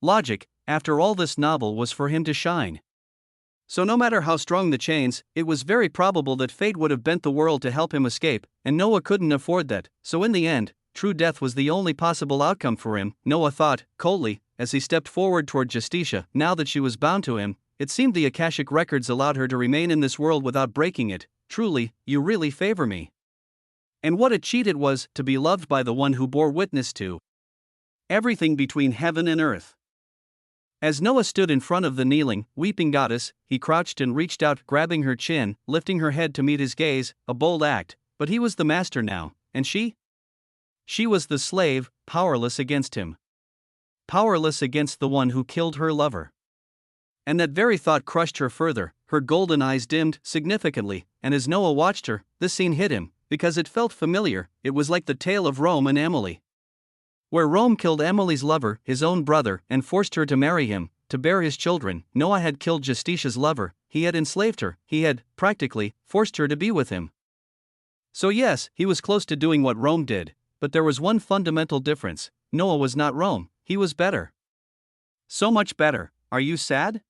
B: Logic, after all, this novel was for him to shine. So no matter how strong the chains, it was very probable that fate would have bent the world to help him escape, and Noah couldn't afford that. So in the end, true death was the only possible outcome for him, Noah thought, coldly, as he stepped forward toward Justitia. Now that she was bound to him, it seemed the Akashic records allowed her to remain in this world without breaking it. Truly, you really favor me. And what a cheat it was to be loved by the one who bore witness to everything between heaven and earth. As Noah stood in front of the kneeling, weeping goddess, he crouched and reached out, grabbing her chin, lifting her head to meet his gaze, a bold act, but he was the master now, and she? She was the slave, powerless against him. Powerless against the one who killed her lover. And that very thought crushed her further. Her golden eyes dimmed significantly, and as Noah watched her, this scene hit him, because it felt familiar. It was like the tale of Rome and Emily. Where Rome killed Emily's lover, his own brother, and forced her to marry him, to bear his children. Noah had killed Justitia's lover, he had enslaved her, he had, practically, forced her to be with him.
A: So yes, he was close to doing what Rome did, but there was one fundamental difference. Noah was not Rome, he was better.
B: So much better. Are you sad?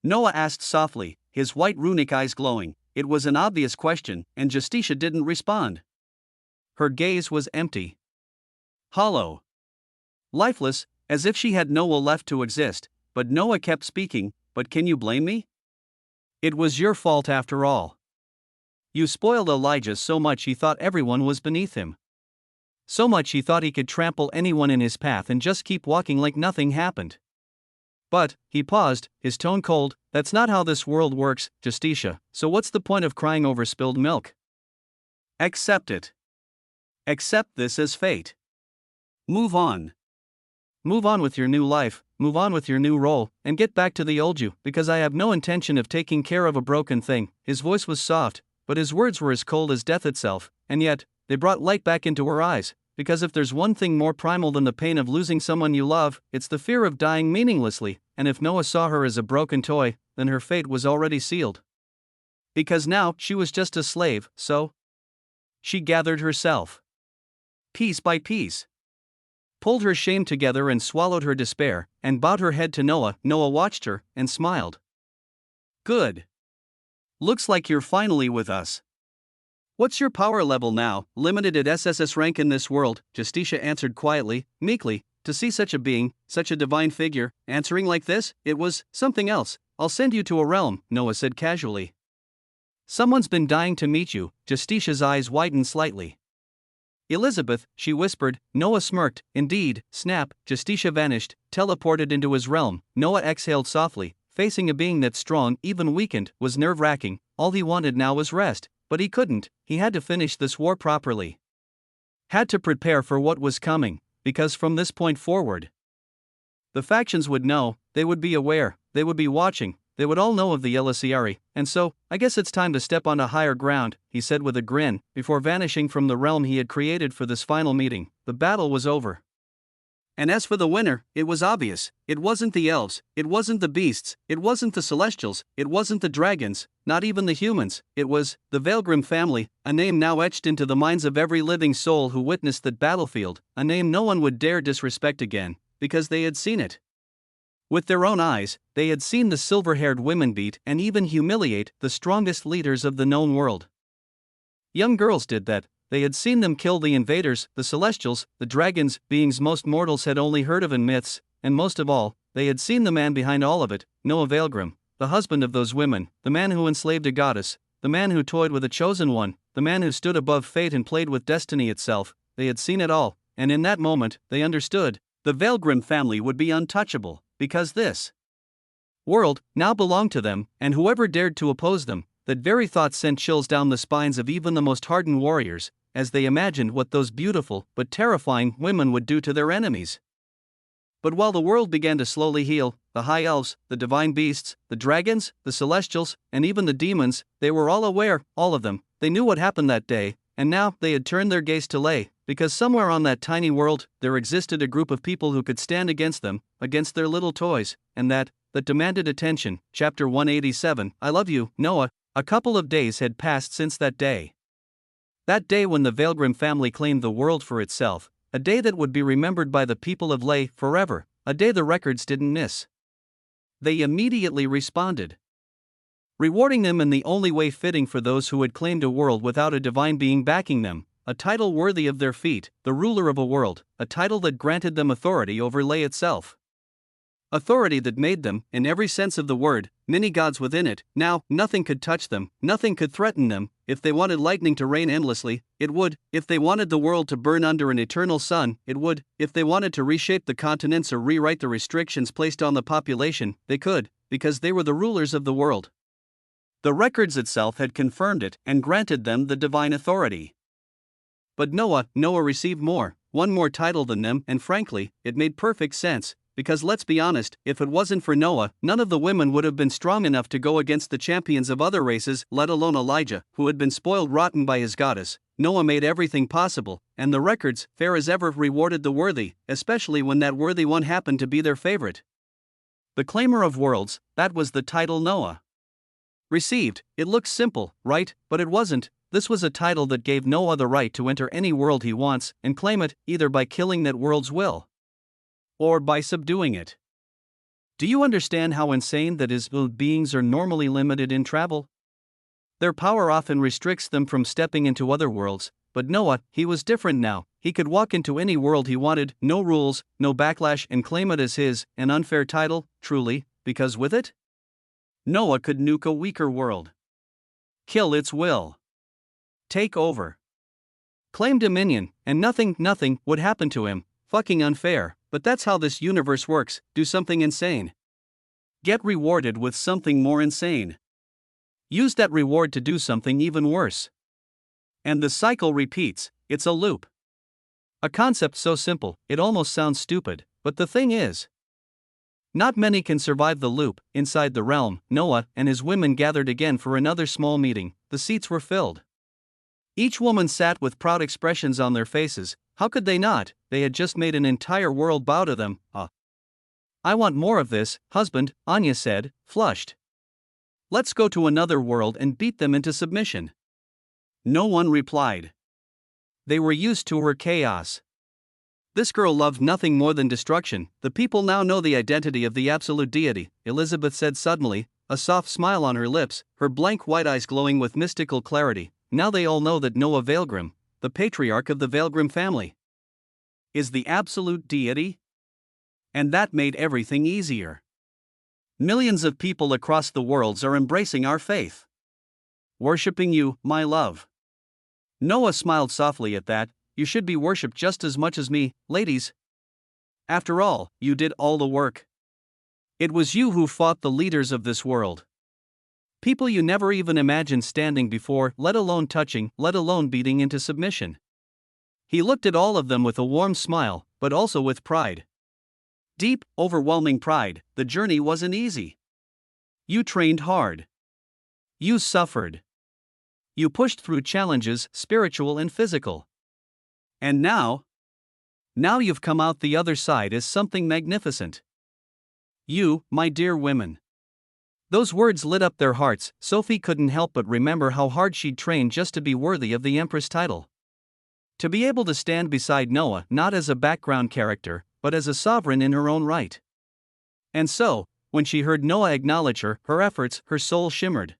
B: Noah asked softly, his white runic eyes glowing. It was an obvious question, and Justicia didn't respond.
A: Her gaze was empty.
B: Hollow. Lifeless, as if she had no will left to exist, but Noah kept speaking. But can you blame me?
A: It was your fault after all. You spoiled Elijah so much he thought everyone was beneath him. So much he thought he could trample anyone in his path and just keep walking like nothing happened. But, he paused, his tone cold, that's not how this world works, Justicia, so what's the point of crying over spilled milk?
B: Accept it. Accept this as fate. Move on.
A: Move on with your new life, move on with your new role, and get back to the old you, because I have no intention of taking care of a broken thing. His voice was soft, but his words were as cold as death itself, and yet, they brought light back into her eyes, because if there's one thing more primal than the pain of losing someone you love, it's the fear of dying meaninglessly, and if Noah saw her as a broken toy, then her fate was already sealed. Because now, she was just a slave, so she gathered herself. Piece by piece. Pulled her shame together and swallowed her despair, and bowed her head to Noah. Noah watched her, and smiled.
B: Good. Looks like you're finally with us. What's your power level now? Limited at SSS rank in this world, Justicia answered quietly, meekly. To see such a being, such a divine figure, answering like this, it was something else. I'll send you to a realm, Noah said casually.
A: Someone's been dying to meet you. Justicia's eyes widened slightly. Elizabeth, she whispered. Noah smirked. Indeed, snap, Justicia vanished, teleported into his realm. Noah exhaled softly. Facing a being that strong, even weakened, was nerve-wracking. All he wanted now was rest, but he couldn't. He had to finish this war properly. Had to prepare for what was coming, because from this point forward, the factions would know, they would be aware, they would be watching, they would all know of the Elisiari, and so, I guess it's time to step onto higher ground, he said with a grin, before vanishing from the realm he had created for this final meeting. The battle was over.
B: And as for the winner, it was obvious. It wasn't the elves, it wasn't the beasts, it wasn't the celestials, it wasn't the dragons, not even the humans. It was the Veilgrim family, a name now etched into the minds of every living soul who witnessed that battlefield, a name no one would dare disrespect again, because they had seen it. With their own eyes, they had seen the silver-haired women beat and even humiliate the strongest leaders of the known world. Young girls did that. They had seen them kill the invaders, the celestials, the dragons, beings most mortals had only heard of in myths, and most of all, they had seen the man behind all of it, Noah Weaverheart, the husband of those women, the man who enslaved a goddess, the man who toyed with a chosen one, the man who stood above fate and played with destiny itself. They had seen it all, and in that moment, they understood. The Veilgrim family would be untouchable, because this world now belonged to them, and whoever dared to oppose them. That very thought sent chills down the spines of even the most hardened warriors, as they imagined what those beautiful but terrifying women would do to their enemies. But while the world began to slowly heal, the high elves, the divine beasts, the dragons, the celestials, and even the demons, they were all aware, all of them. They knew what happened that day, and now they had turned their gaze to Lay, because somewhere on that tiny world, there existed a group of people who could stand against them, against their little toys, and that demanded attention. Chapter 187. I love you, Noah. A couple of days had passed since that day. That day when the Veilgrim family claimed the world for itself, a day that would be remembered by the people of Lay forever, a day the records didn't miss. They immediately responded, rewarding them in the only way fitting for those who had claimed a world without a divine being backing them, a title worthy of their feet, the ruler of a world, a title that granted them authority over Lay itself. Authority that made them, in every sense of the word, mini-gods within it. Now, nothing could touch them, nothing could threaten them. If they wanted lightning to rain endlessly, it would. If they wanted the world to burn under an eternal sun, it would. If they wanted to reshape the continents or rewrite the restrictions placed on the population, they could, because they were the rulers of the world. The records itself had confirmed it and granted them the divine authority. But Noah received more, one more title than them, and frankly, it made perfect sense. Because let's be honest, if it wasn't for Noah, none of the women would have been strong enough to go against the champions of other races, let alone Elijah, who had been spoiled rotten by his goddess. Noah made everything possible, and the records, fair as ever, rewarded the worthy, especially when that worthy one happened to be their favorite. The Claimer of Worlds, that was the title Noah received. It looks simple, right? But it wasn't.
A: This was a title that gave Noah the right to enter any world he wants and claim it, either by killing that world's will or by subduing it. Do you understand how insane that is? Beings are normally limited in travel. Their power often restricts them from stepping into other worlds, but Noah, he was different now. He could walk into any world he wanted, no rules, no backlash, and claim it as his, an unfair title, truly, because with it, Noah could nuke a weaker world, kill its will, take over, claim dominion, and nothing would happen to him. Fucking unfair, but that's how this universe works. Do something insane, get rewarded with something more insane. Use that reward to do something even worse. And the cycle repeats. It's a loop. A concept so simple, it almost sounds stupid, but the thing is, not many can survive the loop. Inside the realm, Noah and his women gathered again for another small meeting. The seats were filled. Each woman sat with proud expressions on their faces. How could they not? They had just made an entire world bow to them. I want more of this, husband, Anya said, flushed. Let's go to another world and beat them into submission. No one replied. They were used to her chaos. This girl loved nothing more than destruction. The people now know the identity of the absolute deity, Elizabeth said suddenly, a soft smile on her lips, her blank white eyes glowing with mystical clarity. Now they all know that Noah Weaverheart, the patriarch of the Weaverheart family, is the absolute deity? And that made everything easier. Millions of people across the worlds are embracing our faith, worshipping you, my love. Noah smiled softly at that. You should be worshipped just as much as me, ladies. After all, you did all the work. It was you who fought the leaders of this world. People you never even imagined standing before, let alone touching, let alone beating into submission. He looked at all of them with a warm smile, but also with pride. Deep, overwhelming pride. The journey wasn't easy. You trained hard. You suffered. You pushed through challenges, spiritual and physical. And now you've come out the other side as something magnificent. You, my dear women. Those words lit up their hearts. Sophie couldn't help but remember how hard she'd trained just to be worthy of the Empress title. To be able to stand beside Noah, not as a background character, but as a sovereign in her own right. And so, when she heard Noah acknowledge her efforts, her soul shimmered.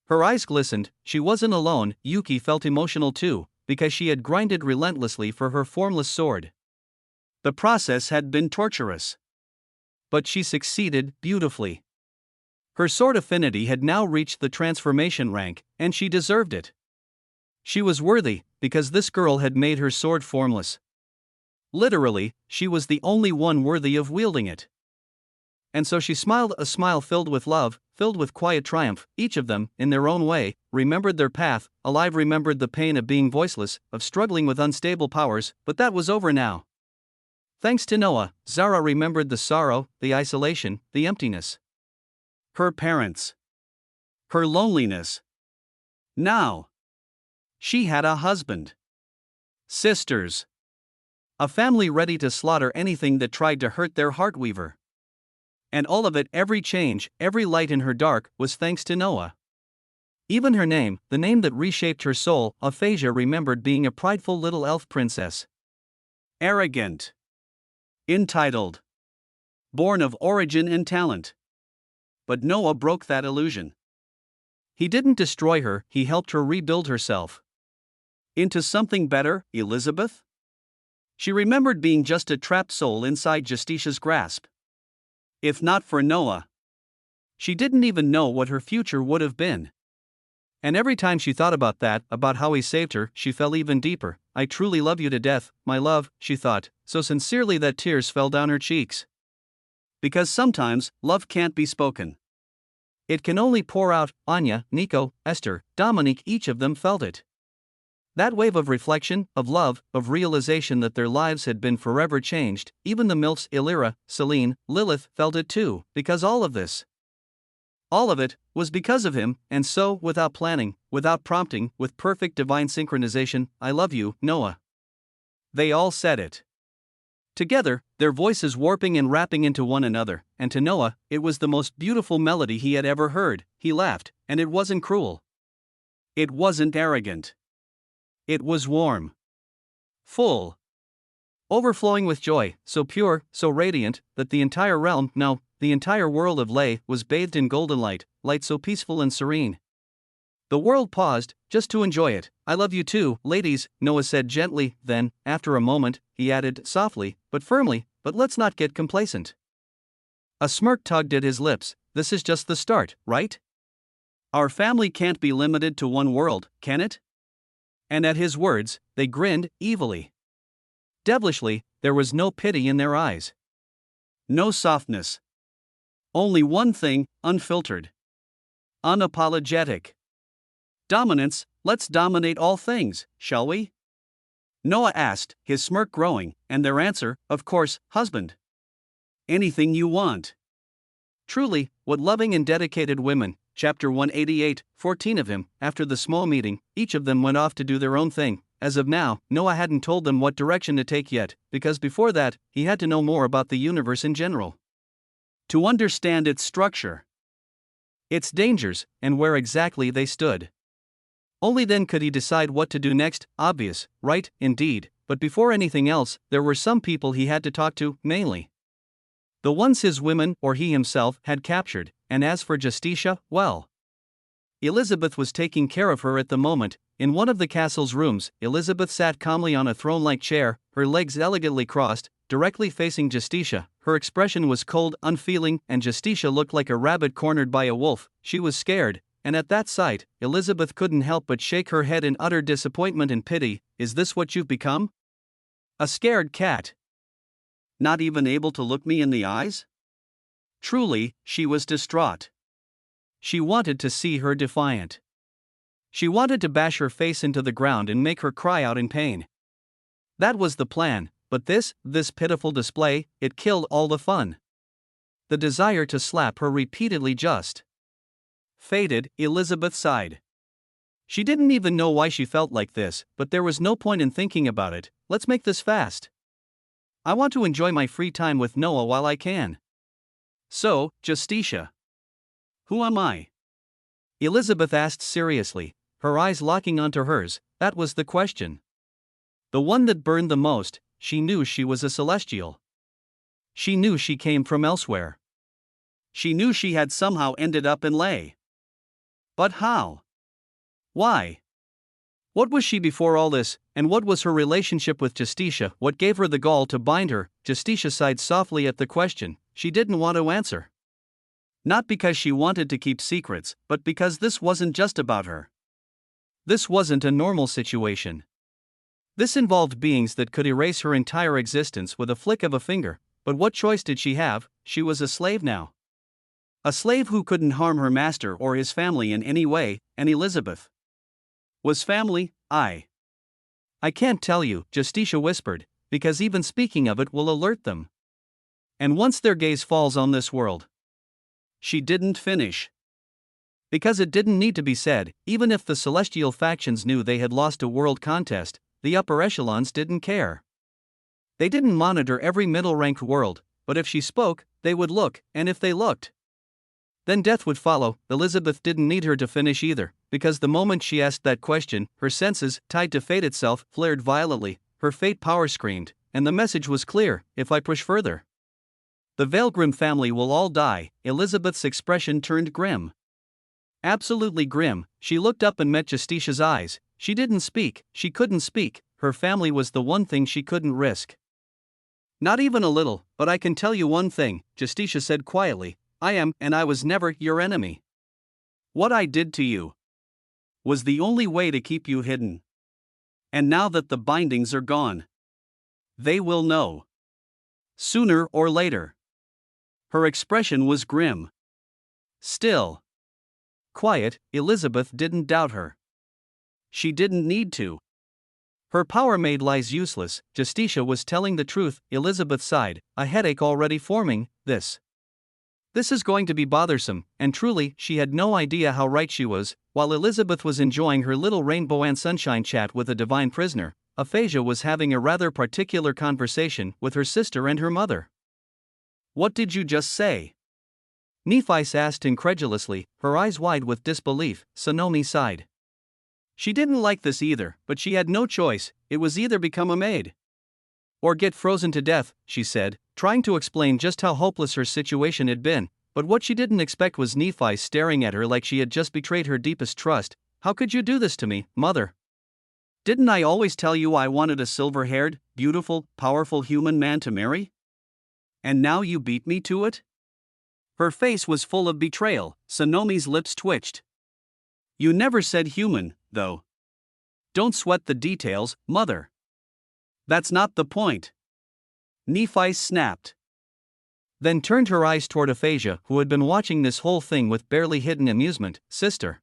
A: Her eyes glistened. She wasn't alone. Yuki felt emotional too, because she had grinded relentlessly for her formless sword. The process had been torturous, but she succeeded beautifully. Her sword affinity had now reached the transformation rank, and she deserved it. She was worthy, because this girl had made her sword formless. Literally, she was the only one worthy of wielding it. And so she smiled, a smile filled with love, filled with quiet triumph. Each of them, in their own way, remembered their path, alive remembered the pain of being voiceless, of struggling with unstable powers, but that was over now. Thanks to Noah, Zara remembered the sorrow, the isolation, the emptiness. Her parents. Her loneliness. Now she had a husband. Sisters. A family ready to slaughter anything that tried to hurt their heart weaver. And all of it, every change, every light in her dark, was thanks to Noah. Even her name, the name that reshaped her soul, Aphasia remembered being a prideful little elf princess. Arrogant. Entitled. Born of origin and talent. But Noah broke that illusion. He didn't destroy her, he helped her rebuild herself. Into something better, Elizabeth? She remembered being just a trapped soul inside Justitia's grasp. If not for Noah, she didn't even know what her future would have been. And every time she thought about that, about how he saved her, she fell even deeper. I truly love you to death, my love, she thought, so sincerely that tears fell down her cheeks. Because sometimes, love can't be spoken. It can only pour out. Anya, Neko, Esther, Dominique, each of them felt it. That wave of reflection, of love, of realization that their lives had been forever changed. Even the MILFs, Illyra, Celine, Lilith, felt it too, because all of this, all of it, was because of him, and so, without planning, without prompting, with perfect divine synchronization, I love you, Noah. They all said it. Together, their voices warping and rapping into one another, and to Noah, it was the most beautiful melody he had ever heard. He laughed, and it wasn't cruel.
B: It wasn't arrogant. It was warm. Full.
A: Overflowing with joy, so pure, so radiant, that the entire realm, no, the entire world of Lay, was bathed in golden light, light so peaceful and serene. The world paused, just to enjoy it. "I love you too, ladies," Noah said gently, then, after a moment, he added, softly, but firmly, "but let's not get complacent." A smirk tugged at his lips. "This is just the start, right?
B: Our family can't be limited to one world, can it?"
A: And at his words, they grinned, evilly. Devilishly, there was no pity in their eyes.
B: No softness. Only one thing, unfiltered. Unapologetic. Dominance. "Let's dominate all things, shall we?" Noah asked, his smirk growing, and their answer, "Of course, husband. Anything you want."
A: Truly, what loving and dedicated women. Chapter 188, 14 of him. After the small meeting, each of them went off to do their own thing. As of now, Noah hadn't told them what direction to take yet, because before that, he had to know more about the universe in general.
B: To understand its structure,
A: its dangers, and where exactly they stood. Only then could he decide what to do next. Obvious, right, indeed, but before anything else, there were some people he had to talk to, mainly the ones his women, or he himself, had captured, and as for Justicia, well, Elizabeth was taking care of her at the moment. In one of the castle's rooms, Elizabeth sat calmly on a throne-like chair, her legs elegantly crossed, directly facing Justicia. Her expression was cold, unfeeling, and Justicia looked like a rabbit cornered by a wolf. She was scared, and at that sight, Elizabeth couldn't help but shake her head in utter disappointment and pity. "Is this what you've become? A scared cat?
B: Not even able to look me in the eyes?" Truly, she was distraught.
A: She wanted to see her defiant. She wanted to bash her face into the ground and make her cry out in pain. That was the plan, but this pitiful display, it killed all the fun. The desire to slap her repeatedly just faded. Elizabeth sighed. She didn't even know why she felt like this, but there was no point in thinking about it. "Let's make this fast. I want to enjoy my free time with Noah while I can." "So, Justicia,
B: who am I?"
A: Elizabeth asked seriously, her eyes locking onto hers. That was the question. The one that burned the most. She knew she was a celestial. She knew she came from elsewhere.
B: She knew she had somehow ended up in Lay. But how? Why?
A: What was she before all this, and what was her relationship with Justicia? What gave her the gall to bind her? Justicia sighed softly at the question. She didn't want to answer.
B: Not because she wanted to keep secrets, but because this wasn't just about her.
A: This wasn't a normal situation. This involved beings that could erase her entire existence with a flick of a finger. But what choice did she have? She was a slave now. A slave who couldn't harm her master or his family in any way, and Elizabeth was family. I can't tell you, Justicia whispered, because even speaking of it will alert them. And once their gaze falls on this world.
B: She didn't finish.
A: Because it didn't need to be said, even if the celestial factions knew they had lost a world contest, the upper echelons didn't care. They didn't monitor every middle-ranked world, but if she spoke, they would look, and if they looked, then death would follow. Elizabeth didn't need her to finish either, because the moment she asked that question, her senses, tied to fate itself, flared violently, her fate power screamed, and the message was clear: if I push further, the Veilgrim family will all die. Elizabeth's expression turned grim. Absolutely grim. She looked up and met Justitia's eyes. She didn't speak, she couldn't speak, her family was the one thing she couldn't risk. Not even a little, but I can tell you one thing, Justicia said quietly. I am, and I was never, your enemy. What I did to you was the only way to keep you hidden. And now that the bindings are gone, they will know. Sooner or later. Her expression was grim. Still quiet. Elizabeth didn't doubt her. She didn't need to. Her power made lies useless. Justicia was telling the truth. Elizabeth sighed, a headache already forming. This is going to be bothersome, and truly, she had no idea how right she was. While Elizabeth was enjoying her little rainbow and sunshine chat with a divine prisoner, Aphasia was having a rather particular conversation with her sister and her mother. What did you just say? Nephi asked incredulously, her eyes wide with disbelief. Sonomi sighed.
B: She didn't like this either, but she had no choice. It was either become a maid or get frozen to death, she said, trying to explain just how hopeless her situation had been. But what she didn't expect was Nephi staring at her like she had just betrayed her deepest trust. How could you do this to me, mother? Didn't I always tell you I wanted a silver-haired, beautiful, powerful human man to marry? And now you beat me to it? Her face was full of betrayal. Sonomi's lips twitched. You never said human, though. Don't sweat the details, mother. That's not the point. Nephi snapped. Then turned her eyes toward Aphasia, who had been watching this whole thing with barely hidden amusement. Sister.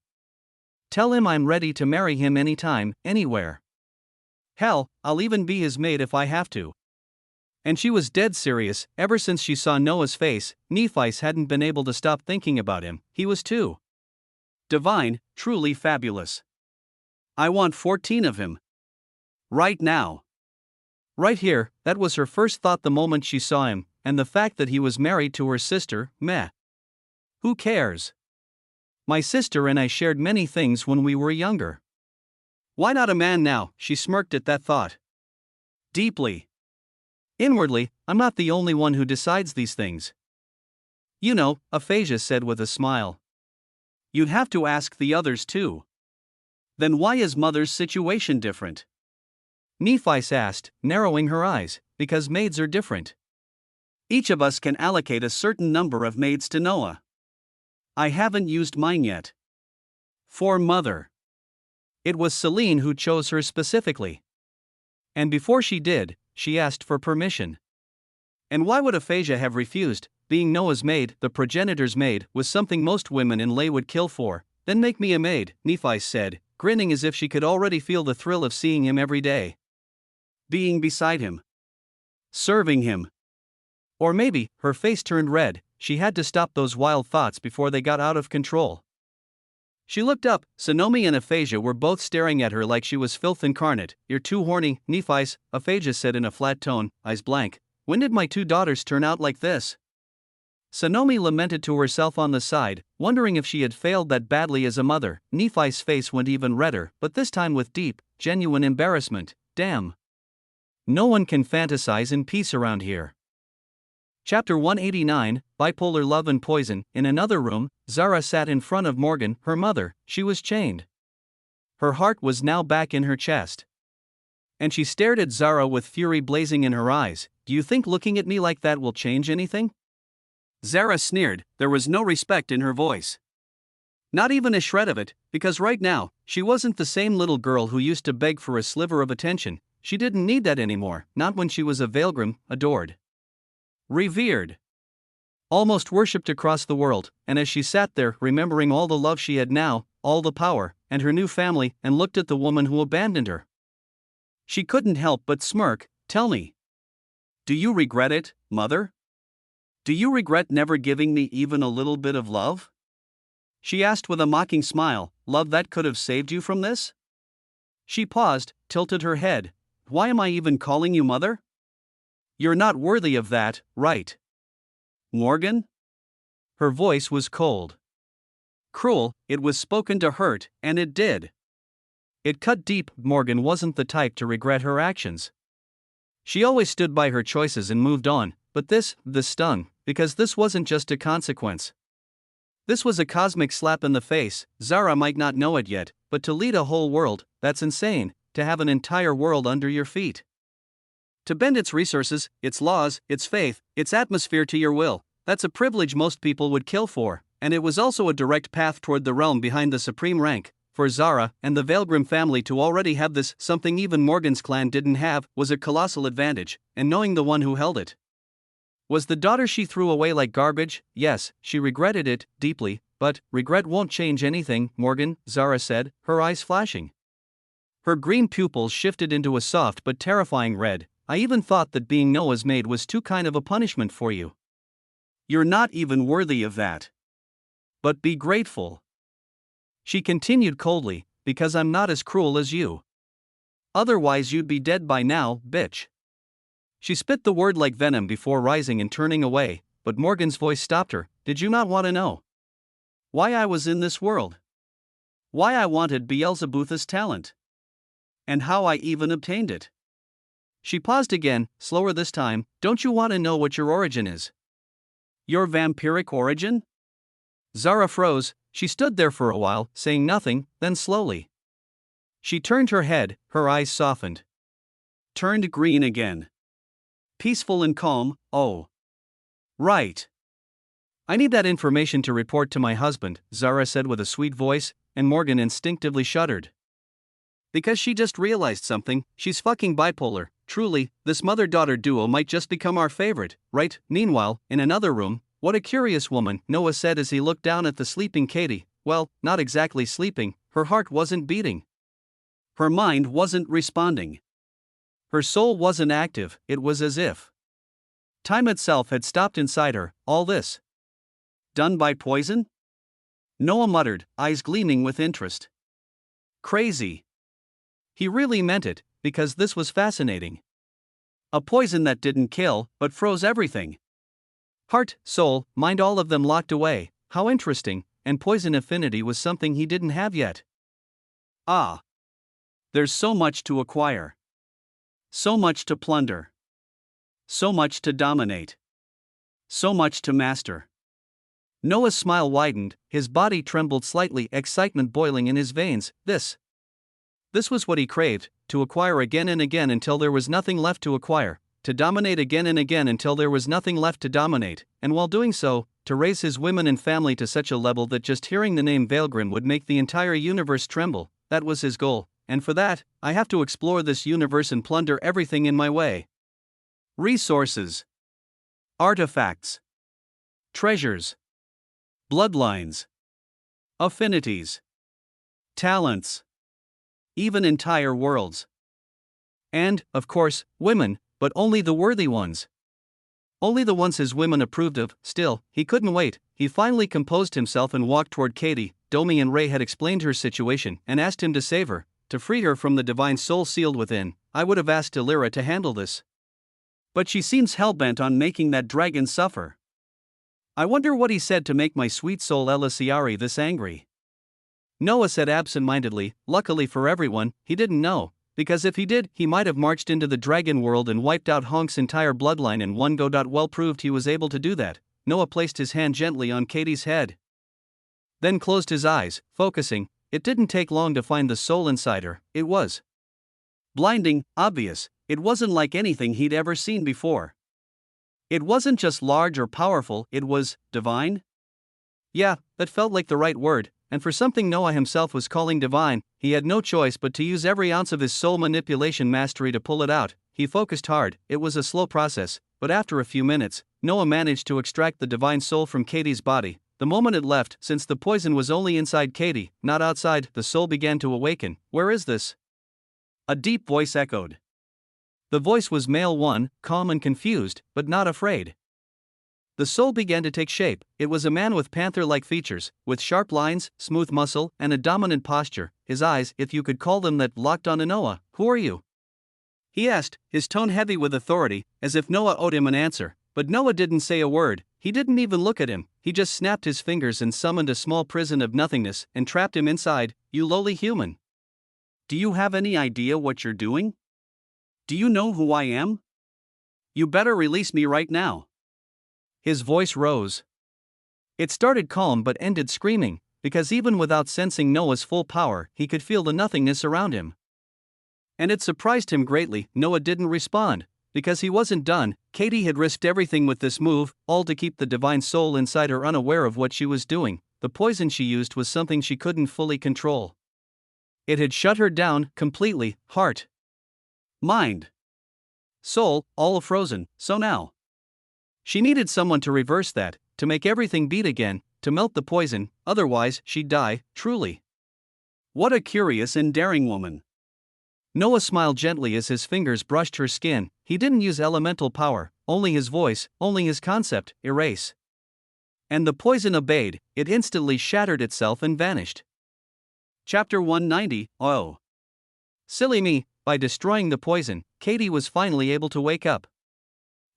B: Tell him I'm ready to marry him anytime, anywhere. Hell, I'll even be his maid if I have to. And she was dead serious. Ever since she saw Noah's face, Nephi hadn't been able to stop thinking about him. He was too divine, truly fabulous. I want 14 of him. Right now. Right here. That was her first thought the moment she saw him, and the fact that he was married to her sister, meh. Who cares? My sister and I shared many things when we were younger. Why not a man now? She smirked at that thought. Deeply. Inwardly, I'm not the only one who decides these things. You know, Aphasia said with a smile. You'd have to ask the others too. Then why is mother's situation different? Nephi asked, narrowing her eyes, because maids are different. Each of us can allocate a certain number of maids to Noah. I haven't used mine yet. For mother. It was Celine who chose her specifically. And before she did, she asked for permission. And why would Aphasia have refused? Being Noah's maid, the progenitor's maid, was something most women in Lay would kill for. Then make me a maid, Nephi said, grinning as if she could already feel the thrill of seeing him every day. Being beside him. Serving him. Or maybe, her face turned red, she had to stop those wild thoughts before they got out of control. She looked up. Sonomi and Aphasia were both staring at her like she was filth incarnate. You're too horny, Nephi, Aphasia said in a flat tone, eyes blank. When did my two daughters turn out like this? Sonomi lamented to herself on the side, wondering if she had failed that badly as a mother. Nephi's face went even redder, but this time with deep, genuine embarrassment. Damn. No one can fantasize in peace around here. Chapter 189, Bipolar Love and Poison. In another room, Zara sat in front of Morgan, her mother. She was chained. Her heart was now back in her chest. And she stared at Zara with fury blazing in her eyes. Do you think looking at me like that will change anything? Zara sneered. There was no respect in her voice. Not even a shred of it, because right now, she wasn't the same little girl who used to beg for a sliver of attention. She didn't need that anymore, not when she was a Veilgrim, adored. Revered. Almost worshipped across the world, and as she sat there, remembering all the love she had now, all the power, and her new family, and looked at the woman who abandoned her, she couldn't help but smirk. Tell me. Do you regret it, mother? Do you regret never giving me even a little bit of love? She asked with a mocking smile. Love that could have saved you from this? She paused, tilted her head. Why am I even calling you mother? You're not worthy of that, right? Morgan? Her voice was cold. Cruel. It was spoken to hurt, and it did. It cut deep. Morgan wasn't the type to regret her actions. She always stood by her choices and moved on, but this stung, because this wasn't just a consequence. This was a cosmic slap in the face. Zara might not know it yet, but to lead a whole world, that's insane, to have an entire world under your feet. To bend its resources, its laws, its faith, its atmosphere to your will, that's a privilege most people would kill for, and it was also a direct path toward the realm behind the supreme rank. For Zara and the Veilgrim family to already have this, something even Morgan's clan didn't have, was a colossal advantage, and knowing the one who held it was the daughter she threw away like garbage. Yes, she regretted it, deeply, but regret won't change anything, Morgan, Zara said, her eyes flashing. Her green pupils shifted into a soft but terrifying red. I even thought that being Noah's maid was too kind of a punishment for you. You're not even worthy of that. But be grateful. She continued coldly, because I'm not as cruel as you. Otherwise you'd be dead by now, bitch. She spit the word like venom before rising and turning away, but Morgan's voice stopped her. Did you not want to know why I was in this world? Why I wanted Beelzebub's talent. And how I even obtained it.
A: She paused again, slower this time. Don't you want to know what your origin is?
B: Your vampiric origin?
A: Zara froze. She stood there for a while, saying nothing, then slowly. She turned her head, her eyes softened.
B: Turned green again. Peaceful and calm, oh. Right.
A: I need that information to report to my husband, Zara said with a sweet voice, and Morgan instinctively shuddered. Because she just realized something, she's fucking bipolar. Truly, this mother-daughter duo might just become our favorite, right? Meanwhile, in another room, what a curious woman, Noah said as he looked down at the sleeping Katie. Well, not exactly sleeping, her heart wasn't beating.
B: Her mind wasn't responding.
A: Her soul wasn't active, it was as if time itself had stopped inside her. All this
B: done by poison?
A: Noah muttered, eyes gleaming with interest.
B: Crazy.
A: He really meant it, because this was fascinating.
B: A poison that didn't kill, but froze everything.
A: Heart, soul, mind, all of them locked away. How interesting, and poison affinity was something he didn't have yet.
B: Ah. There's so much to acquire. So much to plunder. So much to dominate. So much to master.
A: Noah's smile widened, his body trembled slightly, excitement boiling in his veins. This was what he craved, to acquire again and again until there was nothing left to acquire, to dominate again and again until there was nothing left to dominate, and while doing so, to raise his women and family to such a level that just hearing the name Veilgrim would make the entire universe tremble. That was his goal, and for that, I have to explore this universe and plunder everything in my way.
B: Resources. Artifacts. Treasures. Bloodlines. Affinities. Talents. Even entire worlds.
A: And, of course, women, but only the worthy ones. Only the ones his women approved of. Still, he couldn't wait. He finally composed himself and walked toward Katie. Domi and Ray had explained her situation and asked him to save her, to free her from the divine soul sealed within. I would have asked Illyra to handle this.
B: But she seems hellbent on making that dragon suffer. I wonder what he said to make my sweet soul Elisiari this angry.
A: Noah said absent-mindedly. Luckily for everyone, he didn't know, because if he did, he might have marched into the dragon world and wiped out Honk's entire bloodline in one go. Well proved he was able to do that. Noah placed his hand gently on Katie's head. Then closed his eyes, focusing. It didn't take long to find the soul inside her. It was
B: blinding, obvious. It wasn't like anything he'd ever seen before. It wasn't just large or powerful, it was divine?
A: Yeah, that felt like the right word. And for something Noah himself was calling divine, he had no choice but to use every ounce of his soul manipulation mastery to pull it out. He focused hard. It was a slow process, but after a few minutes, Noah managed to extract the divine soul from Katie's body. The moment it left, since the poison was only inside Katie, not outside, the soul began to awaken. Where is this?
B: A deep voice echoed.
A: The voice was male one, calm and confused, but not afraid. The soul began to take shape. It was a man with panther-like features, with sharp lines, smooth muscle, and a dominant posture. His eyes, if you could call them that, locked on Noah. Who are you? He asked, his tone heavy with authority, as if Noah owed him an answer. But Noah didn't say a word. He didn't even look at him. He just snapped his fingers and summoned a small prison of nothingness and trapped him inside. You lowly human.
B: Do you have any idea what you're doing? Do you know who I am? You better release me right now.
A: His voice rose. It started calm but ended screaming, because even without sensing Noah's full power, he could feel the nothingness around him. And it surprised him greatly. Noah didn't respond, because he wasn't done. Katie had risked everything with this move, all to keep the divine soul inside her unaware of what she was doing. The poison she used was something she couldn't fully control. It had shut her down completely, heart,
B: mind,
A: soul, all frozen. So now she needed someone to reverse that, to make everything beat again, to melt the poison, otherwise she'd die, truly.
B: What a curious and daring woman.
A: Noah smiled gently as his fingers brushed her skin. He didn't use elemental power, only his voice, only his concept, erase. And the poison obeyed. It instantly shattered itself and vanished.
B: Chapter 190, Oh.
A: Silly me, by destroying the poison, Katie was finally able to wake up.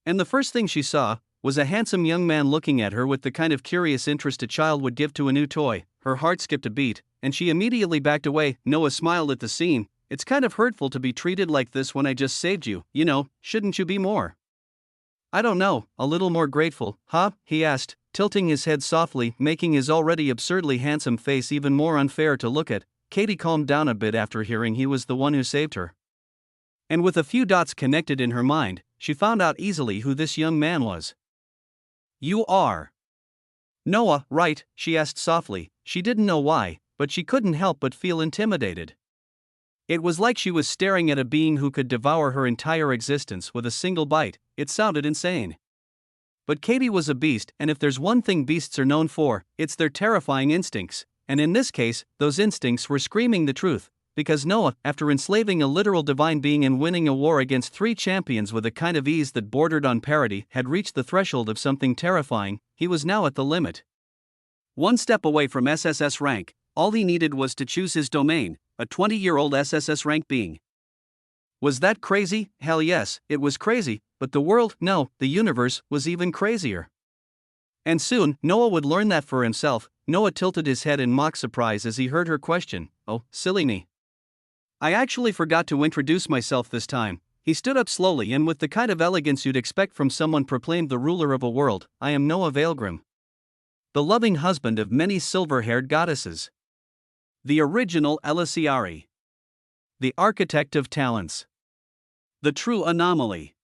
A: And the first thing she saw
B: was a handsome young man looking at her with the kind of curious interest a child would give to a new toy. Her heart skipped a beat, and she immediately backed away. Noah smiled at the scene. It's kind of hurtful to be treated like this when I just saved you, you know, shouldn't you be more? I don't know, a little more grateful, huh? He asked, tilting his head softly, making his already absurdly handsome face even more unfair to look at. Katie calmed down a bit after hearing he was the one who saved her. And with a few dots connected in her mind, she found out easily who this young man was. You are Noah, right? She asked softly. She didn't know why, but she couldn't help but feel intimidated. It was like she was staring at a being who could devour her entire existence with a single bite. It sounded insane. But Katie was a beast, and if there's one thing beasts are known for, it's their terrifying instincts. And in this case, those instincts were screaming the truth. Because Noah, after enslaving a literal divine being and winning a war against 3 champions with a kind of ease that bordered on parody, had reached the threshold of something terrifying, he was now at the limit. One step away from SSS rank, all he needed was to choose his domain, a 20-year-old SSS rank being. Was that crazy? Hell yes, it was crazy, but the world, no, the universe, was even crazier. And soon, Noah would learn that for himself. Noah tilted his head in mock surprise as he heard her question. Oh, silly me. I actually forgot to introduce myself this time. He stood up slowly and with the kind of elegance you'd expect from someone proclaimed the ruler of a world. I am Noah Weaverheart, the loving husband of many silver-haired goddesses. The original Elisiari. The architect of talents. The true anomaly.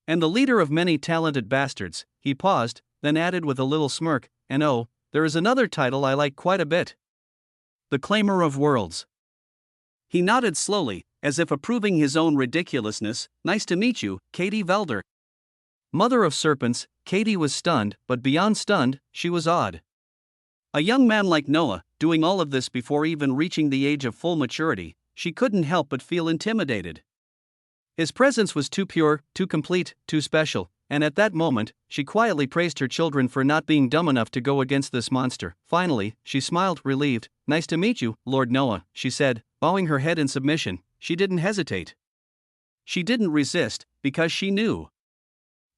B: And the leader of many talented bastards. He paused, then added with a little smirk, and oh, there is another title I like quite a bit. The Claimer of Worlds. He nodded slowly, as if approving his own ridiculousness. Nice to meet you, Katie Velder. Mother of serpents, Katie was stunned, but beyond stunned, she was awed. A young man like Noah, doing all of this before even reaching the age of full maturity, she couldn't help but feel intimidated. His presence was too pure, too complete, too special, and at that moment, she quietly praised her children for not being dumb enough to go against this monster. Finally, she smiled, relieved. Nice to meet you, Lord Noah, she said, bowing her head in submission. She didn't hesitate. She didn't resist, because she knew.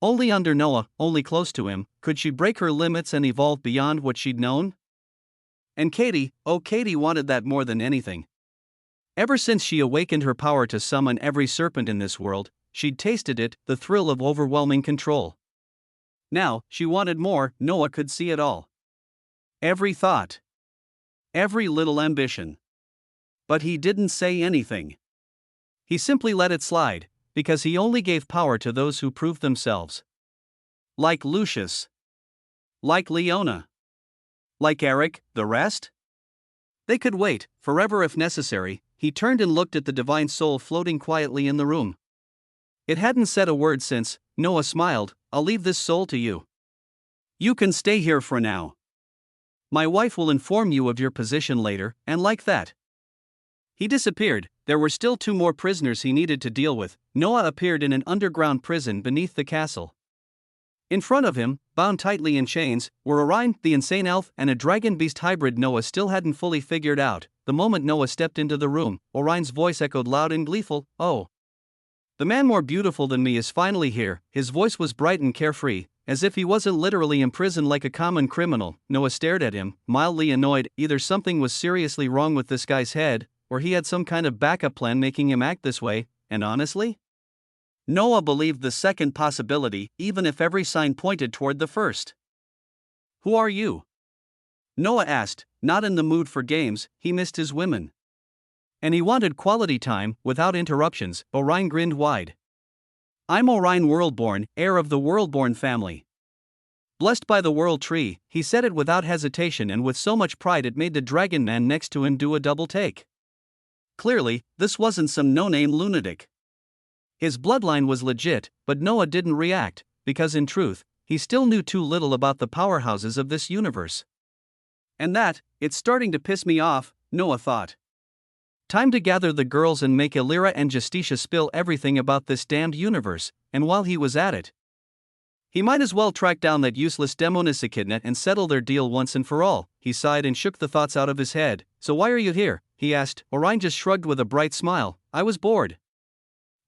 B: Only under Noah, only close to him, could she break her limits and evolve beyond what she'd known. And Katie, oh Katie wanted that more than anything. Ever since she awakened her power to summon every serpent in this world, she'd tasted it, the thrill of overwhelming control. Now, she wanted more. Noah could see it all. Every thought. Every little ambition. But he didn't say anything. He simply let it slide, because he only gave power to those who proved themselves. Like Lucius. Like Leona. Like Eric, the rest? They could wait, forever if necessary. He turned and looked at the divine soul floating quietly in the room. It hadn't said a word since. Noah smiled. I'll leave this soul to you. You can stay here for now. My wife will inform you of your position later, and like that. He disappeared. There were still 2 more prisoners he needed to deal with. Noah appeared in an underground prison beneath the castle. In front of him, bound tightly in chains, were Orion, the insane elf, and a dragon-beast hybrid Noah still hadn't fully figured out. The moment Noah stepped into the room, Orion's voice echoed loud and gleeful, oh. The man more beautiful than me is finally here. His voice was bright and carefree, as if he wasn't literally imprisoned like a common criminal. Noah stared at him, mildly annoyed. Either something was seriously wrong with this guy's head, or he had some kind of backup plan making him act this way, and honestly? Noah believed the second possibility, even if every sign pointed toward the first. Who are you? Noah asked, not in the mood for games. He missed his women. And he wanted quality time, without interruptions. Orion grinned wide. I'm Orion Worldborn, heir of the Worldborn family. Blessed by the World Tree, he said it without hesitation and with so much pride it made the dragon man next to him do a double take. Clearly, this wasn't some no-name lunatic. His bloodline was legit, but Noah didn't react, because in truth, he still knew too little about the powerhouses of this universe. And it's starting to piss me off, Noah thought. Time to gather the girls and make Illyra and Justicia spill everything about this damned universe, and while he was at it, he might as well track down that useless demoness Echidna and settle their deal once and for all. He sighed and shook the thoughts out of his head. So why are you here? He asked. Orion just shrugged with a bright smile. I was bored.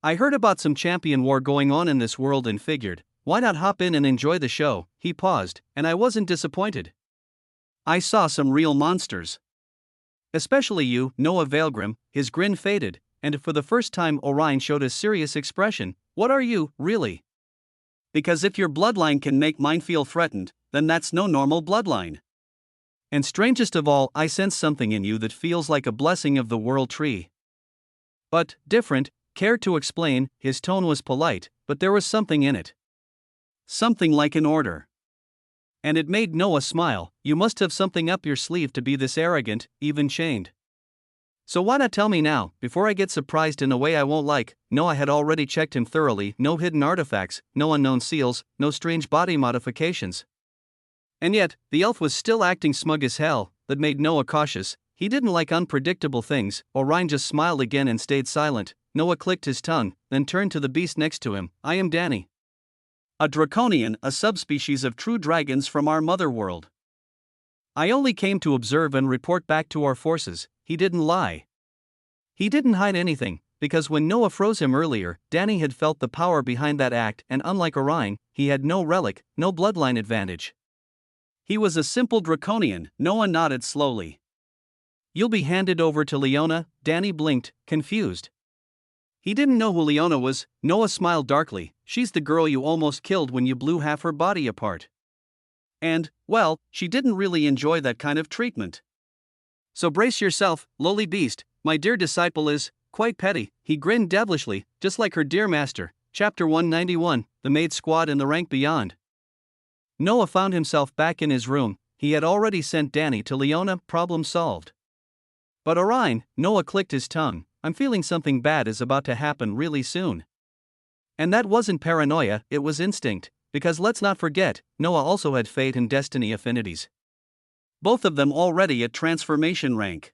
B: I heard about some champion war going on in this world and figured,
A: why not hop in and enjoy the show? He paused, and I wasn't disappointed.
B: I saw some real monsters.
A: Especially you, Noah Weaverheart. His grin faded, and for the first time Orion showed a serious expression. What are you, really?
B: Because if your bloodline can make mine feel threatened, then that's no normal bloodline.
A: And strangest of all, I sense something in you that feels like a blessing of the world tree. But, different, care to explain? His tone was polite, but there was something in it.
B: Something like an order.
A: And it made Noah smile. You must have something up your sleeve to be this arrogant, even chained. So why not tell me now, before I get surprised in a way I won't like? Noah had already checked him thoroughly. No hidden artifacts, no unknown seals, no strange body modifications. And yet, the elf was still acting smug as hell. That made Noah cautious. He didn't like unpredictable things. Orion just smiled again and stayed silent. Noah clicked his tongue, then turned to the beast next to him. I am Danny.
B: A draconian, a subspecies of true dragons from our mother world.
A: I only came to observe and report back to our forces. He didn't lie. He didn't hide anything, because when Noah froze him earlier, Danny had felt the power behind that act, and unlike Orion, he had no relic, no bloodline advantage.
B: He was a simple draconian. Noah nodded slowly.
A: You'll be handed over to Leona. Danny blinked, confused. He didn't know who Leona was. Noah smiled darkly. She's the girl you almost killed when you blew half her body apart.
B: And, well, she didn't really enjoy that kind of treatment.
A: So brace yourself, lowly beast. My dear disciple is quite petty. He grinned devilishly, just like her dear master. Chapter 191, The Maid Squad and the Rank Beyond. Noah found himself back in his room. He had already sent Danny to Leona. Problem solved. But Orion, Noah clicked his tongue. I'm feeling something bad is about to happen really soon. And that wasn't paranoia, it was instinct, because let's not forget, Noah also had fate and destiny affinities.
B: Both of them already at transformation rank.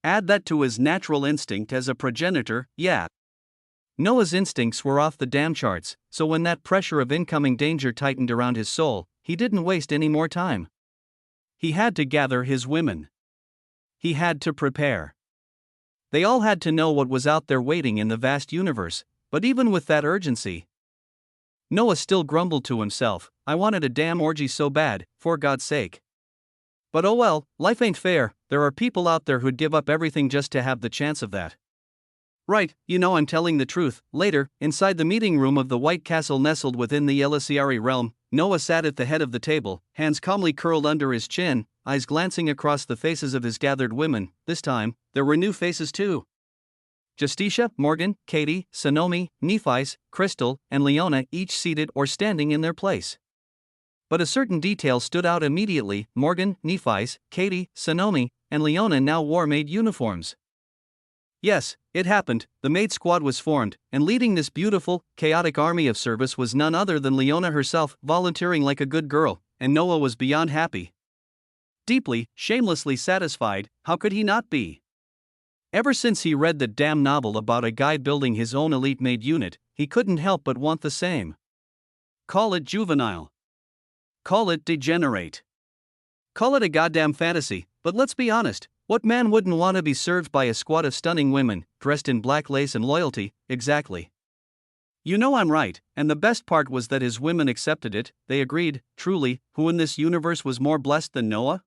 B: Add that to his natural instinct as a progenitor, yeah.
A: Noah's instincts were off the damn charts, so when that pressure of incoming danger tightened around his soul, he didn't waste any more time. He had to gather his women. He had to prepare. They all had to know what was out there waiting in the vast universe, but even with that urgency, Noah still grumbled to himself, I wanted a damn orgy so bad, for God's sake. But oh well, life ain't fair, there are people out there who'd give up everything just to have the chance of that. Right, you know I'm telling the truth. Later, inside the meeting room of the White Castle nestled within the Elisiari realm, Noah sat at the head of the table, hands calmly curled under his chin, eyes glancing across the faces of his gathered women. This time, there were new faces too. Justicia, Morgan, Katie, Sonomi, Nephis, Crystal, and Leona each seated or standing in their place. But a certain detail stood out immediately. Morgan, Nephis, Katie, Sonomi, and Leona now wore maid uniforms. Yes, it happened, the maid squad was formed, and leading this beautiful, chaotic army of service was none other than Leona herself, volunteering like a good girl, and Noah was beyond happy. Deeply, shamelessly satisfied, how could he not be? Ever since he read that damn novel about a guy building his own elite maid unit, he couldn't help but want the same.
B: Call it juvenile. Call it degenerate.
A: Call it a goddamn fantasy, but let's be honest. What man wouldn't want to be served by a squad of stunning women, dressed in black lace and loyalty? Exactly.
B: You know I'm right, and the best part was that his women accepted it, they agreed. Truly, who in this universe was more blessed than Noah?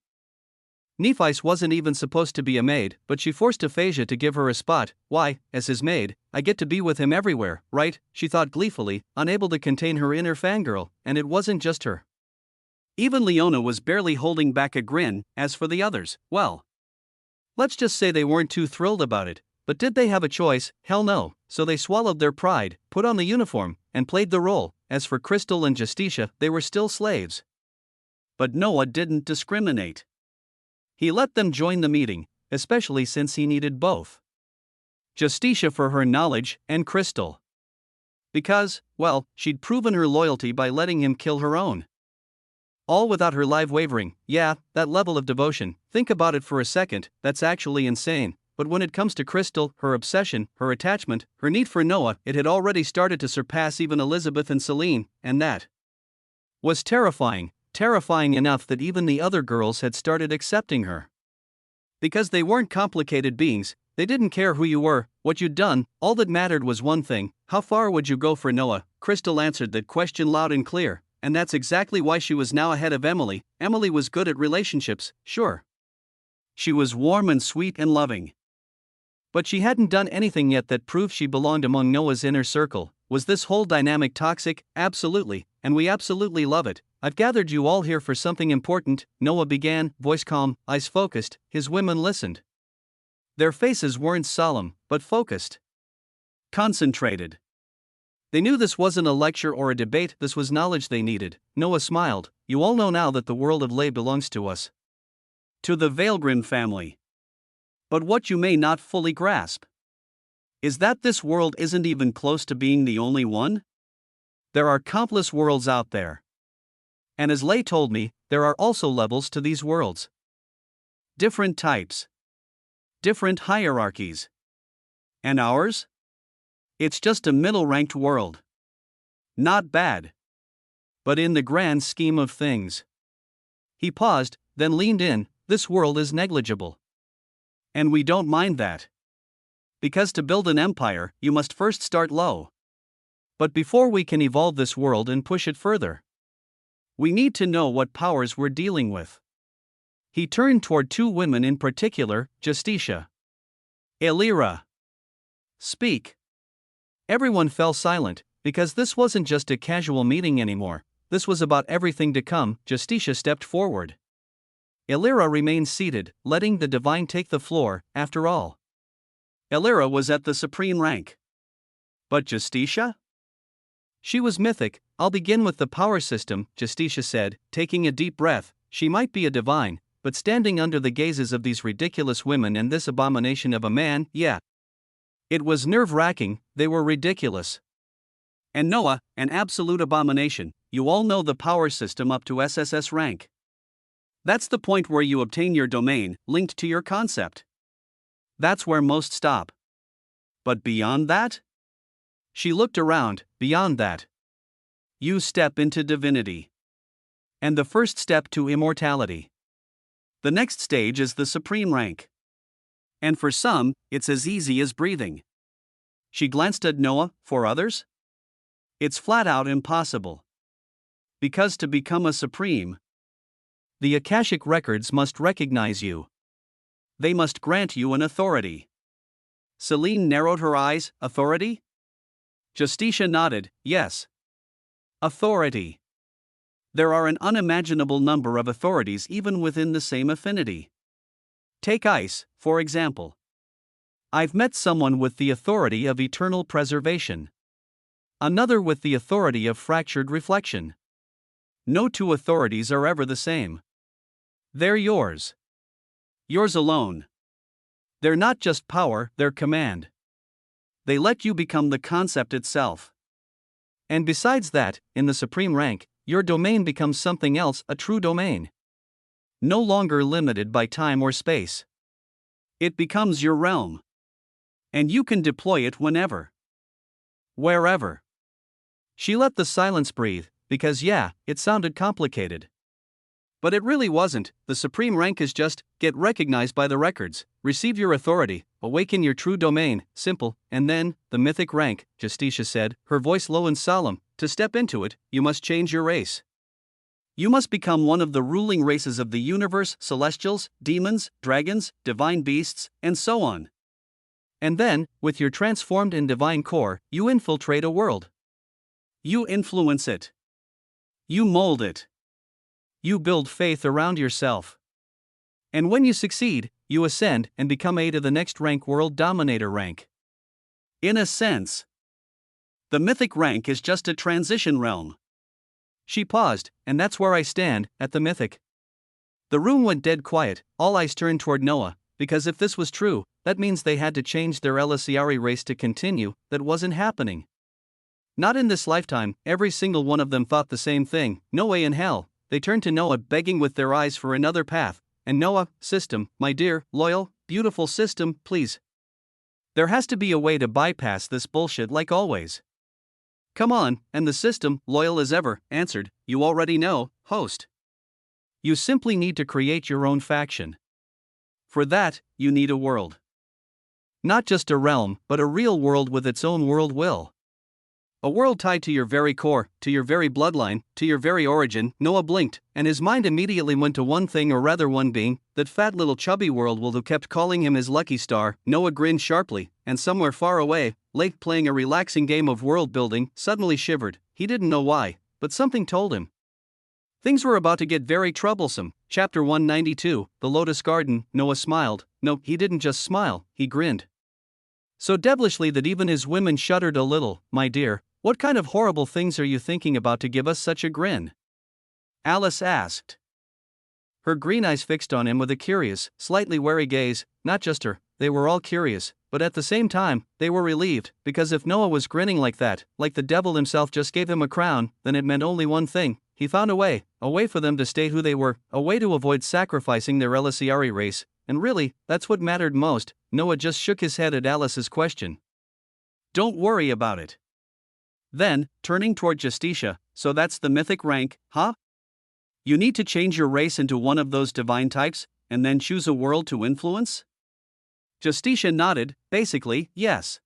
A: Nephis wasn't even supposed to be a maid, but she forced Aphasia to give her a spot. Why, as his maid, I get to be with him everywhere, right? She thought gleefully, unable to contain her inner fangirl, and it wasn't just her.
B: Even Leona was barely holding back a grin. As for the others, well,
A: let's just say they weren't too thrilled about it, but did they have a choice? Hell no, so they swallowed their pride, put on the uniform, and played the role. As for Crystal and Justicia, they were still slaves.
B: But Noah didn't discriminate.
A: He let them join the meeting, especially since he needed both. Justicia for her knowledge, and Crystal because, well, she'd proven her loyalty by letting him kill her own. All without her live wavering. Yeah, that level of devotion, think about it for a second, that's actually insane. But when it comes to Crystal, her obsession, her attachment, her need for Noah, it had already started to surpass even Elizabeth and Celine, and that was terrifying, terrifying enough that even the other girls had started accepting her. Because they weren't complicated beings, They didn't care who you were, what you'd done, all that mattered was one thing: how far would you go for Noah? Crystal answered that question loud and clear, and that's exactly why she was now ahead of Emily. Emily was good at relationships, sure. She was warm and sweet and loving. But she hadn't done anything yet that proved she belonged among Noah's inner circle. Was this whole dynamic toxic? Absolutely, and we absolutely love it. I've gathered you all here for something important, Noah began, voice calm, eyes focused. His women listened. Their faces weren't solemn, but focused. Concentrated. They knew this wasn't a lecture or a debate, this was knowledge they needed. Noah smiled. You all know now that the world of Lay belongs to us. To the Vailgrin family. But what you may not fully grasp is that this world isn't even close to being the only one. There are countless worlds out there. And as Lay told me, there are also levels to these worlds. Different types. Different hierarchies. And ours? It's just a middle-ranked world. Not bad. But in the grand scheme of things. He paused, then leaned in. This world is negligible. And we don't mind that. Because to build an empire, you must first start low. But before we can evolve this world and push it further, we need to know what powers we're dealing with. He turned toward two women in particular, Justicia. Elira. Speak. Everyone fell silent, because this wasn't just a casual meeting anymore, this was about everything to come. Justicia stepped forward. Elira remained seated, letting the divine take the floor. After all, Elira was at the supreme rank. But Justicia? She was mythic. I'll begin with the power system, Justicia said, taking a deep breath. She might be a divine, but standing under the gazes of these ridiculous women and this abomination of a man, yeah. It was nerve-wracking, they were ridiculous. And Noah, an absolute abomination. You all know the power system up to SSS rank. That's the point where you obtain your domain, linked to your concept. That's where most stop. But beyond that? She looked around. Beyond that, you step into divinity. And the first step to immortality. The next stage is the supreme rank. And for some, it's as easy as breathing. She glanced at Noah. For others? It's flat out impossible. Because to become a supreme, the Akashic records must recognize you. They must grant you an authority. Celine narrowed her eyes. Authority? Justicia nodded. Yes. Authority. There are an unimaginable number of authorities even within the same affinity. Take ice, for example. I've met someone with the authority of eternal preservation. Another with the authority of fractured reflection. No two authorities are ever the same. They're yours. Yours alone. They're not just power, they're command. They let you become the concept itself. And besides that, in the supreme rank, your domain becomes something else, a true domain. No longer limited by time or space. It becomes your realm. And you can deploy it whenever. Wherever. She let the silence breathe, because yeah, it sounded complicated. But it really wasn't. The supreme rank is just, get recognized by the records, receive your authority, awaken your true domain, simple, and then, the mythic rank, Justicia said, her voice low and solemn, to step into it, you must change your race. You must become one of the ruling races of the universe, celestials, demons, dragons, divine beasts, and so on. And then, with your transformed and divine core, you infiltrate a world. You influence it. You mold it. You build faith around yourself. And when you succeed, you ascend and become to the next rank, world dominator rank. In a sense, the mythic rank is just a transition realm. She paused, and that's where I stand, at the mythic. The room went dead quiet, all eyes turned toward Noah, because if this was true, that means they had to change their Elasiari race to continue. That wasn't happening. Not in this lifetime. Every single one of them thought the same thing. No way in hell. They turned to Noah, begging with their eyes for another path. And Noah, system, my dear, loyal, beautiful system, please. There has to be a way to bypass this bullshit, like always. Come on, and the system, loyal as ever, answered, you already know, host. You simply need to create your own faction. For that, you need a world. Not just a realm, but a real world with its own world will. A world tied to your very core, to your very bloodline, to your very origin. Noah blinked, and his mind immediately went to one thing, or rather one being, that fat little chubby world who kept calling him his lucky star. Noah grinned sharply, and somewhere far away, Lake, playing a relaxing game of world building, suddenly shivered. He didn't know why, but something told him things were about to get very troublesome. Chapter 192, The Lotus Garden. Noah smiled. No, he didn't just smile, he grinned so devilishly that even his women shuddered a little. My dear, what kind of horrible things are you thinking about to give us such a grin? Alice asked, her green eyes fixed on him with a curious, slightly wary gaze. Not just her, they were all curious, but at the same time, they were relieved, because if Noah was grinning like that, like the devil himself just gave him a crown, then it meant only one thing: he found a way for them to stay who they were, a way to avoid sacrificing their Elisiari race, and really, that's what mattered most. Noah just shook his head at Alice's question. Don't worry about it. Then, turning toward Justicia, so that's the mythic rank, huh? You need to change your race into one of those divine types, and then choose a world to influence? Justicia nodded. Basically, yes.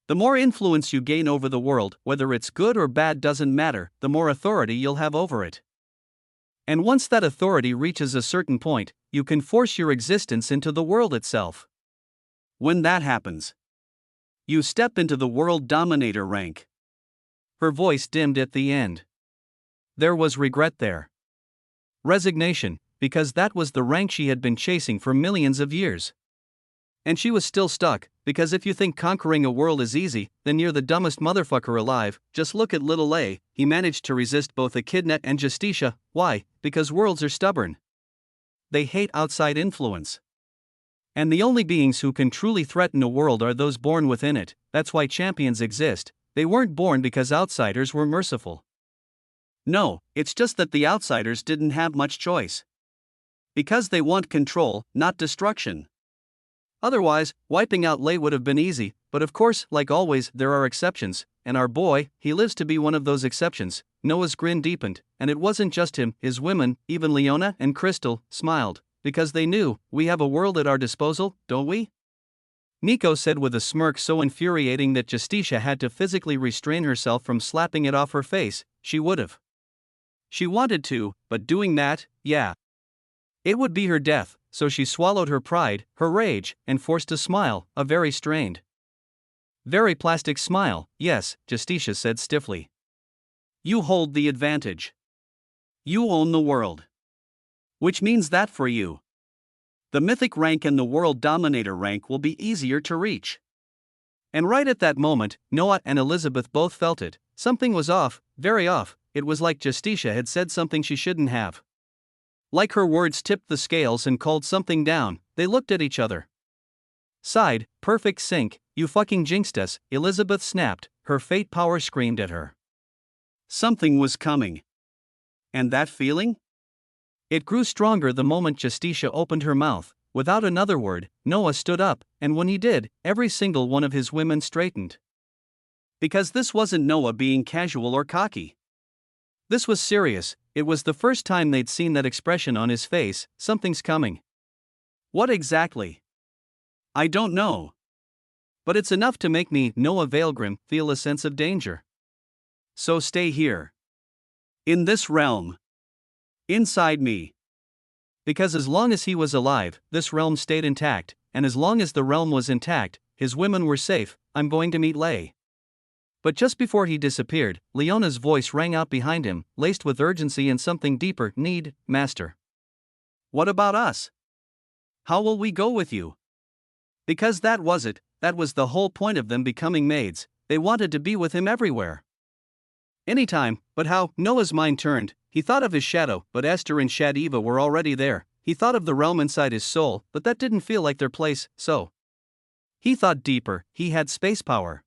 A: The more influence you gain over the world, whether it's good or bad doesn't matter, the more authority you'll have over it. And once that authority reaches a certain point, you can force your existence into the world itself. When that happens, you step into the world dominator rank. Her voice dimmed at the end. There was regret there. Resignation, because that was the rank she had been chasing for millions of years. And she was still stuck, because if you think conquering a world is easy, then you're the dumbest motherfucker alive. Just look at little A. He managed to resist both Echidna and Justicia. Why? Because worlds are stubborn. They hate outside influence. And the only beings who can truly threaten a world are those born within it. That's why champions exist. They weren't born because outsiders were merciful. No, it's just that the outsiders didn't have much choice. Because they want control, not destruction. Otherwise, wiping out Lei would have been easy, but of course, like always, there are exceptions, and our boy, he lives to be one of those exceptions. Noah's grin deepened, and it wasn't just him, his women, even Leona and Crystal, smiled, because they knew, we have a world at our disposal, don't we? Neko said with a smirk so infuriating that Justicia had to physically restrain herself from slapping it off her face. She would've. She wanted to, but doing that, yeah. It would be her death, so she swallowed her pride, her rage, and forced a smile, a very strained, very plastic smile. Yes, Justicia said stiffly. You hold the advantage. You own the world. Which means that for you, the mythic rank and the world dominator rank will be easier to reach. And right at that moment, Noah and Elizabeth both felt it. Something was off, very off. It was like Justicia had said something she shouldn't have. Like her words tipped the scales and called something down. They looked at each other. Sighed, perfect sync. You fucking jinxed us, Elizabeth snapped, her fate power screamed at her. Something was coming. And that feeling? It grew stronger the moment Justicia opened her mouth. Without another word, Noah stood up, and when he did, every single one of his women straightened. Because this wasn't Noah being casual or cocky. This was serious. It was the first time they'd seen that expression on his face. Something's coming. What exactly? I don't know. But it's enough to make me, Noah Veilgrim, feel a sense of danger. So stay here. In this realm. Inside me. Because as long as he was alive, this realm stayed intact, and as long as the realm was intact, his women were safe. I'm going to meet Lei. But just before he disappeared, Leona's voice rang out behind him, laced with urgency and something deeper. Need, master. What about us? How will we go with you? Because that was it, that was the whole point of them becoming maids. They wanted to be with him everywhere. Anytime, but how? Noah's mind turned. He thought of his shadow, but Esther and Shadiva were already there. He thought of the realm inside his soul, but that didn't feel like their place, so. He thought deeper. He had space power.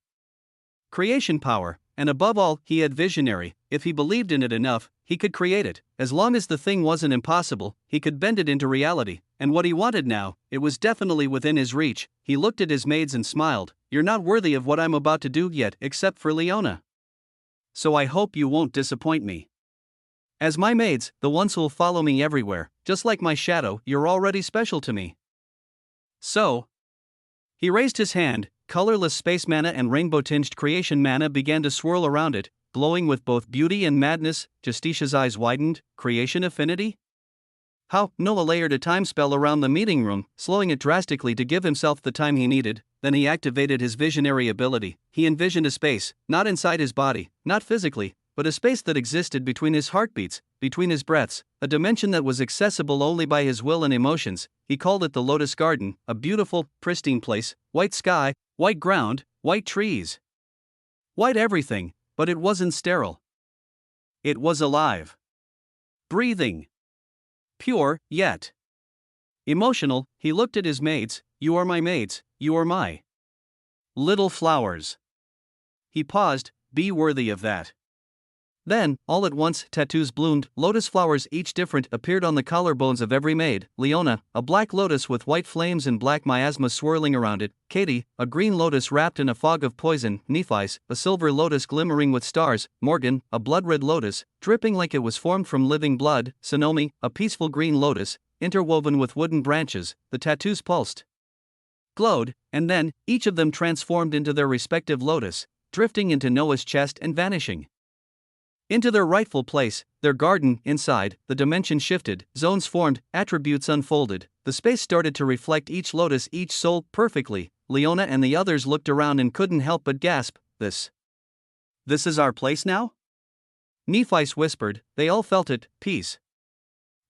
A: Creation power, and above all, he had visionary. If he believed in it enough, he could create it. As long as the thing wasn't impossible, he could bend it into reality. And what he wanted now, it was definitely within his reach. He looked at his maids and smiled. You're not worthy of what I'm about to do yet, except for Leona. So I hope you won't disappoint me. As my maids, the ones who'll follow me everywhere, just like my shadow, you're already special to me. So,
B: He raised his hand, colorless space mana and rainbow-tinged creation mana began to swirl around it, glowing with both beauty and madness. Justicia's eyes widened. Creation affinity? How? Noah layered a time spell around the meeting room, slowing it drastically to give himself the time he needed. Then he activated his visionary ability. He envisioned a space, not inside his body, not physically, but a space that existed between his heartbeats, between his breaths, a dimension that was accessible only by his will and emotions. He called it the Lotus Garden, a beautiful, pristine place, white sky, white ground, white trees. White everything, but it wasn't sterile. It was alive. Breathing. Pure, yet emotional. He looked at his maids. You are my maids, you are my little flowers. He paused. Be worthy of that. Then, all at once, tattoos bloomed. Lotus flowers, each different, appeared on the collarbones of every maid. Leona, a black lotus with white flames and black miasma swirling around it. Katie, a green lotus wrapped in a fog of poison. Nephis, a silver lotus glimmering with stars. Morgan, a blood-red lotus, dripping like it was formed from living blood. Sonomi, a peaceful green lotus, interwoven with wooden branches. The tattoos pulsed, glowed, and then, each of them transformed into their respective lotus, drifting into Noah's chest and vanishing into their rightful place, their garden. Inside, the dimension shifted, zones formed, attributes unfolded. The space started to reflect each lotus, each soul, perfectly. Leona and the others looked around and couldn't help but gasp. This is our place now? Nephis whispered. They all felt it. Peace.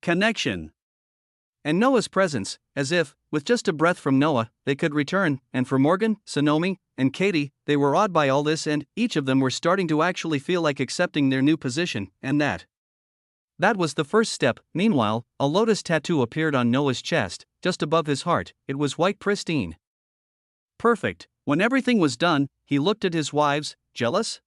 B: Connection. And Noah's presence, as if, with just a breath from Noah, they could return. And for Morgan, Sonomi, and Katie, they were awed by all this, and each of them were starting to actually feel like accepting their new position, and that was the first step. Meanwhile, a lotus tattoo appeared on Noah's chest, just above his heart. It was white, pristine, perfect. When everything was done, he looked at his wives. Jealous?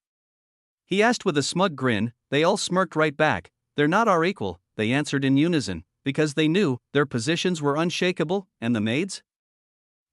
B: He asked with a smug grin. They all smirked right back. They're not our equal, they answered in unison, because they knew their positions were unshakable. And the maids?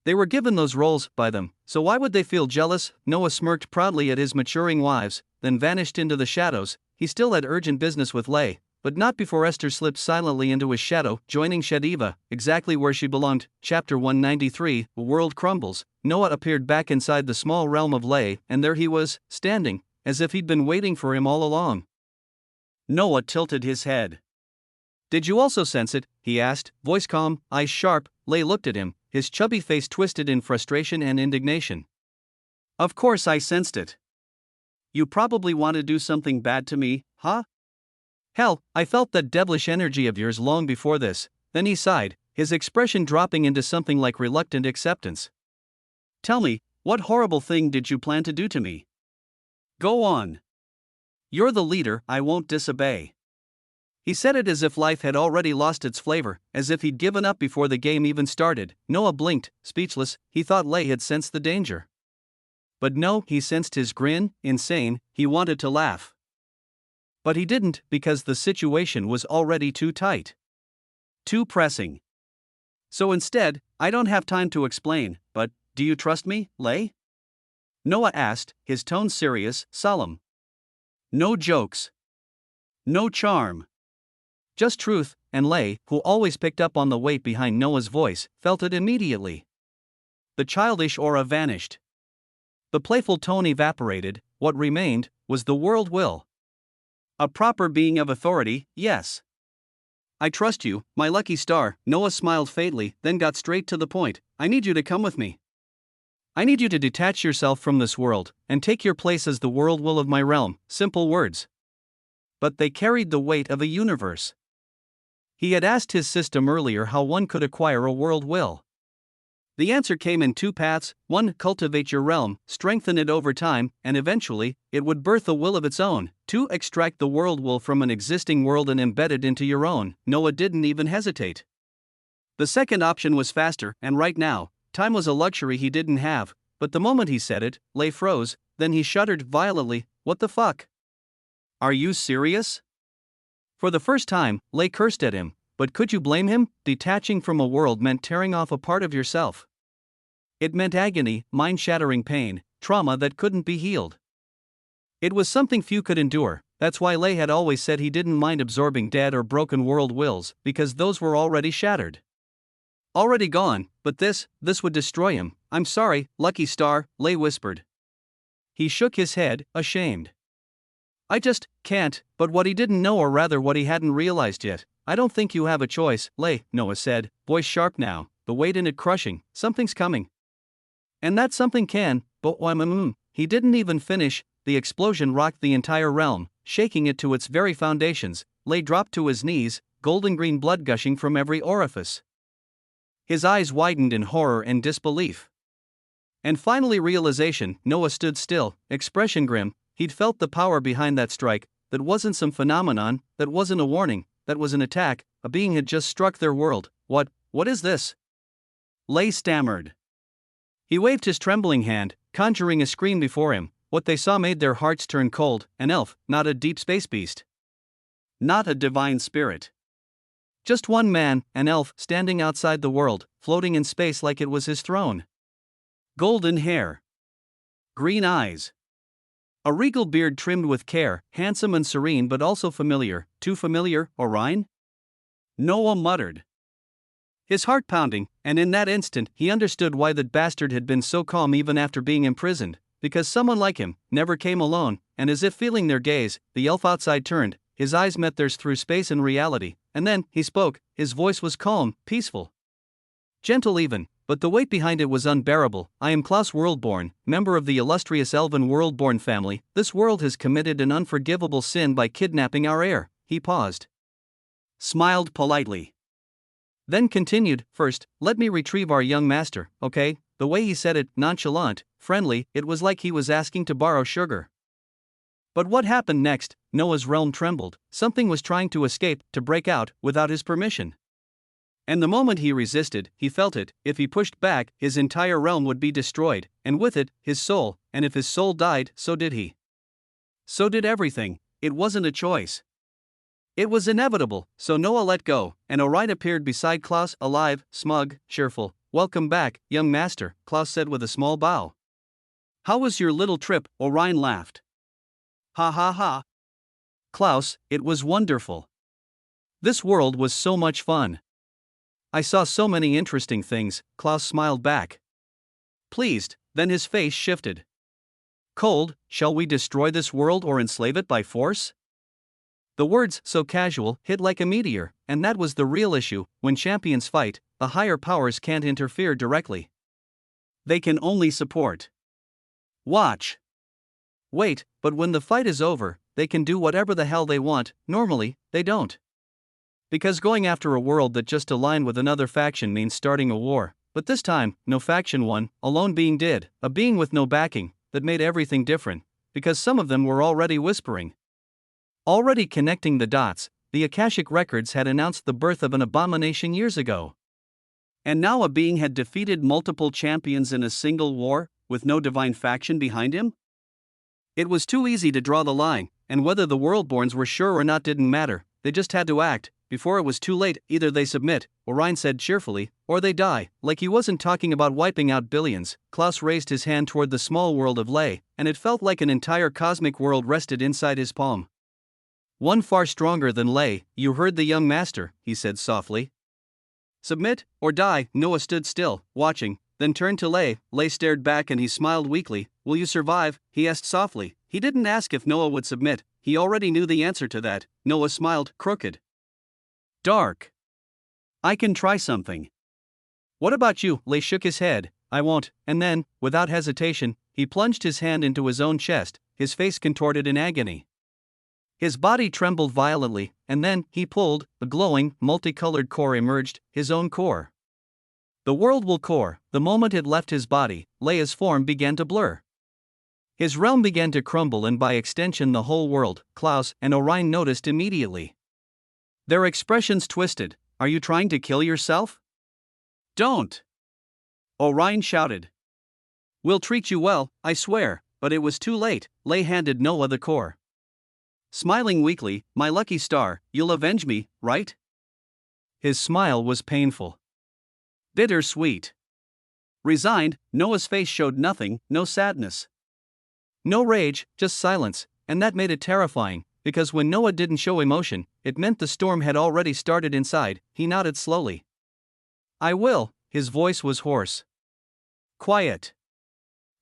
B: They were given those roles by them, so why would they feel jealous? Noah smirked proudly at his maturing wives, then vanished into the shadows. He still had urgent business with Lay, but not before Esther slipped silently into his shadow, joining Shediva, exactly where she belonged. Chapter 193, The World Crumbles. Noah appeared back inside the small realm of Lay, and there he was, standing, as if he'd been waiting for him all along. Noah tilted his head. Did you also sense it? He asked, voice calm, eyes sharp. Lay looked at him, his chubby face twisted in frustration and indignation. Of course I sensed it. You probably want to do something bad to me, huh? Hell, I felt that devilish energy of yours long before this. Then he sighed, his expression dropping into something like reluctant acceptance. Tell me, what horrible thing did you plan to do to me? Go on. You're the leader, I won't disobey. He said it as if life had already lost its flavor, as if he'd given up before the game even started. Noah blinked, speechless. He thought Lay had sensed the danger. But no, he sensed his grin. Insane. He wanted to laugh, but he didn't, because the situation was already too tight, too pressing. So instead, I don't have time to explain, but do you trust me, Lay? Noah asked, his tone serious, solemn. No jokes. No charm. Just truth. And Lay, who always picked up on the weight behind Noah's voice, felt it immediately. The childish aura vanished. The playful tone evaporated. What remained was the world will. A proper being of authority, yes. I trust you, my lucky star. Noah smiled faintly, then got straight to the point. I need you to come with me. I need you to detach yourself from this world, and take your place as the world will of my realm. Simple words, but they carried the weight of a universe. He had asked his system earlier how one could acquire a world will. The answer came in two paths. One, cultivate your realm, strengthen it over time, and eventually, it would birth a will of its own. Two, extract the world will from an existing world and embed it into your own. Noah didn't even hesitate. The second option was faster, and right now, time was a luxury he didn't have. But the moment he said it, Lay froze, then he shuddered violently. What the fuck? Are you serious? For the first time, Lay cursed at him, but could you blame him? Detaching from a world meant tearing off a part of yourself. It meant agony, mind-shattering pain, trauma that couldn't be healed. It was something few could endure. That's why Lay had always said he didn't mind absorbing dead or broken world wills, because those were already shattered.
A: Already gone, but this would destroy him. I'm sorry, Lucky Star, Lay whispered. He shook his head, ashamed. I just can't, but what he didn't know, or rather what he hadn't realized yet. I don't think you have a choice, Lay, Noah said, voice sharp now, the weight in it crushing. Something's coming. And that something can, but he didn't even finish. The explosion rocked the entire realm, shaking it to its very foundations. Lay dropped to his knees, golden green blood gushing from every orifice. His eyes widened in horror and disbelief. And finally realization. Noah stood still, expression grim. He'd felt the power behind that strike. That wasn't some phenomenon, that wasn't a warning, that was an attack. A being had just struck their world. What is this? Lay stammered. He waved his trembling hand, conjuring a screen before him. What they saw made their hearts turn cold. An elf, not a deep space beast. Not a divine spirit. Just one man, an elf, standing outside the world, floating in space like it was his throne. Golden hair. Green eyes. A regal beard trimmed with care, handsome and serene but also familiar. Too familiar, Orion? Noah muttered. His heart pounding, and in that instant he understood why that bastard had been so calm even after being imprisoned. Because someone like him never came alone, and as if feeling their gaze, the elf outside turned, his eyes met theirs through space and reality, and then he spoke. His voice was calm, peaceful. Gentle even, but the weight behind it was unbearable. I am Klaus Worldborn, member of the illustrious elven Worldborn family. This world has committed an unforgivable sin by kidnapping our heir. He paused. Smiled politely. Then continued, first, let me retrieve our young master, okay? The way he said it, nonchalant, friendly, it was like he was asking to borrow sugar. But what happened next? Noah's realm trembled. Something was trying to escape, to break out, without his permission. And the moment he resisted, he felt it. If he pushed back, his entire realm would be destroyed, and with it, his soul, and if his soul died, so did he. So did everything. It wasn't a choice. It was inevitable, so Noah let go, and Orion appeared beside Klaus, alive, smug, cheerful. Welcome back, young master, Klaus said with a small bow. How was your little trip? Orion laughed. Ha ha ha. Klaus, it was wonderful. This world was so much fun. I saw so many interesting things, Klaus smiled back. Pleased, then his face shifted. Cold, shall we destroy this world or enslave it by force? The words, so casual, hit like a meteor, and that was the real issue. When champions fight, the higher powers can't interfere directly. They can only support. Watch. Wait, but when the fight is over, they can do whatever the hell they want. Normally, they don't. Because going after a world that just aligned with another faction means starting a war. But this time, no faction won, alone being did, a being with no backing, that made everything different. Because some of them were already whispering. Already connecting the dots, the Akashic records had announced the birth of an abomination years ago. And now a being had defeated multiple champions in a single war, with no divine faction behind him? It was too easy to draw the line, and whether the Worldborns were sure or not didn't matter. They just had to act, before it was too late. Either they submit, Orion said cheerfully, or they die. Like he wasn't talking about wiping out billions. Klaus raised his hand toward the small world of Lay, and it felt like an entire cosmic world rested inside his palm. One far stronger than Lay. You heard the young master, he said softly. Submit, or die. Noah stood still, watching, then turned to Lay. Lay stared back and he smiled weakly. Will you survive? He asked softly. He didn't ask if Noah would submit, he already knew the answer to that. Noah smiled, crooked. Dark. I can try something. What about you? Lay shook his head. I won't. And then, without hesitation, he plunged his hand into his own chest, his face contorted in agony. His body trembled violently, and then, he pulled, the glowing, multicolored core emerged, his own core. The world will core. The moment it left his body, Leia's form began to blur. His realm began to crumble and by extension the whole world. Klaus and Orion noticed immediately. Their expressions twisted. Are you trying to kill yourself? Don't! Orion shouted. We'll treat you well, I swear, but it was too late. Lay handed Noah the core. Smiling weakly, my lucky star, you'll avenge me, right? His smile was painful. Bitter-sweet. Resigned, Noah's face showed nothing, no sadness. No rage, just silence, and that made it terrifying, because when Noah didn't show emotion, it meant the storm had already started inside. He nodded slowly.
B: I will, his voice was hoarse. Quiet.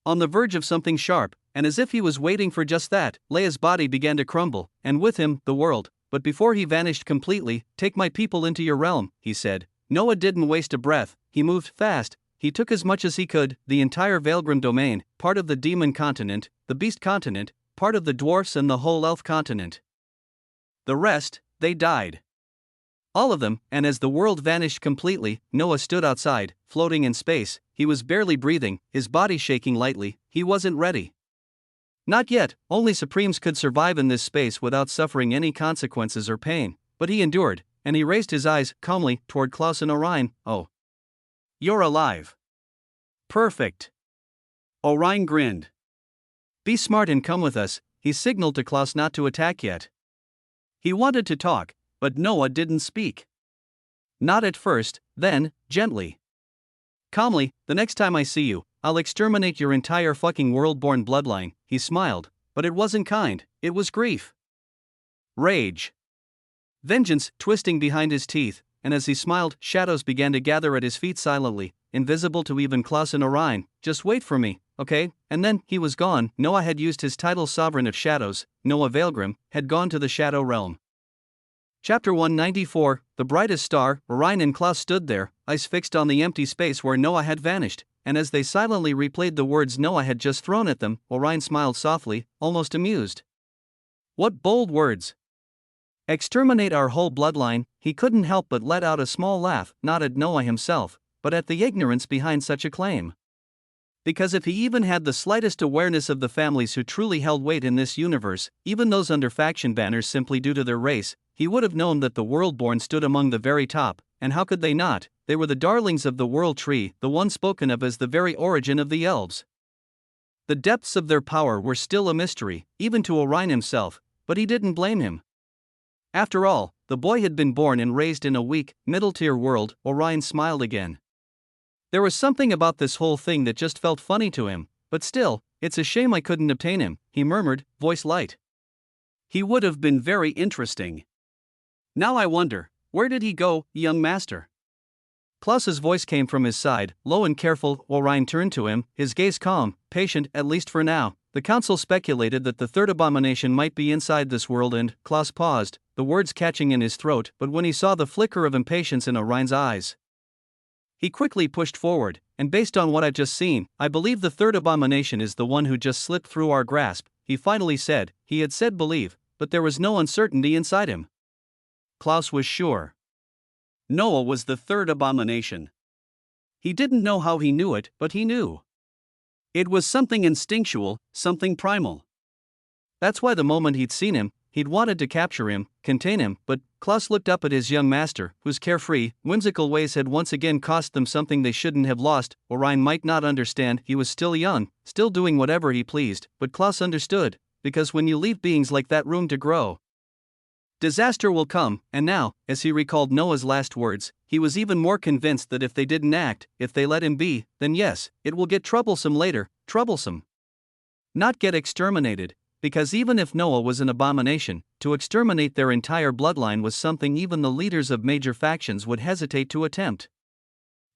B: On the verge of something sharp, and as if he was waiting for just that, Leia's body began to crumble, and with him, the world. But before he vanished completely, "Take my people into your realm," he said. Noah didn't waste a breath, he moved fast. He took as much as he could, the entire Veilgrim domain, part of the demon continent, the beast continent, part of the dwarfs and the whole elf continent. The rest, they died. All of them, and as the world vanished completely, Noah stood outside, floating in space. He was barely breathing, his body shaking lightly. He wasn't ready. Not yet, only Supremes could survive in this space without suffering any consequences or pain, but he endured, and he raised his eyes calmly toward Klaus and Orion. "Oh. You're alive. Perfect." Orion grinned. "Be smart and come with us," he signaled to Klaus not to attack yet. He wanted to talk, but Noah didn't speak. Not at first, then, gently. Calmly, "The next time I see you, I'll exterminate your entire fucking world-born bloodline," he smiled, but it wasn't kind, it was grief. Rage. Vengeance twisting behind his teeth, and as he smiled, shadows began to gather at his feet silently, invisible to even Klaus and Orion. "Just wait for me, okay?" And then, he was gone. Noah had used his title Sovereign of Shadows. Noah Veilgrim had gone to the Shadow Realm. Chapter 194, The Brightest Star. Orion and Klaus stood there, eyes fixed on the empty space where Noah had vanished, and as they silently replayed the words Noah had just thrown at them, Orion smiled softly, almost amused. What bold words! Exterminate our whole bloodline. He couldn't help but let out a small laugh, not at Noah himself, but at the ignorance behind such a claim. Because if he even had the slightest awareness of the families who truly held weight in this universe, even those under faction banners simply due to their race, he would have known that the Worldborn stood among the very top, and how could they not? They were the darlings of the World Tree, the one spoken of as the very origin of the elves. The depths of their power were still a mystery, even to Orion himself, but he didn't blame him. After all, the boy had been born and raised in a weak, middle-tier world. Orion smiled again. There was something about this whole thing that just felt funny to him, but still, "It's a shame I couldn't obtain him," he murmured, voice light. "He would have been very interesting. Now I wonder, where did he go, young master?" Klaus's voice came from his side, low and careful. Orion turned to him, his gaze calm, patient, at least for now. The council speculated that the third abomination might be inside this world and, Klaus paused, the words catching in his throat, but when he saw the flicker of impatience in Orion's eyes, he quickly pushed forward, "And based on what I've just seen, I believe the third abomination is the one who just slipped through our grasp," he finally said. He had said believe, but there was no uncertainty inside him. Klaus was sure. Noah was the third abomination. He didn't know how he knew it, but he knew. It was something instinctual, something primal. That's why the moment he'd seen him, he'd wanted to capture him, contain him, but Klaus looked up at his young master, whose carefree, whimsical ways had once again cost them something they shouldn't have lost. Orion might not understand, he was still young, still doing whatever he pleased, but Klaus understood, because when you leave beings like that room to grow, disaster will come. And now, as he recalled Noah's last words, he was even more convinced that if they didn't act, if they let him be, then yes, it will get troublesome later, troublesome. Not get exterminated, because even if Noah was an abomination, to exterminate their entire bloodline was something even the leaders of major factions would hesitate to attempt.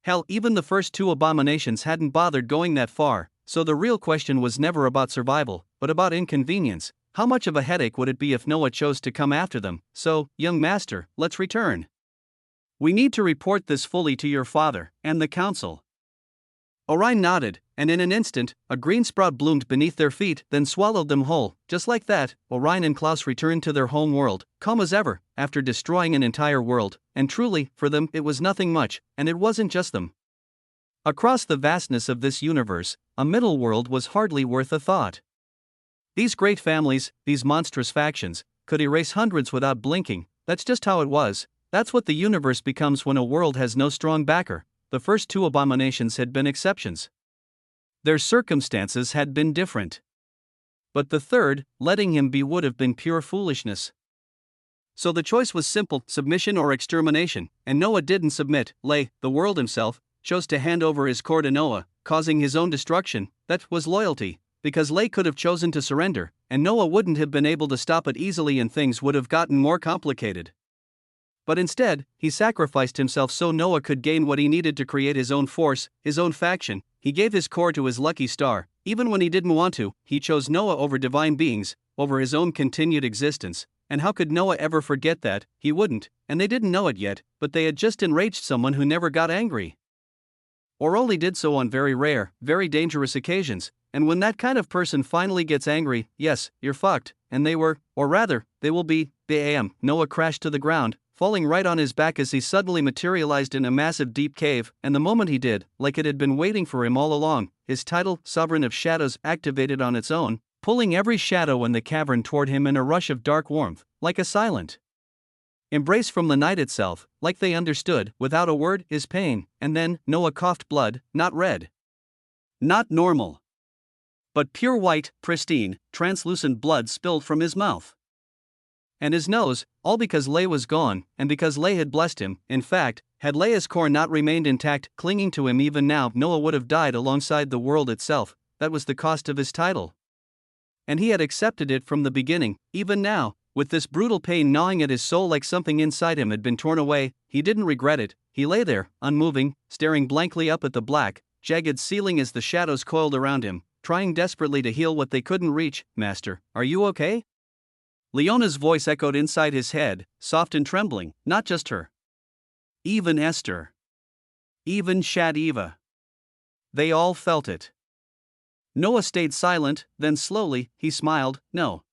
B: Hell, even the first two abominations hadn't bothered going that far, so the real question was never about survival, but about inconvenience. How much of a headache would it be if Noah chose to come after them? "So, young master, let's return. We need to report this fully to your father and the council." Orion nodded, and in an instant, a green sprout bloomed beneath their feet, then swallowed them whole. Just like that, Orion and Klaus returned to their home world, calm as ever, after destroying an entire world, and truly, for them, it was nothing much, and it wasn't just them. Across the vastness of this universe, a middle world was hardly worth a thought. These great families, these monstrous factions, could erase hundreds without blinking. That's just how it was. That's what the universe becomes when a world has no strong backer. The first two abominations had been exceptions. Their circumstances had been different. But the third, letting him be, would have been pure foolishness. So the choice was simple, submission or extermination, and Noah didn't submit. The world himself, chose to hand over his core to Noah, causing his own destruction. That was loyalty. Because Lei could have chosen to surrender, and Noah wouldn't have been able to stop it easily, and things would have gotten more complicated. But instead, he sacrificed himself so Noah could gain what he needed to create his own force, his own faction. He gave his core to his lucky star. Even when he didn't want to, he chose Noah over divine beings, over his own continued existence. And how could Noah ever forget that? He wouldn't, and they didn't know it yet, but they had just enraged someone who never got angry. Or only did so on very rare, very dangerous occasions. And when that kind of person finally gets angry, yes, you're fucked. And they were, or rather, they will be. Bam! Noah crashed to the ground, falling right on his back as he suddenly materialized in a massive deep cave, and the moment he did, like it had been waiting for him all along, his title, Sovereign of Shadows, activated on its own, pulling every shadow in the cavern toward him in a rush of dark warmth, like a silent embrace from the night itself, like they understood, without a word, his pain. And then, Noah coughed blood, not red, not normal, but pure white, pristine, translucent blood spilled from his mouth and his nose, all because Lay was gone, and because Lay had blessed him. In fact, had Lay's core not remained intact, clinging to him even now, Noah would have died alongside the world itself. That was the cost of his title. And he had accepted it from the beginning. Even now, with this brutal pain gnawing at his soul like something inside him had been torn away, he didn't regret it. He lay there, unmoving, staring blankly up at the black, jagged ceiling as the shadows coiled around him, trying desperately to heal what they couldn't reach. Master, are you okay? Leona's voice echoed inside his head, soft and trembling, not just her. Even Esther. Even Shad Eva. They all felt it. Noah stayed silent, then slowly, he smiled. No.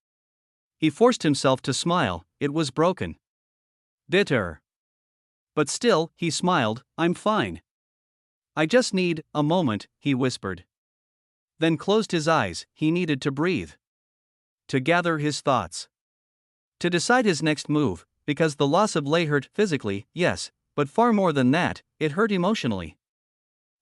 B: He forced himself to smile, it was broken. Bitter. But still, he smiled. I'm fine. I just need a moment, he whispered. Then closed his eyes. He needed to breathe. To gather his thoughts. To decide his next move, because the loss of Lay hurt physically, yes, but far more than that, it hurt emotionally.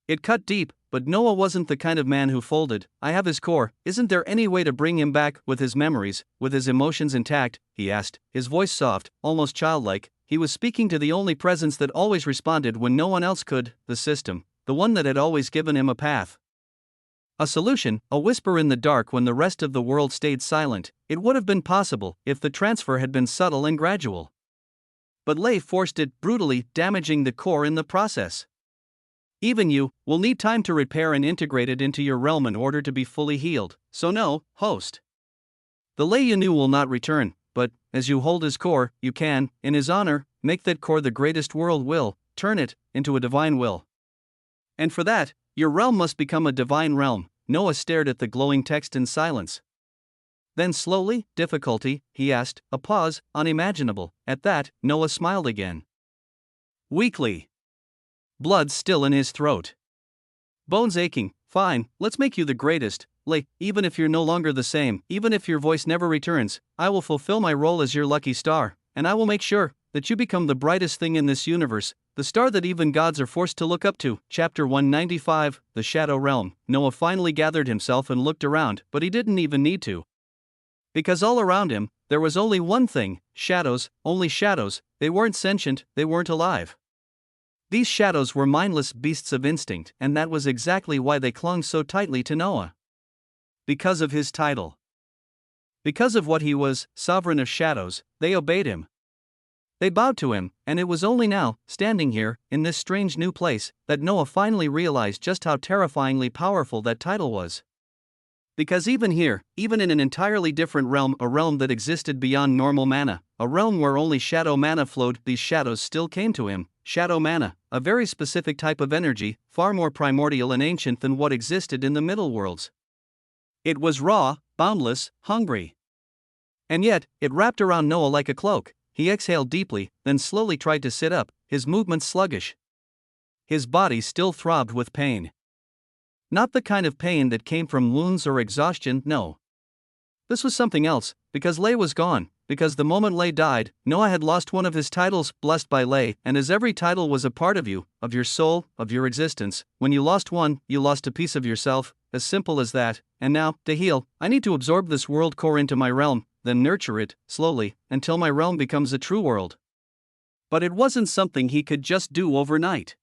B: It cut deep, but Noah wasn't the kind of man who folded. I have his core, isn't there any way to bring him back, with his memories, with his emotions intact, he asked, his voice soft, almost childlike. He was speaking to the only presence that always responded when no one else could, the system, the one that had always given him a path. A solution, a whisper in the dark when the rest of the world stayed silent. It would have been possible if the transfer had been subtle and gradual. But Lay forced it brutally, damaging the core in the process. Even you will need time to repair and integrate it into your realm in order to be fully healed. So no, host. The Lay you knew will not return, but, as you hold his core, you can, in his honor, make that core the greatest world will, turn it into a divine will. And for that, your realm must become a divine realm. Noah stared at the glowing text in silence. Then slowly, difficulty, he asked, a pause, unimaginable. At that, Noah smiled again. Weakly. Blood still in his throat. Bones aching. Fine, let's make you the greatest, Lay, even if you're no longer the same, even if your voice never returns, I will fulfill my role as your lucky star, and I will make sure that you become the brightest thing in this universe, the star that even gods are forced to look up to. Chapter 195, The Shadow Realm. Noah finally gathered himself and looked around, but he didn't even need to. Because all around him, there was only one thing, shadows, only shadows. They weren't sentient, they weren't alive. These shadows were mindless beasts of instinct, and that was exactly why they clung so tightly to Noah. Because of his title. Because of what he was, Sovereign of Shadows, they obeyed him. They bowed to him, and it was only now, standing here, in this strange new place, that Noah finally realized just how terrifyingly powerful that title was. Because even here, even in an entirely different realm, a realm that existed beyond normal mana, a realm where only shadow mana flowed, these shadows still came to him. Shadow mana, a very specific type of energy, far more primordial and ancient than what existed in the middle worlds. It was raw, boundless, hungry. And yet, it wrapped around Noah like a cloak. He exhaled deeply, then slowly tried to sit up, his movements sluggish. His body still throbbed with pain. Not the kind of pain that came from wounds or exhaustion, no. This was something else, because Lay was gone, because the moment Lay died, Noah had lost one of his titles, blessed by Lay, and as every title was a part of you, of your soul, of your existence, when you lost one, you lost a piece of yourself, as simple as that. And now, to heal, I need to absorb this world core into my realm, then nurture it, slowly, until my realm becomes a true world. But it wasn't something he could just do overnight.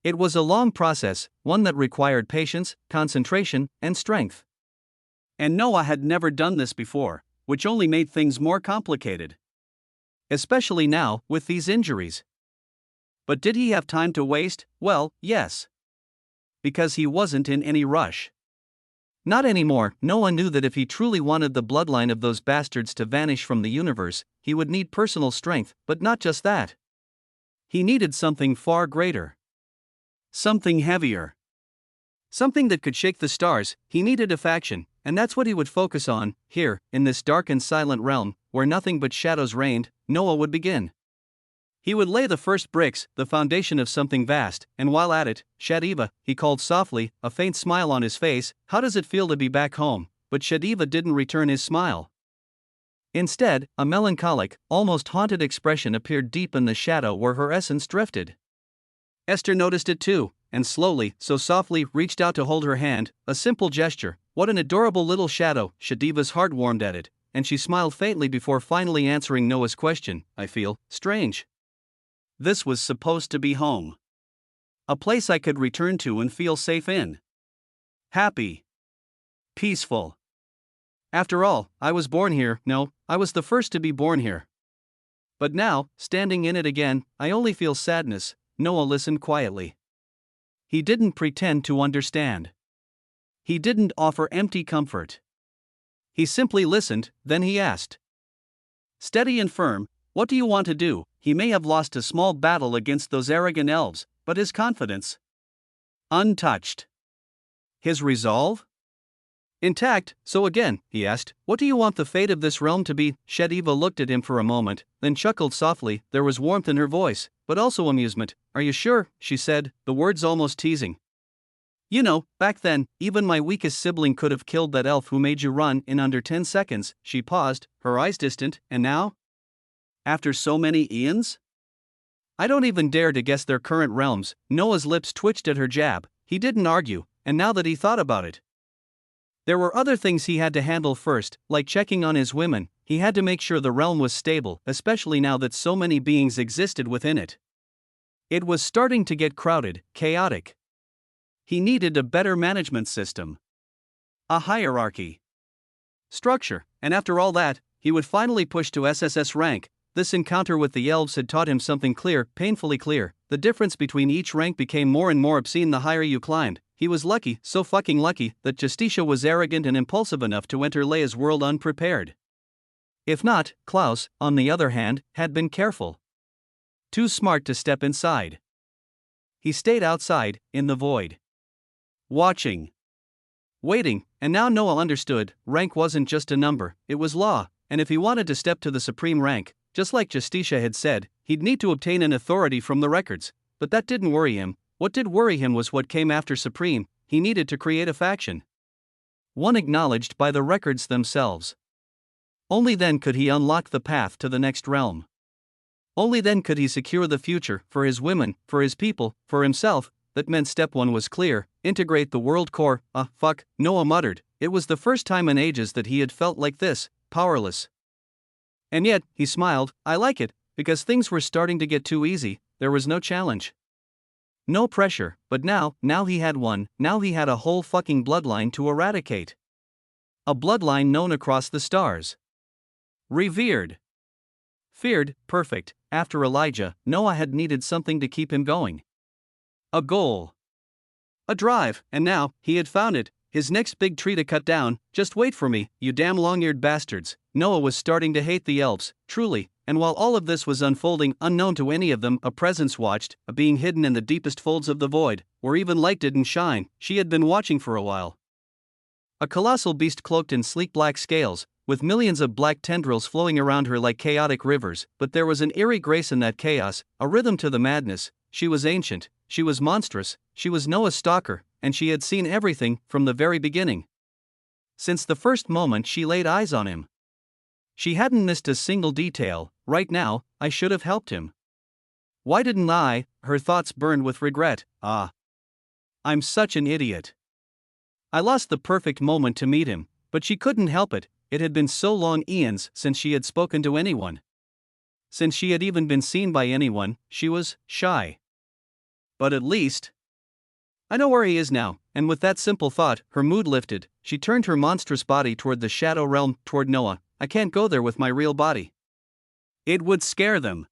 B: It was a long process, one that required patience, concentration, and strength. And Noah had never done this before, which only made things more complicated. Especially now, with these injuries. But did he have time to waste? Well, yes. Because he wasn't in any rush. Not anymore. Noah knew that if he truly wanted the bloodline of those bastards to vanish from the universe, he would need personal strength, but not just that. He needed something far greater. Something heavier. Something that could shake the stars. He needed a faction, and that's what he would focus on. Here, in this dark and silent realm, where nothing but shadows reigned, Noah would begin. He would lay the first bricks, the foundation of something vast, and while at it, Shadiva, he called softly, a faint smile on his face. How does it feel to be back home? But Shadiva didn't return his smile. Instead, a melancholic, almost haunted expression appeared deep in the shadow where her essence drifted. Esther noticed it too, and slowly, so softly, reached out to hold her hand, a simple gesture. What an adorable little shadow. Shadiva's heart warmed at it, and she smiled faintly before finally answering Noah's question. I feel strange. This was supposed to be home. A place I could return to and feel safe in. Happy. Peaceful. After all, I was born here. No, I was the first to be born here. But now, standing in it again, I only feel sadness. Noah listened quietly. He didn't pretend to understand. He didn't offer empty comfort. He simply listened, then he asked. Steady and firm, what do you want to do? He may have lost a small battle against those arrogant elves, but his confidence? Untouched. His resolve? Intact. So again, he asked, what do you want the fate of this realm to be? Shadiva looked at him for a moment, then chuckled softly. There was warmth in her voice, but also amusement. Are you sure? She said, the words almost teasing. You know, back then, even my weakest sibling could have killed that elf who made you run in under 10 seconds. She paused, her eyes distant. And now? After so many eons? I don't even dare to guess their current realms. Noah's lips twitched at her jab. He didn't argue, and now that he thought about it, there were other things he had to handle first, like checking on his women. He had to make sure the realm was stable, especially now that so many beings existed within it. It was starting to get crowded, chaotic. He needed a better management system. A hierarchy. Structure, and after all that, he would finally push to SSS rank. This encounter with the elves had taught him something clear, painfully clear. The difference between each rank became more and more obscene the higher you climbed. He was lucky, so fucking lucky, that Justitia was arrogant and impulsive enough to enter Leia's world unprepared. If not, Klaus, on the other hand, had been careful. Too smart to step inside. He stayed outside, in the void. Watching. Waiting, and now Noah understood, rank wasn't just a number, it was law, and if he wanted to step to the supreme rank, just like Justitia had said, he'd need to obtain an authority from the records. But that didn't worry him. What did worry him was what came after supreme. He needed to create a faction. One acknowledged by the records themselves. Only then could he unlock the path to the next realm. Only then could he secure the future, for his women, for his people, for himself. That meant step one was clear, integrate the world core. Fuck, Noah muttered. It was the first time in ages that he had felt like this, powerless. And yet, he smiled. I like it, because things were starting to get too easy. There was no challenge. No pressure, but now he had one. Now he had a whole fucking bloodline to eradicate. A bloodline known across the stars. Revered. Feared, perfect. After Elijah, Noah had needed something to keep him going. A goal. A drive, and now, he had found it. His next big tree to cut down. Just wait for me, you damn long-eared bastards. Noah was starting to hate the elves, truly, and while all of this was unfolding unknown to any of them, a presence watched, a being hidden in the deepest folds of the void, where even light didn't shine. She had been watching for a while. A colossal beast cloaked in sleek black scales, with millions of black tendrils flowing around her like chaotic rivers, but there was an eerie grace in that chaos, a rhythm to the madness. She was ancient, she was monstrous, she was Noah's stalker, and she had seen everything from the very beginning. Since the first moment she laid eyes on him. She hadn't missed a single detail. Right now, I should have helped him. Why didn't I? Her thoughts burned with regret. I'm such an idiot. I lost the perfect moment to meet him, but she couldn't help it. It had been so long, eons, since she had spoken to anyone. Since she had even been seen by anyone, she was shy. But at least I know where he is now, and with that simple thought, her mood lifted. She turned her monstrous body toward the shadow realm, toward Noah. I can't go there with my real body. It would scare them.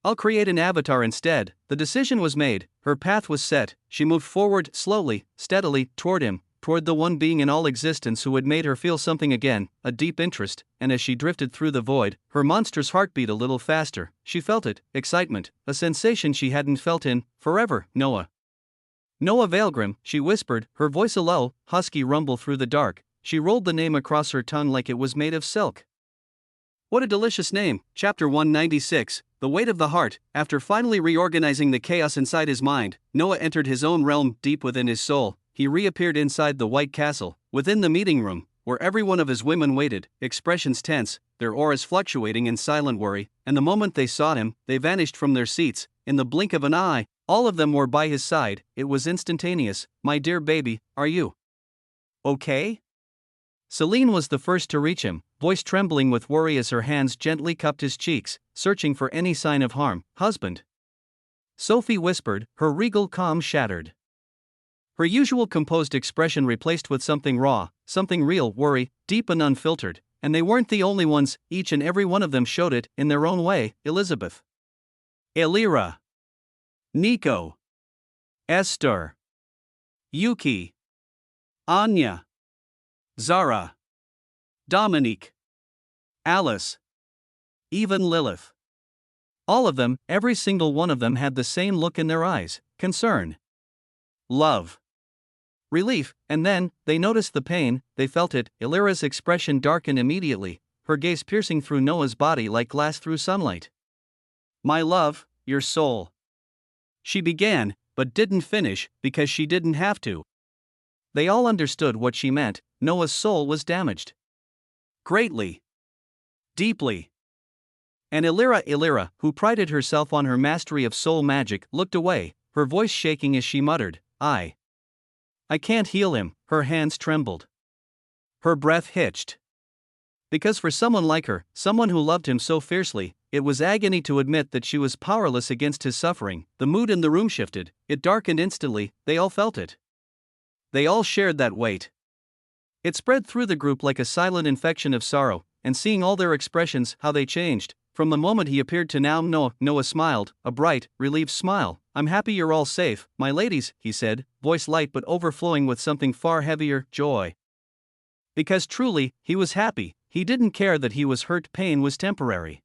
A: I'll create an avatar instead. The decision was made, her path was set, she moved forward, slowly, steadily, toward him, toward the one being in all existence who had made her feel something again, a deep interest, and as she drifted through the void, her monstrous heart beat a little faster. She felt it, excitement, a sensation she hadn't felt in forever. Noah. Noah Weaverheart, she whispered, her voice a low, husky rumble through the dark. She rolled the name across her tongue like it was made of silk. What a delicious name. Chapter 196, The Weight of the Heart. After finally reorganizing the chaos inside his mind, Noah entered his own realm deep within his soul. He reappeared inside the White Castle, within the meeting room, where every one of his women waited, expressions tense, their auras fluctuating in silent worry, and the moment they saw him, they vanished from their seats. In the blink of an eye, all of them were by his side. It was instantaneous. My dear baby, are you okay? Celine was the first to reach him, voice trembling with worry as her hands gently cupped his cheeks, searching for any sign of harm. Husband. Sophie whispered, her regal calm shattered. Her usual composed expression replaced with something raw, something real, worry, deep and unfiltered, and they weren't the only ones, each and every one of them showed it, in their own way. Elizabeth. Elira. Nico. Esther. Yuki. Anya. Zara. Dominique. Alice. Even Lilith. All of them, every single one of them had the same look in their eyes, concern. Love. Relief, and then, they noticed the pain, they felt it. Elira's expression darkened immediately, her gaze piercing through Noah's body like glass through sunlight. My love, your soul. She began, but didn't finish, because she didn't have to. They all understood what she meant. Noah's soul was damaged. Greatly. Deeply. And Elira, who prided herself on her mastery of soul magic, looked away, her voice shaking as she muttered, I can't heal him. Her hands trembled. Her breath hitched. Because for someone like her, someone who loved him so fiercely, it was agony to admit that she was powerless against his suffering. The mood in the room shifted, it darkened instantly, they all felt it. They all shared that weight. It spread through the group like a silent infection of sorrow, and seeing all their expressions, how they changed, from the moment he appeared to now. Noah smiled, a bright, relieved smile. I'm happy you're all safe, my ladies, he said, voice light but overflowing with something far heavier, joy. Because truly, he was happy, he didn't care that he was hurt, pain was temporary.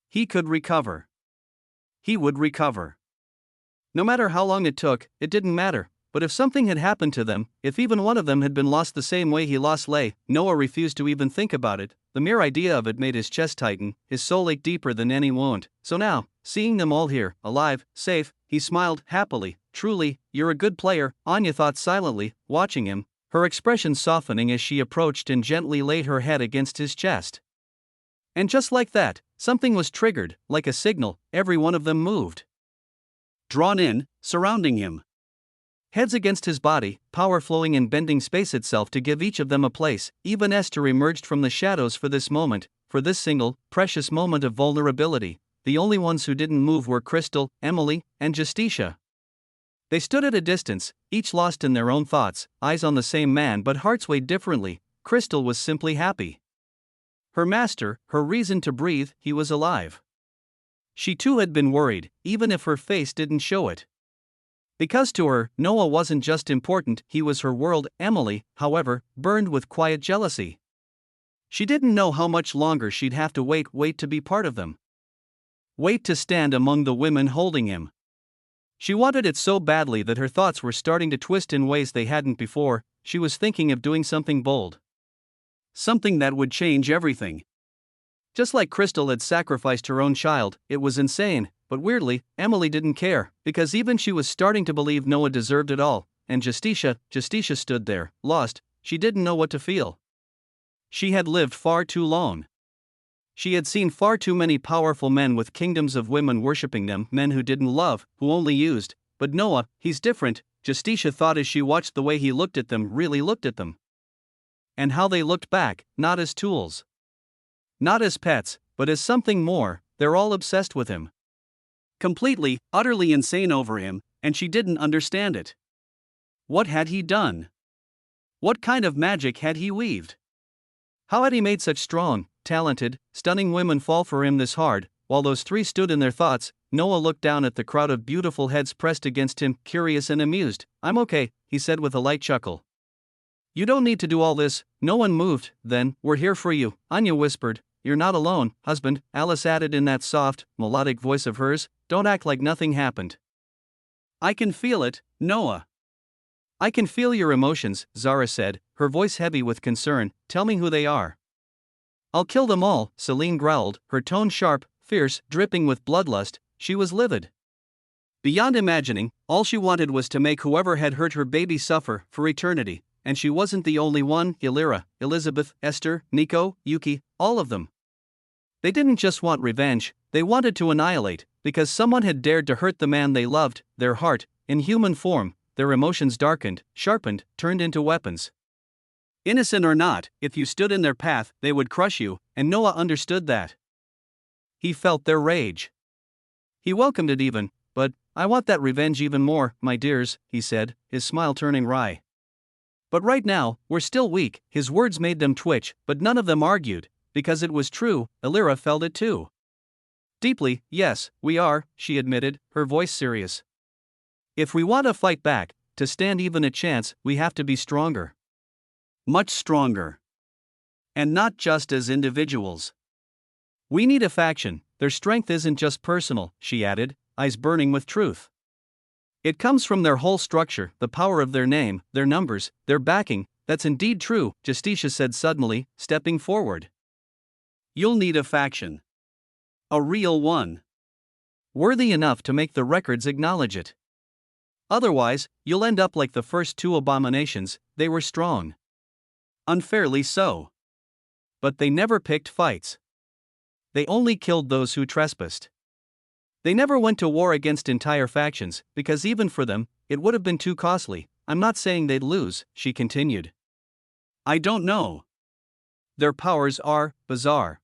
A: He could recover. He would recover. No matter how long it took, it didn't matter. But if something had happened to them, if even one of them had been lost the same way he lost Lay, Noah refused to even think about it. The mere idea of it made his chest tighten, his soul ache deeper than any wound. So now, seeing them all here, alive, safe, he smiled happily. Truly, you're a good player, Anya thought silently, watching him, her expression softening as she approached and gently laid her head against his chest. And just like that, something was triggered, like a signal. Every one of them moved. Drawn in, surrounding him. Heads against his body, power flowing and bending space itself to give each of them a place. Even Esther emerged from the shadows for this moment, for this single, precious moment of vulnerability. The only ones who didn't move were Crystal, Emily, and Justicia. They stood at a distance, each lost in their own thoughts, eyes on the same man but hearts weighed differently. Crystal was simply happy. Her master, her reason to breathe, he was alive. She too had been worried, even if her face didn't show it. Because to her, Noah wasn't just important, he was her world. Emily, however, burned with quiet jealousy. She didn't know how much longer she'd have to wait to be part of them. Wait to stand among the women holding him. She wanted it so badly that her thoughts were starting to twist in ways they hadn't before. She was thinking of doing something bold. Something that would change everything. Just like Crystal had sacrificed her own child, it was insane. But weirdly, Emily didn't care, because even she was starting to believe Noah deserved it all, and Justicia stood there, lost, she didn't know what to feel. She had lived far too long. She had seen far too many powerful men with kingdoms of women worshipping them, men who didn't love, who only used. But Noah, he's different, Justicia thought as she watched the way he looked at them, really looked at them. And how they looked back, not as tools. Not as pets, but as something more. They're all obsessed with him. Completely, utterly insane over him, and she didn't understand it. What had he done? What kind of magic had he weaved? How had he made such strong, talented, stunning women fall for him this hard. While those three stood in their thoughts, Noah looked down at the crowd of beautiful heads pressed against him, curious and amused. "I'm okay," he said with a light chuckle. "You don't need to do all this." No one moved. "Then, we're here for you," Anya whispered. "You're not alone, husband," Alice added in that soft, melodic voice of hers. "Don't act like nothing happened."
B: "I can feel it, Noah."
A: "I can feel your emotions," Zara said, her voice heavy with concern. "Tell me who they are." "I'll kill them all," Celine growled, her tone sharp, fierce, dripping with bloodlust. She was livid. Beyond imagining, all she wanted was to make whoever had hurt her baby suffer for eternity, and she wasn't the only one. Illyra, Elizabeth, Esther, Nico, Yuki, all of them. They didn't just want revenge, they wanted to annihilate, because someone had dared to hurt the man they loved. Their heart, in human form, their emotions darkened, sharpened, turned into weapons. Innocent or not, if you stood in their path, they would crush you, and Noah understood that. He felt their rage. He welcomed it even, but, "I want that revenge even more, my dears," he said, his smile turning wry. "But right now, we're still weak." His words made them twitch, but none of them argued, because it was true. Illyra felt it too. "Deeply, yes, we are," she admitted, her voice serious. "If we want to fight back, to stand even a chance, we have to be stronger. Much stronger. And not just as individuals. We need a faction. Their strength isn't just personal," she added, eyes burning with truth. "It comes from their whole structure, the power of their name, their numbers, their backing." "That's indeed true," Justicia said suddenly, stepping forward. "You'll need a faction. A real one. Worthy enough to make the records acknowledge it. Otherwise, you'll end up like the first two abominations. They were strong. Unfairly so. But they never picked fights. They only killed those who trespassed. They never went to war against entire factions, because even for them, it would have been too costly. I'm not saying they'd lose," she continued. "I don't know. Their powers are bizarre.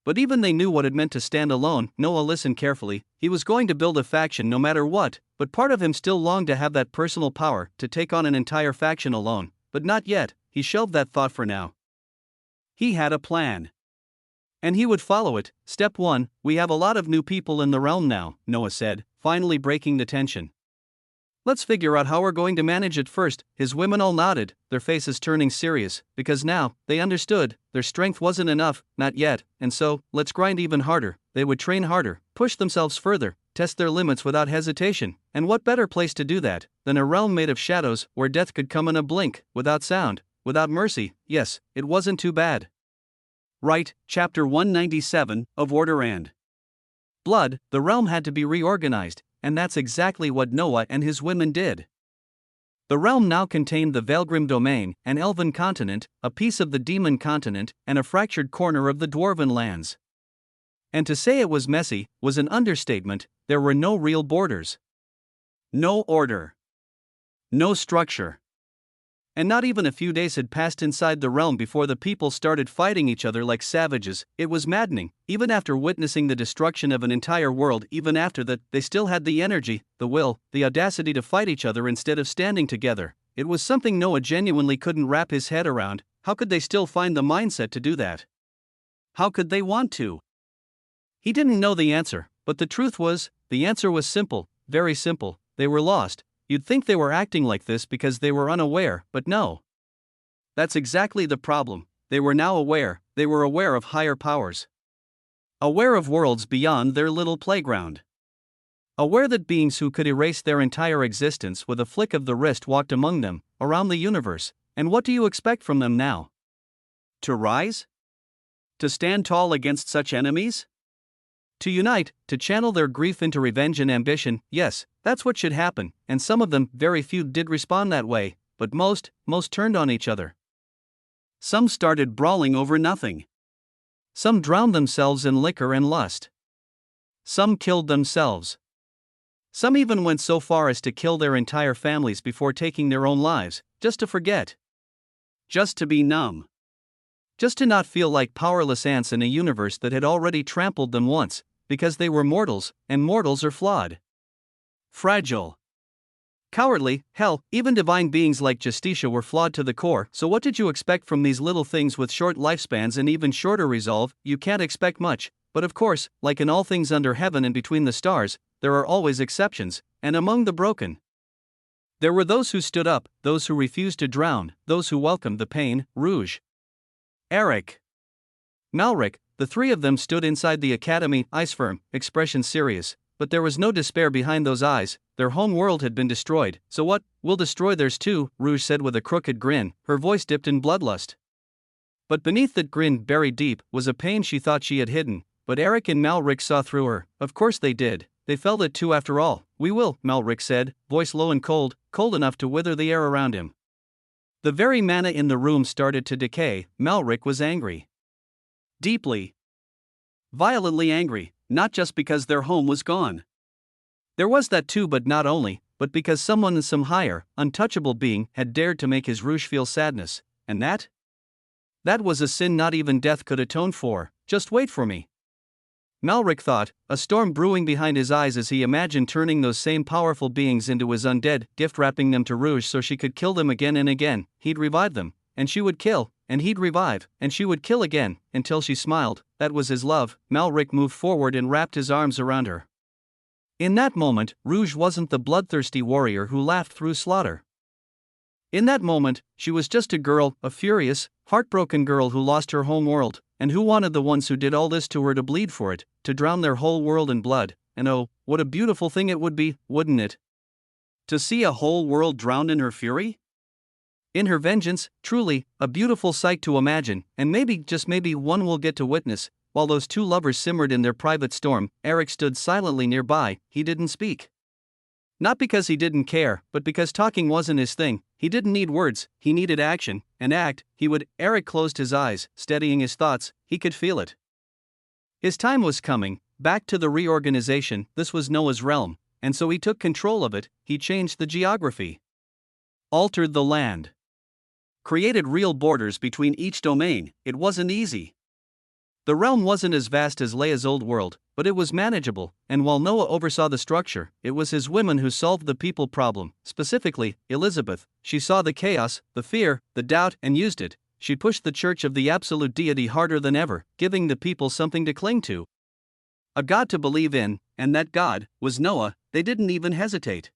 A: But even they knew what it meant to stand alone." Noah listened carefully. He was going to build a faction no matter what, but part of him still longed to have that personal power to take on an entire faction alone, but not yet. He shelved that thought for now. He had a plan. And he would follow it. "Step 1, we have a lot of new people in the realm now," Noah said, finally breaking the tension. "Let's figure out how we're going to manage it first." His women all nodded, their faces turning serious, because now, they understood, their strength wasn't enough, not yet, and so, let's grind even harder. They would train harder, push themselves further, test their limits without hesitation, and what better place to do that than a realm made of shadows, where death could come in a blink, without sound, without mercy. Yes, it wasn't too bad. Right, Chapter 197 of Order and Blood. The realm had to be reorganized, and that's exactly what Noah and his women did. The realm now contained the Valgrim domain, an elven continent, a piece of the demon continent, and a fractured corner of the dwarven lands. And to say it was messy was an understatement. There were no real borders. No order. No structure. And not even a few days had passed inside the realm before the people started fighting each other like savages. It was maddening. Even after witnessing the destruction of an entire world, even after that, they still had the energy, the will, the audacity to fight each other instead of standing together. It was something Noah genuinely couldn't wrap his head around. How could they still find the mindset to do that? How could they want to? He didn't know the answer, but the truth was, the answer was simple, very simple. They were lost. You'd think they were acting like this because they were unaware, but no. That's exactly the problem. They were now aware. They were aware of higher powers. Aware of worlds beyond their little playground. Aware that beings who could erase their entire existence with a flick of the wrist walked among them, around the universe. And what do you expect from them now? To rise? To stand tall against such enemies? To unite, to channel their grief into revenge and ambition. Yes, that's what should happen, and some of them, very few, did respond that way, but most turned on each other. Some started brawling over nothing. Some drowned themselves in liquor and lust. Some killed themselves. Some even went so far as to kill their entire families before taking their own lives, just to forget. Just to be numb. Just to not feel like powerless ants in a universe that had already trampled them once, because they were mortals, and mortals are flawed. Fragile. Cowardly, hell, even divine beings like Justitia were flawed to the core, so what did you expect from these little things with short lifespans and even shorter resolve? You can't expect much, but of course, like in all things under heaven and between the stars, there are always exceptions, and among the broken. There were those who stood up, those who refused to drown, those who welcomed the pain. Rouge, Eric, Malric, the three of them stood inside the academy, eyes firm, expression serious. But there was no despair behind those eyes. Their home world had been destroyed, so what? We'll destroy theirs too, Rouge said with a crooked grin, her voice dipped in bloodlust. But beneath that grin, buried deep, was a pain she thought she had hidden. But Eric and Malric saw through her. Of course they did. They felt it too after all. We will, Malric said, voice low and cold, cold enough to wither the air around him. The very mana in the room started to decay. Malric was angry. Deeply. Violently angry. Not just because their home was gone. There was that too, but not only, but because someone, some higher, untouchable being, had dared to make his Rouge feel sadness. And that? That was a sin not even death could atone for. Just wait for me. Malric thought, a storm brewing behind his eyes as he imagined turning those same powerful beings into his undead, gift-wrapping them to Rouge so she could kill them again and again. He'd revive them, and she would kill, and he'd revive, and she would kill again, until she smiled. That was his love. Malric moved forward and wrapped his arms around her. In that moment, Rouge wasn't the bloodthirsty warrior who laughed through slaughter. In that moment, she was just a girl, a furious, heartbroken girl who lost her home world, and who wanted the ones who did all this to her to bleed for it, to drown their whole world in blood. And oh, what a beautiful thing it would be, wouldn't it? To see a whole world drowned in her fury? In her vengeance, truly, a beautiful sight to imagine, and maybe, just maybe, one will get to witness. While those two lovers simmered in their private storm, Eric stood silently nearby. He didn't speak. Not because he didn't care, but because talking wasn't his thing. He didn't need words, he needed action, and act, he would. Eric closed his eyes, steadying his thoughts. He could feel it. His time was coming, back to the reorganization. This was Noah's realm, and so he took control of it. He changed the geography. Altered the land. Created real borders between each domain. It wasn't easy. The realm wasn't as vast as Leia's old world, but it was manageable, and while Noah oversaw the structure, it was his women who solved the people problem, specifically, Elizabeth. She saw the chaos, the fear, the doubt, and used it. She pushed the church of the absolute deity harder than ever, giving the people something to cling to. A god to believe in, and that god was Noah. They didn't even hesitate.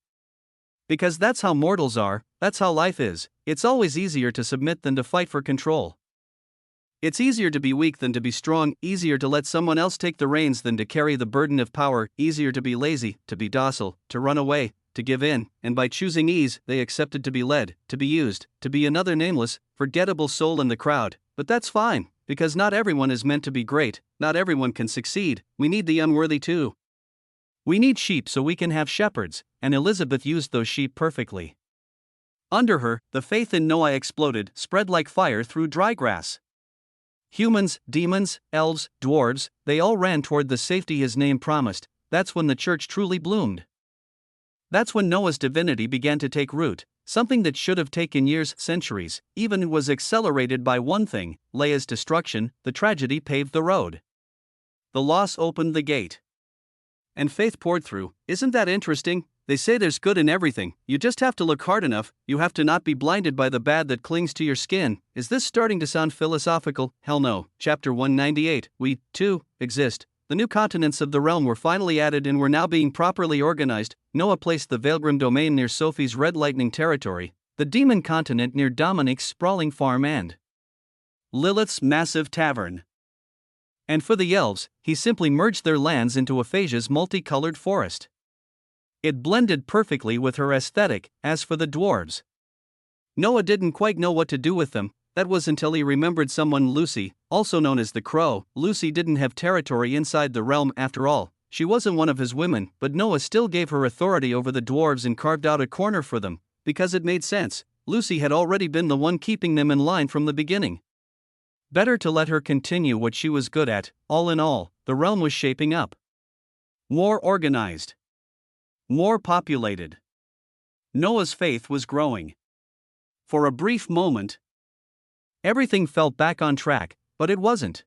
A: Because that's how mortals are, that's how life is. It's always easier to submit than to fight for control. It's easier to be weak than to be strong, easier to let someone else take the reins than to carry the burden of power, easier to be lazy, to be docile, to run away, to give in, and by choosing ease, they accepted to be led, to be used, to be another nameless, forgettable soul in the crowd. But that's fine, because not everyone is meant to be great, not everyone can succeed. We need the unworthy too. We need sheep so we can have shepherds, and Elizabeth used those sheep perfectly. Under her, the faith in Noah exploded, spread like fire through dry grass. Humans, demons, elves, dwarves, they all ran toward the safety his name promised. That's when the church truly bloomed. That's when Noah's divinity began to take root, something that should have taken years, centuries, even was accelerated by one thing, Leia's destruction. The tragedy paved the road. The loss opened the gate. And faith poured through. Isn't that interesting? They say there's good in everything, you just have to look hard enough, you have to not be blinded by the bad that clings to your skin. Is this starting to sound philosophical? Hell no. Chapter 198. We, too, exist. The new continents of the realm were finally added and were now being properly organized. Noah placed the Veilgrim domain near Sophie's Red Lightning territory, the Demon continent near Dominic's sprawling farm and Lilith's massive tavern. And for the elves, he simply merged their lands into Aphasia's multicolored forest. It blended perfectly with her aesthetic. As for the dwarves, Noah didn't quite know what to do with them. That was until he remembered someone, Lucy, also known as the Crow. Lucy didn't have territory inside the realm after all. She wasn't one of his women, but Noah still gave her authority over the dwarves and carved out a corner for them, because it made sense. Lucy had already been the one keeping them in line from the beginning. Better to let her continue what she was good at. All in all, the realm was shaping up. More organized. More populated. Noah's faith was growing. For a brief moment, everything felt back on track, but it wasn't.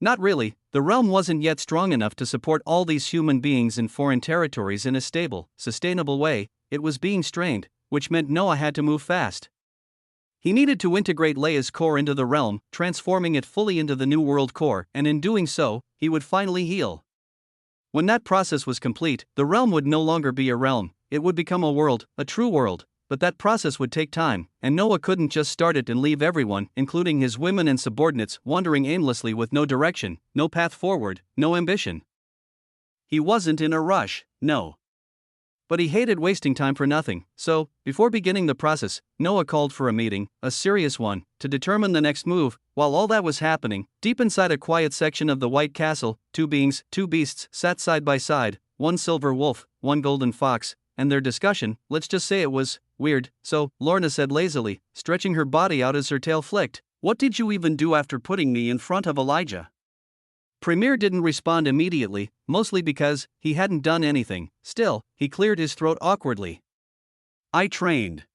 A: Not really. The realm wasn't yet strong enough to support all these human beings in foreign territories in a stable, sustainable way. it was being strained, which meant Noah had to move fast. He needed to integrate Leia's core into the realm, transforming it fully into the new world core, and in doing so, he would finally heal. When that process was complete, the realm would no longer be a realm, it would become a world, a true world, but that process would take time, and Noah couldn't just start it and leave everyone, including his women and subordinates, wandering aimlessly with no direction, no path forward, no ambition. He wasn't in a rush, no. But he hated wasting time for nothing, so, before beginning the process, Noah called for a meeting, a serious one, to determine the next move. While all that was happening, deep inside a quiet section of the White Castle, two beasts, sat side by side, one silver wolf, one golden fox, and their discussion, let's just say it was weird. So, Lorna said lazily, stretching her body out as her tail flicked, "What did you even do after putting me in front of Elijah?" Premier didn't respond immediately, mostly because he hadn't done anything. Still, he cleared his throat awkwardly. "I trained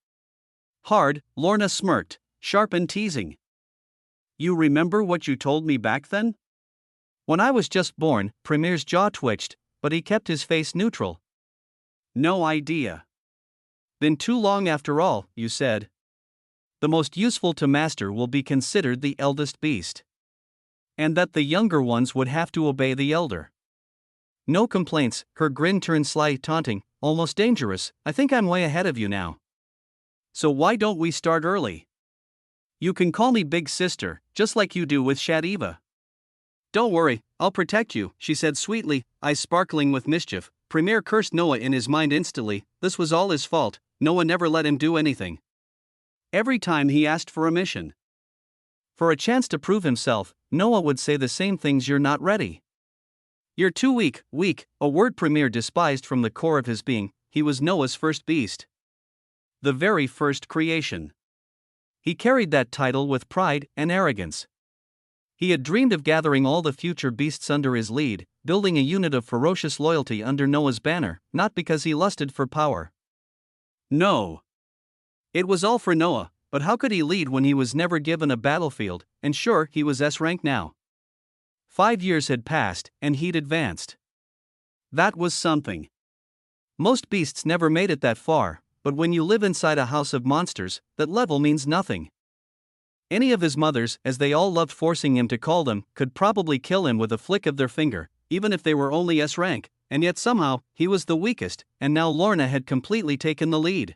A: hard," Lorna smirked, sharp and teasing. "You remember what you told me back then?" "When I was just born," Premier's jaw twitched, but he kept his face neutral. "No idea." "Been too long after all," you said. "The most useful to master will be considered the eldest beast. And that the younger ones would have to obey the elder." No complaints, her grin turned sly, taunting, almost dangerous. "I think I'm way ahead of you now. So why don't we start early? You can call me Big Sister, just like you do with Shadiva." "Don't worry, I'll protect you," she said sweetly, eyes sparkling with mischief. Premier cursed Noah in his mind instantly. This was all his fault. Noah never let him do anything. Every time he asked for a mission, for a chance to prove himself, Noah would say the same things: "You're not ready. You're too weak," a word Premier despised from the core of his being. He was Noah's first beast. The very first creation. He carried that title with pride and arrogance. He had dreamed of gathering all the future beasts under his lead, building a unit of ferocious loyalty under Noah's banner, not because he lusted for power. No. It was all for Noah. But how could he lead when he was never given a battlefield? And sure, he was S-rank now. 5 years had passed, and he'd advanced. That was something. Most beasts never made it that far, but when you live inside a house of monsters, that level means nothing. Any of his mothers, as they all loved forcing him to call them, could probably kill him with a flick of their finger, even if they were only S-rank, and yet somehow, he was the weakest, and now Lorna had completely taken the lead.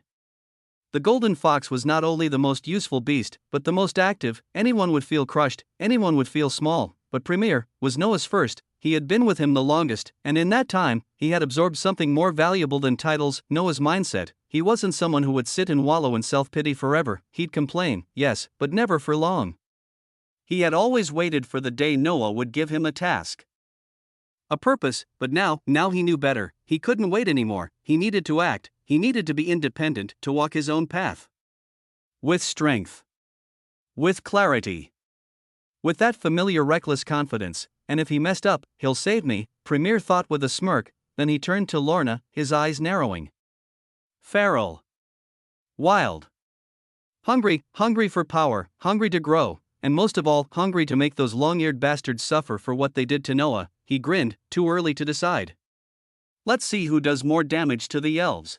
A: The golden fox was not only the most useful beast, but the most active. Anyone would feel crushed, anyone would feel small, but Premier was Noah's first. He had been with him the longest, and in that time, he had absorbed something more valuable than titles: Noah's mindset. He wasn't someone who would sit and wallow in self-pity forever. He'd complain, yes, but never for long. He had always waited for the day Noah would give him a task, a purpose, but now he knew better. He couldn't wait anymore. He needed to act. He needed to be independent, to walk his own path. With strength. With clarity. With that familiar reckless confidence. "And if he messed up, he'll save me," Premier thought with a smirk. Then he turned to Lorna, his eyes narrowing. Feral. Wild. Hungry for power, hungry to grow, and most of all, hungry to make those long-eared bastards suffer for what they did to Noah. He grinned, too early to decide. "Let's see who does more damage to the elves.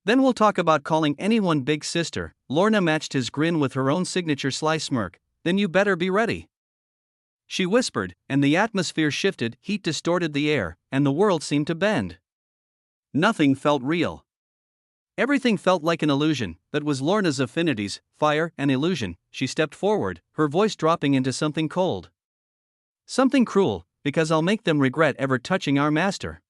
A: Then we'll talk about calling anyone Big Sister." Lorna matched his grin with her own signature sly smirk. "Then you better be ready," she whispered, and the atmosphere shifted. Heat distorted the air, and the world seemed to bend. Nothing felt real. Everything felt like an illusion. That was Lorna's affinities, fire and illusion. She stepped forward, her voice dropping into something cold. "Something cruel, because I'll make them regret ever touching our master.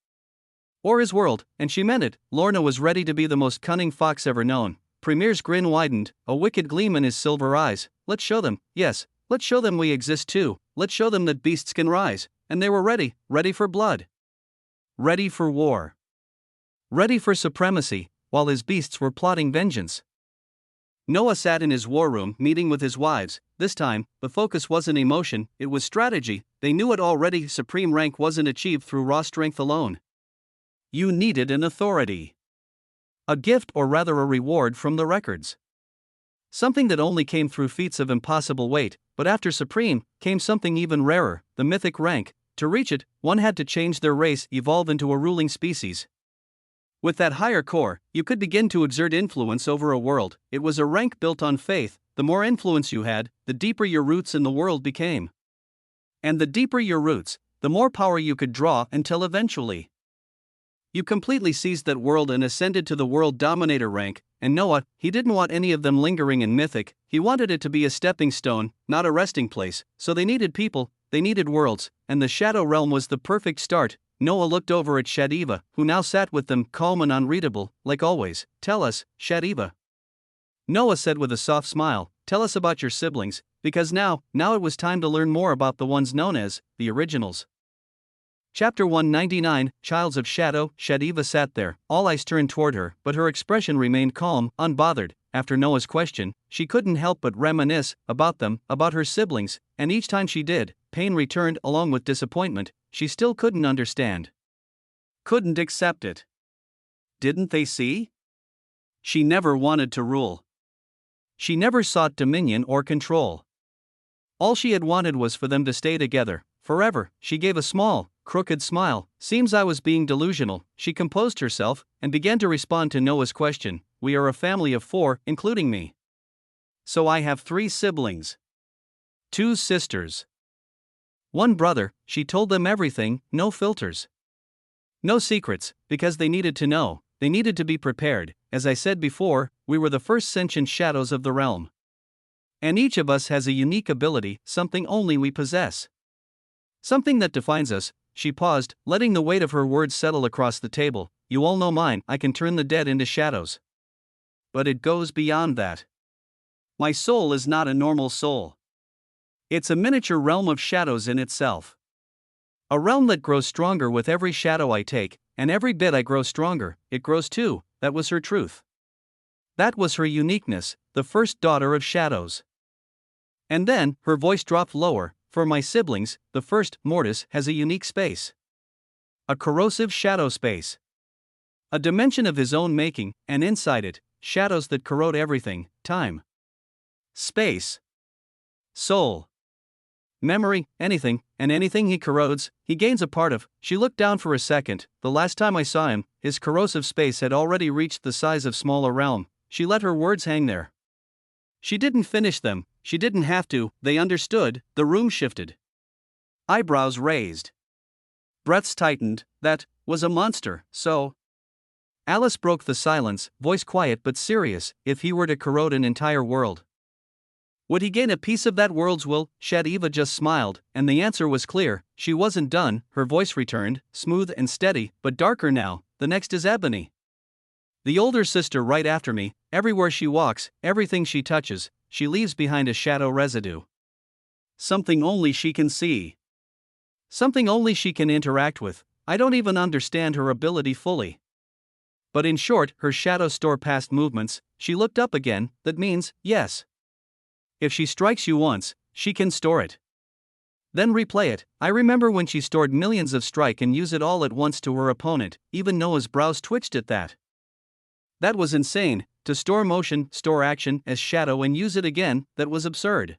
A: Or his world," and she meant it. Lorna was ready to be the most cunning fox ever known. Premier's grin widened, a wicked gleam in his silver eyes. "Let's show them, yes, let's show them we exist too. Let's show them that beasts can rise." And they were ready for blood. Ready for war. Ready for supremacy, while his beasts were plotting vengeance. Noah sat in his war room, meeting with his wives. This time, the focus wasn't emotion, it was strategy. They knew it already. Supreme rank wasn't achieved through raw strength alone. You needed an authority. A gift, or rather a reward from the records. Something that only came through feats of impossible weight, but after Supreme, came something even rarer, the mythic rank. To reach it, one had to change their race, evolve into a ruling species.
B: With that higher core, you could begin to exert influence over a world. It was a rank built on faith. The more influence you had, the deeper your roots in the world became. And the deeper your roots, the more power you could draw until eventually you completely seized that world and ascended to the world dominator rank. And Noah, he didn't want any of them lingering in mythic, he wanted it to be a stepping stone, not a resting place. So they needed people, they needed worlds, and the Shadow Realm was the perfect start. Noah looked over at Shadiva, who now sat with them, calm and unreadable, like always. Tell us, Shadiva. Noah said with a soft smile, tell us about your siblings, because now it was time to learn more about the ones known as the originals. Chapter 199, Childs of Shadow. Shadiva sat there, all eyes turned toward her, but her expression remained calm, unbothered. After Noah's question, she couldn't help but reminisce about them, about her siblings, and each time she did, pain returned along with disappointment. She still couldn't understand. Couldn't accept it. Didn't they see? She never wanted to rule. She never sought dominion or control. All she had wanted was for them to stay together, forever. She gave a small, crooked smile. Seems I was being delusional. She composed herself and began to respond to Noah's question. We are a family of 4, including me. So I have 3 siblings. 2 sisters. 1 brother. She told them everything, no filters. No secrets, because they needed to know, they needed to be prepared. As I said before, we were the first sentient shadows of the realm. And each of us has a unique ability, something only we possess. Something that defines us. She paused, letting the weight of her words settle across the table. You all know mine, I can turn the dead into shadows. But it goes beyond that. My soul is not a normal soul. It's a miniature realm of shadows in itself. A realm that grows stronger with every shadow I take, and every bit I grow stronger, it grows too. That was her truth. That was her uniqueness, the first daughter of shadows. And then, her voice dropped lower. For my siblings, the first, Mortis, has a unique space. A corrosive shadow space. A dimension of his own making, and inside it, shadows that corrode everything: time, space, soul, memory, anything, and anything he corrodes, he gains a part of. She looked down for a second. The last time I saw him, his corrosive space had already reached the size of smaller realm. She let her words hang there. She didn't finish them, she didn't have to, they understood. The room shifted. Eyebrows raised. Breaths tightened. That was a monster, so. Alice broke the silence, voice quiet but serious. If he were to corrode an entire world, would he gain a piece of that world's will? Shadiva just smiled, and the answer was clear. She wasn't done. Her voice returned, smooth and steady, but darker now. The next is Ebony. The older sister right after me. Everywhere she walks, everything she touches, she leaves behind a shadow residue. Something only she can see. Something only she can interact with. I don't even understand her ability fully. But in short, her shadows store past movements. She looked up again. That means, yes. If she strikes you once, she can store it. Then replay it. I remember when she stored millions of strike and use it all at once to her opponent. Even Noah's brows twitched at that. That was insane. To store motion, store action as shadow and use it again, that was absurd.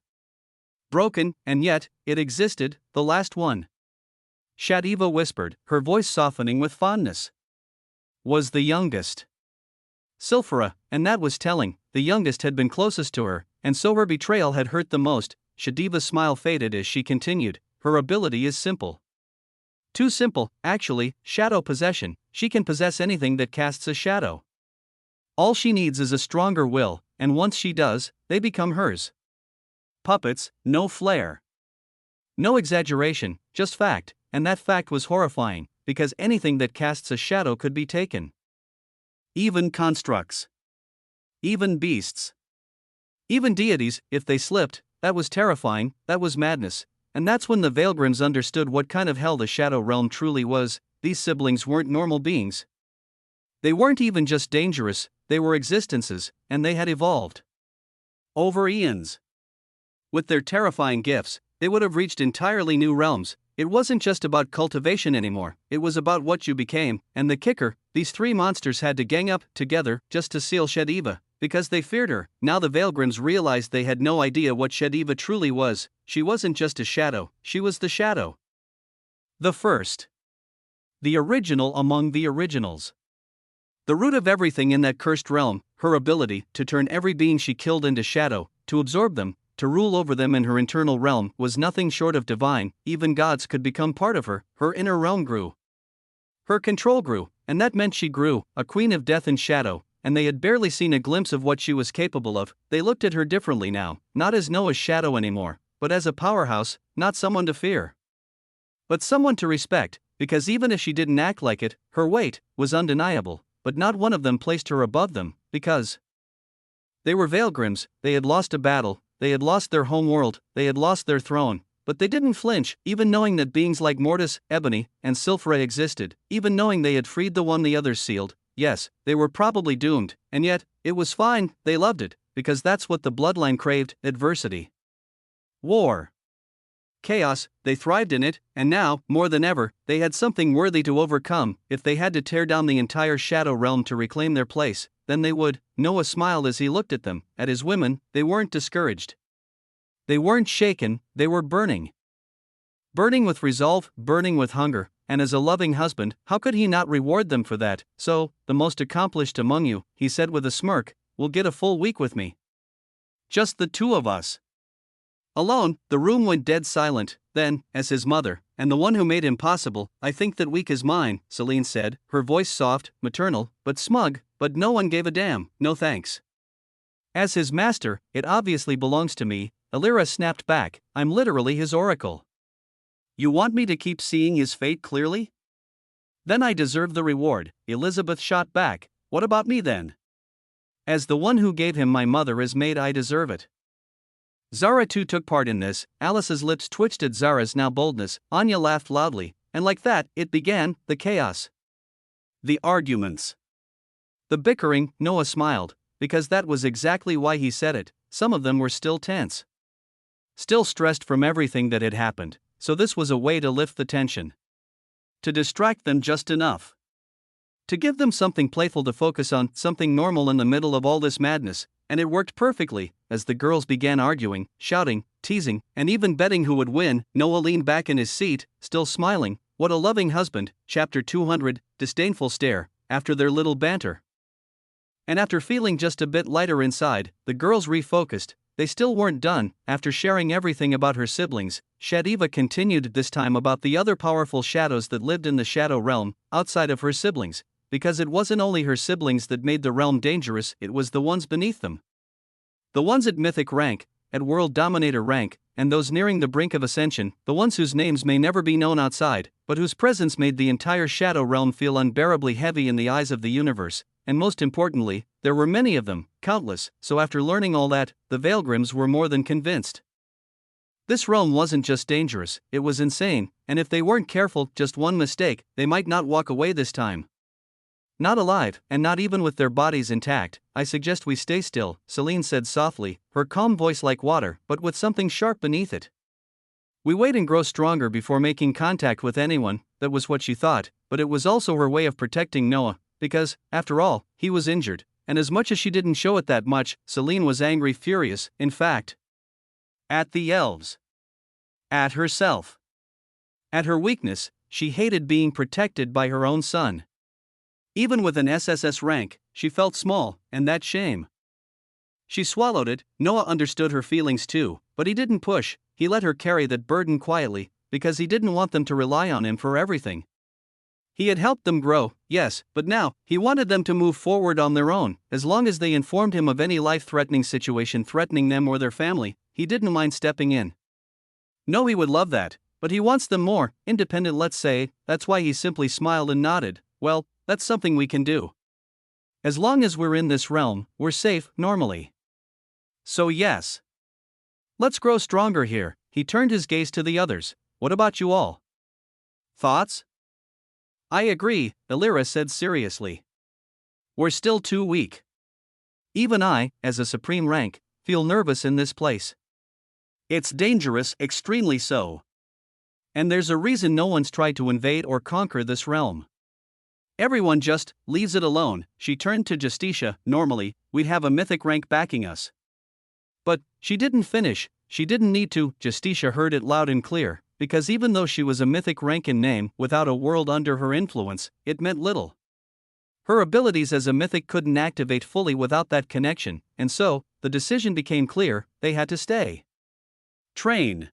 B: Broken, and yet, it existed, the last one. Shadiva whispered, her voice softening with fondness. Was the youngest. Sylphira, and that was telling. The youngest had been closest to her, and so her betrayal had hurt the most. Shadiva's smile faded as she continued, her ability is simple. Too simple, actually, shadow possession. She can possess anything that casts a shadow. All she needs is a stronger will, and once she does, they become hers. Puppets, no flair. No exaggeration, just fact, and that fact was horrifying, because anything that casts a shadow could be taken. Even constructs. Even beasts. Even deities, if they slipped. That was terrifying, that was madness, and that's when the Veilgrims understood what kind of hell the Shadow Realm truly was. These siblings weren't normal beings. They weren't even just dangerous, they were existences, and they had evolved. Over eons. With their terrifying gifts, they would have reached entirely new realms. It wasn't just about cultivation anymore, it was about what you became, and the kicker, these 3 monsters had to gang up together just to seal Shadiva, because they feared her. Now the Veilgrims realized they had no idea what Shadiva truly was. She wasn't just a shadow, she was the shadow. The first. The original among the originals. The root of everything in that cursed realm, her ability to turn every being she killed into shadow, to absorb them, to rule over them in her internal realm, was nothing short of divine. Even gods could become part of her. Her inner realm grew. Her control grew, and that meant she grew, a queen of death and shadow, and they had barely seen a glimpse of what she was capable of. They looked at her differently now, not as Noah's shadow anymore, but as a powerhouse, not someone to fear, but someone to respect, because even if she didn't act like it, her weight was undeniable. But not one of them placed her above them, because they were Veilgrims. They had lost a battle, they had lost their home world, they had lost their throne, but they didn't flinch, even knowing that beings like Mortis, Ebony, and Sylphre existed, even knowing they had freed the one the others sealed. Yes, they were probably doomed, and yet, it was fine. They loved it, because that's what the bloodline craved: adversity, war, chaos. They thrived in it, and now, more than ever, they had something worthy to overcome. If they had to tear down the entire shadow realm to reclaim their place, then they would. Noah smiled as he looked at them, at his women. They weren't discouraged. They weren't shaken, they were burning. Burning with resolve, burning with hunger, and as a loving husband, how could he not reward them for that? So, the most accomplished among you, he said with a smirk, will get a full week with me. Just the two of us. Alone. The room went dead silent. Then, as his mother, and the one who made him possible, I think that week is mine, Celine said, her voice soft, maternal, but smug, but no one gave a damn. No thanks. As his master, it obviously belongs to me, Illyra snapped back. I'm literally his oracle. You want me to keep seeing his fate clearly? Then I deserve the reward, Elizabeth shot back. What about me then? As the one who gave him my mother as maid, I deserve it. Zara too took part in this. Alice's lips twitched at Zara's now boldness. Anya laughed loudly, and like that, it began, the chaos. The arguments. The bickering. Noah smiled, because that was exactly why he said it. Some of them were still tense, still stressed from everything that had happened, so this was a way to lift the tension. To distract them just enough. To give them something playful to focus on, something normal in the middle of all this madness. And it worked perfectly. As the girls began arguing, shouting, teasing, and even betting who would win, Noah leaned back in his seat, still smiling. What a loving husband. Chapter 200, disdainful stare, after their little banter. And after feeling just a bit lighter inside, the girls refocused. They still weren't done. After sharing everything about her siblings, Shadiva continued this time about the other powerful shadows that lived in the shadow realm, outside of her siblings. Because it wasn't only her siblings that made the realm dangerous, it was the ones beneath them. The ones at mythic rank, at world dominator rank, and those nearing the brink of ascension, the ones whose names may never be known outside, but whose presence made the entire shadow realm feel unbearably heavy in the eyes of the universe. And most importantly, there were many of them, countless. So after learning all that, the Veilgrims were more than convinced. This realm wasn't just dangerous, it was insane, and if they weren't careful, just one mistake, they might not walk away this time. Not alive, and not even with their bodies intact. I suggest we stay still, Celine said softly, her calm voice like water, but with something sharp beneath it. We wait and grow stronger before making contact with anyone. That was what she thought, but it was also her way of protecting Noah, because, after all, he was injured, and as much as she didn't show it that much, Celine was angry, furious, in fact. At the elves. At herself. At her weakness. She hated being protected by her own son. Even with an SSS rank, she felt small, and that shame. She swallowed it. Noah understood her feelings too, but he didn't push. He let her carry that burden quietly, because he didn't want them to rely on him for everything. He had helped them grow, yes, but now, he wanted them to move forward on their own. As long as they informed him of any life-threatening situation threatening them or their family, he didn't mind stepping in. No, he would love that, but he wants them more, independent, let's say. That's why he simply smiled and nodded. Well, that's something we can do. As long as we're in this realm, we're safe, normally. So yes. Let's grow stronger here. He turned his gaze to the others. What about you all? Thoughts? I agree, Illyra said seriously. We're still too weak. Even I, as a supreme rank, feel nervous in this place. It's dangerous, extremely so. And there's a reason no one's tried to invade or conquer this realm. Everyone just leaves it alone. She turned to Justicia. Normally, we'd have a mythic rank backing us. But she didn't finish. She didn't need to. Justicia heard it loud and clear, because even though she was a mythic rank in name, without a world under her influence, it meant little.
A: Her abilities as a mythic couldn't activate fully without that connection, and so, the decision became clear, they had to stay.
B: Train.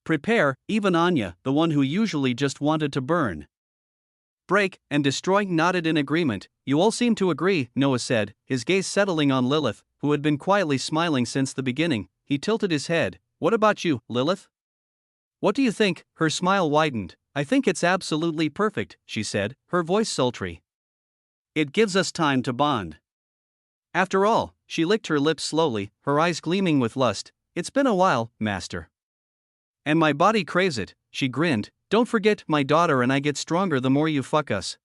B: Prepare, even Anya, the one who usually just wanted to burn.
A: Break, and destroy nodded in agreement. You all seem to agree, Noah said, his gaze settling on Lilith, who had been quietly smiling since the beginning. He tilted his head. What about you, Lilith? What do you think? Her smile widened. I think it's absolutely perfect, she said, her voice sultry.
B: It gives us time to bond.
A: After all, she licked her lips slowly, her eyes gleaming with lust. It's been a while, master. And my body craves it, she grinned. Don't forget, my daughter and I get stronger the more you fuck us.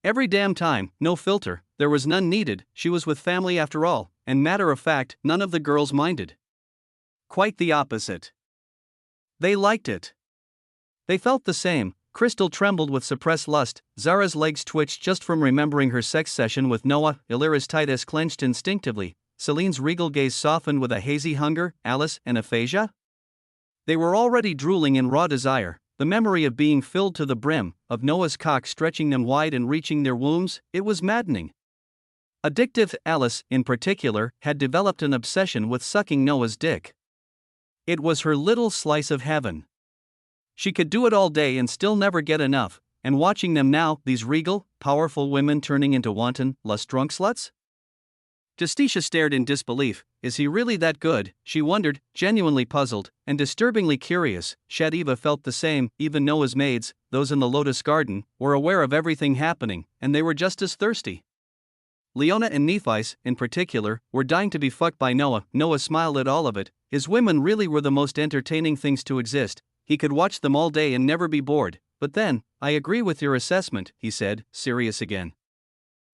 A: Every damn time, no filter, there was none needed, she was with family after all, and matter of fact, none of the girls minded.
B: Quite the opposite.
A: They liked it. They felt the same. Crystal trembled with suppressed lust, Zara's legs twitched just from remembering her sex session with Noah, Illyra's tight as clenched instinctively, Celine's regal gaze softened with a hazy hunger, Alice and aphasia? They were already drooling in raw desire, the memory of being filled to the brim, of Noah's cock stretching them wide and reaching their wombs, it was maddening. Addictive, Alice, in particular, had developed an obsession with sucking Noah's dick. It was her little slice of heaven. She could do it all day and still never get enough, and watching them now, these regal, powerful women turning into wanton, lust-drunk sluts? Justitia stared in disbelief. Is he really that good? She wondered, genuinely puzzled, and disturbingly curious. Shadiva felt the same. Even Noah's maids, those in the Lotus Garden, were aware of everything happening, and they were just as thirsty. Leona and Nephis, in particular, were dying to be fucked by Noah. Noah smiled at all of it. His women really were the most entertaining things to exist. He could watch them all day and never be bored. But then, I agree with your assessment, he said, serious again.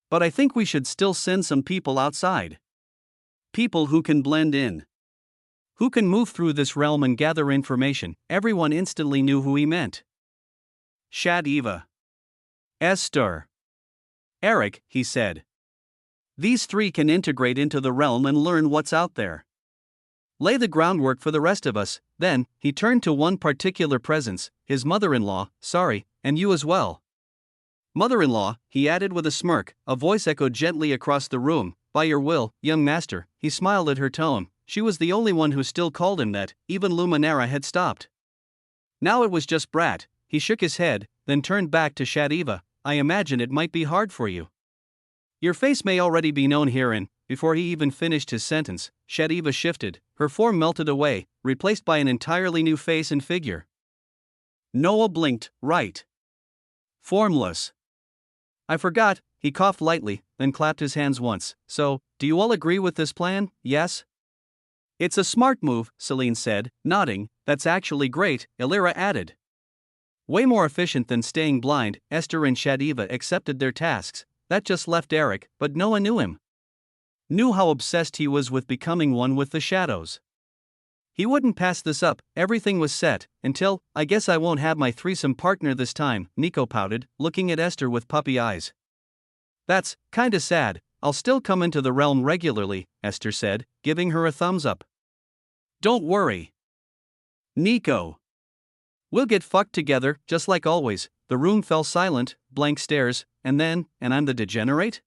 A: But I think we should still send some people outside. People who can blend in. Who can move through this realm and gather information. Everyone instantly knew who he meant. Shadiva. Esther. Eric, he said. These three can integrate into the realm and learn what's out there. Lay the groundwork for the rest of us. Then, he turned to one particular presence, his mother-in-law, sorry, and you as well. Mother-in-law, he added with a smirk, a voice echoed gently across the room, by your will, young master. He smiled at her tone. She was the only one who still called him that, even Luminara had stopped. Now it was just brat. He shook his head, then turned back to Shadiva. I imagine it might be hard for you. Your face may already be known herein. Before he even finished his sentence, Shadiva shifted, her form melted away, replaced by an entirely new face and figure. Noah blinked, right. Formless. I forgot, he coughed lightly, then clapped his hands once. So, do you all agree with this plan, yes? It's a smart move, Celine said, nodding. That's actually great, Illyra added. Way more efficient than staying blind. Esther and Shadiva accepted their tasks. That just left Eric, but Noah knew him. Knew how obsessed he was with becoming one with the shadows. He wouldn't pass this up. Everything was set, until, I guess I won't have my threesome partner this time, Neko pouted, looking at Esther with puppy eyes. That's kinda sad. I'll still come into the realm regularly, Esther said, giving her a thumbs up. Don't worry. Neko. We'll get fucked together, just like always. The room fell silent, blank stares, and I'm the degenerate?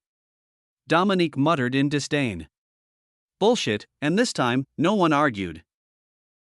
A: Dominique muttered in disdain. Bullshit, and this time, no one argued.